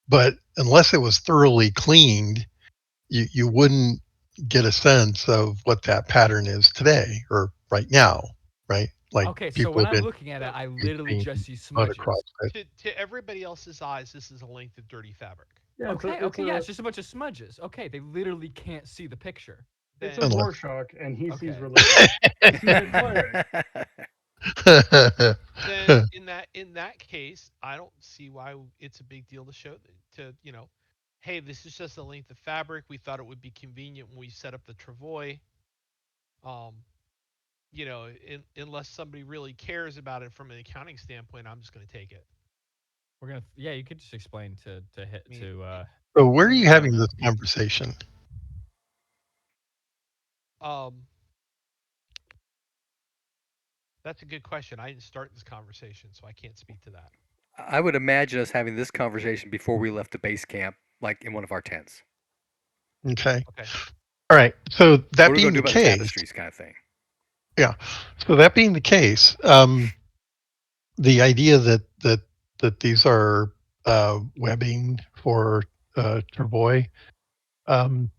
but unless it was thoroughly cleaned, you wouldn't get a sense of what that pattern is today or right now, right? Like Okay, so people when have I'm been looking at it, So I literally painting just see mud across smudges. it. to everybody else's eyes, this is a length of dirty fabric. Yeah, Okay, okay, yeah, it's just a bunch of smudges. Okay, they literally can't see the picture. it's a Then Unless Rorschach, and he sees Okay. religion. He sees a cleric. then in that case, I don't see why it's a big deal to show to hey, this is just a length of fabric. We thought it would be convenient when we set up the travois. Um, unless somebody really cares about it from an accounting standpoint, I'm just going to take it. We're gonna yeah, you could just explain to hit I mean, to so where are to you John having though. this conversation? um, that's a good question. I didn't start this conversation, so I can't speak to that. I would imagine us having this conversation before we left the base camp, like in one of our tents. Okay. Okay. All right. So What that are we going being to do the about the case, tapestries, kind of thing? yeah. So that being the case, the idea that these are webbing for travois, um,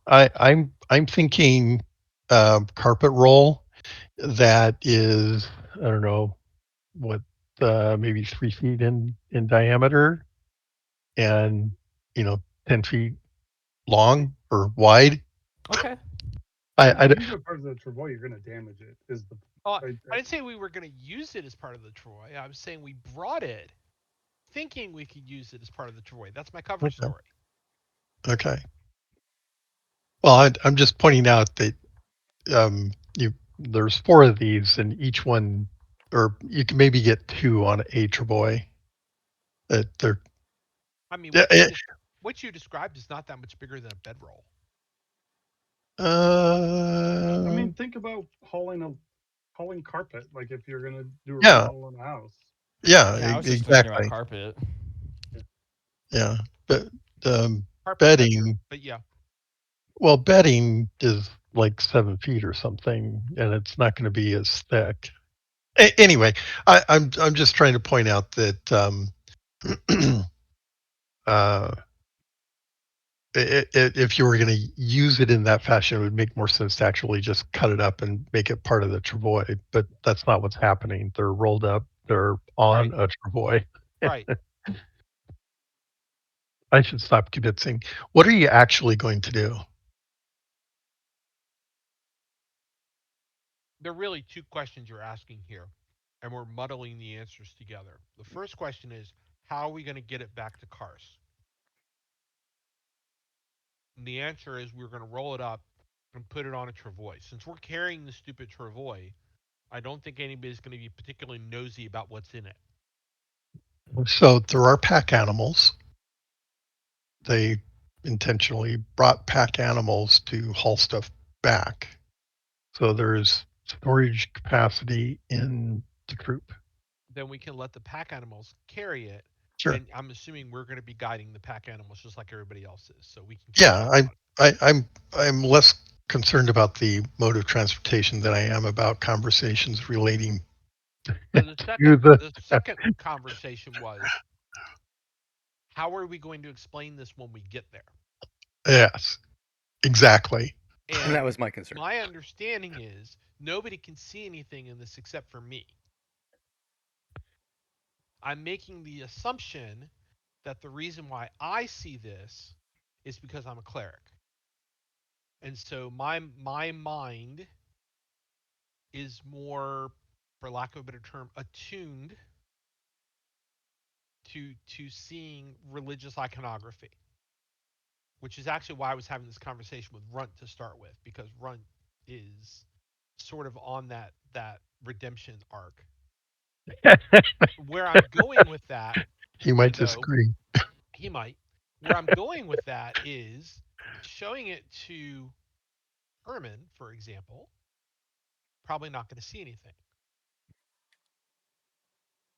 I'm thinking carpet roll that is, I don't know what, maybe 3 feet in diameter and 10 feet long or wide. Okay. I If d- you use it part of the travois, you're going to damage it. Is the Oh, I, I didn't say we were going to use it as part of the travois. I was saying we brought it thinking we could use it as part of the travois. That's my cover okay. story. Okay. Well, I'm just pointing out that you there's 4 of these, and each one, or you can maybe get 2 on a travois. That they're I mean, eh, eh, what you described is not that much bigger than a bedroll. I uh, mean, think about hauling carpet. Like if you're going to do a yeah, remodel in a house. yeah, Yeah, I was just thinking about exactly. carpet. Yeah, but Carpet's heavier, bedding, but yeah. well, bedding is like 7 feet or something, and it's not going to be as thick. Anyway, I'm just trying to point out that uh, if you were going to use it in that fashion, it would make more sense to actually just cut it up and make it part of the travois. But that's not what's happening. They're rolled up. They're on Right. a travois. Right. I should stop kibitzing. What are you actually going to do? There are really two questions you're asking here, and we're muddling the answers together. The first question is, how are we going to get it back to Kars? And the answer is we're going to roll it up and put it on a travois. Since we're carrying the stupid travois, I don't think anybody's going to be particularly nosy about what's in it. So there are pack animals. They intentionally brought pack animals to haul stuff back. So there's storage capacity in the troop. Then we can let the pack animals carry it, Sure. and I'm assuming we're going to be guiding the pack animals just like everybody else is, so we can keep Yeah, track on it. I'm less concerned about the mode of transportation than I am about conversations relating So to the. the second conversation was, how are we going to explain this when we get there? Yes, exactly. That And was my concern. my understanding is nobody can see anything in this except for me. I'm making the assumption that the reason why I see this is because I'm a cleric. And so my mind is more, for lack of a better term, attuned to seeing religious iconography, which is actually why I was having this conversation with Runt to start with, because Runt is sort of on that redemption arc. Where I'm going with that, He might though, disagree. he might. Where I'm going with that is showing it to Herman, for example, probably not going to see anything.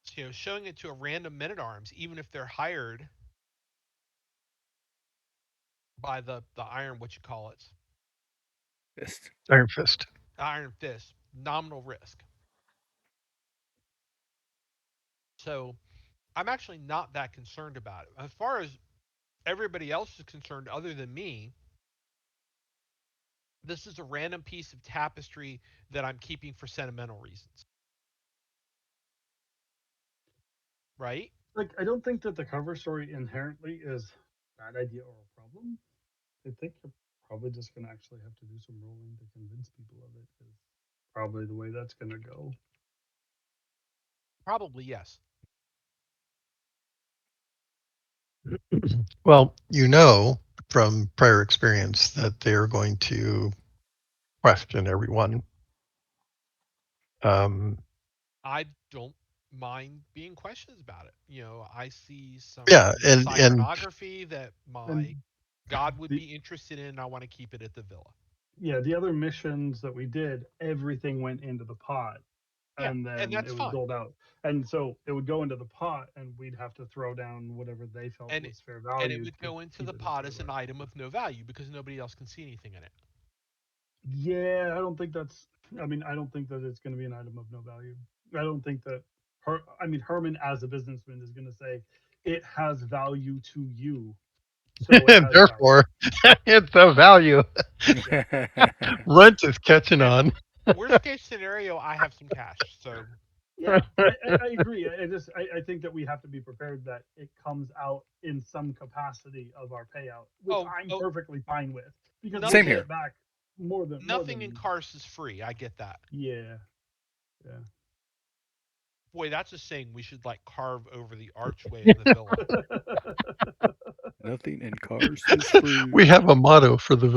So, showing it to a random men at arms, even if they're hired by the iron, what you call it, Fist. Iron Fist. Iron Fist, nominal risk. So I'm actually not that concerned about it. As far as everybody else is concerned, other than me, this is a random piece of tapestry that I'm keeping for sentimental reasons, right? Like, I don't think that the cover story inherently is a bad idea or a problem. I think you're probably just going to actually have to do some rolling to convince people of it. Is probably the way that's going to go. Probably yes. Well, you know from prior experience that they're going to question everyone. Um, I don't mind being questions about it. I see some yeah, religious and iconography that my And god would the be interested in. I want to keep it at the villa. yeah, the other missions that we did, everything went into the pot, Yeah, and and then that's it was fine. doled out. And so it would go into the pot, and we'd have to throw down whatever they felt And was fair and it value would to go into keep the it at the pot as river. an item of no value because nobody else can see anything in it. Yeah, I don't think that's. I mean, I don't think that it's going to be an item of no value. I don't think that I mean, Herman as a businessman is going to say it has value to you, so it has value. therefore it's a value. Yeah, Runt is catching And on. worst case scenario, I have some cash. So yeah, I agree. I think that we have to be prepared that it comes out in some capacity of our payout, which I'm oh, perfectly fine with because we'll Same nothing get here. it back more nothing in than Karst is free. I get that. yeah, yeah. Boy, that's a saying we should like carve over the archway of the villa. Nothing in cars is free. We have a motto for the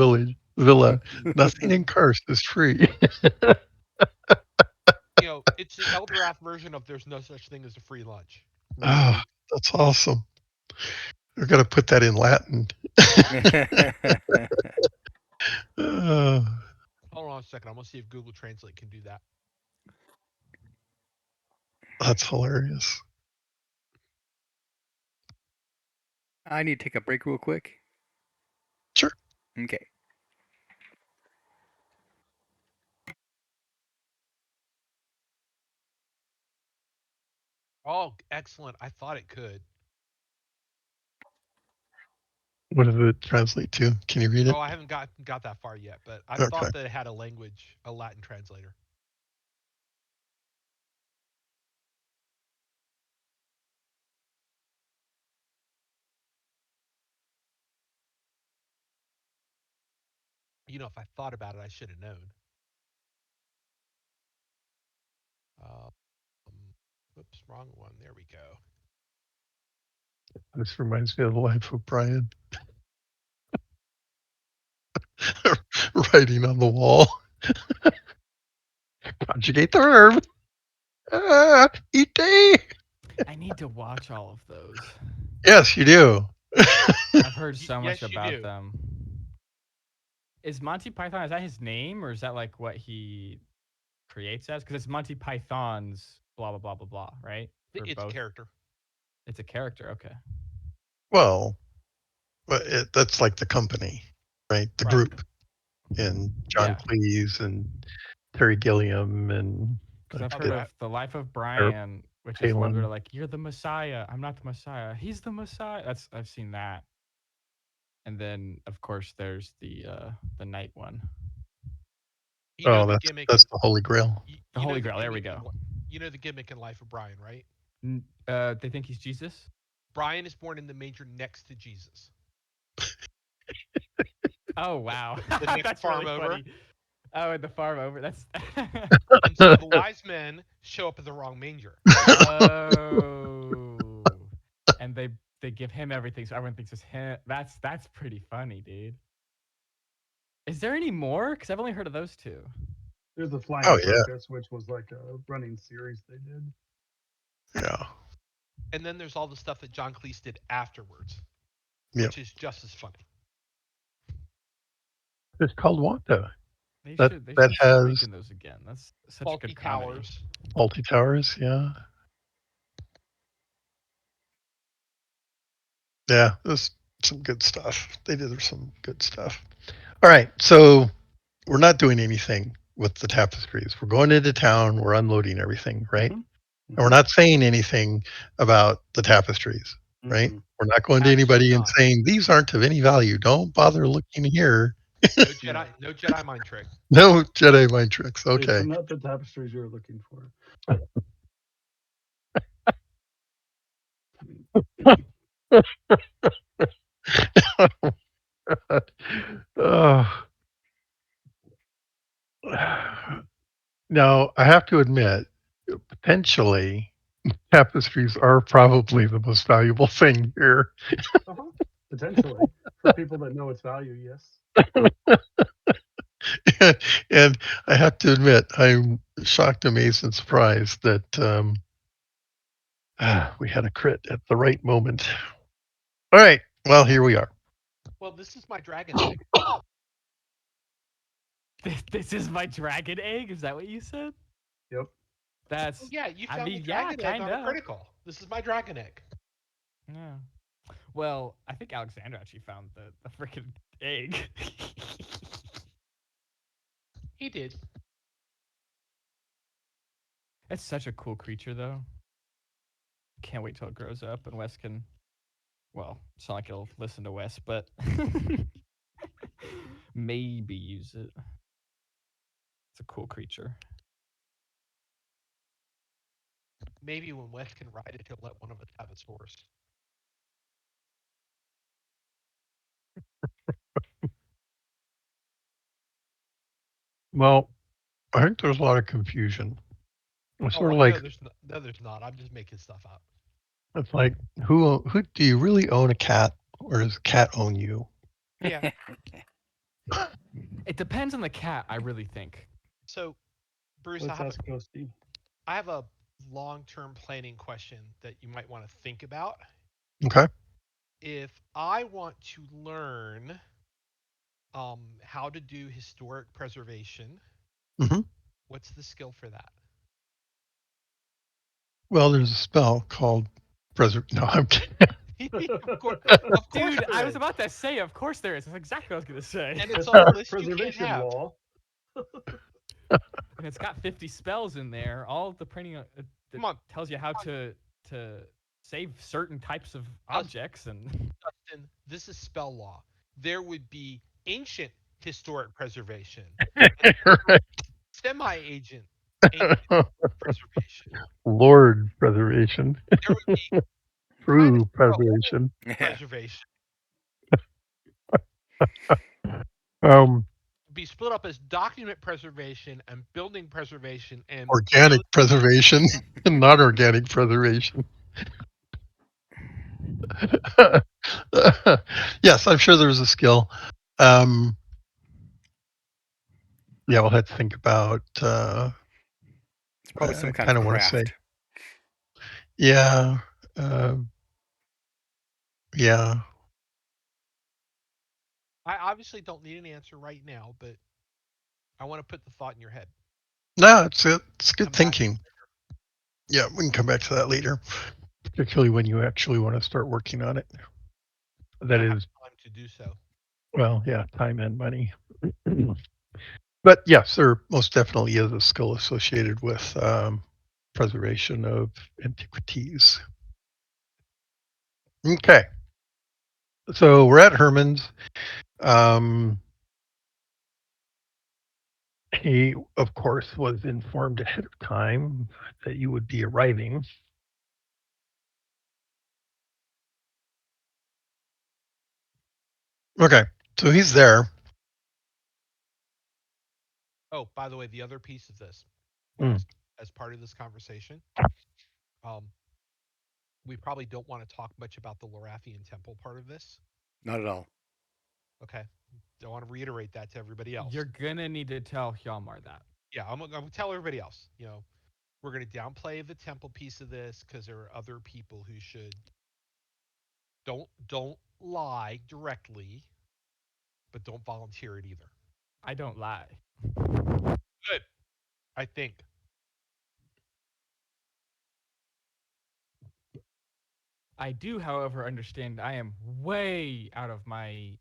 villa. Nothing in Karst is free. It's the Elderath version of "There's no such thing as a free lunch." Oh, Right. that's awesome. We're gonna put that in Latin. Uh, Hold on a second. I'm gonna see if Google Translate can do that. that's hilarious. I need to take a break real quick. Sure. Okay. Oh, excellent! I thought it could. What does it translate to? Can you read Oh, it? I haven't got that far yet, but I Okay. thought that it had a Latin translator. If I thought about it, I should have known. Um, Whoops, wrong one. There we go. This reminds me of the life of Brian. Writing on the wall. Conjugate the verb. E.T. I need to watch all of those. Yes, you do. I've heard so much Yes, you about do. them. Is Monty Python, is that his name or is that like what he creates as? Because it's Monty Python's blah blah blah blah blah, right? For It's a both. character. It's a character. Okay. Well, that's like the company, right? The Right. group, and John Yeah. Cleese and Terry Gilliam and Because I've heard Okay. of The Life of Harold Brian, which is the one where Palin. they're like, "You're the Messiah. I'm not the Messiah. He's the Messiah." I've seen that. And then of course there's the night one. You know Oh, the that's gimmick that's in the Holy Grail. The Holy Grail. There we go. You know the gimmick in Life of Brian, right? They think he's Jesus. Brian is born in the manger next to Jesus. Oh wow, The next that's farm really over. funny. Oh, and the farm over. That's And so the wise men show up at the wrong manger. oh, and they give him everything, so everyone thinks it's him. That's pretty funny, dude. Is there any more? Because I've only heard of those two. There's the Flying Oh yeah, Circus, which was like a running series they did. yeah, And then there's all the stuff that John Cleese did afterwards, yep. which is just as funny. It's called Wanda. They That should that start has making those again. That's such Faulty good comedy. Towers. Faulty Towers. Yeah, yeah. There's some good stuff. They did some good stuff. All right, so we're not doing anything with the tapestries. We're going into town. We're unloading everything, right? Mhm. And we're not saying anything about the tapestries, right? Mhm. We're not going to Absolutely anybody and not. saying these aren't of any value. Don't bother looking here. No Jedi mind trick. No Jedi mind tricks. It's Okay. not the tapestries you're looking for. Oh. Now, I have to admit, potentially, tapestries are probably the most valuable thing here. Uh-huh. Potentially. For people that know its value, yes. And I have to admit, I'm shocked, amazed, and surprised that we had a crit at the right moment. All right. Well, here we are. Well, this is my dragon egg. This is my dragon egg. Is that what you said? Yep. That's. Oh, yeah, you I found mean, the yeah, dragon egg on a kinda. critical. This is my dragon egg. Yeah. Well, I think Alexander actually found the freaking egg. He did. It's such a cool creature, though. Can't wait till it grows up and Wes can. Well, it's not like he'll listen to Wes, but maybe use it. It's a cool creature. Maybe when Wes can ride it, he'll let one of us have its horse. Well, I think there's a lot of confusion. It's Oh, sort of no, like there's not. I'm just making stuff up. it's like who do you really own a cat, or does a cat own you? Yeah. It depends on the cat, I really think. So, Bruce, Let's ask Ghosty. I have a long-term planning question that you might want to think about. Okay. If I want to learn how to do historic preservation, hmm what's the skill for that? Well, there's a spell called No, I'm kidding. Of course Dude, there I was is. about to say, of course there is. That's exactly what I was going to say. And it's on a list you can't Preservation have. wall. And it's got 50 spells in there. All depending on that Come on, tells you how to save certain types of objects and Dustin, this is spell law. There would be ancient historic preservation, semi-agent ancient preservation. Lord preservation, There would be kind of true preservation, Yeah. preservation. um, Be split up as document preservation and building preservation and organic preservation, and not organic preservation. Yes, I'm sure there's a skill. Um, yeah, we'll have to think about. It's probably some I kind kind of of want to say, craft. yeah, uh, yeah. I obviously don't need an answer right now, but I want to put the thought in your head. No, it's good Come back. thinking. Yeah, we can come back to that later. particularly when you actually want to start working on it. That I have is, time to do so. well, yeah, time and money. But yes, there most definitely is a skill associated with preservation of antiquities. Okay, so we're at Herman's. Um, he, of course, was informed ahead of time that you would be arriving. Okay, so he's there. Oh, by the way, the other piece of this Mm, was as part of this conversation. Um, we probably don't want to talk much about the Lorathian temple part of this. Not at all. Okay. I want to reiterate that to everybody else. You're gonna need to tell Hjalmar that. Yeah, I'm gonna tell everybody else. We're gonna downplay the temple piece of this because there are other people who should don't lie directly, but don't volunteer it either. I don't lie. Good. I think. I do, however, understand I am way out of my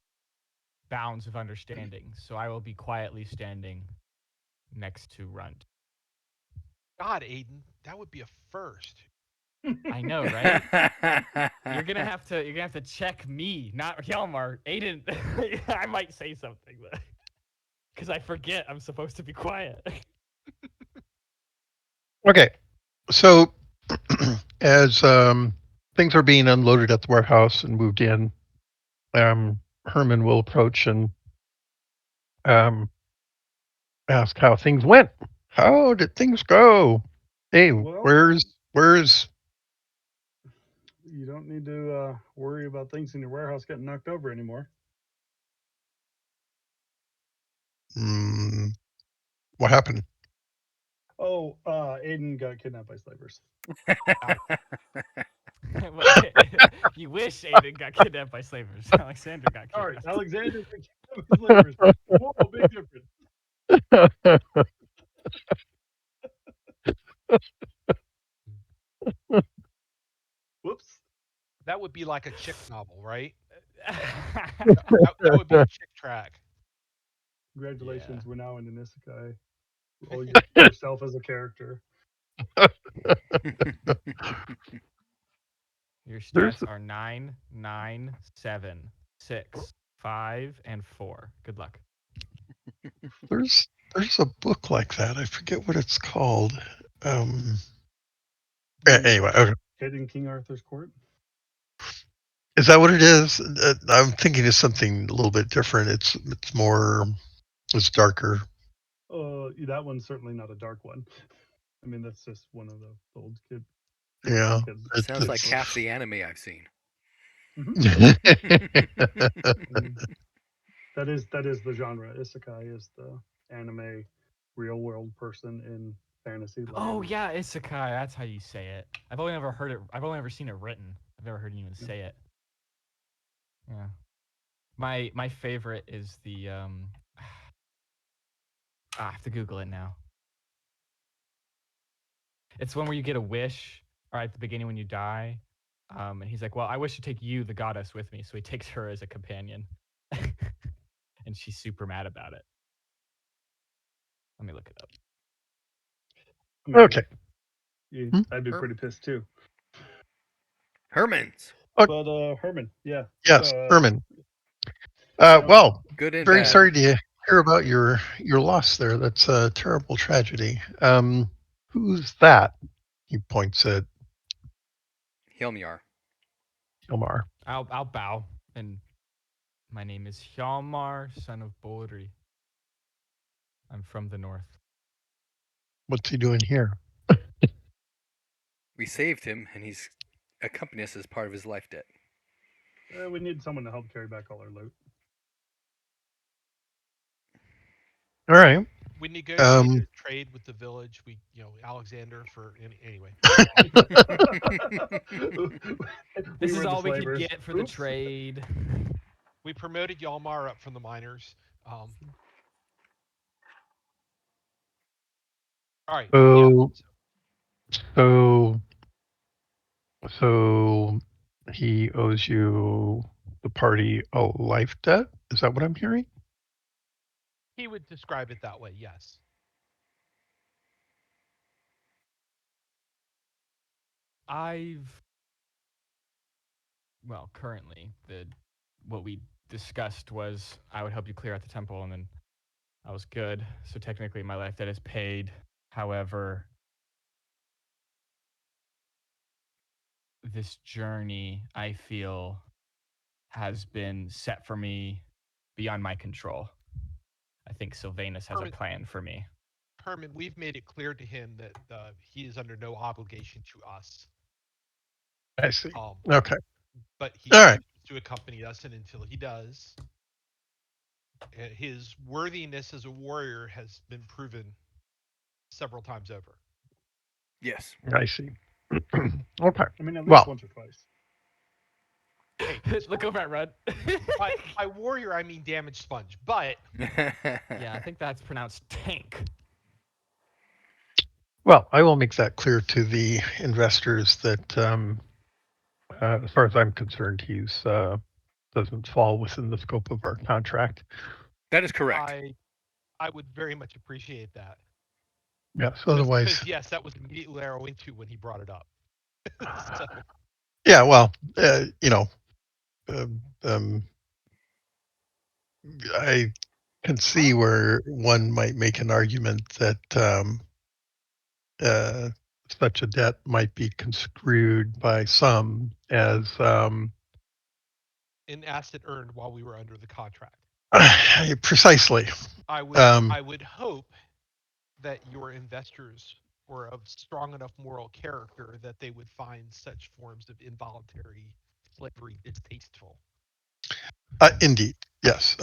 bounds of understanding, so I will be quietly standing next to Runt. God, Aiden, that would be a first. I know, right? You're gonna have to check me, not Hjalmar. Aiden, I might say something because I forget I'm supposed to be quiet. okay, so as things are being unloaded at the warehouse and moved in, Herman will approach and um, ask how things went. How did things go? Hey, Well, where's you don't need to worry about things in your warehouse getting knocked over anymore. mm, what happened? Oh, Aiden got kidnapped by slavers. You wish Aiden got kidnapped by slavers. Alexander got Sorry, kidnapped. Alexander got kidnapped by slavers. Whoa, big difference. Whoops. That would be like a chick novel, right? That would be a chick track. Yeah. Congratulations, we're now in an isekai. Roll yourself as a character. Your there's stats are 9, 9, 7, 6, 5, and 4. Good luck. there's a book like that. I forget what it's called. Um, The anyway, okay. Hidden King Arthur's Court. Is that what it is? I'm thinking of something a little bit different. It's more it's darker. That one's certainly not a dark one. I mean, that's just one of the old Yeah, kids Sounds like it's half the anime I've seen. hmm that is the genre. Isekai is the anime real world person in fantasy Oh land. yeah, isekai. That's how you say it. I've only ever heard it. I've only ever seen it written. I've never heard anyone say it. Yeah. My favorite is the I have to Google it now. It's one where you get a wish, or at the beginning when you die, and he's like, "Well, I wish to take you, the goddess, with me." So he takes her as a companion, and she's super mad about it. Let me look it up. I mean, okay. Hmm? I'd be Her- pretty pissed too. Herman's. But Herman, yeah. Yes, So Herman. now, Well, Good and very bad. sorry to hear about your loss there. That's a terrible tragedy. Who's that? He points at Hilmjar. Omar. I'll bow, and my name is Hjalmar, son of Bori. I'm from the north. What's he doing here? We saved him, and he's accompanied us as part of his life debt. we need someone to help carry back all our loot. All right. We negotiated Um, a trade with the village. Alexander for anyway. We This is were the all we could slavers. get for the Oops. trade. We promoted Yalmar up from the miners. All right. Yeah. so so So he owes you, the party, a life debt? Is that what I'm hearing? He would describe it that way, yes. I've well, currently what we discussed was I would help you clear out the temple, and then I was good. So technically, my life debt is paid. However, this journey I feel has been set for me beyond my control. I think Sylvanus has a Herman, plan for me. Herman, we've made it clear to him that he is under no obligation to us. I see. Um, Okay. but he All right. chooses to accompany us, and until he does, his worthiness as a warrior has been proven several times over. Yes. I see. Okay. I mean, at least Well, once or twice. Hey, Look over at Rudd. by warrior I mean damage sponge, but Yeah, I think that's pronounced tank. well, I will make that clear to the investors that, as far as I'm concerned, he's doesn't fall within the scope of our contract. That is correct. I would very much appreciate that. Yes. Because Otherwise, yes, that was immediately what I went to when he brought it up. So yeah. Well, um, um, I can see where one might make an argument that uh, such a debt might be construed by some as an asset earned while we were under the contract. precisely. I would Um, I would hope that your investors were of strong enough moral character that they would find such forms of involuntary slavery distasteful. indeed, yes.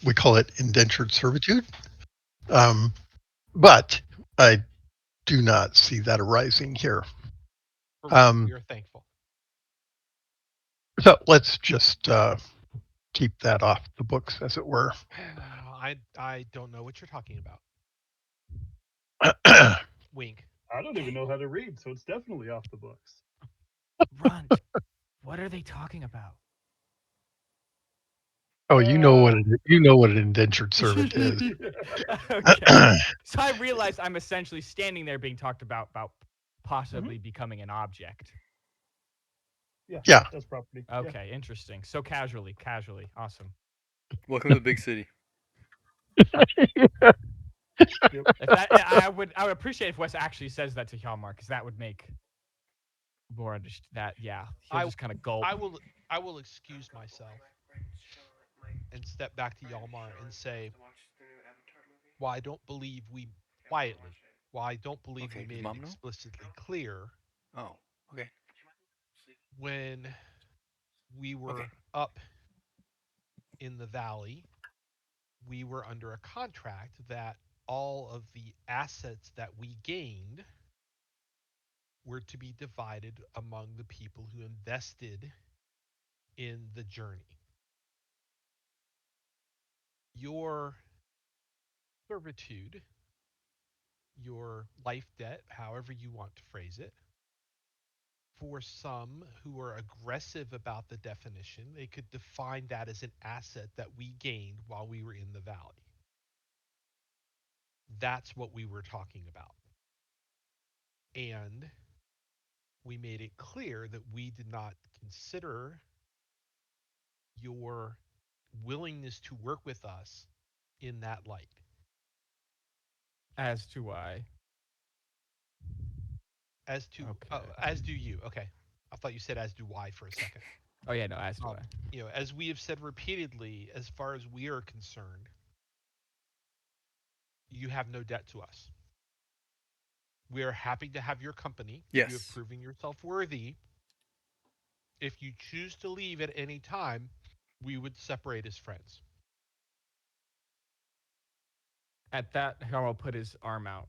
We call it indentured servitude. Um, but I do not see that arising here. For which we Um, are thankful. so let's just keep that off the books, as it were. I don't know what you're talking about. Wink. I don't even know how to read, so it's definitely off the books. Runt, what are they talking about? Oh, Uh, you know what an indentured servant is. Okay. So I realized I'm essentially standing there being talked about possibly becoming an object. yeah, Yeah. that's property. Yeah. Okay, interesting. So casually. Awesome. Welcome to the big city. Yep. If that I would appreciate if Wes actually says that to Hjalmar, because that would make more understand that. Yeah, he'll I just kind of gulp. I will excuse myself and step back to Yalmar and say, well, I don't believe we quietly. Well, I don't believe we Okay, does made it mom know? explicitly clear Oh, okay. when we Okay. were up in the valley. We were under a contract that all of the assets that we gained were to be divided among the people who invested in the journey. Your servitude, your life debt, however you want to phrase it, for some who are aggressive about the definition, they could define that as an asset that we gained while we were in the valley. That's what we were talking about. And we made it clear that we did not consider your willingness to work with us in that light. As to why. Okay. As do you. Okay. I thought you said as do I for a second. Oh yeah, no. As to why. As we have said repeatedly, as far as we are concerned, you have no debt to us. We are happy to have your company. You have Yes. proven yourself worthy. If you choose to leave at any time, we would separate as friends. At that, Hjalmar will put his arm out,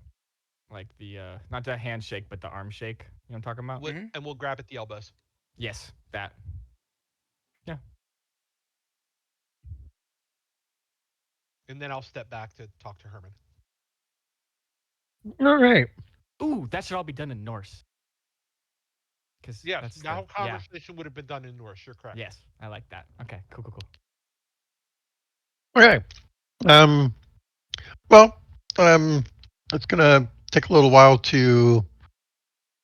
like the not the handshake, but the arm shake. You know what I'm talking about? Mhm. And we'll grab at the elbows. Yes, that. Yeah. And then I'll step back to talk to Herman. All right. Ooh, that should all be done in Norse. Because Yes, that's that whole the yeah. conversation would have been done indoors. You're correct. Yes, I like that. Okay, cool. Okay. Um, well, um, it's gonna take a little while to.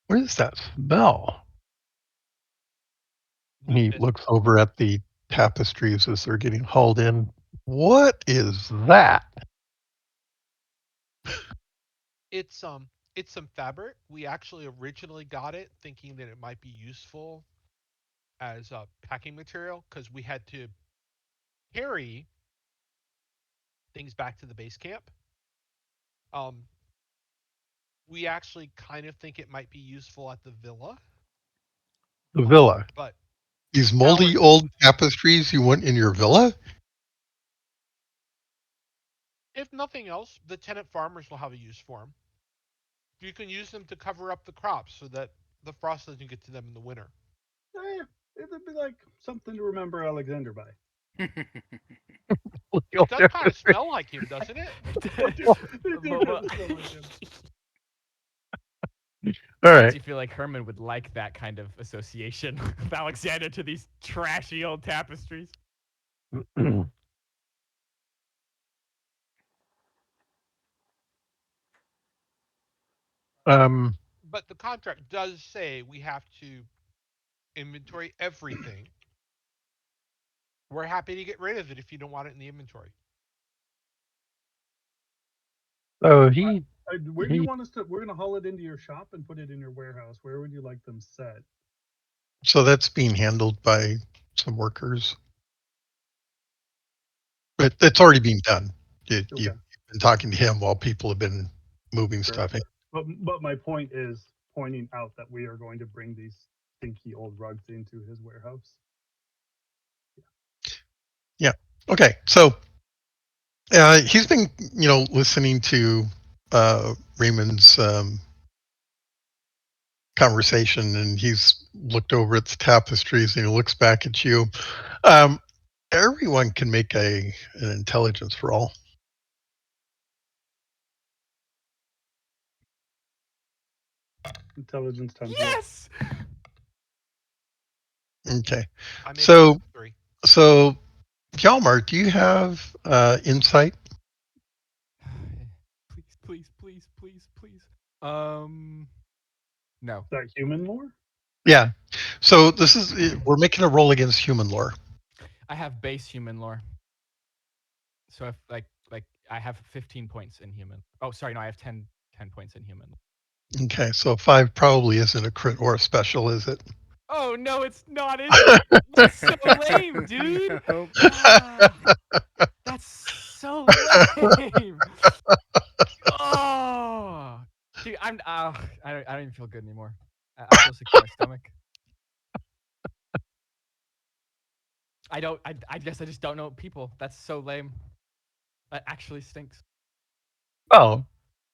What is that smell? He Mucus. looks over at the tapestries as they're getting hauled in. What is that? It's it's some fabric. We actually originally got it thinking that it might be useful as a packing material because we had to carry things back to the base camp. Um, we actually kind of think it might be useful at the villa. The villa. But These moldy Alex, old tapestries you want in your villa? if nothing else, the tenant farmers will have a use for them. You can use them to cover up the crops so that the frost doesn't get to them in the winter. It'd be like something to remember Alexander by. It does kind of smell like him, doesn't it? They do. They do Well, kind of smell like him. All Makes right. you feel like Herman would like that kind of association of Alexander to these trashy old tapestries. um, But the contract does say we have to inventory everything. We're happy to get rid of it if you don't want it in the inventory. so Where do you he want us to? We're gonna haul it into your shop and put it in your warehouse. Where would you like them set? so that's being handled by some workers. But it's already being done. You've Okay, been talking to him while people have been moving sure. stuff in. But my point is pointing out that we are going to bring these stinky old rugs into his warehouse. Yeah. Okay. So he's been, listening to Raymond's conversation, and he's looked over at the tapestries, and he looks back at you. Um, everyone can make an intelligence roll. Intelligence times what? Yes. Okay. I made So a 3. so Hjalmar, do you have insight? Please. No. Is that human lore? Yeah. So this is we're making a roll against human lore. I have base human lore. So if like I have 15 points in human. Oh, sorry, no, I have 10 points in human. Okay, so 5 probably isn't a crit or a special, is it? Oh no, it's not, is it? That's so lame, dude. Nope. Ah, that's so lame. Oh, dude, I don't even feel good anymore. I feel sick to my stomach. I guess I just don't know people. That's so lame. That actually stinks. Oh,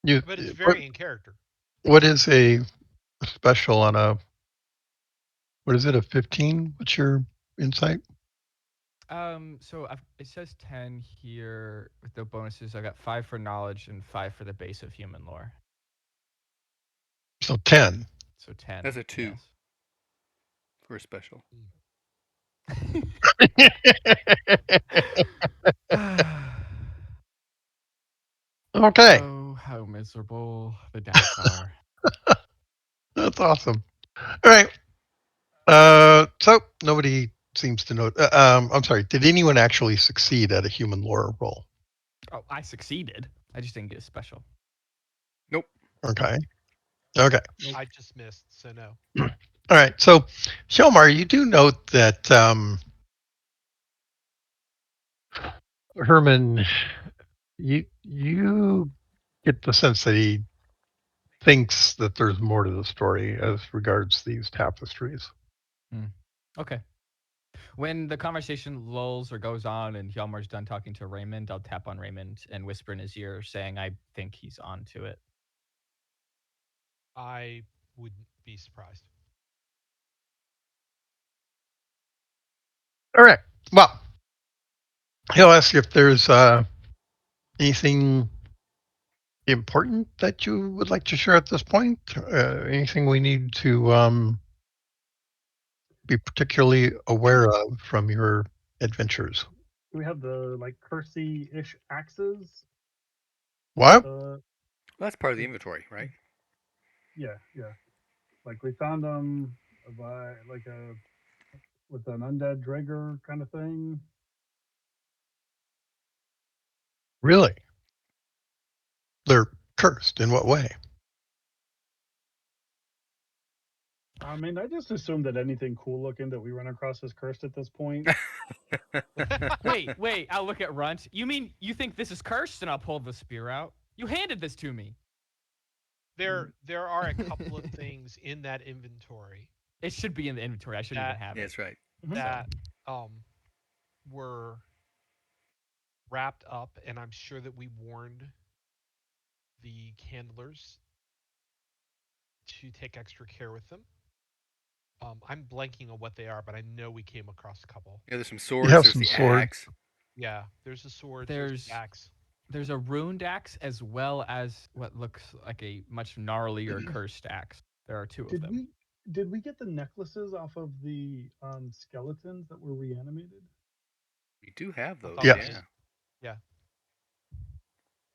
you. But it's What, very in character. what is a special on a? What is it? A 15? What's your insight? So it says 10 here with the bonuses. I got 5 for knowledge and 5 for the base of human lore. So 10. So 10. That's a 2 Yes. for a special. Okay, Oh, how miserable the dice are. that's awesome. All right. So nobody seems to know. I'm sorry. Did anyone actually succeed at a human lore roll? Oh, I succeeded. I just didn't get a special. Nope. Okay. Okay. I just missed, so no. All right. So, Hjalmar, you do note that Herman, you get the sense that he thinks that there's more to the story as regards these tapestries. Okay. When the conversation lulls or goes on and Hjalmar's done talking to Raymond, I'll tap on Raymond and whisper in his ear saying I think he's on to it. I wouldn't be surprised. All right. Well, he'll ask if there's anything important that you would like to share at this point. Anything we need to be particularly aware of from your adventures? We have the like cursey-ish axes. What? Uh, Well, that's part of the it's inventory, right? yeah, yeah. Like we found them by like a with an undead Drager kind of thing. Really? They're cursed in what way? I mean, I just assume that anything cool looking that we run across is cursed at this point. Wait, I'll look at Runt. You mean you think this is cursed? And I'll pull the spear out. You handed this to me. There are a couple of things in that inventory It should be in the inventory. I shouldn't even that have Yeah, it. that's right. Mhm. that um were wrapped up, and I'm sure that we warned the candlers to take extra care with them. I'm blanking on what they are, but I know we came across a couple. Yeah, there's some You swords. have There's some the sword. axe. Yeah, there's the swords, there's the There's axe. there's a ruined axe as well as what looks like a much gnarlier cursed axe. There are two of Did them. we get the necklaces off of the skeletons that were reanimated? We do have I those. thought we Yes. did. Yeah. Yeah.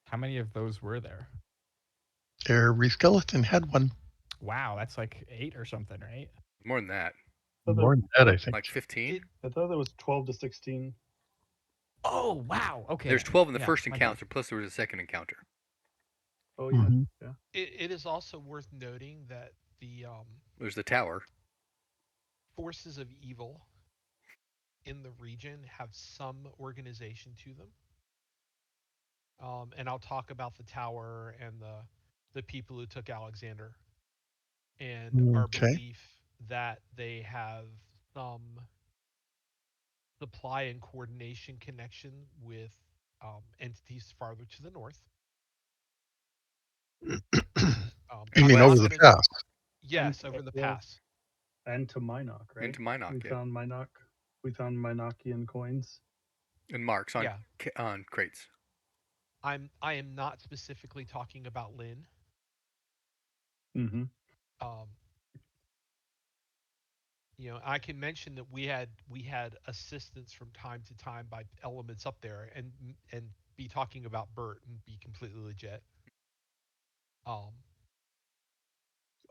How many of those were there? Every skeleton had one. Wow, that's like 8 or something, right? More than that. I thought More than that, I think. Like 15. It I thought that was 12 to 16. Oh, wow. Okay. There's then. 12 in the Yeah, first might be. encounter, plus there was a second encounter. Oh yeah, Mhm. yeah. it is also worth noting that the There's the tower. forces of evil in the region have some organization to them. And I'll talk about the tower and the people who took Alexander, and our Okay. belief that they have some supply and coordination connection with entities farther to the north. You And I'm mean not over west. the going to. pass? And Yes, over the well, pass. and to Minok, right? Into Minok, We yeah. found Minok. We found Minokian coins. And marks on Yeah, on crates. I am not specifically talking about Lynn. Mm-hmm. Um, I can mention that we had assistance from time to time by elements up there, and be talking about Bert and be completely legit. Um,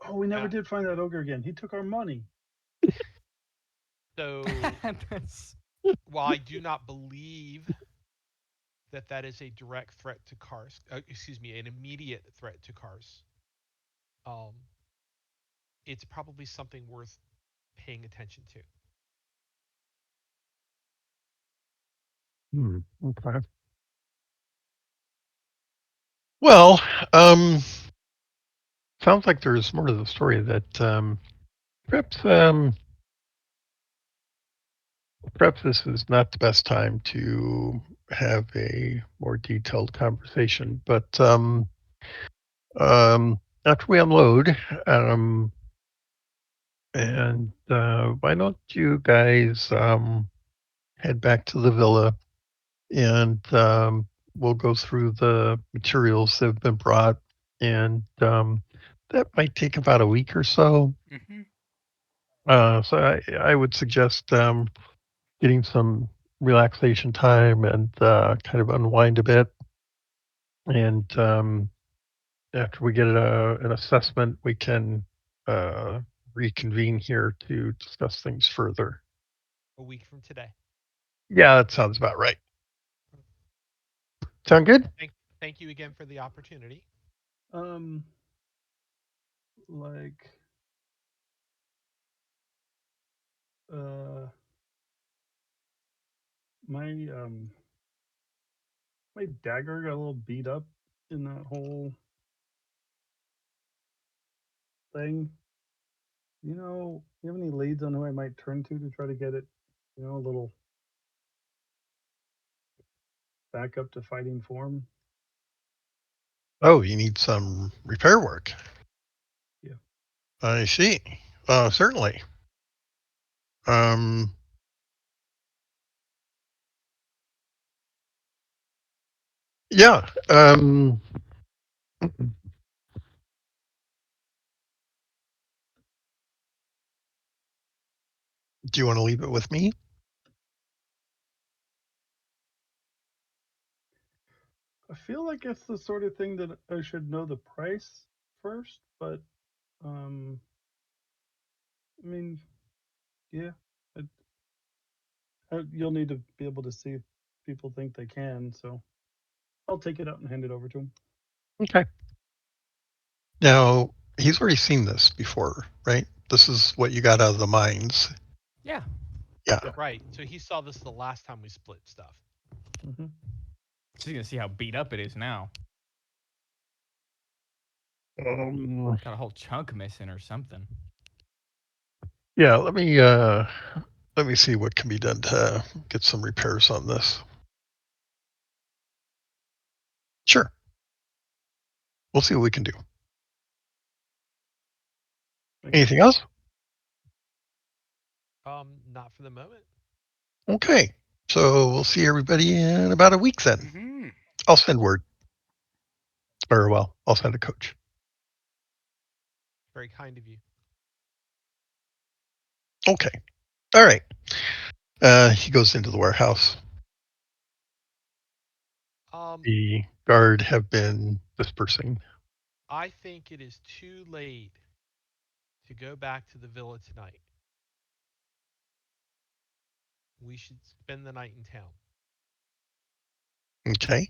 Oh, we never yeah. did find that ogre again. He took our money. So That's- while I do not believe that that is a direct threat to Kars, excuse me, an immediate threat to Kars, um, it's probably something worth paying attention to. Okay. Well, um, sounds like there's more to the story that perhaps perhaps this is not the best time to have a more detailed conversation. But after we unload, um, and why don't you guys head back to the villa and we'll go through the materials that have been brought, and that might take about a week or so. Mm-hmm. So I would suggest getting some relaxation time and kind of unwind a bit. And after we get an assessment, we can uh, reconvene here to discuss things further. A week from today. Yeah, that sounds about right. Sound good? Thank you again for the opportunity. Um, like, uh, my my dagger got a little beat up in that whole thing. You have any leads on who I might turn to try to get it, a little back up to fighting form? Oh, you need some repair work. Yeah. I see. Certainly. Um, yeah. Do you want to leave it with me? I feel like it's the sort of thing that I should know the price first, but um, I mean, yeah, I, you'll need to be able to see if people think they can. So I'll take it out and hand it over to him. Okay. Now, he's already seen this before, right? This is what you got out of the mines. Yeah. Yeah. Right. So he saw this the last time we split stuff. Mm-hmm. Just gonna see how beat up it is now. Um, Got a whole chunk missing or something. yeah, let me see what can be done to get some repairs on this. Sure. We'll see what we can do. Thank Anything else? Not for the moment. Okay. So we'll see everybody in about a week then. Mm-hmm. I'll send word. Or well, I'll send a coach. Very kind of you. Okay. All right. He goes into the warehouse. Um, The guard have been dispersing. I think it is too late to go back to the villa tonight. We should spend the night in town. Okay.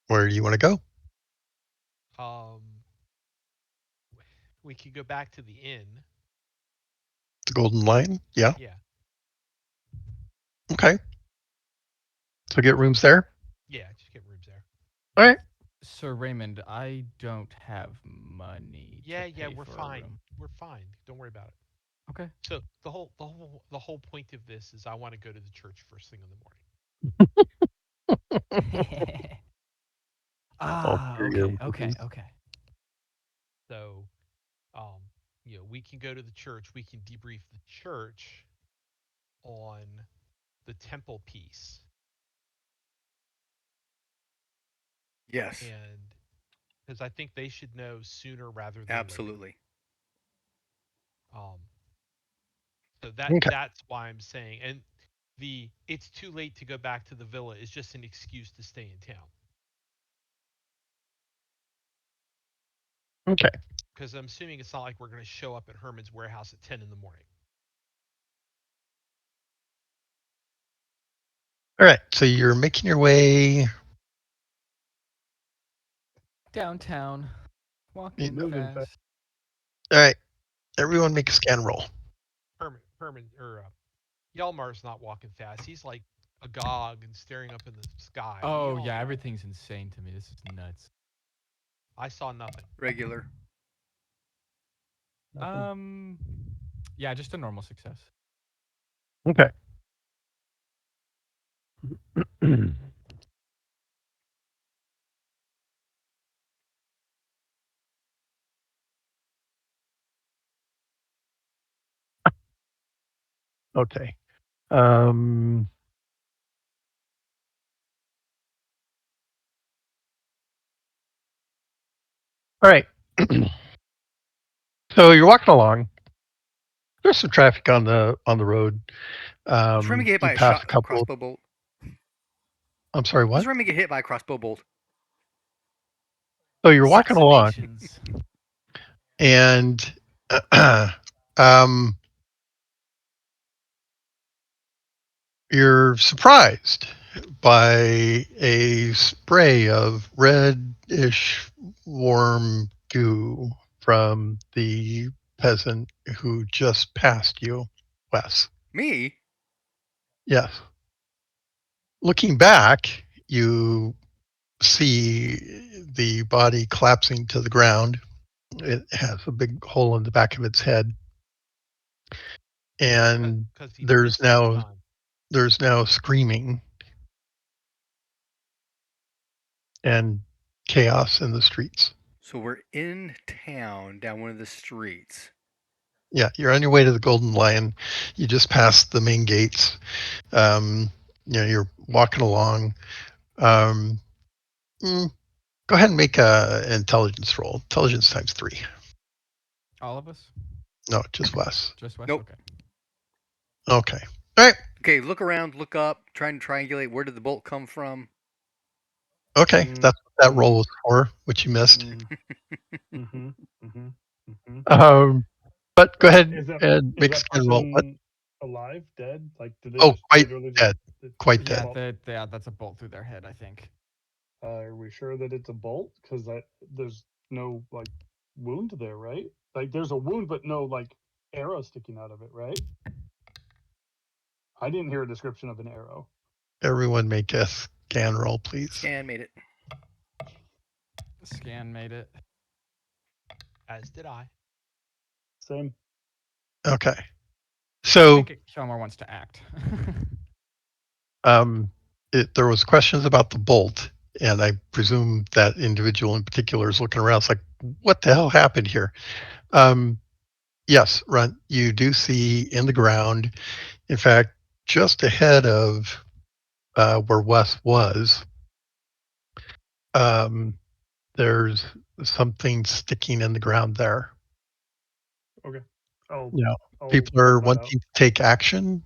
Where do you want to go? Um, we could go back to the inn. The Golden Lion? Yeah. Yeah. Okay. So get rooms there? Yeah, just get rooms there. All right. Sir Raymond, I don't have money Yeah, to yeah, pay we're for a fine. room. We're fine. Don't worry about it. Okay. So the whole point of this is I want to go to the church first thing in the morning. I'll Ah, hear your okay, okay, wishes. okay. So, um, we can go to the church. We can debrief the church on the temple piece, Yes, and because I think they should know sooner rather than later. absolutely. Um, so Okay. that's why I'm saying, and it's too late to go back to the villa is just an excuse to stay in town. Okay. Because I'm assuming it's not like we're going to show up at Herman's warehouse at 10 in the morning. All right. So you're making your way. Downtown, walking Moving fast. fast. All right. Everyone make a scan roll. Herman or Yalmar's not walking fast. He's like agog and staring up in the sky. Oh yeah, everything's insane to me. This is nuts. I saw nothing. Regular. Nothing. Yeah, just a normal success. Okay. Okay. Um, all right. So you're walking along. There's some traffic on the road. Does Remy get hit You by a pass shot a couple. crossbow bolt? I'm sorry. Does What? Remy get hit by a crossbow bolt? So you're walking along, Vaccinations. and um, you're surprised by a spray of reddish warm goo from the peasant who just passed you, Wes. Me? Yes. Looking back, you see the body collapsing to the ground. It has a big hole in the back of its head, and Because he there's missed his now time. there's now screaming and chaos in the streets. So we're in town down one of the streets. Yeah, you're on your way to the Golden Lion. You just passed the main gates. Um, you're walking along. Um, Go ahead and make a intelligence roll. Intelligence times 3. All of us. No, just west. Just west. Nope. Okay. Okay. All right. Okay, look around, look up, try and triangulate. Where did the bolt come from? Okay. Mm, That's what that roll mm, was for, which you missed. mm, mm-hmm, mm-hmm, mm-hmm. But go ahead Is that and is make a that scan roll. What? person alive, dead? Like, did they Oh, just quite literally just dead. Quite Yeah, dead. fall? that's a bolt through their head, I think. Are we sure that it's a bolt? Because there's no like wound there, right? Like, there's a wound, but no like arrow sticking out of it, right? I didn't hear a description of an arrow. Everyone make a scan roll, please. Scan made it. Scan made it. As did I. Same. Okay. I So think Kelmar wants to act. there was questions about the bolt, and I presume that individual in particular is looking around. It's like, what the hell happened here? Um, yes, Runt, you do see in the ground. In fact, just ahead of where Wes was, um, there's something sticking in the ground there. Okay. I'll You know, I'll people are pull that out. wanting to take action.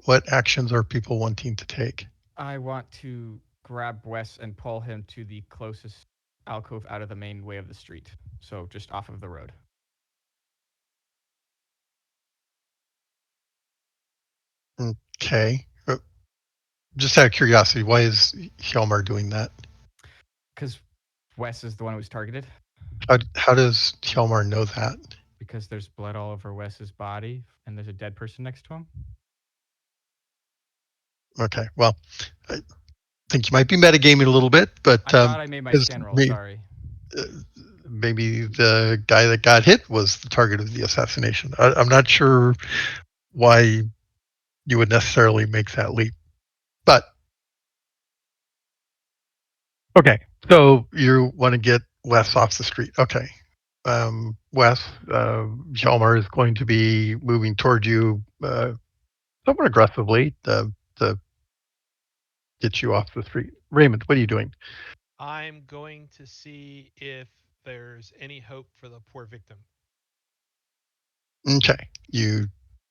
What actions are people wanting to take? I want to grab Wes and pull him to the closest alcove out of the main way of the street. So just off of the road. Okay. Just out of curiosity, why is Hjalmar doing that? Because Wes is the one who was targeted. How does Hjalmar know that? Because there's blood all over Wes's body and there's a dead person next to him. Okay, well, I think you might be metagaming a little bit, but I thought I made my 'cause scan roll. Sorry. uh, maybe the guy that got hit was the target of the assassination. I'm not sure why you would necessarily make that leap, but okay. So you want to get Wes off the street? Okay. Wes, Hjalmar is going to be moving toward you somewhat aggressively to get you off the street. Raymond, what are you doing? I'm going to see if there's any hope for the poor victim. Okay, you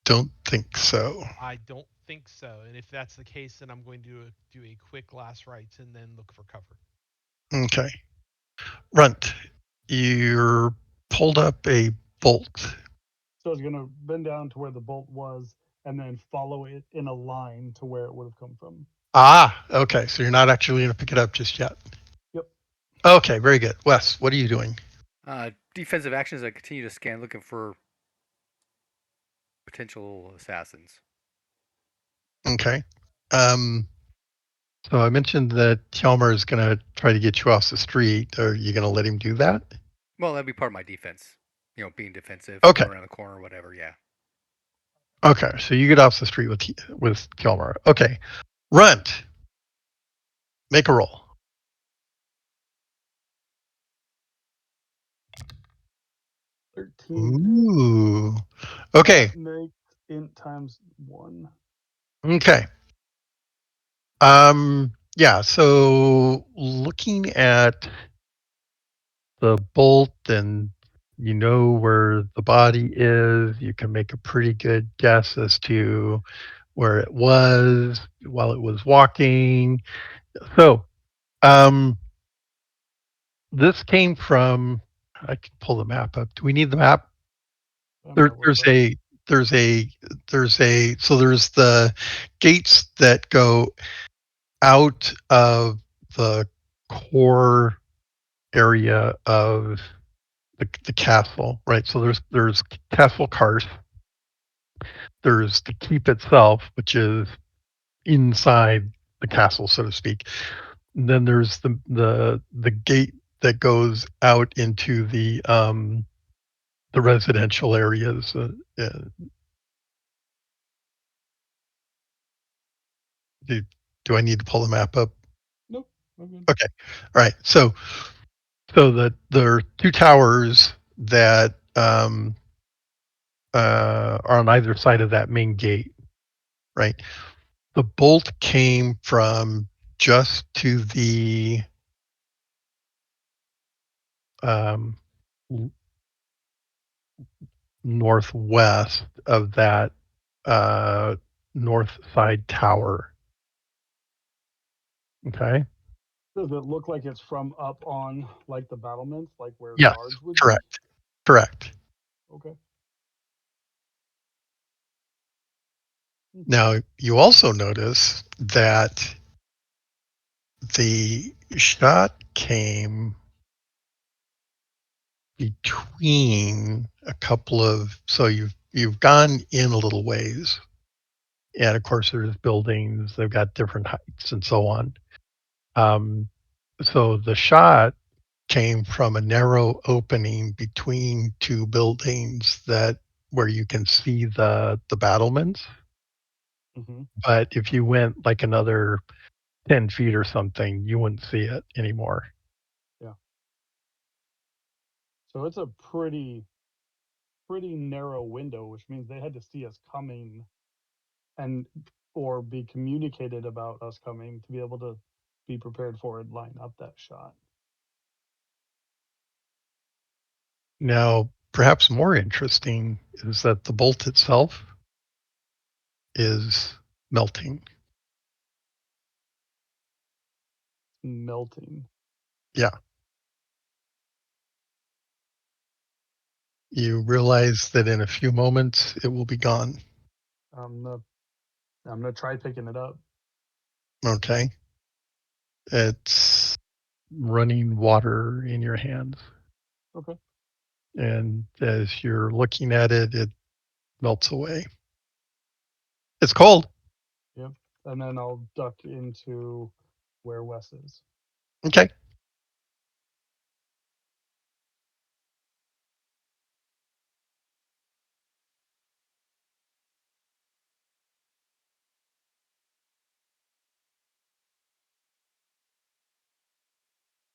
don't think so. I don't think so. And if that's the case, then I'm going to do a quick last rites and then look for cover. Okay. Runt, you're pulled up a bolt. So I was gonna bend down to where the bolt was and then follow it in a line to where it would have come from. Ah, okay. So you're not actually going to pick it up just yet. Yep. Okay, very good. Wes, what are you doing? Defensive actions. I continue to scan, looking for potential assassins. Okay. Um, so I mentioned that Hjalmar is going to try to get you off the street. Are you going to let him do that? Well, that'd be part of my defense. Being defensive, Okay. going around the corner, whatever. Yeah. Okay. So you get off the street with Hjalmar. Okay. Runt, make a roll. 13. Ooh. Okay. That makes int times 1. Okay. Yeah, so looking at the bolt and you know where the body is, you can make a pretty good guess as to where it was while it was walking. So, um, this came from, I can pull the map up. Do we need the map? I'm There, not worried there's about it. a, there's a, so there's the gates that go out of the core area of the castle, right? So there's Castle Karth, there's the keep itself, which is inside the castle, so to speak. And then there's the gate that goes out into the residential areas. Do, do I need to pull the map up? Nope. I'm good. Okay, all right. So there are two towers that are on either side of that main gate, right? The bolt came from just to the um, northwest of that north side tower. Okay. Does it look like it's from up on like the battlements, like where Yes, guards would be? correct. Correct. Okay. Now, you also notice that the shot came between a couple of, so you've gone in a little ways, and of course there's buildings, they've got different heights and so on. Um, so the shot came from a narrow opening between two buildings that where you can see the battlements. Mm-hmm. But if you went like another 10 feet or something, you wouldn't see it anymore. Yeah. So it's a pretty narrow window, which means they had to see us coming and or be communicated about us coming to be able to be prepared for and line up that shot. Now, perhaps more interesting is that the bolt itself is melting. Melting. Yeah. You realize that in a few moments it will be gone. I'm gonna I'm gonna try picking it up. Okay. It's running water in your hands. Okay. And as you're looking at it, it melts away. It's cold. Yep. And then I'll duck into where Wes is. Okay.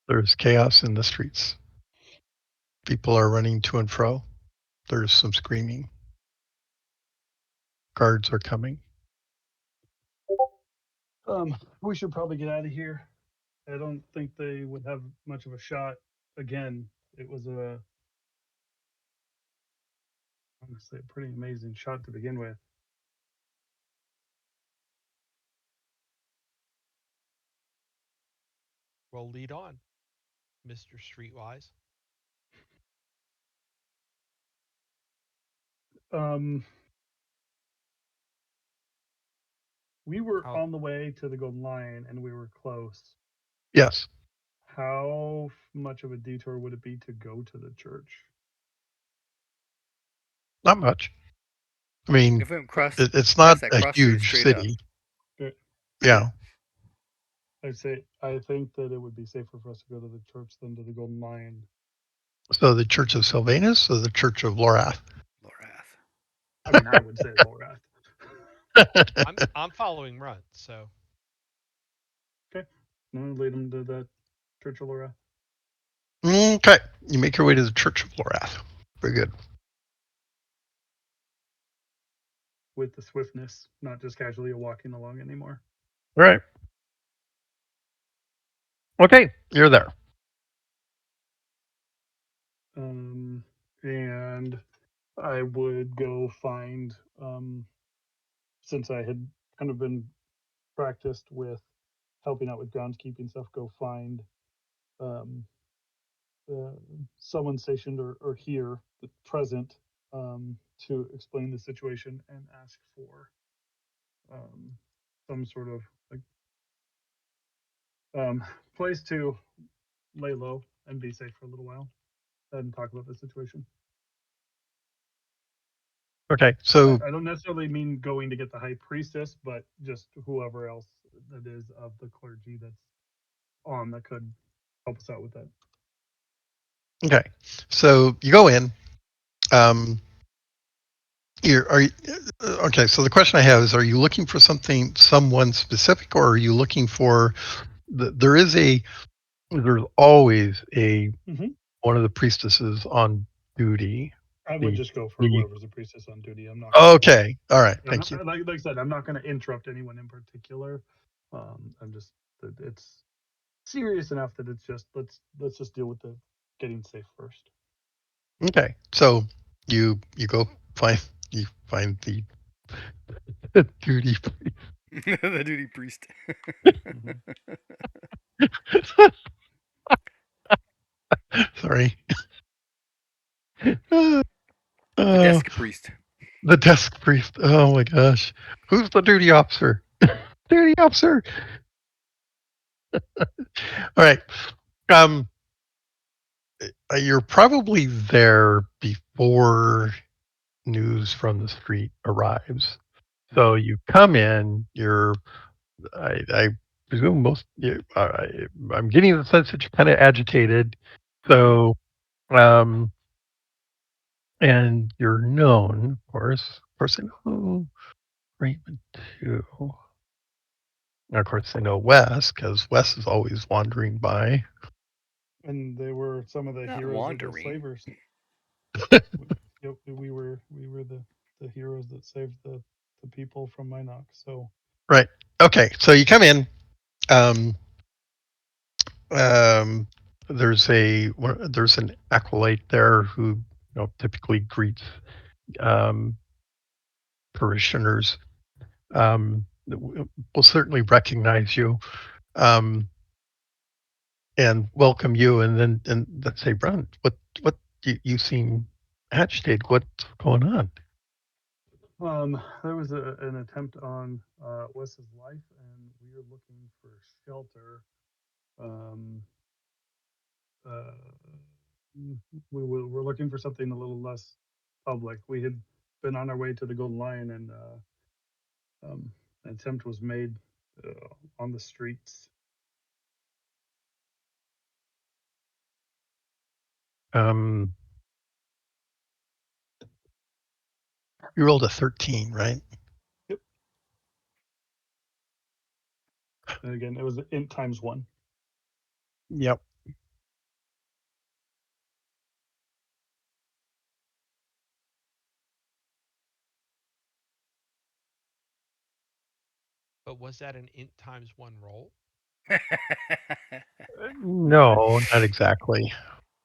There's chaos in the streets. People are running to and fro. There's some screaming. Guards are coming. We should probably get out of here. I don't think they would have much of a shot again. It was honestly a pretty amazing shot to begin with. Well, lead on, Mr. Streetwise. Um, we were How on the way to the Golden Lion and we were close. Yes. How much of a detour would it be to go to the church? Not much. I mean, If we cross it's cross not that a cross street huge straight up. city. Okay. Yeah. I'd say I think that it would be safer for us to go to the church than to the Golden Lion. So the Church of Sylvanus or the Church of Lorath? Lorath. I mean, I would say Lorath. I'm following Runt, so Okay. I'm gonna lead them to the Church of Lorath. Okay. You make your way to the Church of Lorath. Very good. With the swiftness, not just casually walking along anymore. All right. Okay. You're there. And I would go find, since I had kind of been practiced with helping out with groundskeeping stuff, go find um, uh, someone stationed or here present to explain the situation and ask for um, some sort of like place to lay low and be safe for a little while and talk about the situation. Okay. So, I don't necessarily mean going to get the high priestess, but just whoever else that is of the clergy that's on that could help us out with that. okay. So you go in. Um, are you, okay. So the question I have is: are you looking for someone specific, or are you looking for? There is there's always a Mm-hmm. one of the priestesses on duty. I would The just go for the whoever's a priestess on duty. I'm not gonna. okay. All right. I'm Thank not, you. like I said, I'm not gonna interrupt anyone in particular. I'm just it's serious enough that it's just let's just deal with the getting safe first. Okay. So you go find you find the duty. The duty priest. Mhm. Sorry. The Uh, desk priest. the desk priest. Oh my gosh. Who's the duty officer? Duty officer. All right. Um, you're probably there before news from the street arrives. So Mhm. you come in. I presume I'm getting the sense that you're kind of agitated. Mhm. So, um, and you're known, of course. Of course, I know Raymond too. And of course, I know Wes because Wes is always wandering by. And they were some of the Not heroes of the wandering. slavers. Yep, we were the heroes that saved the people from Minox. So Right. Okay. So you come in. Um, um, there's an acolyte there who typically greets um, parishioners. Will certainly recognize you um, and welcome you, and say, "Run! What you seem agitated? What's going on?" there was an attempt on Wes's life, and we are looking for shelter. Um, uh, we're looking for something a little less public. We had been on our way to the Golden Lion, and an attempt was made on the streets. Um, you rolled a 13, right? Yep. And again, it was int times one. Yep. But was that an int times one roll? No, not exactly.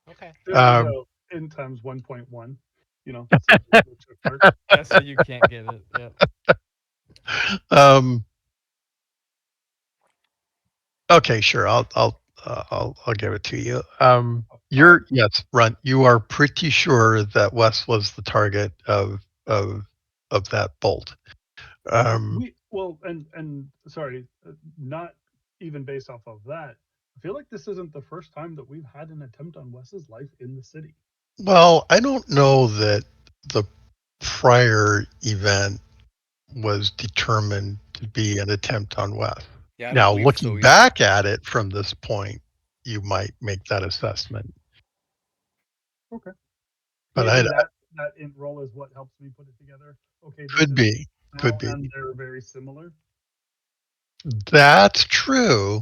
Okay. There was Um, a int times 1.1. So the check mark. Yeah, so you can't get it. Yep. um, okay, sure. I'll give it to you. Uh, Yes, Runt. You are pretty sure that Wes was the target of of that bolt. Um, we well, and sorry, not even based off of that. I feel like this isn't the first time that we've had an attempt on Wes's life in the city. well, I don't know that the prior event was determined to be an attempt on Wes. Yeah, I don't Now, believe looking so either. back at it from this point, you might make that assessment. Okay. But I Maybe that int roll is what helps me put it together. Okay, this could is be, could now, be. and they're very similar. That's true.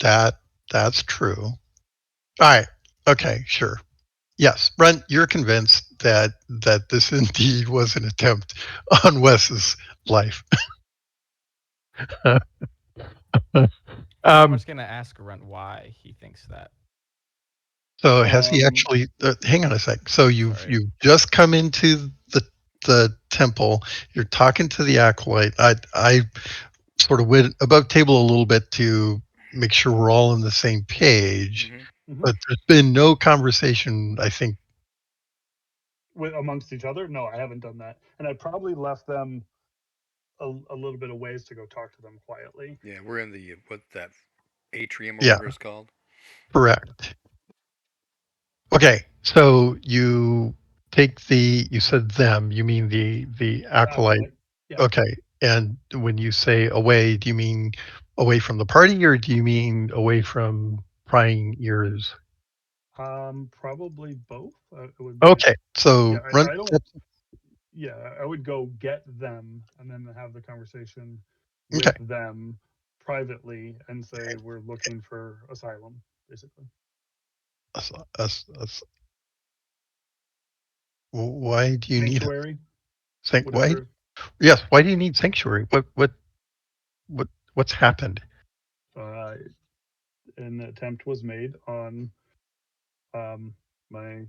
That that's true. All right. Okay, sure. Yes, Brent, you're convinced that this indeed was an attempt on Wes's life. um, Yalmar's gonna ask Runt why he thinks that. so has he Um, actually? Hang on a sec. So Sorry. you've just come into the temple. You're talking to the acolyte. I sort of went above table a little bit to make sure we're all on the same page, Hmm. mhm. but there's been no conversation. I think. With amongst each other. No, I haven't done that, and I probably left them a little bit of ways to go talk to them quietly. Yeah, we're in the what that atrium or Yeah, whatever it's called. correct. Okay, so you said them, you mean the The acolyte. acolyte. Yeah. Okay, and when you say away, do you mean away from the party or do you mean away from prying ears? Probably both. It would be. Okay, Yeah, so run. I don't. Yeah, I would go get them and then have the conversation Okay, with them privately and say we're looking for asylum, basically. us- us- why do you need Sanctuary, why? whatever. Yes, why do you need sanctuary? What what's happened? Uh, an attempt was made on my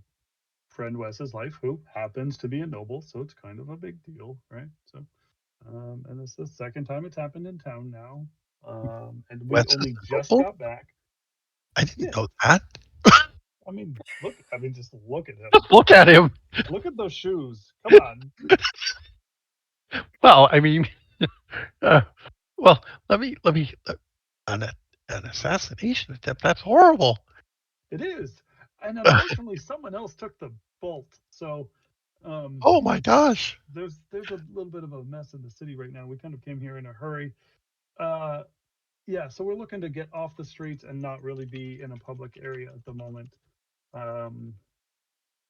friend Wes's life, who happens to be a noble, so it's kind of a big deal, right? So, and it's the second time it's happened in town now, and we Wes is only the just noble? got back. I didn't Yeah, know that. I mean, look, I mean, just look at him. Just look at him. Look at those shoes. Come on. Well, I mean, uh, well, let me an an assassination attempt. That's horrible. It is, and unfortunately, someone else took the bolt. So, um, Oh my gosh. there's a little bit of a mess in the city right now. We kind of came here in a hurry. Uh, yeah, so we're looking to get off the streets and not really be in a public area at the moment. Um,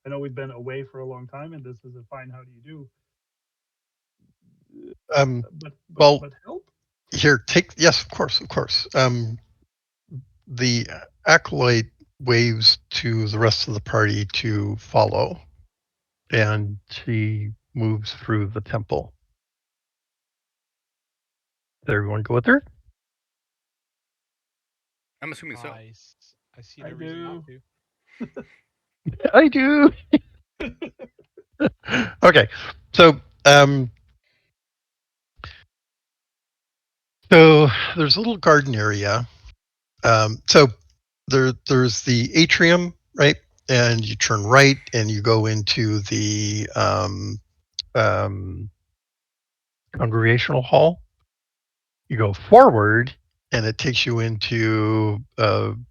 I know we've been away for a long time, and this is a fine how do you do, Um, well, but help. here, take yes, of course, of course. The acolyte waves to the rest of the party to follow, and she moves through the temple. Did everyone go with her? I'm assuming so. I see I no reason not do. to. I do. Okay, so um, so there's a little garden area. So there's the atrium, right? And you turn right, and you go into the um, congregational hall. You go forward, and it takes you into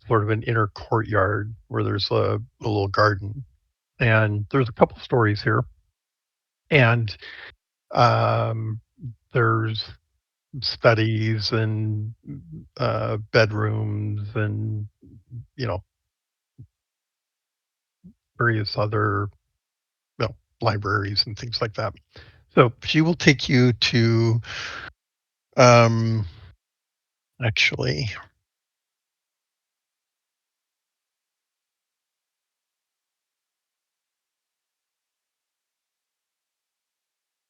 sort of an inner courtyard where there's a little garden, and there's a couple stories here, and um, there's studies and bedrooms and you know various other libraries and things like that. So she will take you to um, actually,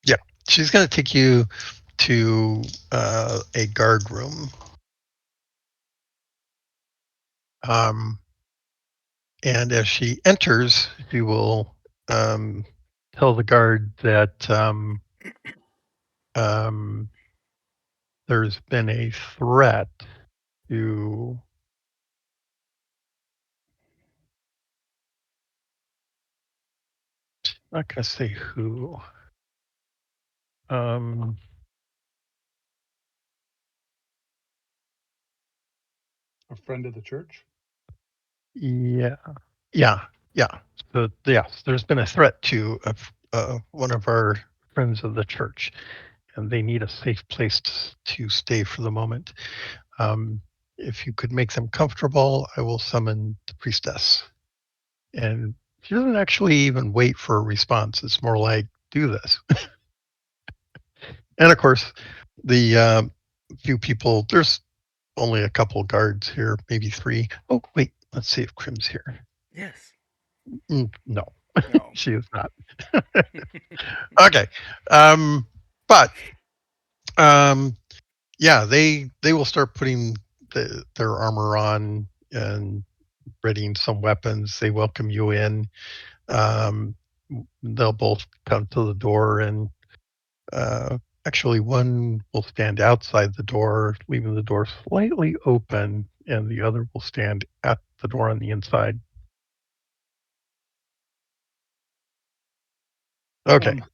yeah, she's going to take you to a guard room. Um, and as she enters, she will um, tell the guard that um, there's been a threat to, I'm not going to say who. Um, A friend of the church. yeah, yeah, yeah. So yes, there's been a threat to one of our friends of the church, and they need a safe place to stay for the moment. Um, if you could make them comfortable, I will summon the priestess. And she doesn't actually even wait for a response. It's more like, do this. And of course, the few people, there's only a couple guards here, maybe three. Oh, wait, let's see if Crim's here. Yes. No, No. she is not. Okay. Um, but um, yeah, they will start putting their armor on and readying some weapons. They welcome you in. Um, they'll both come to the door, and uh, actually, one will stand outside the door, leaving the door slightly open, and the other will stand at the door on the inside. Okay. Um,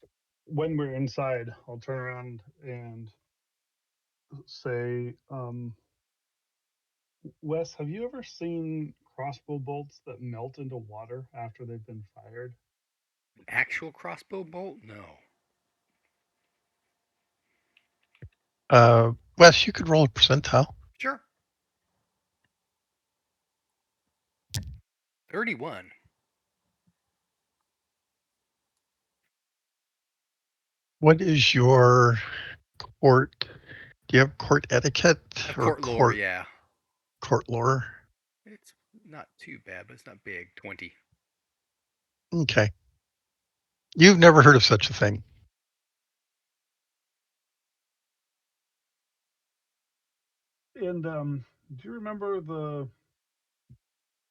when we're inside, I'll turn around and say, Wes, have you ever seen crossbow bolts that melt into water after they've been fired? An actual crossbow bolt? No. Wes, you could roll a percentile. Sure. 31. What is your court? Do you have court etiquette A or court lore, yeah. court lore? It's not too bad, but it's not big. 20. Okay. You've never heard of such a thing. And do you remember the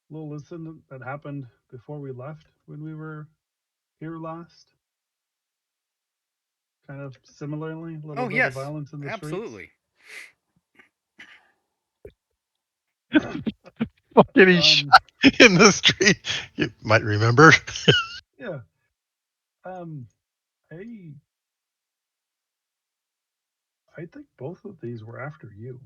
little incident that happened before we left when we were here last? Kind of similarly, a little Oh, bit of yes. violence in the Absolutely. streets. Getting shot in the street. You might remember. Yeah. Um, I I think both of these were after you,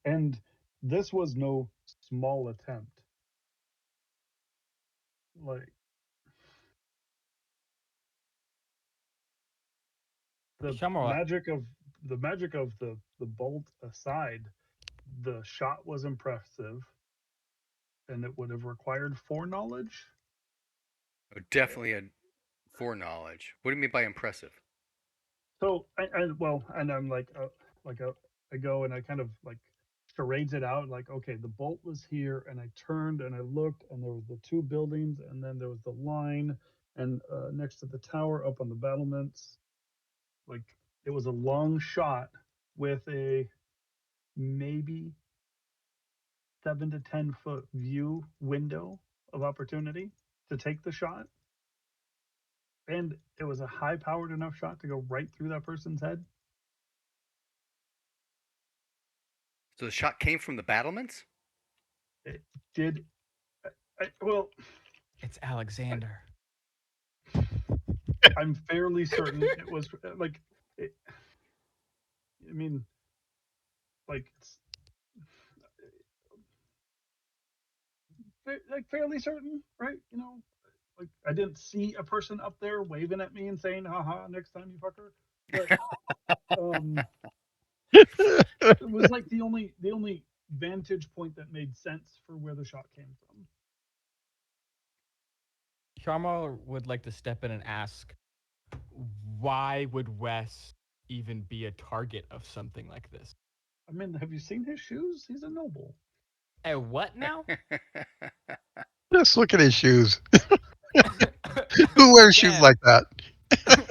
and this was no small attempt. Like the Shamrock, magic of the bolt aside, the shot was impressive, and it would have required foreknowledge. Definitely a foreknowledge. What do you mean by impressive? So and I'm like I go and I kind of like charades it out like, okay, the bolt was here, and I turned and I looked, and there was the two buildings, and then there was the line, and next to the tower up on the battlements, like it was a long shot with a maybe 7 to 10 foot view window of opportunity to take the shot, and it was a high powered enough shot to go right through that person's head. So the shot came from the battlements? It did. Well, it's Alexander. I'm fairly certain it was like, it, I mean, like it's like fairly certain, right? You know, like I didn't see a person up there waving at me and saying, "Haha, next time you fucker." But it was like the only vantage point that made sense for where the shot came from. Shamrock would like to step in and ask, why would Wes even be a target of something like this? I mean, have you seen his shoes? He's a noble. What now? Just look at his shoes. Who wears shoes Again, like that?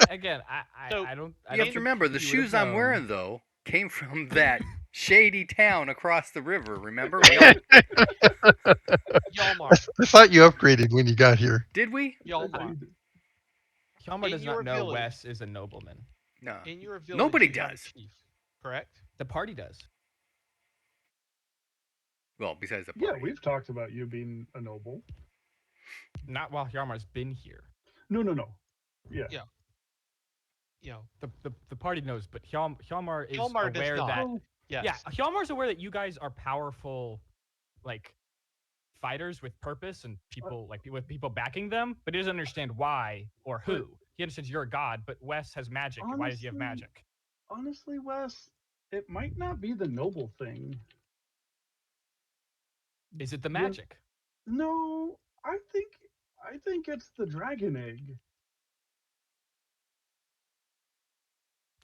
again, So, I don't You have to think remember, the he would have shoes I'm known. wearing, though, came from that shady town across the river. Remember? We all, Yalmar, I thought you upgraded when you got here. did we? Yalmar, Shamrock in does your not know village, Wes is a nobleman. No. in your village, Nobody you have a does. chief, correct? The party does. Well, besides the Yeah, party. we've talked about you being a noble. Not while Hjalmar's been here. No. Yeah. Yeah. You know, The party knows, but Hjalmar is Hjalmar does aware not. that Well, yes. yeah, Hjalmar's aware that you guys are powerful, like fighters with purpose and people like with people backing them, but he doesn't understand why or who. He understands you're a god, but Wes has magic. Why does he have magic? Honestly, Wes, it might not be the noble thing. Is it the You're- magic? No, I think it's the dragon egg.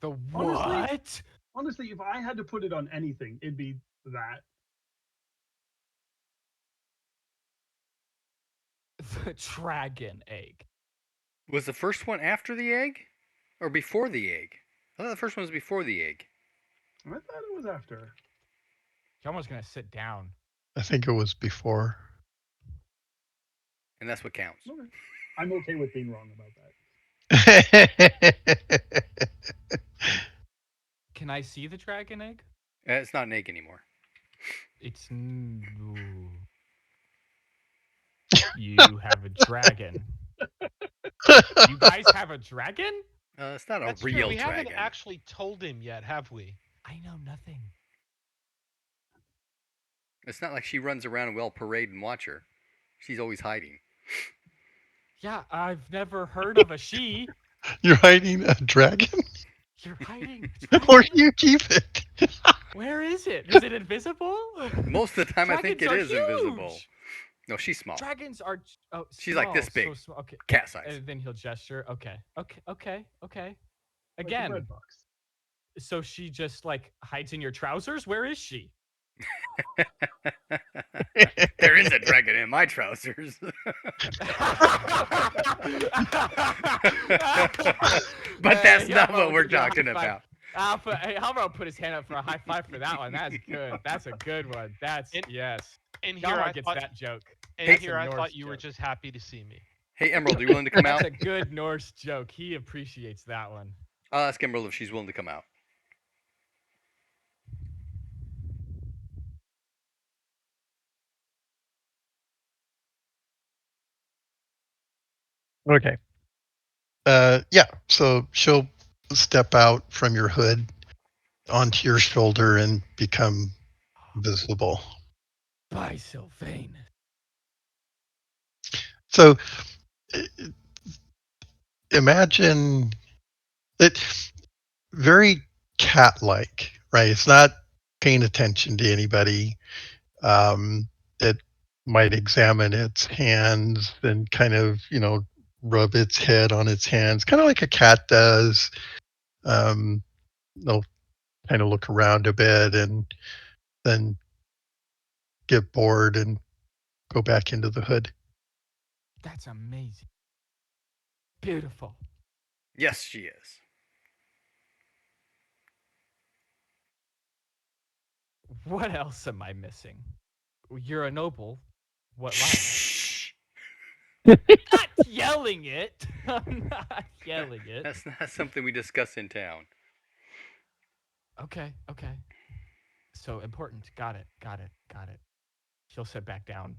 The Honestly- what? Honestly, if I had to put it on anything, it'd be that. The dragon egg. Was the first one after the egg? Or before the egg? I thought the first one was before the egg. I thought it was after. Hjalmar's gonna sit down. I think it was before. And that's what counts. Okay. I'm okay with being wrong about that. Can I see the dragon egg? It's not an egg anymore. It's you have a dragon. You guys have a dragon? It's not a That's real true. We dragon. haven't actually told him yet, have we? I know nothing. It's not like she runs around and we all parade and watch her. She's always hiding. Yeah, I've never heard of a she. You're hiding a dragon? You're hiding. Or do you keep it? Where is it? Is it invisible? Most of the time, I think it Dragons is are invisible. huge. No, she's small. Dragons are She's like this small, big. So small. Okay. Cat size. And then he'll gesture. Okay. Like a Again, bread box. so she just like hides in your trousers? Where is she? There is a dragon in my trousers. But that's not what we're talking about. How about put his hand up for a high five for that one? That's good. That's a good one. That's yes. And here Yama I gets thought, that joke. And Hey, That's a here I Norse thought you were joke. just happy to see me. hey, Emerald, are you willing to come That's out? a good Norse joke. He appreciates that one. I'll ask Emerald if she's willing to come out. Okay. Yeah. So she'll step out from your hood onto your shoulder and become visible. By Sylvain. So imagine it very cat-like, right? It's not paying attention to anybody. It might examine its hands and kind of, rub its head on its hands, kind of like a cat does. Um, they'll kind of look around a bit and then get bored and go back into the hood. That's amazing. Beautiful. Yes, she is. What else am I missing? You're a noble. What like? Shh. Not yelling it. I'm not yelling it. That's not something we discuss in town. Okay, okay. So important. Got it. Got it. Got it. He'll sit back down,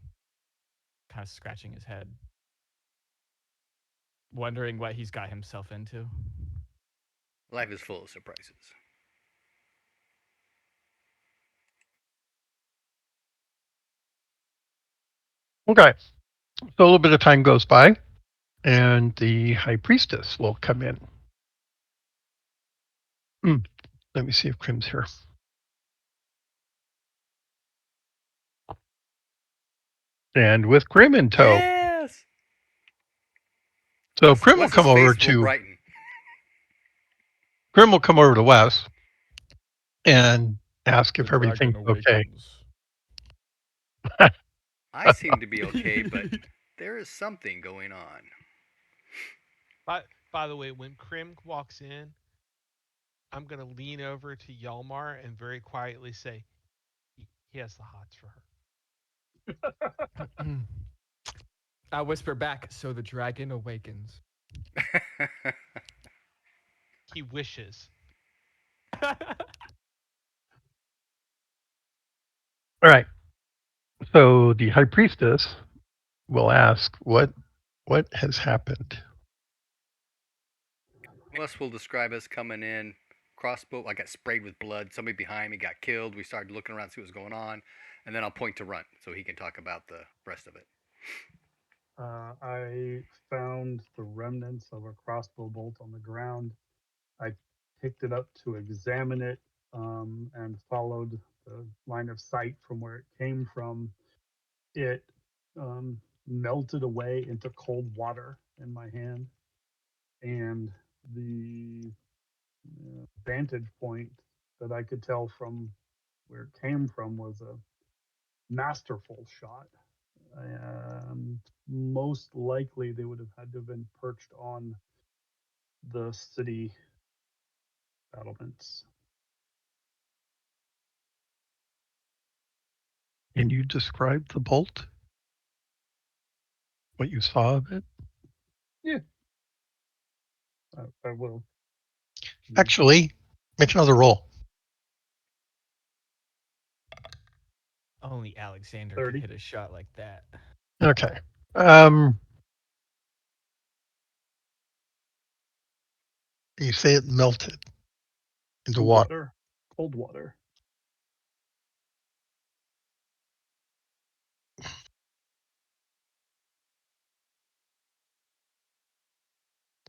kind of scratching his head, wondering what he's got himself into. Life is full of surprises. Okay. So a little bit of time goes by, and the high priestess will come in. Hmm. Let me see if Krim's here. And with Krim in tow. Yes. So Wes's face will brighten. Krim will come over to Wes and ask The if dragon everything's okay. awakens. I seem to be okay, but there is something going on. By the way, when Krim walks in, I'm gonna lean over to Yalmar and very quietly say, he has the hots for her. I whisper back, so the dragon awakens. He wishes. All right. So the high priestess will ask, what has happened? Wes will describe us coming in. Crossbow, I got sprayed with blood. Somebody behind me got killed. We started looking around to see what was going on. And then I'll point to Runt so he can talk about the rest of it. I found the remnants of a crossbow bolt on the ground. I picked it up to examine it and followed the line of sight from where it came from. It melted away into cold water in my hand, and the vantage point that I could tell from where it came from was a masterful shot. Most likely, they would have had to have been perched on the city battlements. Can you describe the bolt? What you saw of it? Yeah, I will. Actually, make another roll. Only Alexander could 30. hit a shot like that. Okay. Um, you say it melted into water. Water, cold water.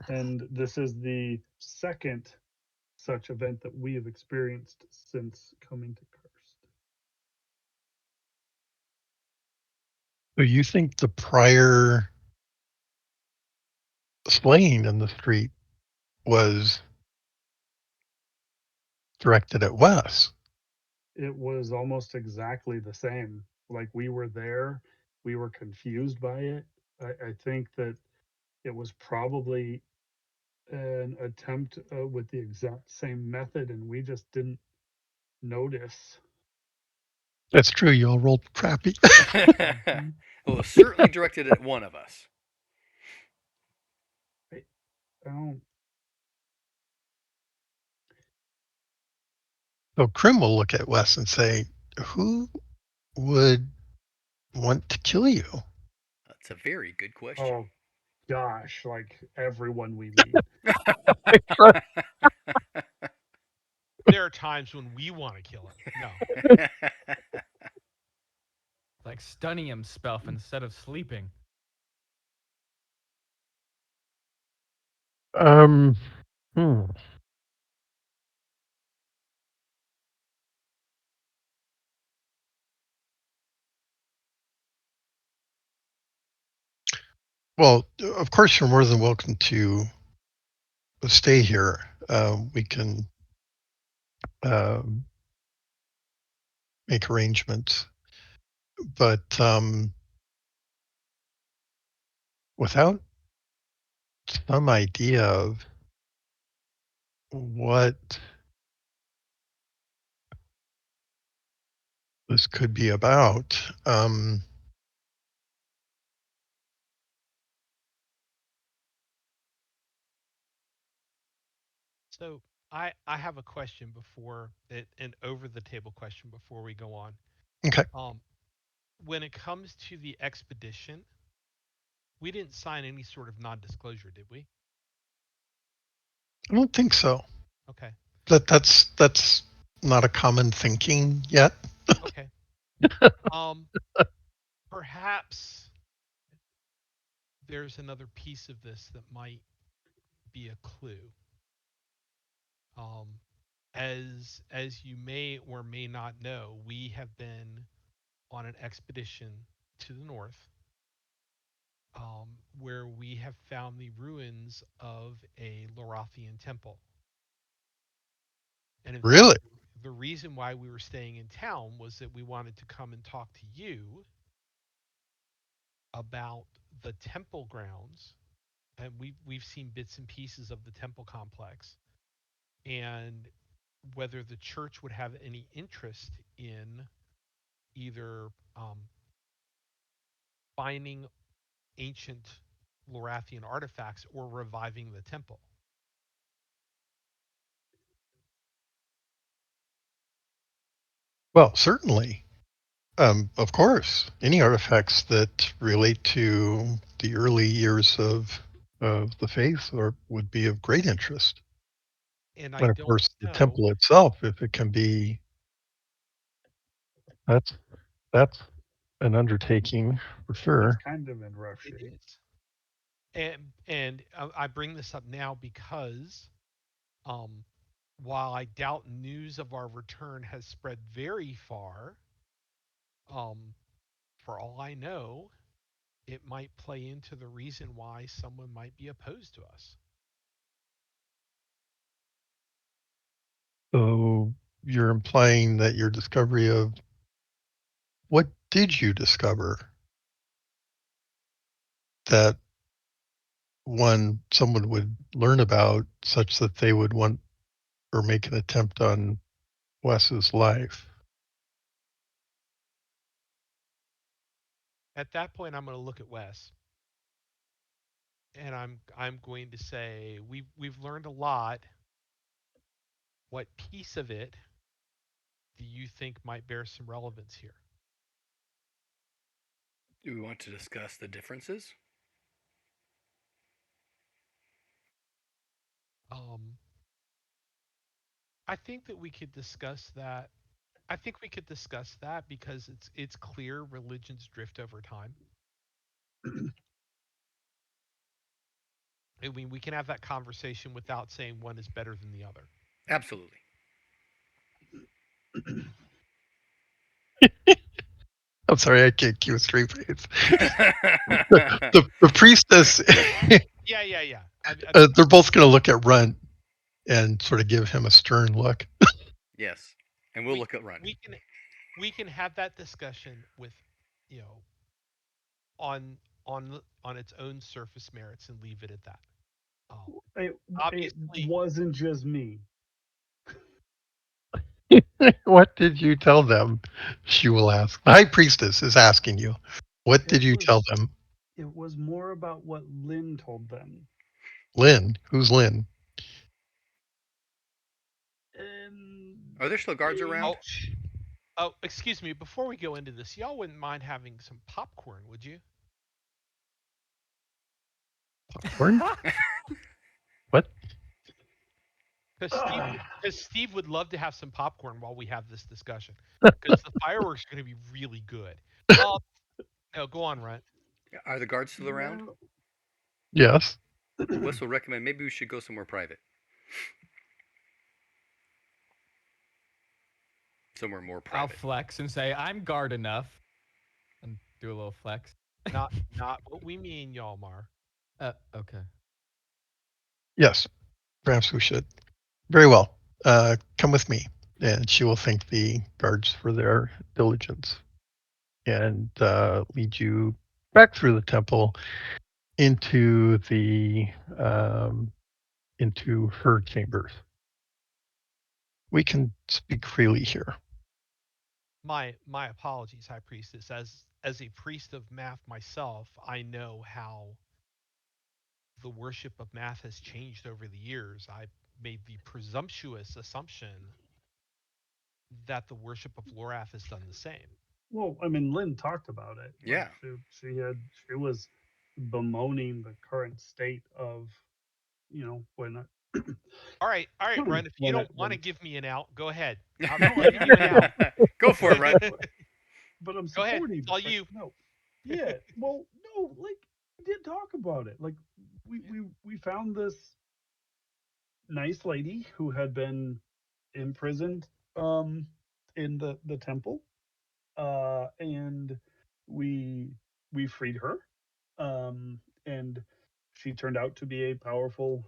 And this is the second such event that we have experienced since coming to Cursed. So you think the prior slaying in the street was directed at Wes? It was almost exactly the same. Like we were there, we were confused by it. I think that it was probably an attempt with the exact same method, and we just didn't notice. That's true. You all rolled crappy. Mhm. It was certainly directed at one of us. I don't. So Krim will look at Wes and say, "Who would want to kill you?" That's a very good question. Oh gosh, like everyone we meet. There are times when we want to kill him. No. Like stunning himself instead of sleeping. Um. Hmm. Well, of course, you're more than welcome to stay here. We can um, make arrangements, but without some idea of what this could be about, So I have a question before it, an over the table question before we go on. okay, Um, when it comes to the expedition, we didn't sign any sort of non-disclosure, did we? I don't think so. Okay. That's not a common thinking yet. Okay. Um, perhaps there's another piece of this that might be a clue. Um, as you may or may not know, we have been on an expedition to the north, where we have found the ruins of a Lorathian temple. And in fact, Really? the reason why we were staying in town was that we wanted to come and talk to you about the temple grounds. And we've seen bits and pieces of the temple complex, and whether the church would have any interest in either finding ancient Lorathian artifacts or reviving the temple. Well, certainly. Of course, any artifacts that relate to the early years of the faith or would be of great interest. And I And of don't course, the know. temple itself, if it can be, that's that's an undertaking for It's sure. kind of in rough It shape. is. And I bring this up now because um, while I doubt news of our return has spread very far, um, for all I know, it might play into the reason why someone might be opposed to us. So you're implying that your discovery of what did you discover that someone would learn about such that they would want or make an attempt on Wes's life? At that point, I'm going to look at Wes and I'm going to say we've learned a lot. What piece of it do you think might bear some relevance here? Do we want to discuss the differences? Um, I think that we could discuss that. I think we could discuss that because it's clear religions drift over time. I mean, we can have that conversation without saying one is better than the other. Absolutely. I'm sorry, I can't keep a straight face. The priestess, Yeah, yeah, yeah. they're both going to look at Runt and sort of give him a stern look. Yes. And we'll we look at Runt. we can we can have that discussion with, you know, on on its own surface merits and leave it at that. Um, It obviously, wasn't just me. What did you tell them? She will ask. The high priestess is asking you. What It did you tell was them? it was more about what Lynn told them. Lynn. Who's Lynn? And Are there still guards they around? Oh, oh, excuse me. Before we go into this, y'all wouldn't mind having some popcorn, would you? Popcorn? What? Because Steve would love to have some popcorn while we have this discussion. Because the fireworks are going to be really good. Um, no, go on, Runt. Are the guards still around? well, Yes. Wes will recommend maybe we should go somewhere private. Somewhere more I'll private. flex and say I'm guard enough, and do a little flex. Not what we mean, Yalmar. Okay. Yes. Perhaps we should. Very well. Come with me. And she will thank the guards for their diligence and lead you back through the temple into the into her chambers. We can speak freely here. My apologies, High Priestess. As a priest of math myself, I know how the worship of math has changed over the years. I made the presumptuous assumption that the worship of Lorath has done the same. well, I mean, Lynn talked about it. Like Yeah. she was bemoaning the current state of, when All right, Run. If you when it don't want to when give me an out, go ahead. I'm no, giving you an out. Go for it, Run. but I'm Go ahead. supporting It's it. all But you. no, yeah, well, no, like we did talk about it. Like we found this nice lady who had been imprisoned in the temple, and we we freed her, and she turned out to be a powerful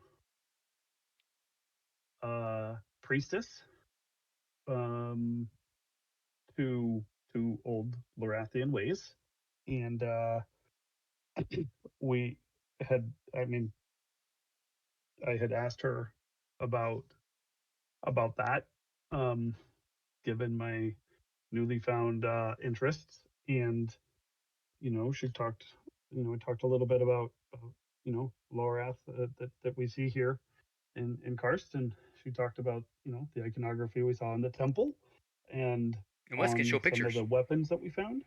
priestess, um, to old Lorathian ways, and we had, I mean, I had asked her about that, um, given my newly found interests, and she talked, we talked a little bit about, Lorath, that we see here in Karst, and she talked about, the iconography we saw in the temple, and And Wes can show on some of the pictures. weapons that we found.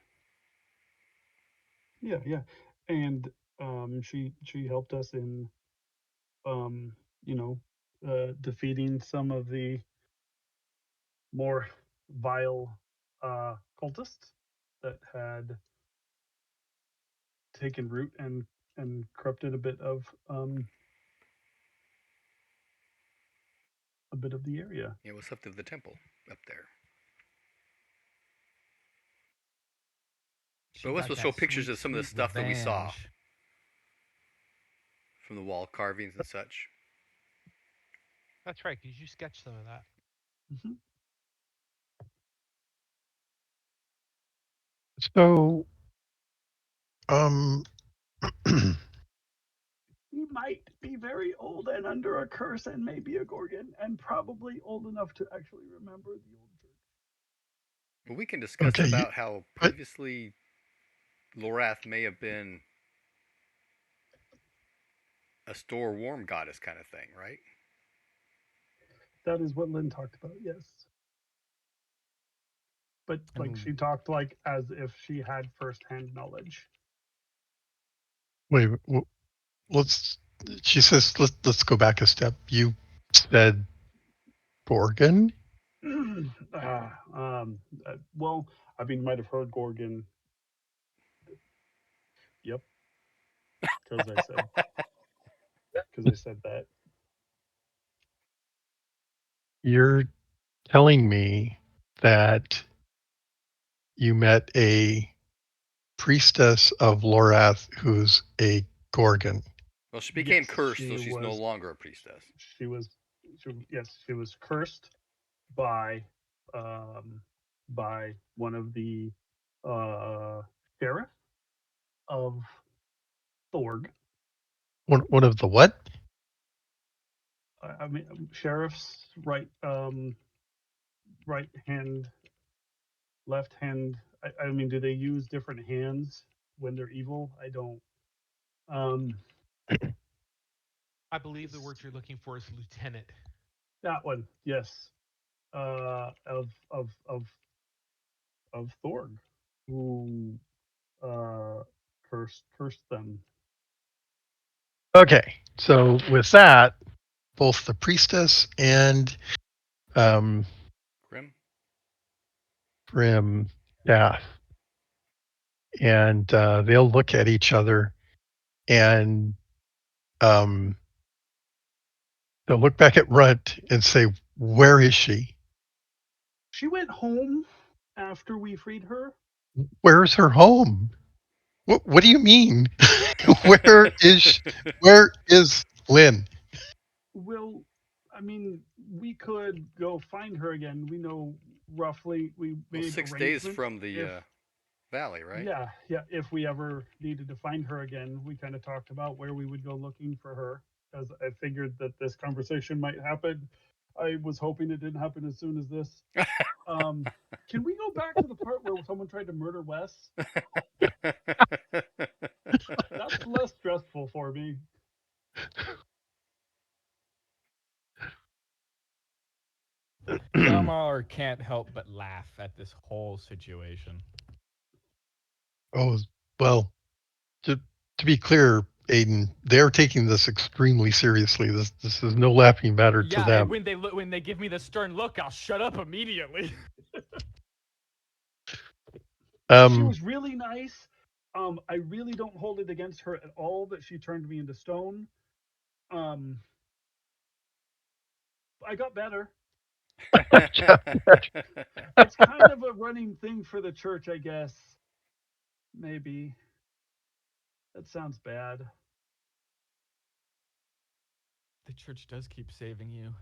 Yeah, yeah, and she helped us in, um, you know, defeating some of the more vile cultists that had taken root and corrupted a bit of the area. Yeah, what's up to the temple up there? She But Wes got will show that pictures sweet, of some of the sweet stuff that we saw revenge. from the wall carvings and such. That's right, because you sketched some of that. Mhm. So, um, He might be very old and under a curse and maybe a Gorgon and probably old enough to actually remember the old church. Well, we can discuss okay, about how but previously Lorath may have been a store warm goddess kind of thing, right? That is what Lynn talked about, yes. But like And she talked like as if she had firsthand knowledge. wait, let's. She says, let's go back a step. You said Gorgon. Ah, well, I mean, you might have heard Gorgon. Yep, because I said that. You're telling me that you met a priestess of Lorath who's a Gorgon. Well, she became Yes, cursed, so she's no longer a priestess. she was, yes, she was cursed by, um, one of the uh, sheriff of Thorg. One of the what? I mean, sheriffs, right? right hand, left hand. I mean, do they use different hands when they're evil? I don't. Um, I believe the word you're looking for is lieutenant. that one, yes. Of Thorg, who uh cursed them. Okay, so with that, both the priestess and um, Grim. Grim, yeah, and they'll look at each other and um, they'll look back at Runt and say, "Where is she? She went home after we freed her. Where's her home? What do you mean? where is where is Lynn?" Well, I mean, we could go find her again. We know roughly. We Well, made 6 days arrangements. from the If valley, right? Yeah, yeah, if we ever needed to find her again, we kind of talked about where we would go looking for her. Because I figured that this conversation might happen. I was hoping it didn't happen as soon as this. Um, can we go back to the part where someone tried to murder Wes? That's less stressful for me. Yarmar can't help but laugh at this whole situation. Oh, well, to to be clear, Aiden, they're taking this extremely seriously. This is no laughing matter to Yeah, and them. when they give me the stern look, I'll shut up immediately. She Um, was really nice. I really don't hold it against her at all that she turned me into stone. Um, I got better. It's kind of a running thing for the church, I guess. Maybe. That sounds bad. The church does keep saving you.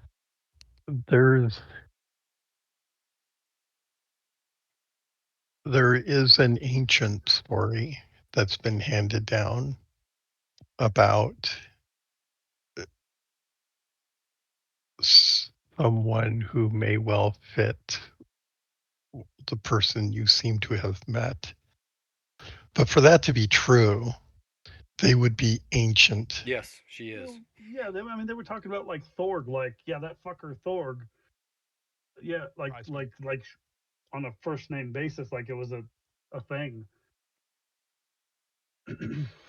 there's there is an ancient story that's been handed down about someone who may well fit the person you seem to have met. But for that to be true, they would be ancient. Yes, she is. Well, yeah, I mean, they were talking about like Thorg, like, yeah, that fucker Thorg. Yeah, Surprise me. on a first name basis, like it was a thing.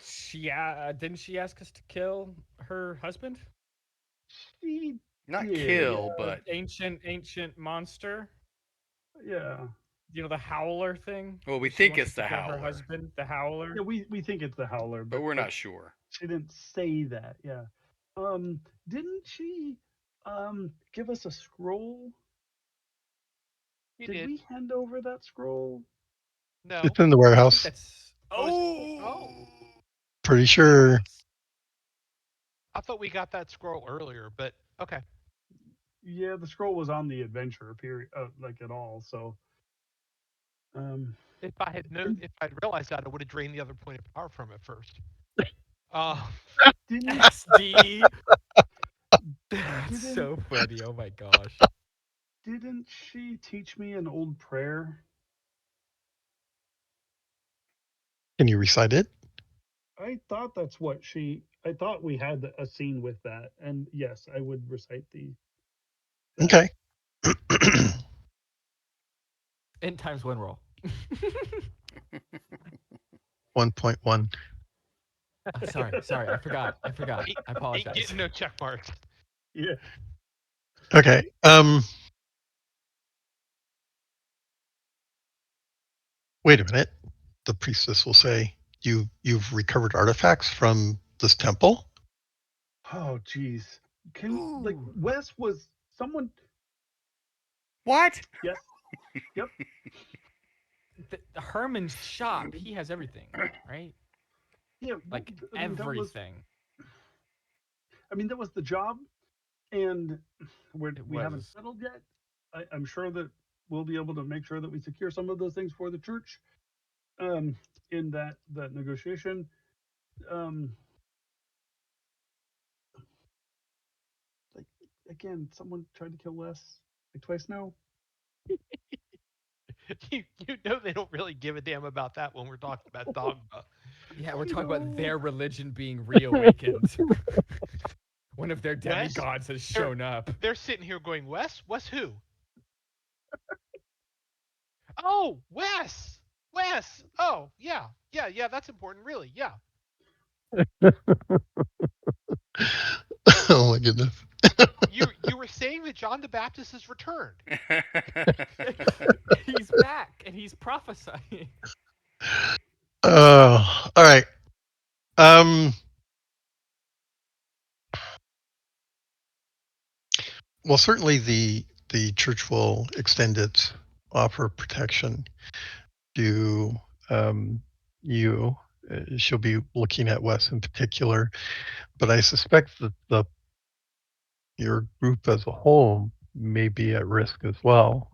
She didn't she ask us to kill her husband? She Not did, The kill, but ancient monster. yeah. You know, the howler thing. well, we She think wants it's us to the kill her howler, husband, the howler. Yeah, we think it's the Howler, but but we're not sure. she didn't say that. Yeah. Didn't she give us a scroll? He Did did. we hand over that scroll? No. It's in the I think warehouse. that's Oh, it's oh. oh. Pretty sure. I thought we got that scroll earlier, but okay. Yeah, the scroll was on the adventure period, like at all. So, um, and If I'd realized that, I would have drained the other point of power from it first. Uh, didn't XD. That's didn't so funny. Oh my gosh. didn't she teach me an old prayer? Can you recite it? I thought that's what she. I thought we had a scene with that, and yes, I would recite the that. Okay. N times one roll. 1.1. Sorry. I forgot. ain't, I ain't apologize. getting no check marks. Yeah. Okay. Wait a minute. The priestess will say, you've recovered artifacts from this temple? Oh, geez. Can like Ooh. Wes was someone? What? Yes. Yep. The Herman's shop, he has everything, right? Yeah. Like I mean, that was. everything. I mean, that was the job, and It we haven't was. settled yet. I'm sure that we'll be able to make sure that we secure some of those things for the church. Um, in that negotiation. Um, like again, someone tried to kill Wes like twice now. You know they don't really give a damn about that when we're talking about dogma. Yeah, we're talking about No. their religion being reawakened. One of their Wes, demigods has they're shown up. they're sitting here going, Wes, Wes who? Oh, Wes, Wes. Oh, yeah, yeah, yeah. That's important, really. Yeah. Oh my goodness. You were saying that John the Baptist has returned. He's back and he's prophesying. All right. Um, well, certainly the church will extend its offer of protection to you. She'll be looking at Wes in particular, but I suspect that the your group as a whole may be at risk as well.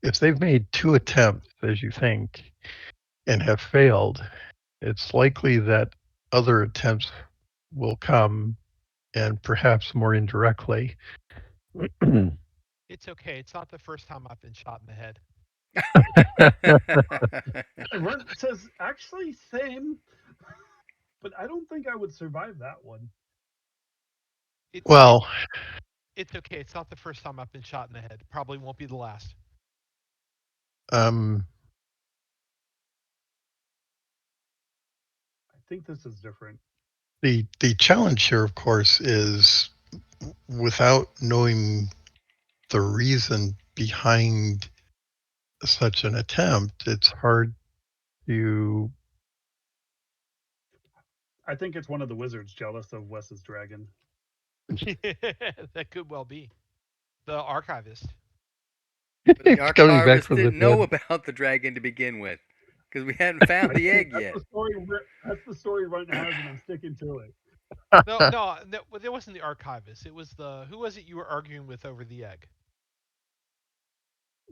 If they've made two attempts, as you think, and have failed, it's likely that other attempts will come and perhaps more indirectly. It's okay. It's not the first time I've been shot in the head. Runt says, actually, same, but I don't think I would survive that one. It's Well, it's okay. It's not the first time I've been shot in the head. Probably won't be the last. um, I think this is different. the challenge here, of course, is without knowing the reason behind such an attempt, it's hard to. I think it's one of the wizards jealous of Wes's dragon. That could well be the archivist. But the It's coming back archivist from the didn't know dead. about the dragon to begin with, because we hadn't found the egg That's yet. the story. That's the story Runt has, and I'm sticking to it. No, no, no, it wasn't the archivist. It was the who was it you were arguing with over the egg?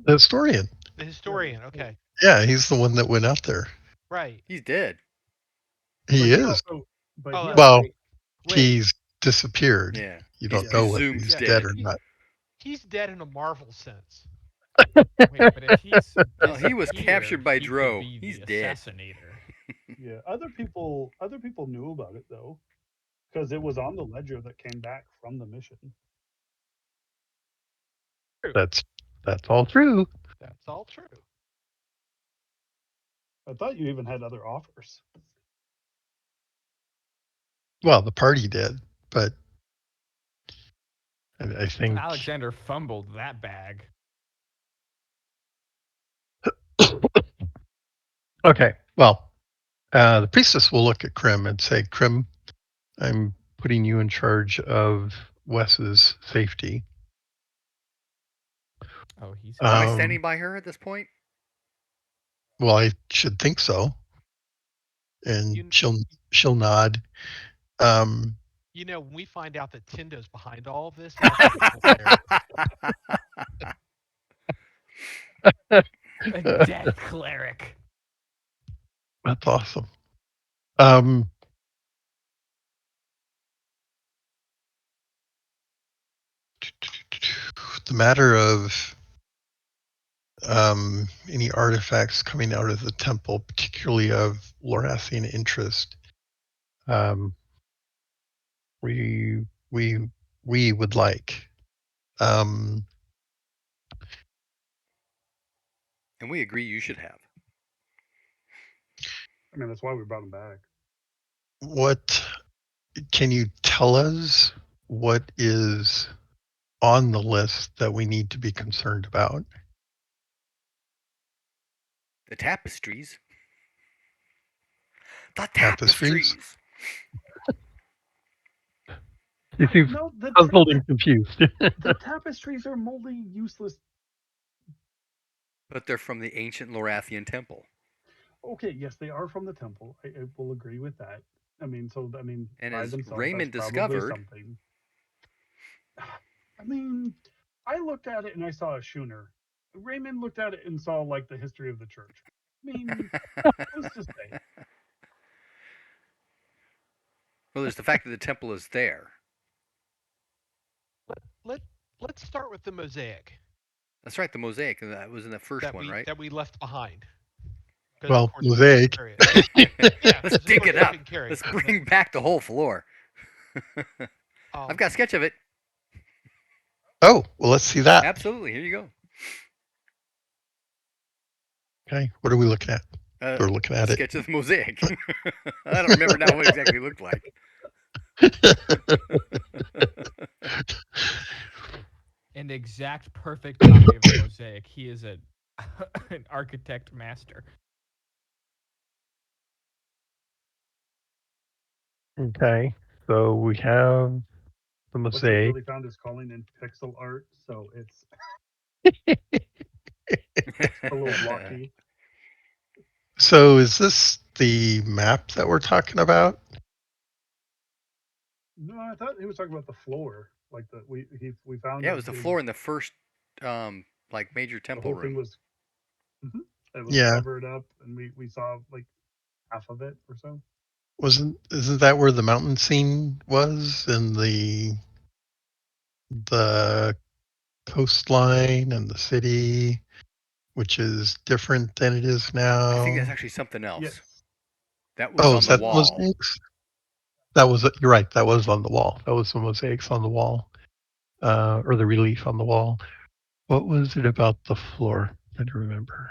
The historian. The Yeah, historian. Okay, Yeah, he's the one that went out there. right. He's dead. He but he is. also, but Oh, he that's Well, right. also, Wait, he's disappeared. Yeah. You He's don't yeah, know whether presumed he's yeah, dead dead. or not. he's dead in a Marvel sense. Wait, but if he's Oh, he was disappeared, captured by he could Dro. be He's the dead. assassinator. yeah. Other people knew about it though, because it was on the ledger that came back from the mission. True. That's that's all true. That's all true. I thought you even had other offers. Well, the party did, but I think. Alexander fumbled that bag. Okay. Well, the priestess will look at Krim and say, "Krim, I'm putting you in charge of Wes's safety." Oh, he's Am I got. standing by her at this point? Well, I should think so. And You she'll nod. Um, you know when we find out that Tindo's behind all of this, that's gonna be hilarious. A death cleric. that's awesome. Um, the matter of any artifacts coming out of the temple, particularly of Lorathian interest, um, we we we would like. Um, And we agree you should have. I mean, that's why we brought him back. what can you tell us? What is on the list that we need to be concerned about? The tapestries. The Tapestries? tapestries. You seem No, puzzled and confused. the tapestries are moldy, useless. But they're from the ancient Lorathian temple. Okay, yes, they are from the temple. I will agree with that. I mean, And by as themselves, that's Raymond probably discovered, something. I mean, I looked at it and I saw a schooner. Raymond looked at it and saw like the history of the church. I mean, who's to say? well, there's the fact that the temple is there. Let let's start with the mosaic. That's right, the mosaic. That was in the first one, right? that we left behind because of Well, course we couldn't mosaic. carry it. Yeah, Let's because of dig course it we up. couldn't carry it. Let's bring back the whole floor. I've Um, got a sketch of it. Oh, well, let's see that. Absolutely. Here you go. Okay, what are we looking at? Uh, We're looking a at it. sketch of the mosaic. I don't remember now what it exactly looked like. An exact perfect copy of the mosaic. He is a an architect master. Okay, so we have the What they've mosaic. really found is calling in pixel art, so it's a little blocky. So is this the map that we're talking about? No, I thought he was talking about the floor. Like we found Yeah, it a was the big floor in the first, like major the temple whole thing room. was it was Yeah, covered up, and we saw like half of it or so. isn't that where the mountain scene was in the coastline and the city, which is different than it is I think that's now? actually something else. Yes. That was Oh, on is the that the wall. mosaics? That was you're right. That was on the wall. That was the mosaics on the wall, or the relief on the wall. What was it about the floor? I don't remember.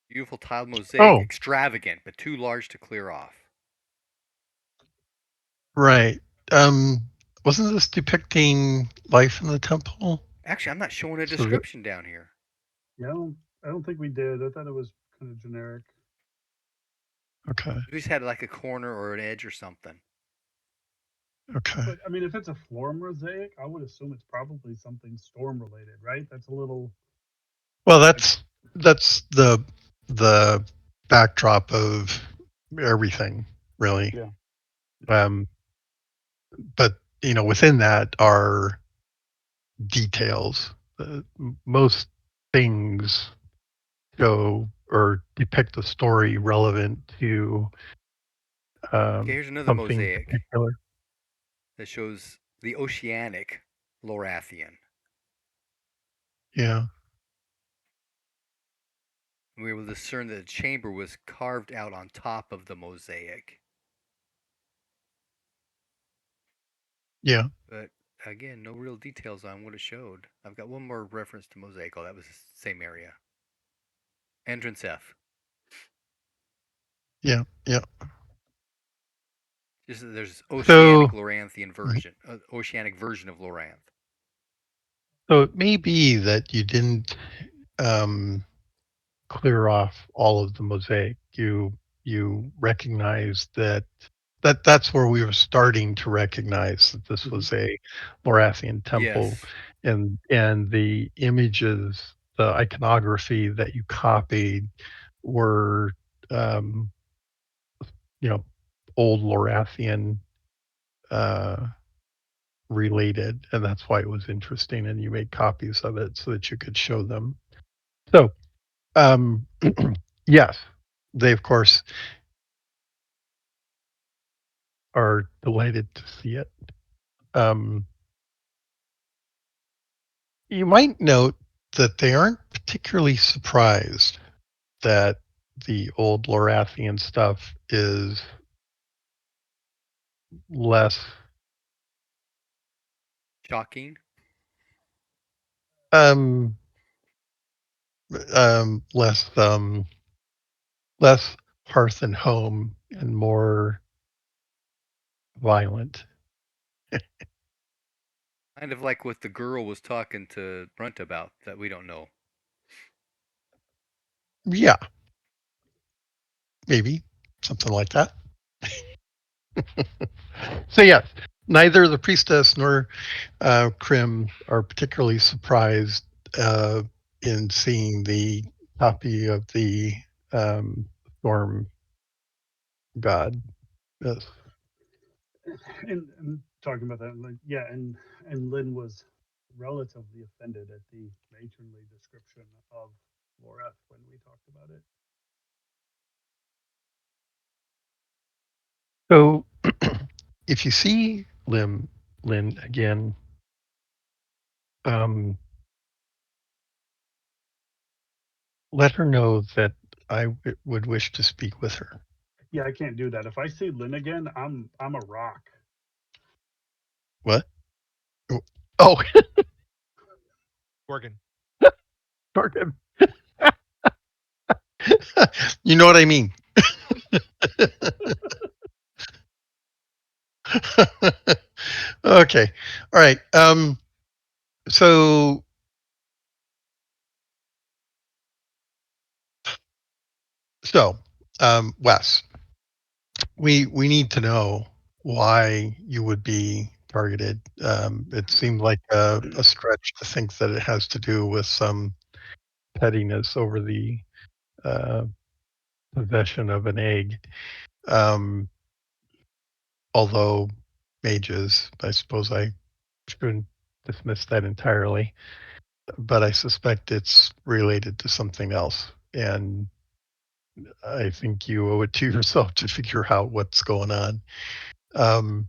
Beautiful tiled mosaic, Oh, extravagant but too large to clear off. right. Um, wasn't this depicting life in the temple? Actually, I'm not showing a So that, description down here. Yeah, I don't think we did. I thought it was kind of generic. okay, We just had like a corner or an edge or something. okay. But I mean, if it's a floor mosaic, I would assume it's probably something storm related, right? That's a little Well, like that's the backdrop of everything, really. yeah. Um, but within that are details. Most things go or depict a story relevant to Okay, here's another something mosaic particular. that shows the oceanic Lorathian. Yeah, We were able to discern that the chamber was carved out on top of the mosaic. yeah, But again, no real details on what it showed. I've got one more reference to mosaic. Oh, that was the same area. Entrance F. yeah, yeah. Just there's So, oceanic Loranthian version, oceanic version of Loranth. so it may be that you didn't um, clear off all of the mosaic. You recognize that's where we were starting to recognize that this Hmm. was a Lorathian temple, Yes. and the images, the iconography that you copied were um, you know old Lorathian uh, related, and that's why it was interesting. And you made copies of it so that you could show them. So um, yes, they of course are delighted to see it. Um, you might note that they aren't particularly surprised that the old Lorathian stuff is less Shocking. um less less hearth and home and more violent. Kind of like what the girl was talking to Brunt about that we don't know. Yeah, maybe something like that. So yes, neither the priestess nor Krim are particularly surprised uh, in seeing the copy of the storm god. Yes. And talking about that, like yeah, and Lynn was relatively offended at the matronly description of Laura when we talked about it. So if you see Lynn again, um, let her know that would wish to speak with her. Yeah, I can't do that. If I see Lynn again, I'm a rock. What? Oh, oh, Gorgon. Dorgan. You know what I mean. Okay. All right. So so Wes, we need to know why you would be targeted. It seemed like a stretch to think that it has to do with some pettiness over the uh, possession of an egg. Um, although mages, I suppose I shouldn't dismiss that entirely, but I suspect it's related to something else. And I think you owe it to yourself to figure out what's going on. Um,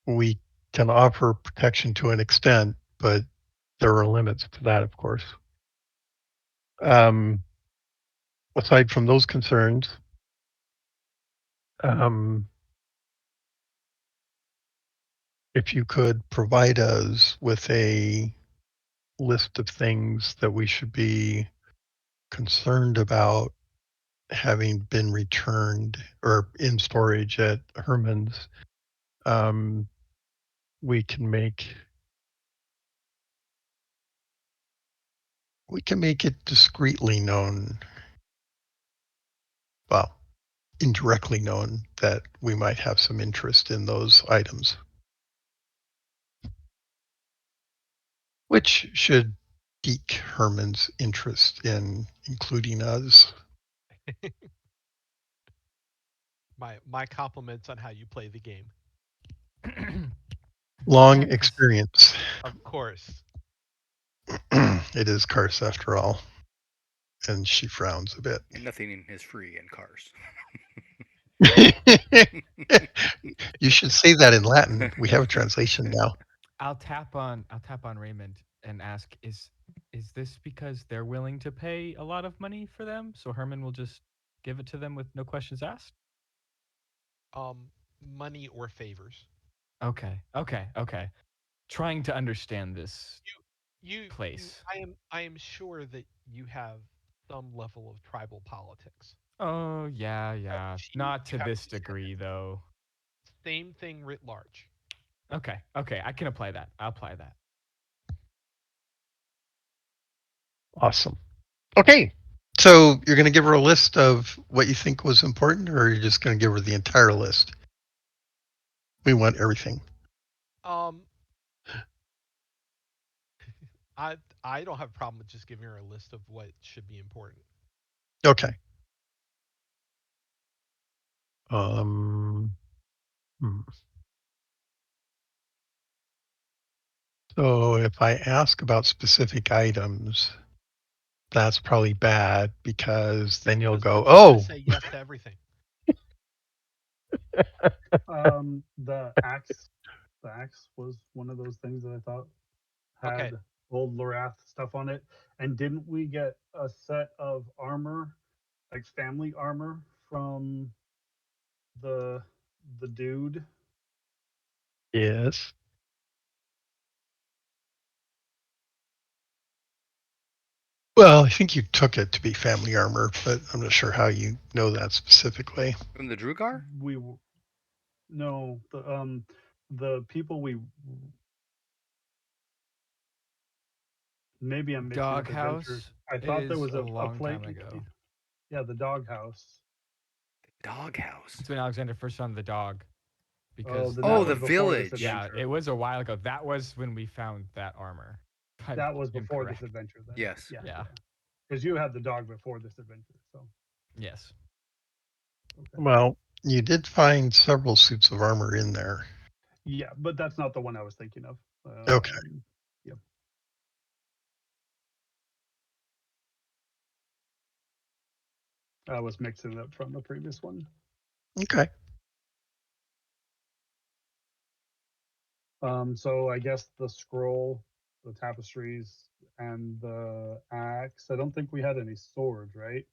we can offer protection to an extent, but there are limits to that, of course. Um, aside from those concerns, um, if you could provide us with a list of things that we should be concerned about having been returned or in storage at Herman's, um, we can make it discreetly known, well, indirectly known that we might have some interest in those items, which should pique Herman's interest in including us. My compliments on how you play the game. Long Yes. experience. Of course. It is Cars after all. And she frowns a bit. And nothing is free in cars. You should say that in Latin. We have a translation now. I'll tap on Raymond and ask, is this because they're willing to pay a lot of money for them? So Herman will just give it to them with no questions asked? Money or favors. Okay. Trying to understand this You place. I am sure that you have some level of tribal politics. Oh, yeah, You have yeah. chiefs, Not you to have this degree, lieutenants. though. Same thing writ large. Okay. I can apply that. I'll apply that. Awesome. Okay. So you're going to give her a list of what you think was important, or you're just going to give her the entire list? We want everything. Um, I I don't have a problem with just giving her a list of what should be important. Okay. Um, hmm. So if I ask about specific items, that's probably bad because then you'll Because go, then she's gonna oh, say yes to everything. The axe was one of those things that I thought Okay. had old Lorath stuff on it. And didn't we get a set of armor, like family armor, from the the dude? yes. Well, I think you took it to be family armor, but I'm not sure how you know that specifically. From the Drugar? We no the people we maybe I'm mixing up adventures. Doghouse I thought there is was a a long plate. time ago. Yeah, the doghouse. Doghouse. It's when Alexander first found the dog. Oh, Because then that Oh, that the was was, before this village. yeah, it adventure. was a while ago. That was when we found that armor. If I'm That was before this incorrect. adventure. Then Yes. yeah, Yeah. yeah. Because you had the dog before this adventure. So Yes. okay. Well, you did find several suits of armor in there. Yeah, but that's not the one I was thinking of. Okay. Yeah, I was mixing it up from the previous one. Okay. So I guess the scroll, the tapestries, and the axe. I don't think we had any swords, right?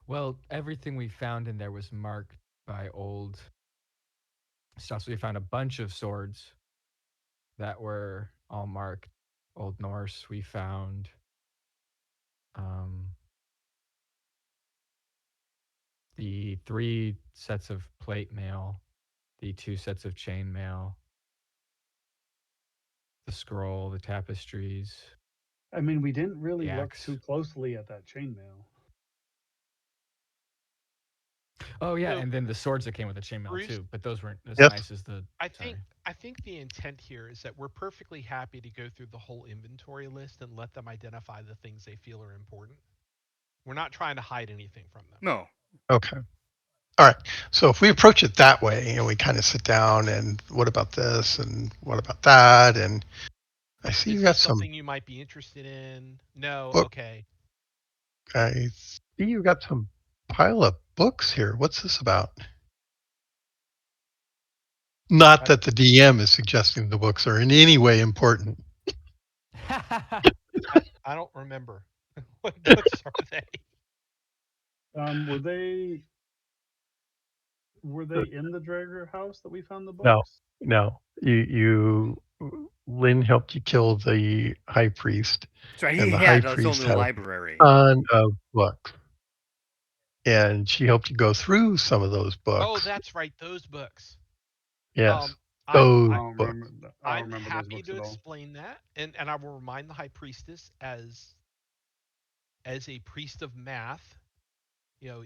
Well, everything we found in there was marked by old stuff. So we found a bunch of swords that were all marked Old Norse. We found um, the 3 sets of plate mail, the 2 sets of chain mail, the scroll, the tapestries, I mean, we didn't the really look axe. too closely at that chainmail. Oh yeah, So and then the swords that came with the chainmail Bruce, too, but those weren't as Yes. nice as the. I think Sorry. I think the intent here is that we're perfectly happy to go through the whole inventory list and let them identify the things they feel are important. We're not trying to hide anything from them. No. Okay. All right. So if we approach it that way and we kind of sit down and what about this and what about that? And I see Is you got this some something you might be interested in? No, book. okay. I see you got some pile of books here. What's this about? Not I, that the DM is suggesting the books are in any way important. I don't remember. What books are they? Were they in the Drager house that we found the No, books? no. Lynn helped you kill the high priest, So he and the high had his own priest little had a library. ton of books, and she helped you go through some of those Oh, books. that's right, those books. Yes, Um, I'm I those I, don't books. remember. I don't I'm remember those happy books to at all. explain that, and I will remind the high priestess as a priest of math,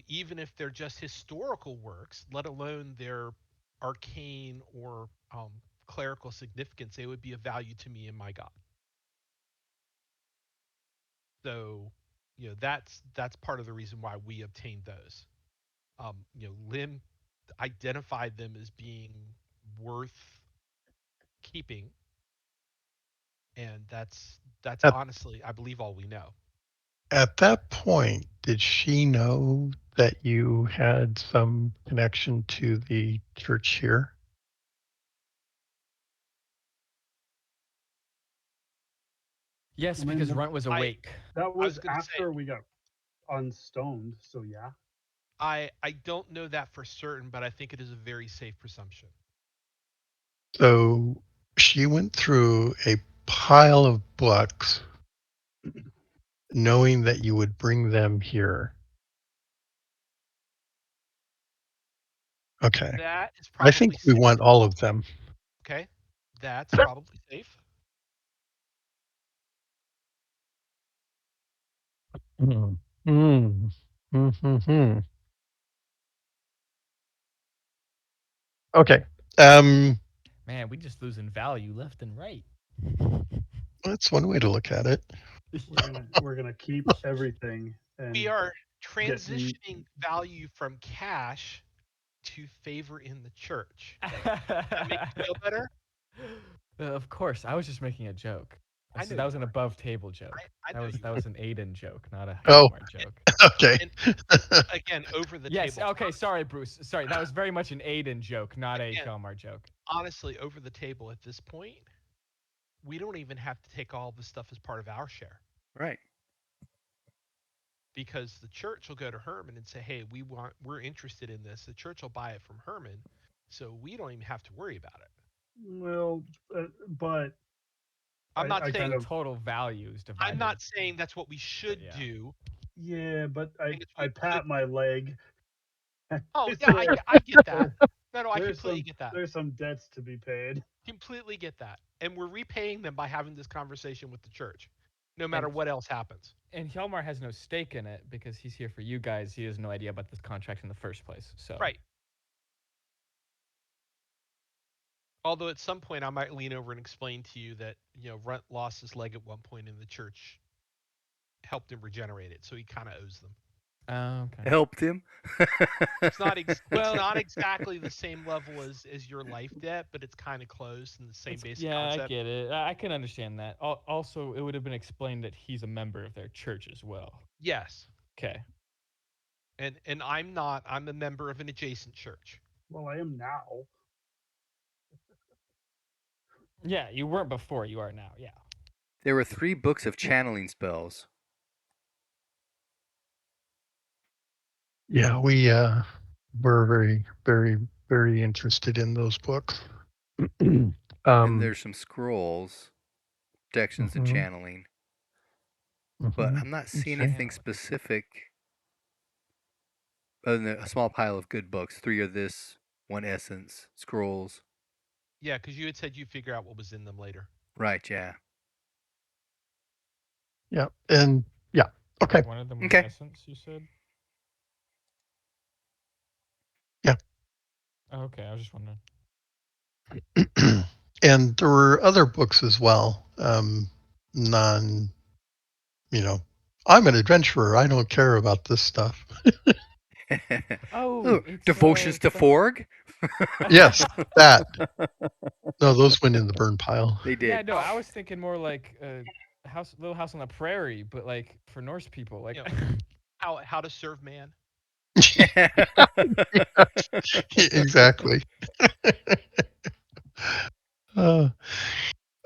even if they're just historical works, let alone their arcane or clerical significance, they would be of value to me and my God. So, that's part of the reason why we obtained those. Lim identified them as being worth keeping, and that's At honestly, I believe, all we know. at that point, did she know that you had some connection to the church here? Yes, I mean, because Runt was I awake. that I was was going to say after we got unstoned. So yeah. I don't know that for certain, but I think it is a very safe presumption. So she went through a pile of books knowing that you would bring them here. Okay. That is I think probably we safe. want all of them. Okay, that's probably safe. Mm. Mm. Mhm. Okay. Man, we just losing value left and right. That's one way to look at it. We're gonna keep everything We and are get transitioning value from cash to favor in the church. That make you feel better? Of course, I was just making a joke. I know That you was an are. above table joke. I That know was you that are. was an Aiden joke, not a Oh, Hjalmar joke. okay. And again, over the Yes. table. Okay. Sorry, Bruce. Sorry, that was very much an Aiden joke, not a Again, Hjalmar joke. honestly, over the table at this point, we don't even have to take all the stuff as part of our share Right. because the church will go to Herman and say, "Hey, we're interested in this." The church will buy it from Herman, so we don't even have to worry about it. well, but I'm not I It's kind saying the of total values I'm divided. not saying that's what we But should yeah. do. yeah, but I think it's I we could. pat my leg. Oh Is yeah, there I get that. there No, I there's completely some get that. there's some debts to be paid. Completely get that. And we're repaying them by having this conversation with the church, no And matter what else happens. and Hjalmar has no stake in it because he's here for you guys. He has no idea about this contract in the first place. So Right. Although at some point I might lean over and explain to you that, Runt lost his leg at one point and the church helped him regenerate it, so he kind of owes them. okay. Helped him. It's Well, not exactly the same level as your life debt, but it's kind of close and the same it's basic yeah, I concept. get it. I can understand that. Also, it would have been explained that he's a member of their church as well. Yes. Okay. And I'm not. I'm a member of an adjacent church. Well, I am now. Yeah, you weren't before. You are now. Yeah. There were 3 books of channeling spells. Yeah, we're very, very, very interested in those books. And um, there's some scrolls, protections, and mhm, channeling. But mhm. I'm not seeing Okay. anything specific other than a small pile of good books. 3 of this, 1 essence, scrolls. Yeah, because you had said you'd figure out what was in them later. Right, yeah. Yeah, and yeah, okay, One of them was Okay. essence. You said. yeah. Oh, okay, I was just wondering. And there were other books as well. Non, you know, I'm an adventurer. I don't care about this stuff. Oh, Oh, it's Devotions to some. Forg? Yes, that. No, those went in the burn pile. They Yeah, did. no, I was thinking more like house, little house on the prairie, but like for Norse people, like. You know, how to serve man. Exactly. Uh,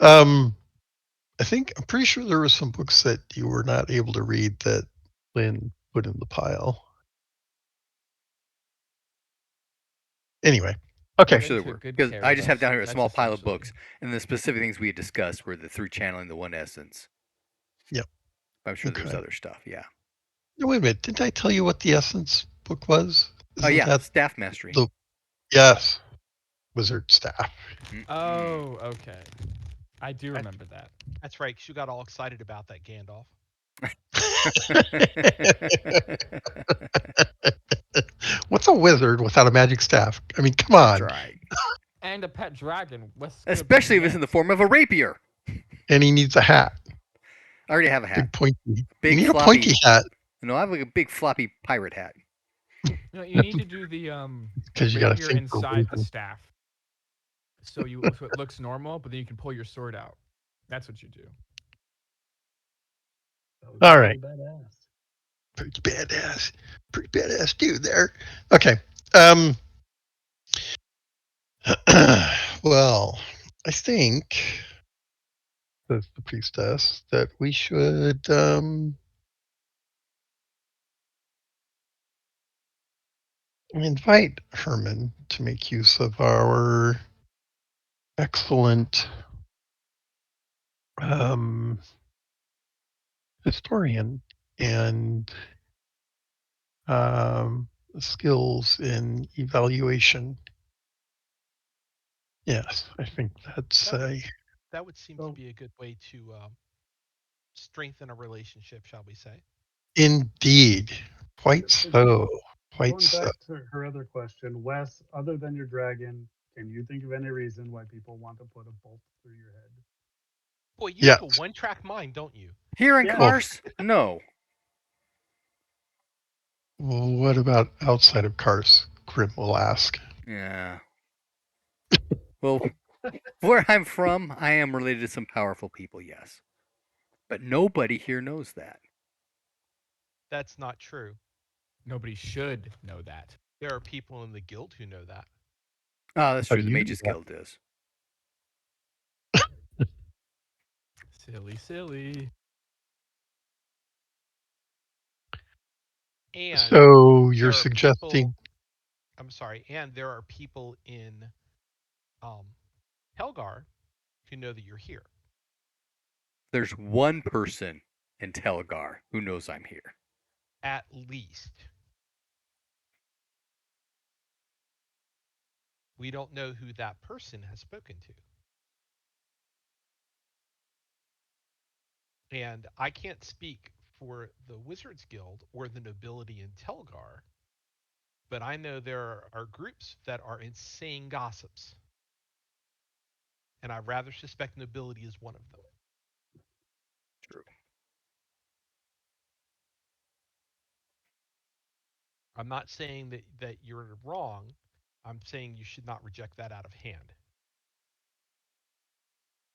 um, I'm pretty sure there were some books that you were not able to read that Lynn put in the pile. Anyway, I'm okay. sure there Took were. good Because care I of just have us. down here a That's small pile of essentially. books, and the specific things we had discussed were the 3 channeling, the 1 essence. Yep. I'm sure there was Okay. other stuff, yeah. No, wait a minute. Didn't I tell you what the Essence book was? Oh, Isn't yeah, that staff mastery. the yes wizard staff? Mm-mm. Oh, okay. I do That, remember that. that's right. 'Cause you got all excited about that Gandalf. What's a wizard without a magic staff? I mean, come That's on. right. And a pet dragon. What's gonna be Especially if it's in the next? form of a rapier. And he needs a hat, I already have a hat. big pointy. You Big need a pointy floppy. hat No, I have like a big floppy pirate hat. No, you need to do the because you got to rapier think for inside the wisdom. staff, so it looks normal, but then you can pull your sword out. That's what you do. That would be All pretty right, badass. pretty badass dude there. Okay. Um. Well, I think, says the priestess, that we should invite Herman to make use of our excellent um, historian and um, skills in evaluation. Yes, I think that's That would a that would seem to So, be a good way to strengthen a relationship, shall we say? indeed quite so so, quite going so. back to her other question, Wes, other than your dragon, can you think of any reason why people want to put a bolt through your head? Boy, you Yes. have a one-track mind, don't you? Here in Yeah. Well, Kars? No. what about outside of cars? Grim will ask. Yeah. Well, where I'm from, I am related to some powerful people, yes. But nobody here knows that. That's not true. Nobody should know that. There are people in the guild who know that. Oh, that's How true. do The you do Mages that? Guild is. Silly, silly. And So you're there are people, suggesting I'm sorry, and there are people in um, Helgar who know that you're here. There's one person in Telgar who knows I'm here. At least. We don't know who that person has spoken to. And I can't speak for the Wizards Guild or the nobility in Telgar, but I know there are groups that are insane gossips. And I rather suspect nobility is one of them. True. I'm not saying that you're wrong. I'm saying you should not reject that out of hand.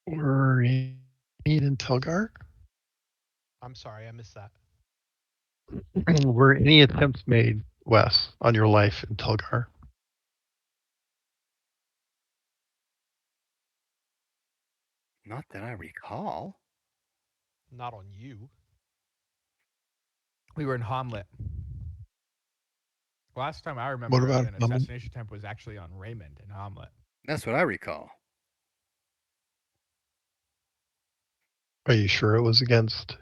we're in Telgar? I'm sorry, I missed that. Were any attempts made, Wes, on your life in Telgar? Not that I recall. Not on you. We were in Hamlet. Last time I What remember about an Lemon? assassination attempt was actually on Raymond in Hamlet. That's what I recall. Are you sure it was against?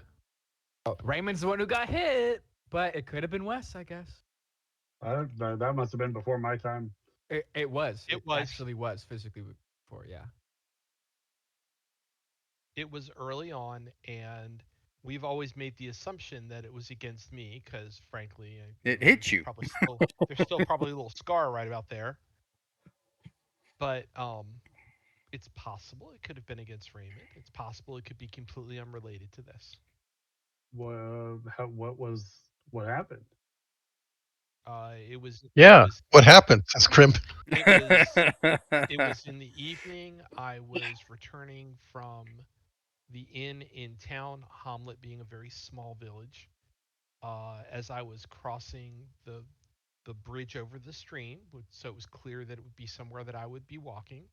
Oh, Raymond's the one who got hit, but it could have been Wes, I guess. That must have been before my time. It was. It It was. actually was physically before, yeah. It was early on, and we've always made the assumption that it was against me because, frankly, It hit you. there's still probably a little scar right about there. But it's possible it could have been against Raymond. It's possible it could be completely unrelated to this. What happened? It was it Yeah. was What happened? Says Crim. it was it was in the evening. I was returning from the inn in town, Hamlet being a very small village. As I was crossing the bridge over the stream, so it was clear that it would be somewhere that I would be walking.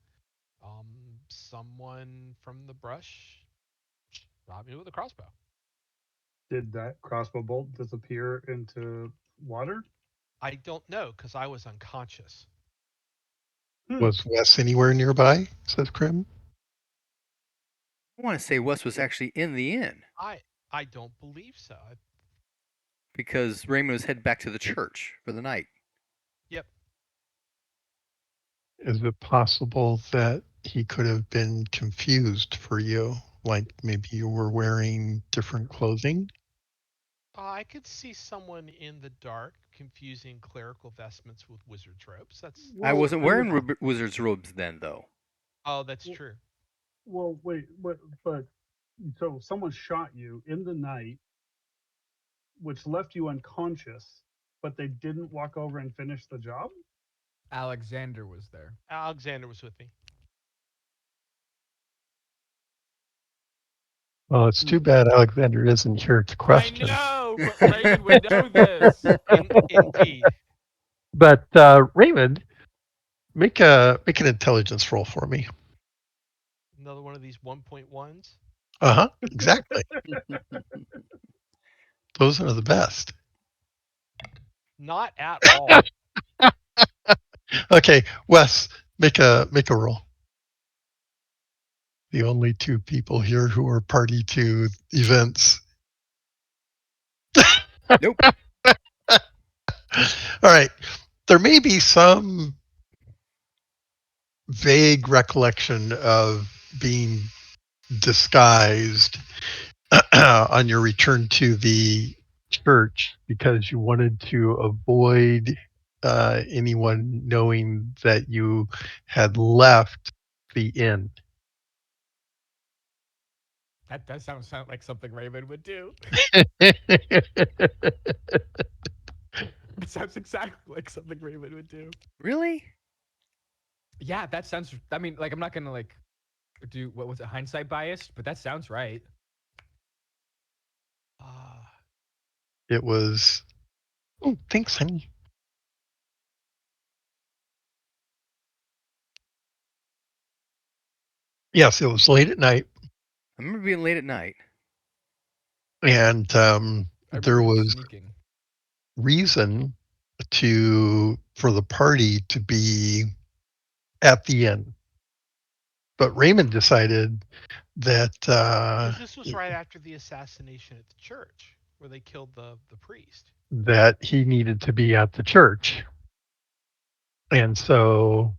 Um, Someone from the brush shot me with a crossbow. Did that crossbow bolt disappear into water? I don't know because I was unconscious. Was Wes anywhere nearby? Says Crim. I want to say Wes was actually in the inn I don't believe so. because Raymond was headed back to the church for the night. Yep. Is it possible that he could have been confused for you? Like maybe you were wearing different clothing? I could see someone in the dark confusing clerical vestments with wizard's robes. I That's wasn't certainly wearing possible. wizard's robes then, though. Oh, that's true. Well, wait, but so someone shot you in the night, which left you unconscious, but they didn't walk over and finish the job? Alexander was there. Alexander was with me. Well, it's too bad Alexander isn't here to I question. know, but Raymond would know this. Indeed. But Raymond, make an intelligence roll for me. Another one of these 1.1s. Exactly. Those are the best. Not at all. Okay, Wes, make a roll. The only two people here who are party to events. Nope. All right. There may be some vague recollection of being disguised on your return to the church because you wanted to avoid anyone knowing that you had left the inn. That does sound like something Raymond would do. It sounds exactly like something Raymond would do. Really? Yeah, that sounds. I mean, like I'm not gonna like do what was it, hindsight biased, but that sounds right. It was, oh, thanks, honey. Yes, it was late at night, I remember being late at night. and I there remember you was sneaking. reason for the party to be at the inn. But Raymond decided that Because this was right after the assassination at the church where they killed the priest. that he needed to be at the church. And so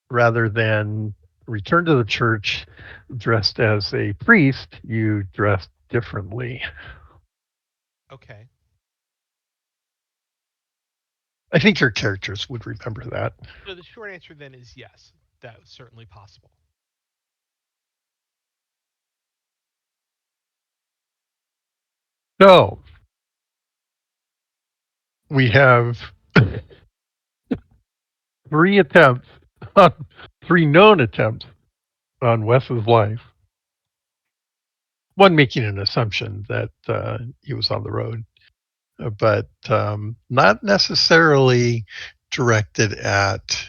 rather than return to the church dressed as a priest, you dressed differently. Okay. I think your characters would remember that. So the short answer then is yes. That was certainly possible. So we have three known attempts on Wes's life. One making an assumption that he was on the road, but not necessarily directed at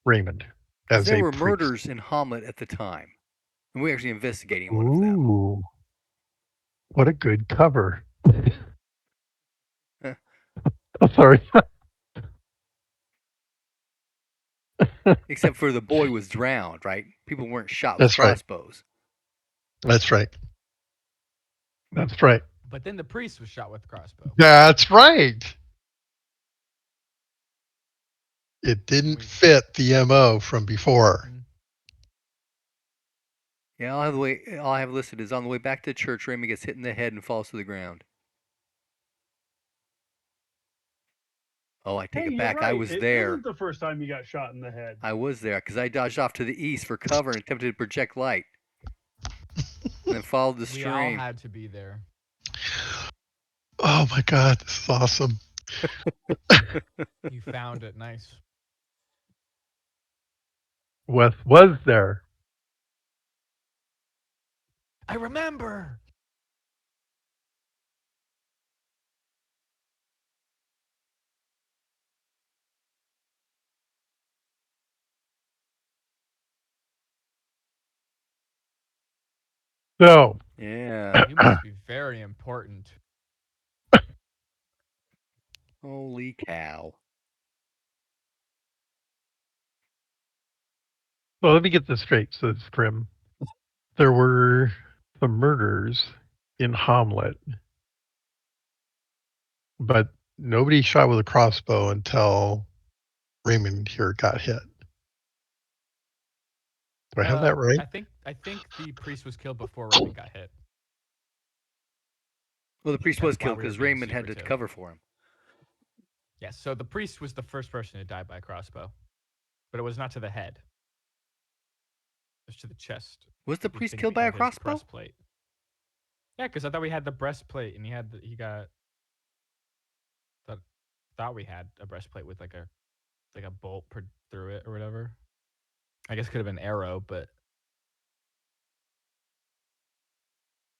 Raymond. Because as there a were priest. murders in Hamlet at the time, and we're actually investigating one of them. Ooh, what a good cover. Oh, sorry. Except for the boy was drowned, right? People weren't shot with That's right. crossbows. That's right. That's right. But then the priest was shot with a crossbow. That's right. It didn't fit the MO from before. Mhm. Yeah, all I have listed is on the way back to church, Raymond gets hit in the head and falls to the ground. Oh, I take Hey, it you're back. I right. was It there. isn't the first time you got shot in the head. I was there because I dodged off to the east for cover and attempted to project light, and then followed the We all stream. had to be there. Oh my God, this is awesome. You found it. Nice. Wes was there. I remember. So, Yeah. You must be very important. Holy cow. well, let me get this straight, says Grim. There were some murders in Hamlet, but nobody shot with a crossbow until Raymond here got hit. Do I have that right? I think the priest was killed before Raymond got hit. Well, the priest That's was why killed we were because being Raymond had to secretive. cover for him. Yes, so the priest was the first person to die by crossbow, but it was not to the head. It was to the chest. Was the We priest think killed we by a had his crossbow? breastplate. Yeah, because I thought we had the breastplate, and he got. Thought we had a breastplate with like a bolt through it or whatever. I guess it could have been arrow, but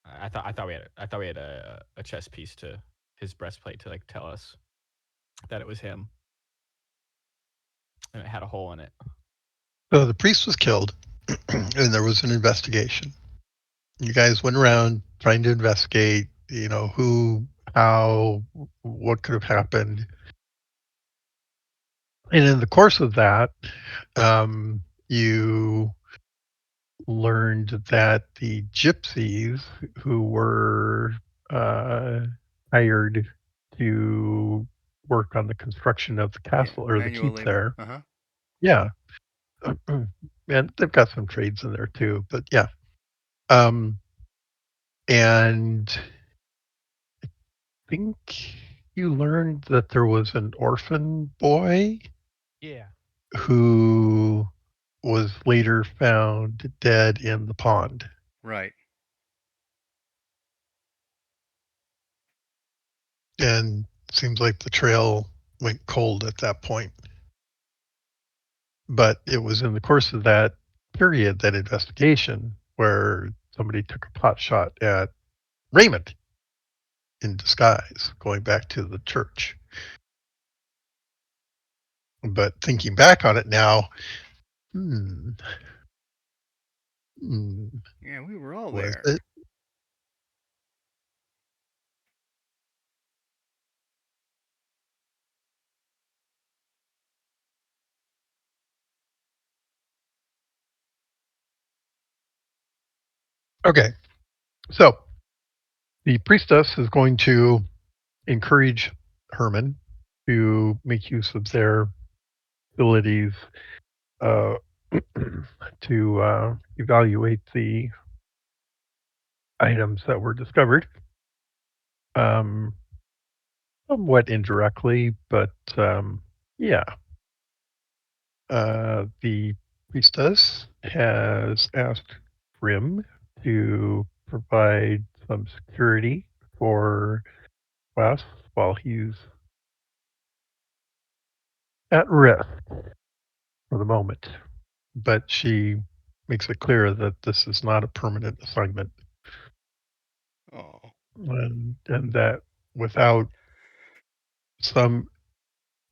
I thought we had a chest piece to his breastplate to like tell us that it was him, and it had a hole in it. So the priest was killed, and there was an investigation. You guys went around trying to investigate, who, how, what could have happened. And in the course of that, you learned that the gypsies who were uh, hired to work on the construction of the Yeah, castle or the manual keep labor. there, Uh-huh. yeah, and they've got some trades in there too, but yeah, um, and I think you learned that there was an orphan boy Yeah. who was later found dead in the pond. Right. And seems like the trail went cold at that point. But it was in the course of that period, that investigation, where somebody took a pot shot at Raymond in disguise, going back to the church. But thinking back on it now, hmm, hmm, Yeah, we were all was there. it? Okay, so the priestess is going to encourage Herman to make use of their abilities uh, to evaluate the items that were discovered, um, somewhat indirectly, but yeah. The priestess has asked Grim to provide some security for Wes while he's at risk for the moment. But she makes it clear that this is not a permanent assignment, Oh. and that without some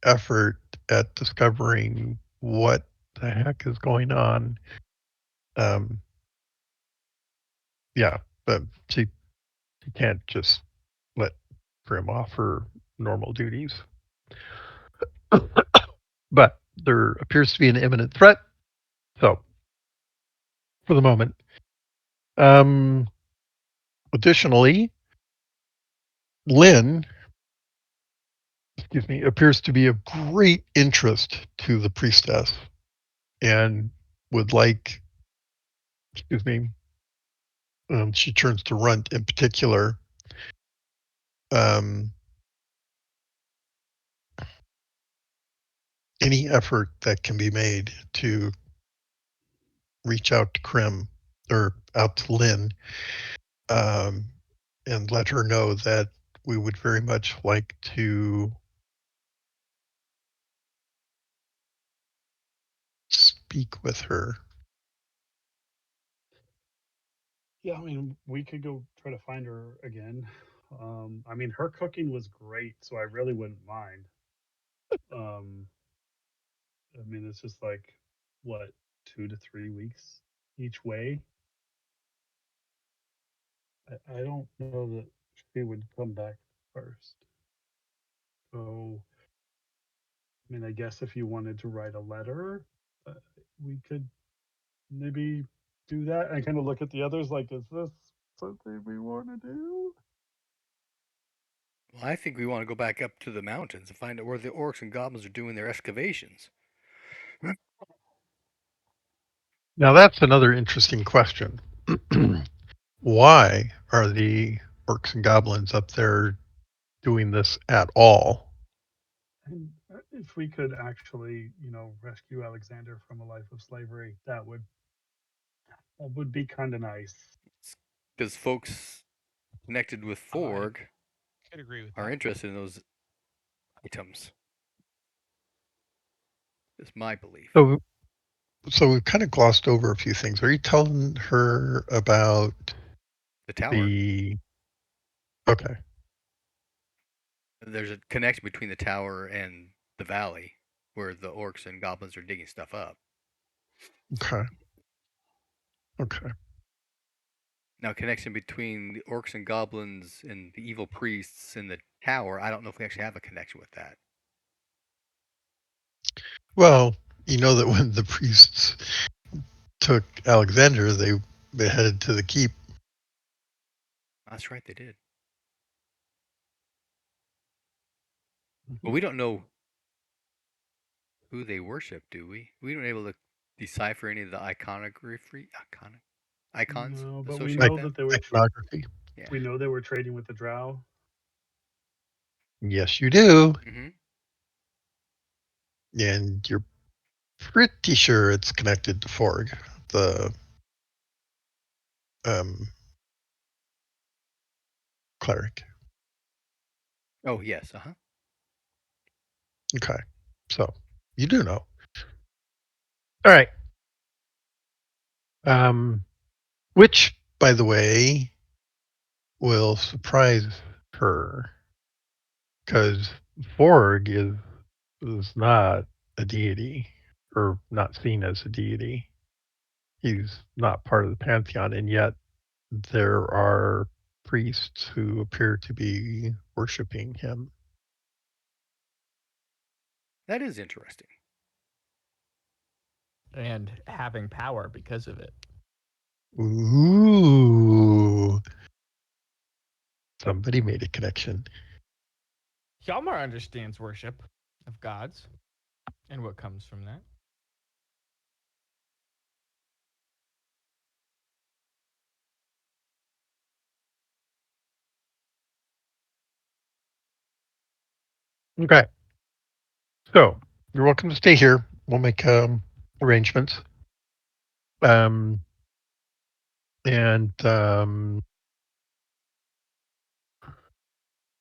effort at discovering what the heck is going on? Um, yeah, but she can't just let Grim off her normal duties. But there appears to be an imminent threat. So, for the moment. Um, Additionally, Lynn, excuse me, appears to be of great interest to the priestess and would like, excuse me, she turns to Runt in particular, um, any effort that can be made to reach out to Krim or out to Lynn, um, and let her know that we would very much like to speak with her. Yeah, I mean, we could go try to find her again. I mean, her cooking was great, so I really wouldn't mind. Um, I mean, it's just like what 2 to 3 weeks each way. I don't know that she would come back first. So, I mean, I guess if you wanted to write a letter, uh, we could maybe do that and kind of look at the others like, is this something we want to do? Well, I think we want to go back up to the mountains and find out where the orcs and goblins are doing their excavations. Now, that's another interesting question. Why are the orcs and goblins up there doing this at all? And if we could actually, rescue Alexander from a life of slavery, that would be kind of nice. Because folks connected with I Forg could agree with are that. interested in those items. It's my belief. So, so we've kind of glossed over a few things. Are you telling her about The tower. the? Okay, There's a connection between the tower and the valley where the orcs and goblins are digging stuff up. okay, okay. Now, connection between the orcs and goblins and the evil priests in the tower, I don't know if we actually have a connection with that. Well, you know that when the priests took Alexander, they headed to the keep. That's right, they did. But Mhm. we don't know who they worship, do we? We weren't able to decipher any of the icons No, but we associated with know that. that Iconography. Yeah. we know they were trading with the Drow. Yes, you do, Mm-hmm. and you're pretty sure it's connected to Forg, the um, cleric. Oh yes. Uh huh. Okay, so you do know. All right. Um, which, by the way, will surprise her because Forg is not a deity or not seen as a deity. He's not part of the pantheon, and yet there are priests who appear to be worshiping him. That is interesting. And having power because of it. Ooh, somebody made a connection. Hjalmar understands worship of gods and what comes from that. Okay, so you're welcome to stay here. We'll make arrangements. Um, and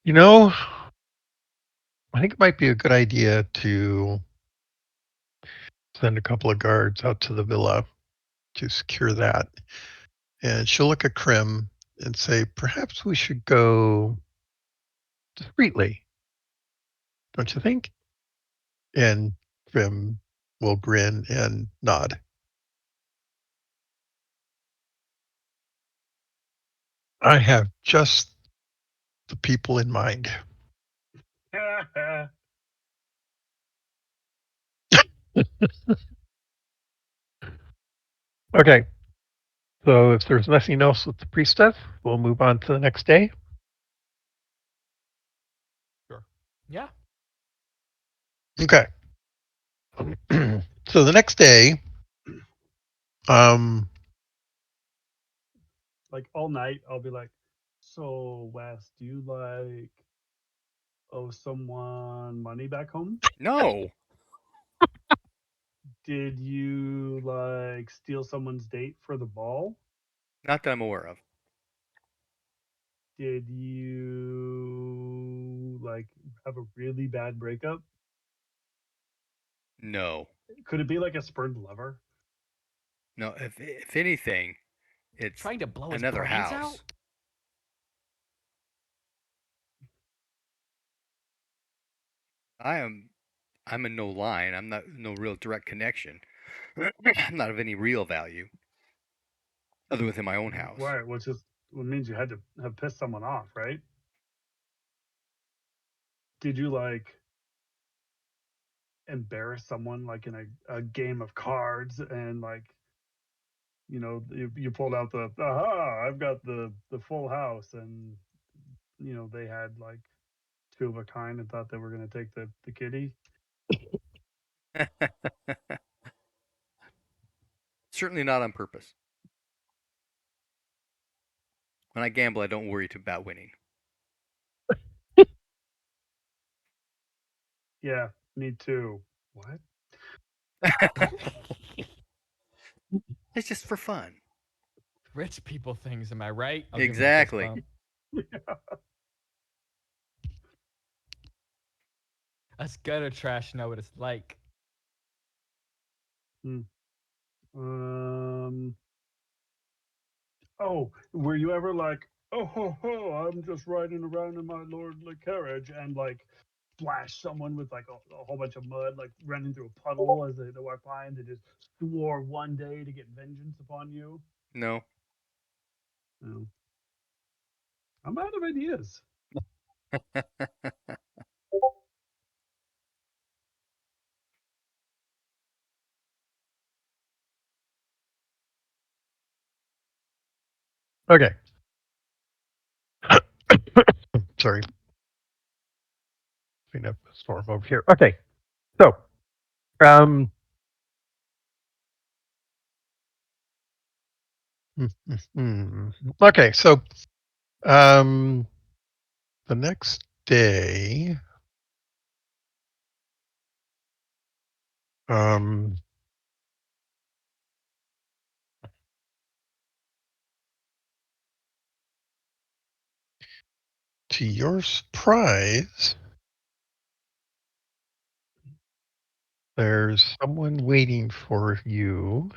you know, I think it might be a good idea to send a couple of guards out to the villa to secure that. And she'll look at Krim and say, perhaps we should go discreetly, don't you think? And Krim will grin and nod. I have just the people in mind. Okay, so if there's nothing else with the priestess, we'll move on to the next day. Sure. Yeah. Okay. So the next day, um, Like all night, I'll be like, "So, Wes, do you like owe someone money back home? No, Did you like steal someone's date for the ball? not that I'm aware of. Did you like have a really bad breakup? No, Could it be like a spurned lover? no. If anything, it's Trying to blow his another brains out? house. I am. I'm in no line. I'm not no real direct connection. I'm not of any real value other within my own house. Right, which is what means you had to have pissed someone off, right? Did you like embarrass someone like in a game of cards and like you pulled out the aha I've got the full house and they had like two of a kind and thought they were going to take the kitty. Certainly not on purpose. When I gamble, I don't worry about winning. Yeah, me too. What? It's just for fun. Rich people things, am I right? I'll give him a fist Exactly. bump. Us gutter trash know what it's like. Hmm. um oh, were you ever like, oh ho ho, I'm just riding around in my lordly carriage and like splash someone with like a whole bunch of mud, like running through a puddle as they walk by, and they just swore one day to get vengeance upon you? No. No. I'm out of ideas. okay. Sorry, clean up the storm over here. Okay, so um, okay, so um, the next day, um, to your surprise, there's someone waiting for you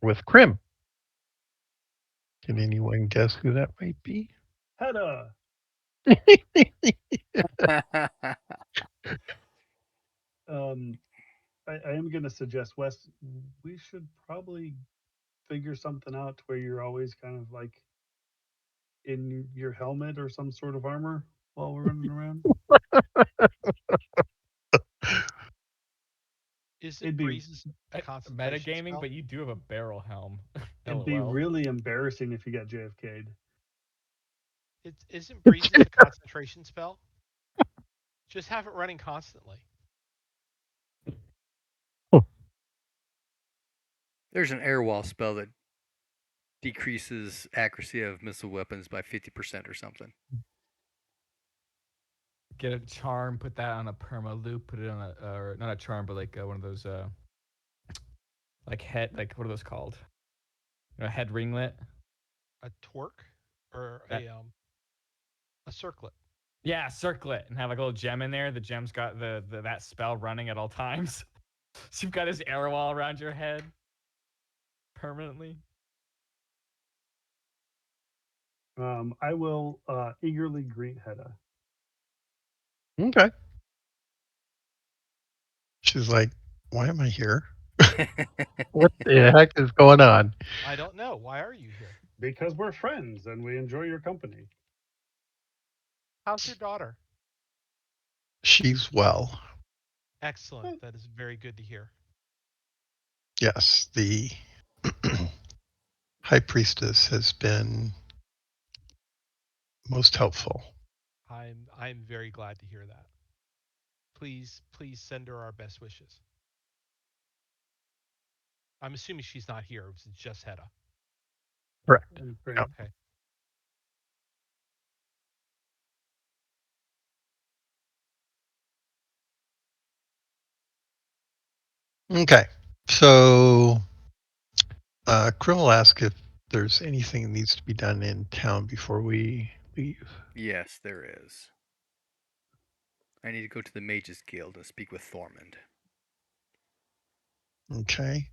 with Krim. Can anyone guess who that might be? Hedda, um, I am going to suggest, Wes, we should probably figure something out to where you're always kind of like in your helmet or some sort of armor while we're running around. Isn't It'd be breezes a concentration Metagaming, spell? but you do have a barrel helm. it'd be LOL. really embarrassing if you got JFK'd. It isn't breezes a concentration spell? Just have it running constantly. There's an air wall spell that decreases accuracy of missile weapons by 50% or something. Get a charm, put that on a perma loop, put it on a, or not a charm, but like one of those, like head, like what are those called? Head ringlet. A torque or That, a circlet. yeah, circlet, and have like a little gem in there. The gem's got the that spell running at all times. So you've got this air wall around your head permanently. I will eagerly greet Hedda. Okay. She's like, why am I here? What the heck is going on? I don't know. Why are you here? Because we're friends and we enjoy your company. How's your daughter? She's well. Excellent. That is very good to hear. Yes, the high priestess has been most helpful. I'm very glad to hear that. Please send her our best wishes. I'm assuming she's not here. It's just Hedda. Correct. And Yep. Frank. Okay. Okay. So, Krill asked if there's anything that needs to be done in town before we leave. Yes, there is. I need to go to the Mages Guild and speak with Thormund. Okay.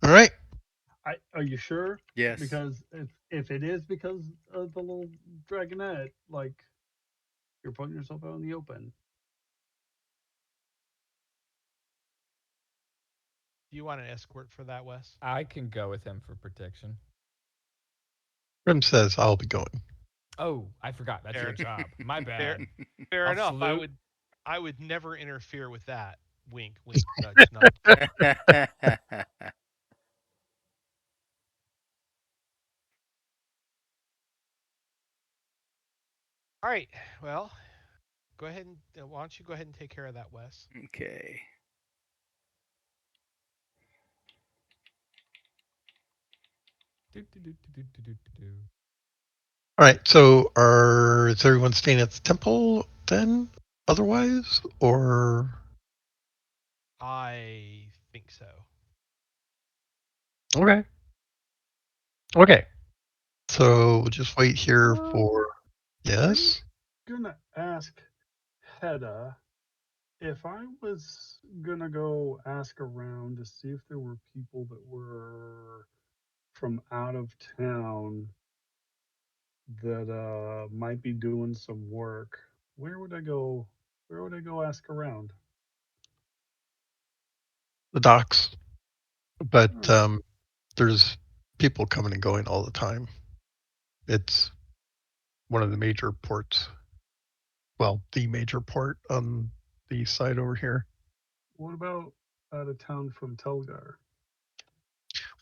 All right. Are you sure? Yes. Because if it is because of the little dragonette, like you're putting yourself out in the open. Do you want an escort for that, Wes? I can go with him for protection. Grim says I'll be going. Oh, I forgot. That's your Fair, job. My fair, bad. fair I'll enough. salute. I would never interfere with that. Wink, wink, nudge, nudge. All right. Well, go ahead and why don't you go ahead and take care of that, Wes? Okay. Do, do, do, do, do, do, do, do. All right. So, is everyone staying at the temple then? Otherwise, or I think so. okay, okay. So we'll just wait here Um, for I'm yes. gonna ask Hedda if I was gonna go ask around to see if there were people that were from out of town that might be doing some work. Where would I go? Where would I go ask around? The docks, All but right. there's people coming and going all the time. It's one of the major ports. Well, the major port on the side over here. What about out of town from Telgar?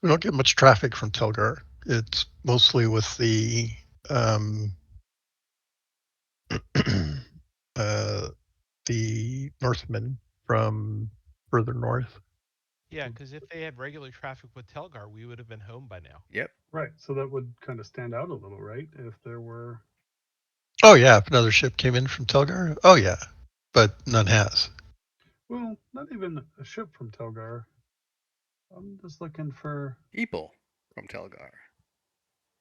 We don't get much traffic from Telgar. It's mostly with um, uh, the Northmen from further north. Yeah, because if they had regular traffic with Telgar, we would have been home by now. Yep. Right. So that would kind of stand out a little, right? If there were. Oh yeah, if another ship came in from Telgar, oh yeah, but none has. Well, not even a ship from Telgar. I'm just looking for, People from Telgar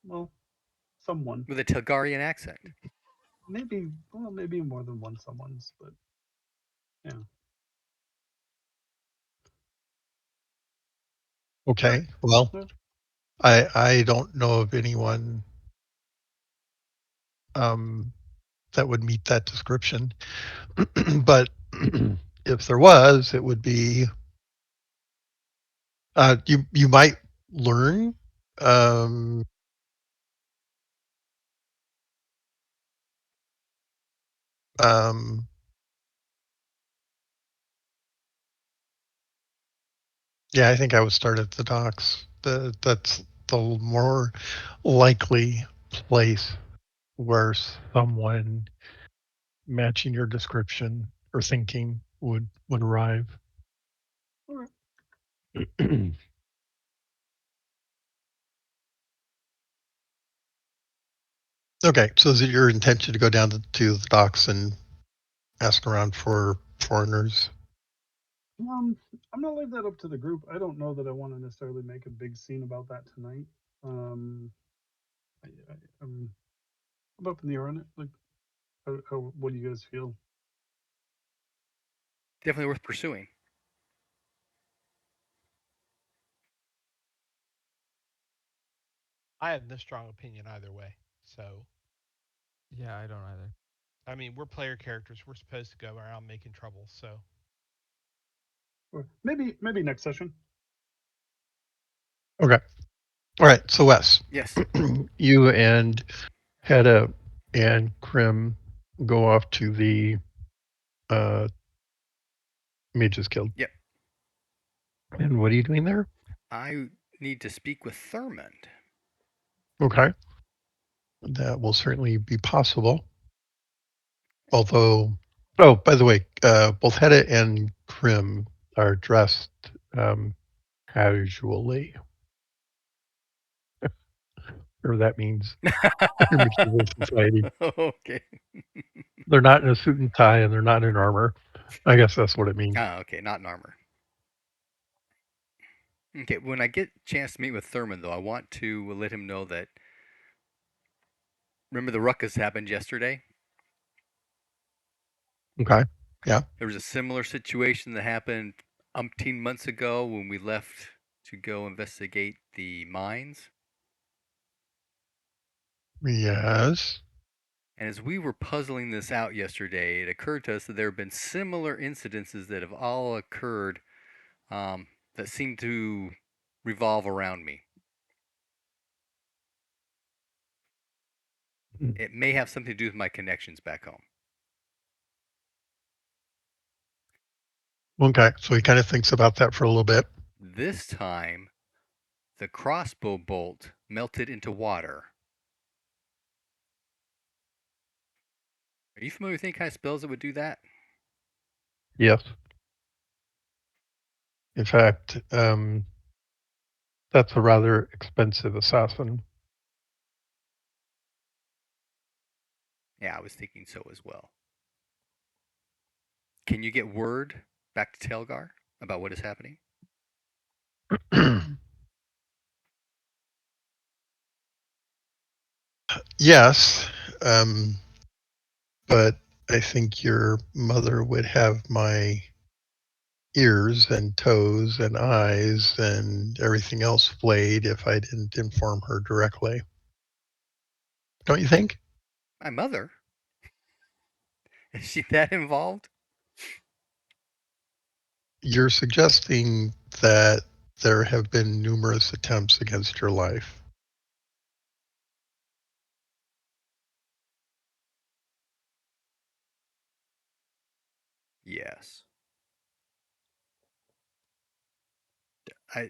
well, someone. with a Telgarian accent. Maybe, well, maybe more than one someone's, but yeah. All right. Okay, well, Well, I don't know of anyone um, that would meet that description, but if there was, it would be you might learn. Um, um, yeah, I think I would start at the docks. That's the more likely place where someone matching your description or thinking would arrive. all right. Okay, so is it your intention to go down to the docks and ask around for foreigners? Um, I'm gonna leave that up to the group. I don't know that I want to necessarily make a big scene about that tonight. Um, I'm up in the air on it. Like, what do you guys feel? Definitely worth pursuing. I have no strong opinion either way. So, Yeah, I don't either. I mean, we're player characters. We're supposed to go around making trouble. So, Or maybe next session. Okay. All right. So Wes, Yes. you and Hedda and Krim go off to the uh, Mages Guild. Yep. And what are you doing there? I need to speak with Thurmond. Okay. That will certainly be possible. Although, oh, by the way, both Hedda and Krim are dressed um, casually. Or that means in medieval society. Okay. They're not in a suit and tie and they're not in armor. I guess that's what it means. Ah, okay, not in armor. Okay, when I get a chance to meet with Thurmond, though, I want to let him know that. Remember the ruckus happened yesterday? Okay. Yeah. There was a similar situation that happened umpteen months ago when we left to go investigate the mines. Yes. And as we were puzzling this out yesterday, it occurred to us that there have been similar incidences that have all occurred that seem to revolve around me. It may have something to do with my connections back home. Okay. So he kind of thinks about that for a little bit. This time, the crossbow bolt melted into water. Are you familiar with any kind of spells that would do that? Yes. In fact, that's a rather expensive assassin. Yeah, I was thinking so as well. Can you get word back to Telgar about what is happening? Yes. Um, but I think your mother would have my ears and toes and eyes and everything else flayed if I didn't inform her directly. Don't you think? My mother? Is she that involved? You're suggesting that there have been numerous attempts against your life. Yes. I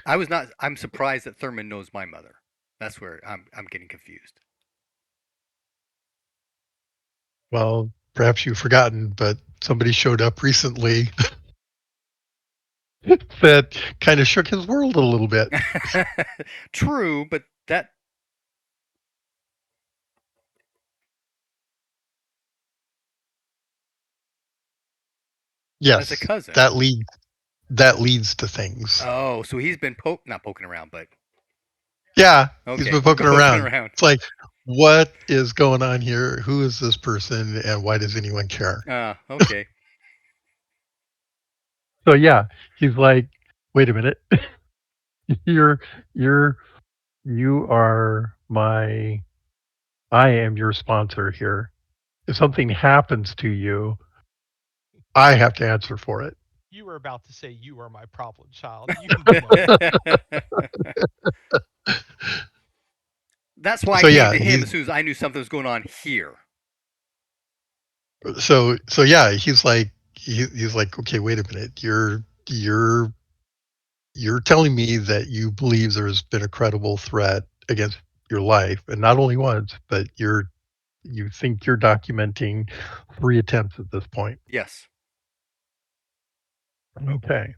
I was not I'm surprised that Thurman knows my mother. That's where I'm getting confused. Well, perhaps you've forgotten, but somebody showed up recently that kind of shook his world a little bit. True, but that that's a Yes, cousin. that leads to things. Oh, so he's been not poking around, but Yeah, he's okay, been poking poking around. around. It's like, what is going on here? Who is this person, and why does anyone care? Ah, okay. So yeah, he's like, wait a minute, you're you're you are my I am your sponsor here. If something happens to you, I have to answer for it. You were about to say you are my problem child. You know it. That's why I So came yeah, to him he's as soon as I knew something was going on here. so yeah, he's like he's like, okay, wait a minute, you're telling me that you believe there's been a credible threat against your life, and not only once, but you think you're documenting 3 attempts at this point. Yes. Okay.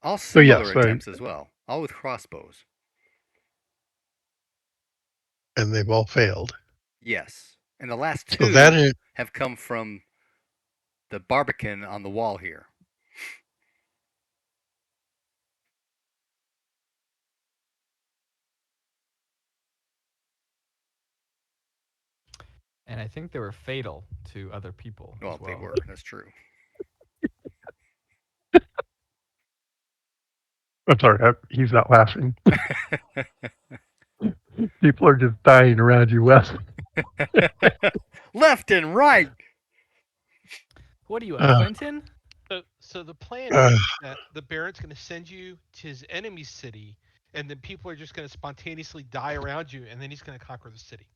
All So yeah, similar so attempts as well, all with crossbows. and they've all failed. Yes. And the last So that two is, have come from the barbican on the wall here. And I think they were fatal to other people Well, as they well. were. That's true. I'm sorry, he's not laughing. People are just dying around you, Wes. Left and right. What are you, a Uh, Clinton? So the plan Uh, is that the Baron's going to send you to his enemy's city, and then people are just going to spontaneously die around you, and then he's going to conquer the city.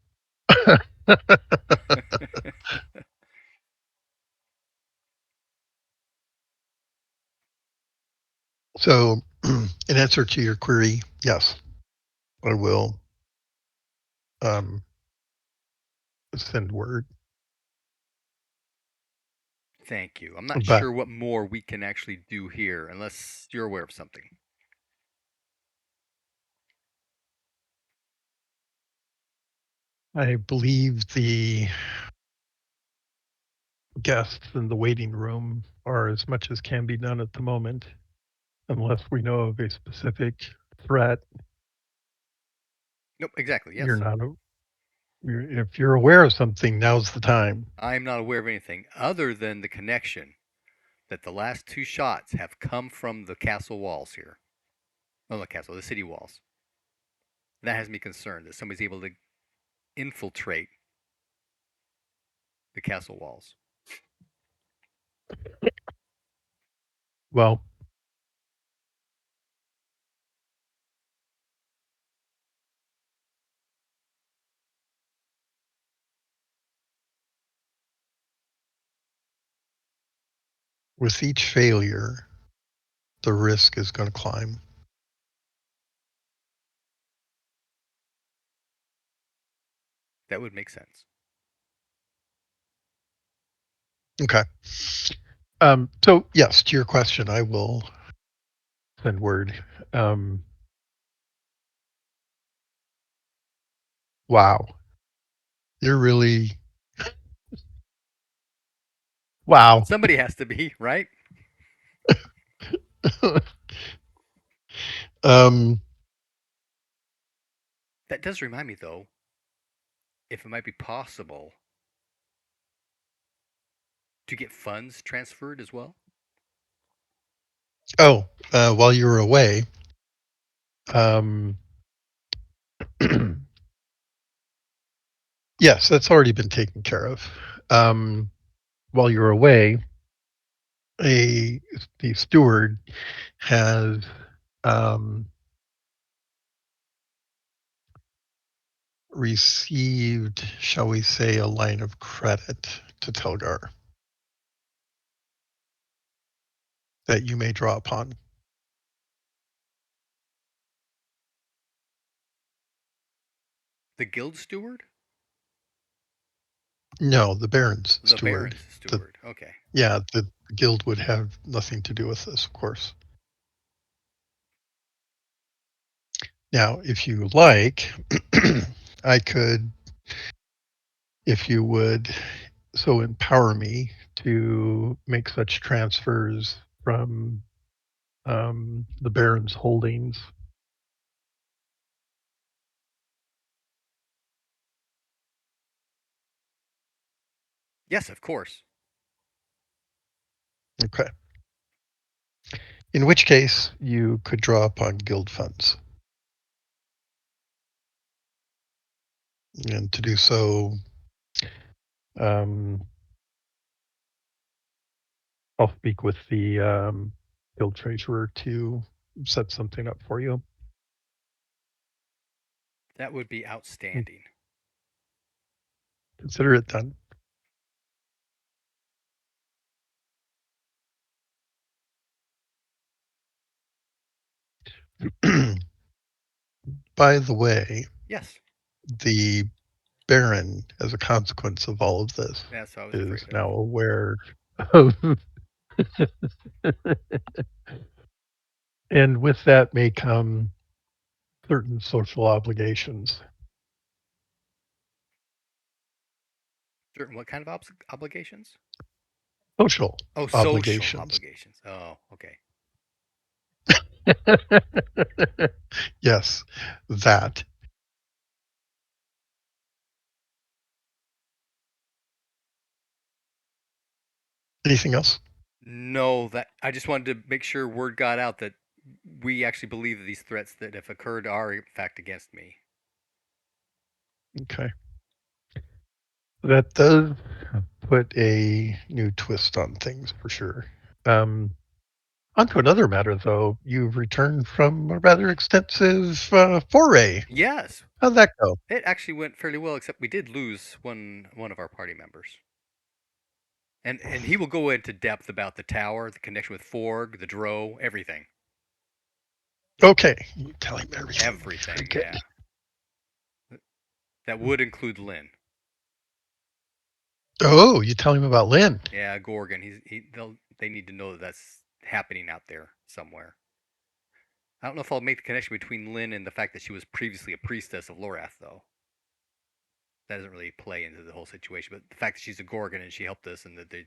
so, in answer to your query, yes, I will um, send word. Thank you. I'm not But sure what more we can actually do here, unless you're aware of something. I believe the guests in the waiting room are as much as can be done at the moment, unless we know of a specific threat. Nope, exactly. You're Yes. not. If you're aware of something, now's the time. I'm not aware of anything other than the connection that the last two shots have come from the castle walls here. Oh, the castle, the city walls. That has me concerned that somebody's able to infiltrate the castle walls. Well, with each failure, the risk is going to climb. That would make sense. Okay. So yes, to your question, I will send word. Um, wow, you're really wow. Somebody has to be, right? um, That does remind me, though, if it might be possible to get funds transferred as well. oh, while you were away, um, yes, that's already been taken care of. While you were away, a the steward has um, received, shall we say, a line of credit to Telgar that you may draw upon. The guild steward? No, the Baron's The steward. baron's The steward. Okay. Yeah, the guild would have nothing to do with this, of course. Now, if you like, I could, if you would, so empower me to make such transfers from the Baron's holdings. Yes, of course. Okay. In which case, you could draw upon guild funds. And to do so, um, I'll speak with the guild treasurer to set something up for you. That would be outstanding. Consider it done. By the way, Yes, the Baron, as a consequence of all of this, that's what I was is afraid of. now aware of, and with that may come certain social obligations. Certain what kind of obligations? Social Oh, social obligations. obligations. Oh, okay. Yes, that. Anything else? No, that I just wanted to make sure word got out that we actually believe that these threats that have occurred are in fact against me. Okay. That does put a new twist on things for sure. Um, On to another matter, though. You've returned from a rather extensive foray. Yes, How'd that go? it actually went fairly well, except we did lose one of our party members. And he will go into depth about the tower, the connection with Forg, the Drow, everything. Okay, you tell him everything. Very Everything, good. yeah. That would include Lynn. Oh, you tell him about Lynn. Yeah, Gorgon. They need to know that that's happening out there somewhere. I don't know if I'll make the connection between Lynn and the fact that she was previously a priestess of Lorath, though. That doesn't really play into the whole situation. But the fact that she's a Gorgon and she helped us, and that the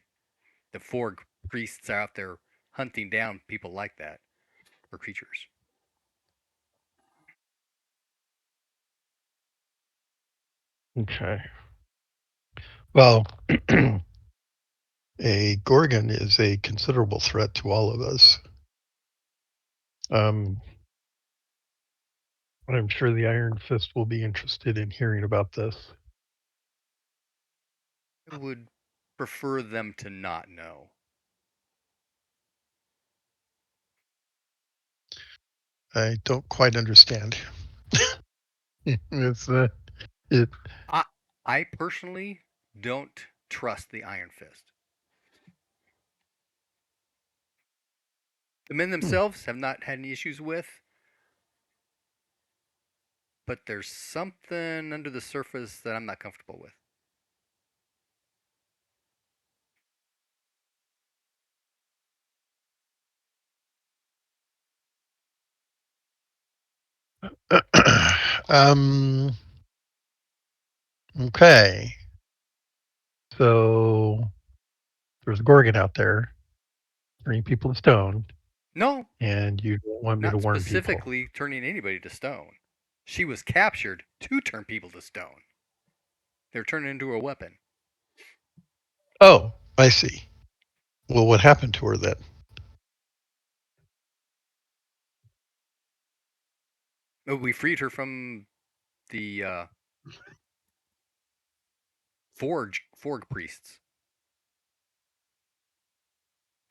Forg priests are out there hunting down people like that or creatures. Okay. Well, a Gorgon is a considerable threat to all of us. Um, I'm sure the Iron Fist will be interested in hearing about this. I would prefer them to not know. I don't quite understand. it's it. I personally don't trust the Iron Fist. The men themselves have not had any issues with, but there's something under the surface that I'm not comfortable with. um. Okay. So there's a Gorgon out there turning people to stone, No, and you don't want me to not warn people. specifically turning anybody to stone. She was captured to turn people to stone. They're turning into a weapon. Oh, I see. Well, what happened to her then? We freed her from the Forg priests.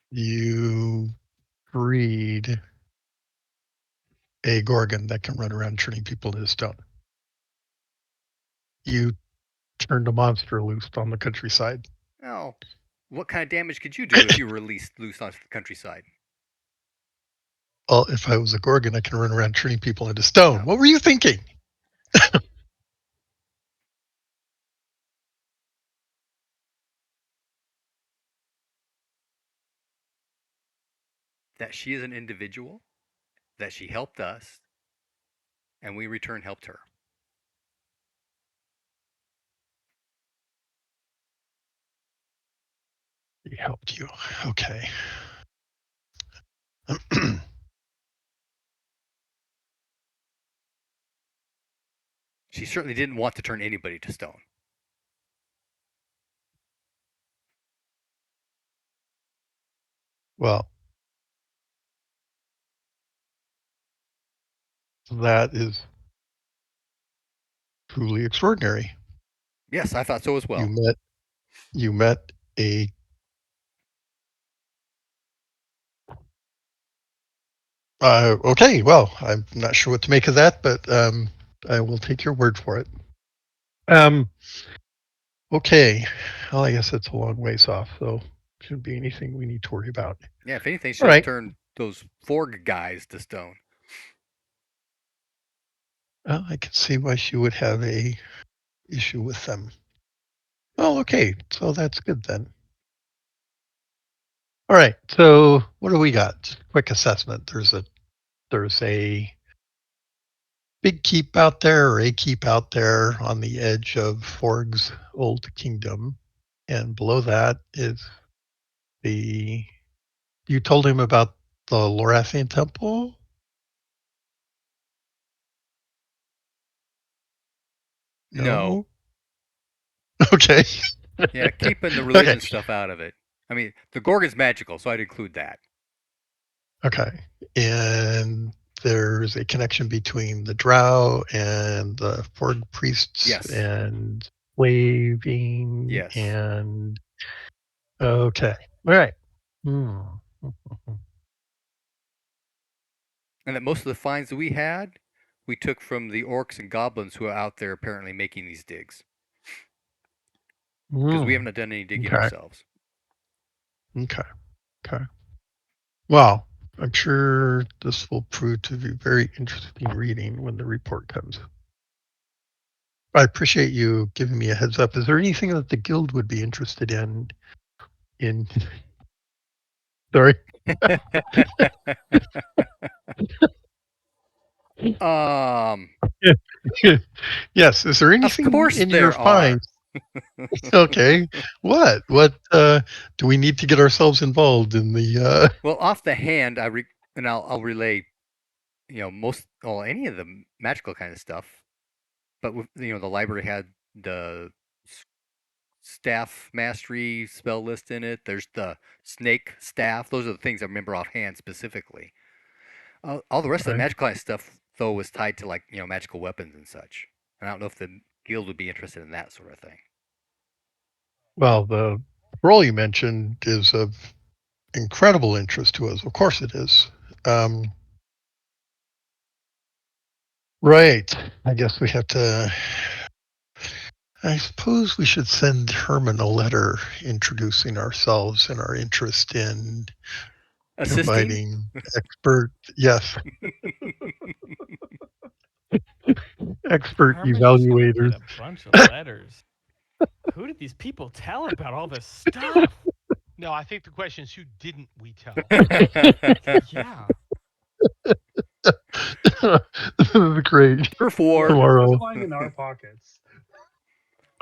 You breed a Gorgon that can run around turning people into stone. You turned a monster loose on the countryside. Oh, what kind of damage could you do if you were released loose onto the countryside? Well, if I was a Gorgon, I can run around turning people into stone. No, What were you thinking? that she is an individual, that she helped us, and we in return helped her. He helped you. Okay. She certainly didn't want to turn anybody to stone. Well, that is truly extraordinary. Yes, I thought so as You well. met a okay, well, I'm not sure what to make of that, but I will take your word for it. Um, okay. Well, I guess it's a long ways off, so shouldn't be anything we need to worry about. Yeah, if anything, All should have right. turned those Forg guys to stone. Well, I can see why she would have a issue with them. Well, okay, so that's good then. All right, so what do we got? Just a quick assessment. There's a big keep out there, or a keep out there on the edge of Forg's old kingdom, and below that is the. You told him about the Lorathian temple? No. No. Okay. Yeah, keeping the Okay. religion stuff out of it. I mean, the Gorgon's magical, so I'd include that. Okay. And there's a connection between the Drow and the Forg priests Yes. and slaving Yes. and okay. All right. Hmm. And that most of the finds that we had, we took from the orcs and goblins who are out there apparently making these digs. Because we haven't done any digging Okay. ourselves. Okay. Okay. Well, I'm sure this will prove to be very interesting reading when the report comes. I appreciate you giving me a heads up. Is there anything that the guild would be interested in? Sorry. um, Yes. Is there of anything course in your there are. finds? Okay. What? What do we need to get ourselves involved in the Well, off the hand, I'll relay, any of the magical kind of stuff. But the library had the staff mastery spell list in it. There's the snake staff. Those are the things I remember offhand specifically. All the rest of the right. magical kind of stuff though was tied to magical weapons and such. And I don't know if the guild would be interested in that sort of thing. Well, the role you mentioned is of incredible interest to us. Of course it is. Right. I guess we have to. I suppose we should send Herman a letter introducing ourselves and our interest in Assisting? providing expert, yes, expert Herman's just gonna get evaluators. a bunch of letters. Who did these people tell about all this stuff? No, I think the question is who didn't we tell? Yeah. This is great. Turf Yeah, war. it's just Tomorrow. lying in our pockets.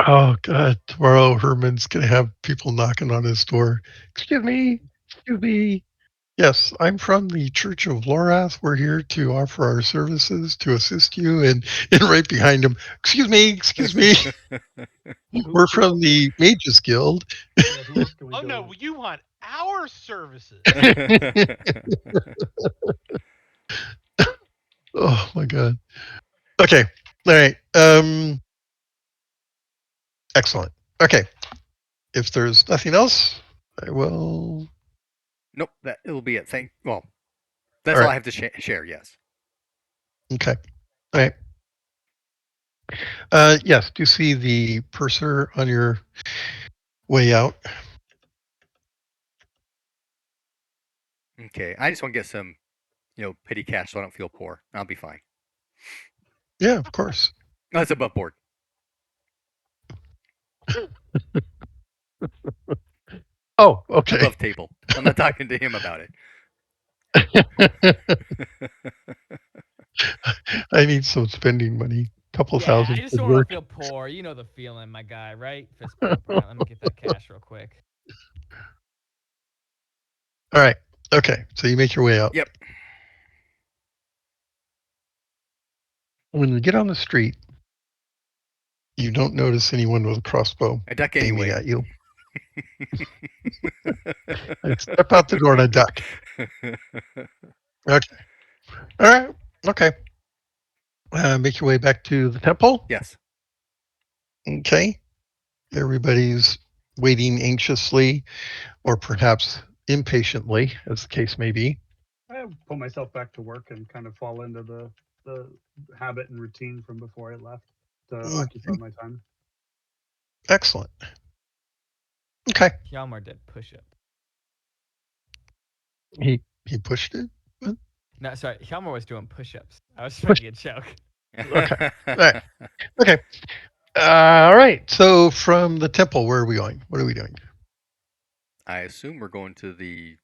Oh God, tomorrow Herman's gonna have people knocking on his door. Excuse me, excuse me. Yes, I'm from the Church of Lorath. We're here to offer our services to assist you. And right behind him, excuse me. We're Who from else? the Mages Guild. Yeah, who else can we Oh go no, with? you want our services. Oh my God. Okay. All right. Excellent. Okay. If there's nothing else, I will. Nope, it'll be it. All That's all right. I have to share. Yes. Okay. All right. Yes. Do you see the purser on your way out? Okay. I just want to get some, petty cash so I don't feel poor. I'll be fine. Yeah, of course. That's above board. Oh, okay. Above table. I'm not talking to him about it. I need some spending money. Couple Yeah, I thousand just would don't want work. to feel poor. You know the feeling, my guy, right? Fist bump. All right, let me get that cash real quick. All right. Okay. So you make your way out. Yep. When you get on the street, you don't notice anyone with a crossbow I duck aiming anyway. at you. I step out the door and I duck. Okay. All right. Okay. Make your way back to the temple. Yes. Okay. Everybody's waiting anxiously or perhaps impatiently, as the case may be. I put myself back to work and kind of fall into the habit and routine from before I left to occupy Okay. my time. Excellent. Okay. Hjalmar did push up. He pushed it. What? No, sorry, Hjalmar was doing push-ups. I was making a joke. Okay. All right. Okay. All right. So from the temple, where are we going? What are we doing? I assume we're going to the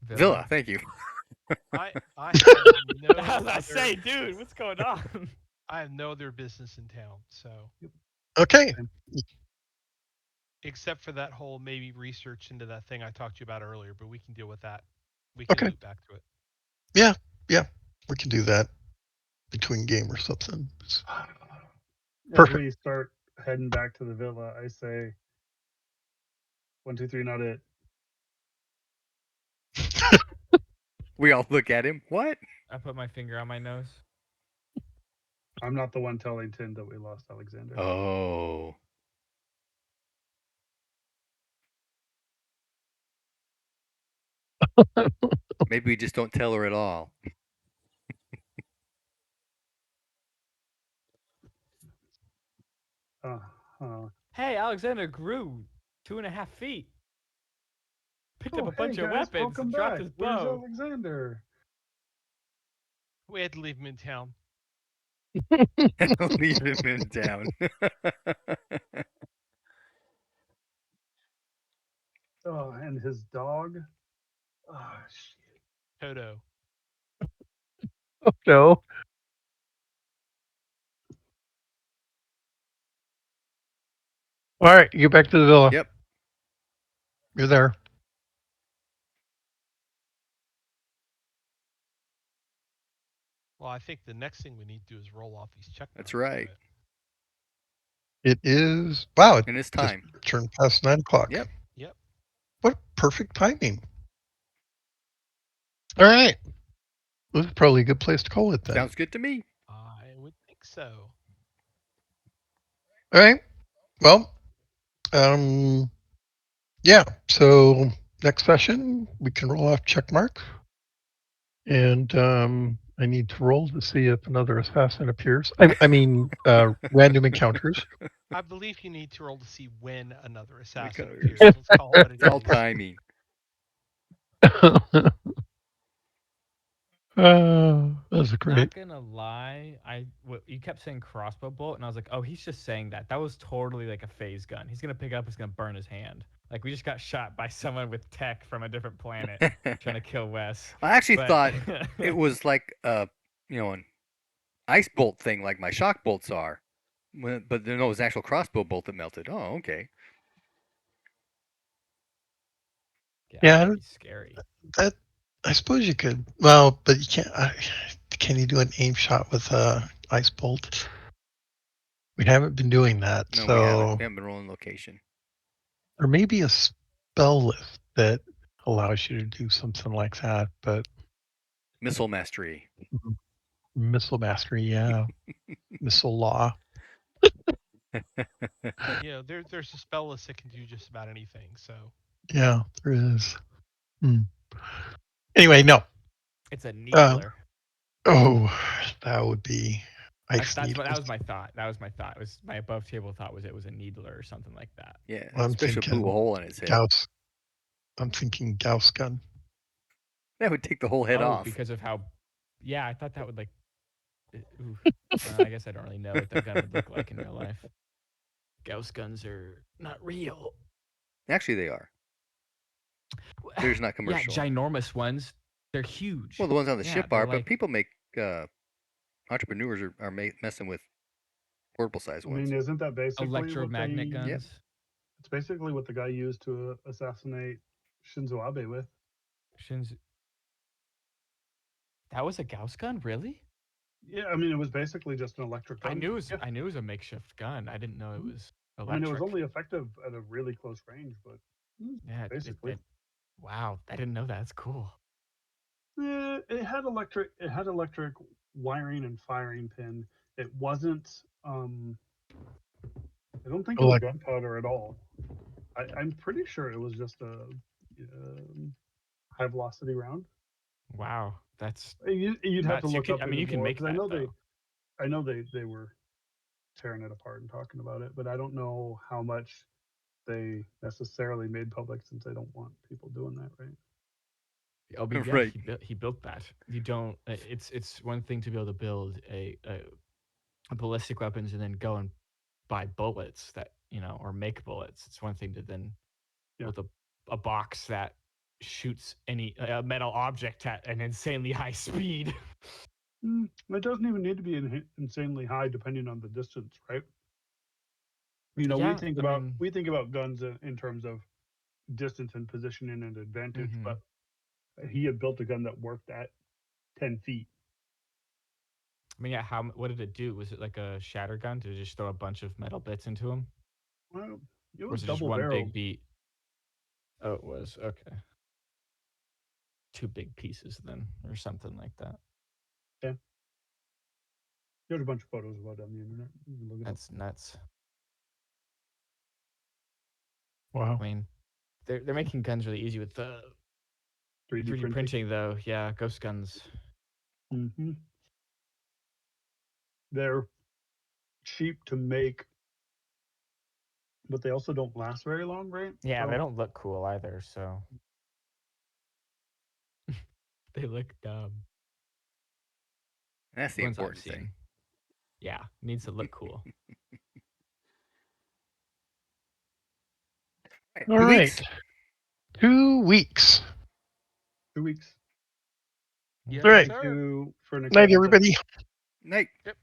villa. Thank you. I have no I was other, say, dude, what's going on? I have no other business in town, so Okay. except for that whole maybe research into that thing I talked to you about earlier, but we can deal with that. We can Okay. loop back to it. Yeah. We can do that between game or something. As Perfect. we start heading back to the villa, I say, 1, 2, 3, not it. We all look at him. What? I put my finger on my nose. I'm not the one telling Tim that we lost Alexander. Oh. Maybe we just don't tell her at all. Uh, uh, Hey, Alexander grew 2.5 feet. Picked up oh, a hey bunch of guys, weapons welcome and dropped back. his Where's bow. Alexander? We had to leave him in town. Leave him in town. Oh, and his dog. Oh, shit. Toto. No. All right, you get back to the villa. Yep. You're there. Well, I think the next thing we need to do is roll off these check That's marks. right. It is wow. It And it's just time. turned past 9 o'clock. Yep. Yep. What perfect timing. All right. This is probably a good place to call it then. Sounds good to me. I would think so. All right. Well, yeah. So next session we can roll off check marks, and I need to roll to see if another assassin appears. I mean, random encounters. I believe you need to roll to see when another assassin Encounters. appears. Let's call it what it It's all is. timing. That's great. Not gonna lie, you kept saying crossbow bolt, and I was like, oh, he's just saying that. That was totally like a phase gun. He's gonna pick it up, it's gonna burn his hand. Like we just got shot by someone with tech from a different planet trying to kill Wes. I actually But thought it was like an ice bolt thing, like my shock bolts are. But no, it was an actual crossbow bolt that melted. Oh, okay. yeah, Yeah, that'd be scary. that I suppose you could. Well, but you can't. Can you do an aim shot with a ice bolt? We haven't been doing that, No, we haven't. so We haven't been rolling location. there may be a spell list that allows you to do something like that. But Missile mastery. missile mastery, yeah, missile law, There's a spell list that can do just about anything. So yeah, there is. Hmm. Anyway, no. It's a Uh, needler. oh, that would be ice That needles. was my thought. That was my thought. It was my above table thought was it was a needler or something like that. Yeah, I'm especially blew a thinking hole in his head. Gauss. I'm thinking Gauss gun. That would take the whole head off. Because of how. Yeah, I thought that would like. Ooh. I guess I don't really know what that gun would look like in real life. Gauss guns are not real. Actually, they are. There's not commercial. Yeah, ginormous ones. They're huge. Well, the ones on the Yeah, ship they're are, but like people make entrepreneurs are messing with portable size I ones. mean, isn't that basically what electromagnet they? guns. Yep. It's basically what the guy used to assassinate Shinzo Abe with. That was a Gauss gun, really? Yeah, I mean, it was basically just an electric gun. I knew it Yeah. was a makeshift gun. I didn't know it was I mean, it was electric. only effective at a really close range, but Yeah, basically, wow, I didn't know that. That's cool. yeah, it had electric. It had electric wiring and firing pin. It wasn't. I don't think it was Elect- gunpowder at all. I'm pretty sure it was just a high velocity round. Wow, that's You'd have to nuts. look up I mean, any you can more make because that though. I know they were tearing it apart and talking about it, but I don't know how much they necessarily made public since they don't want people doing that, right? Oh, but yeah, Right. he built that. You don't. It's one thing to be able to build a ballistic weapons and then go and buy bullets that or make bullets. It's one thing to then Yeah. build a box that shoots any a metal object at an insanely high speed. It doesn't even need to be insanely high, depending on the distance, right? We Yeah, think I about mean, guns in terms of distance and positioning and advantage, mhm. but he had built a gun that worked at 10 feet. I mean, yeah. What did it do? Was it like a shatter gun? Did it just throw a bunch of metal bits into him, Well, it or was was it just double one barreled. big beat? Oh, it was okay. Two big pieces then, or something like that. Yeah. There's a bunch of photos about it on the internet. You can look it up. That's nuts. wow. I mean, they're making guns really easy with the 3D 3D printing. printing, though, yeah, ghost guns. Mm-hmm. They're cheap to make, but they also don't last very long, right? Yeah, they So- don't look cool either. So They look dumb. That's the Ones I've important thing. seen. Yeah, needs to look cool. All 2 right. weeks. 2 weeks. 2 weeks. Yes, All right. sir. Thank you for an Night, exciting session. everybody. Night. Yep.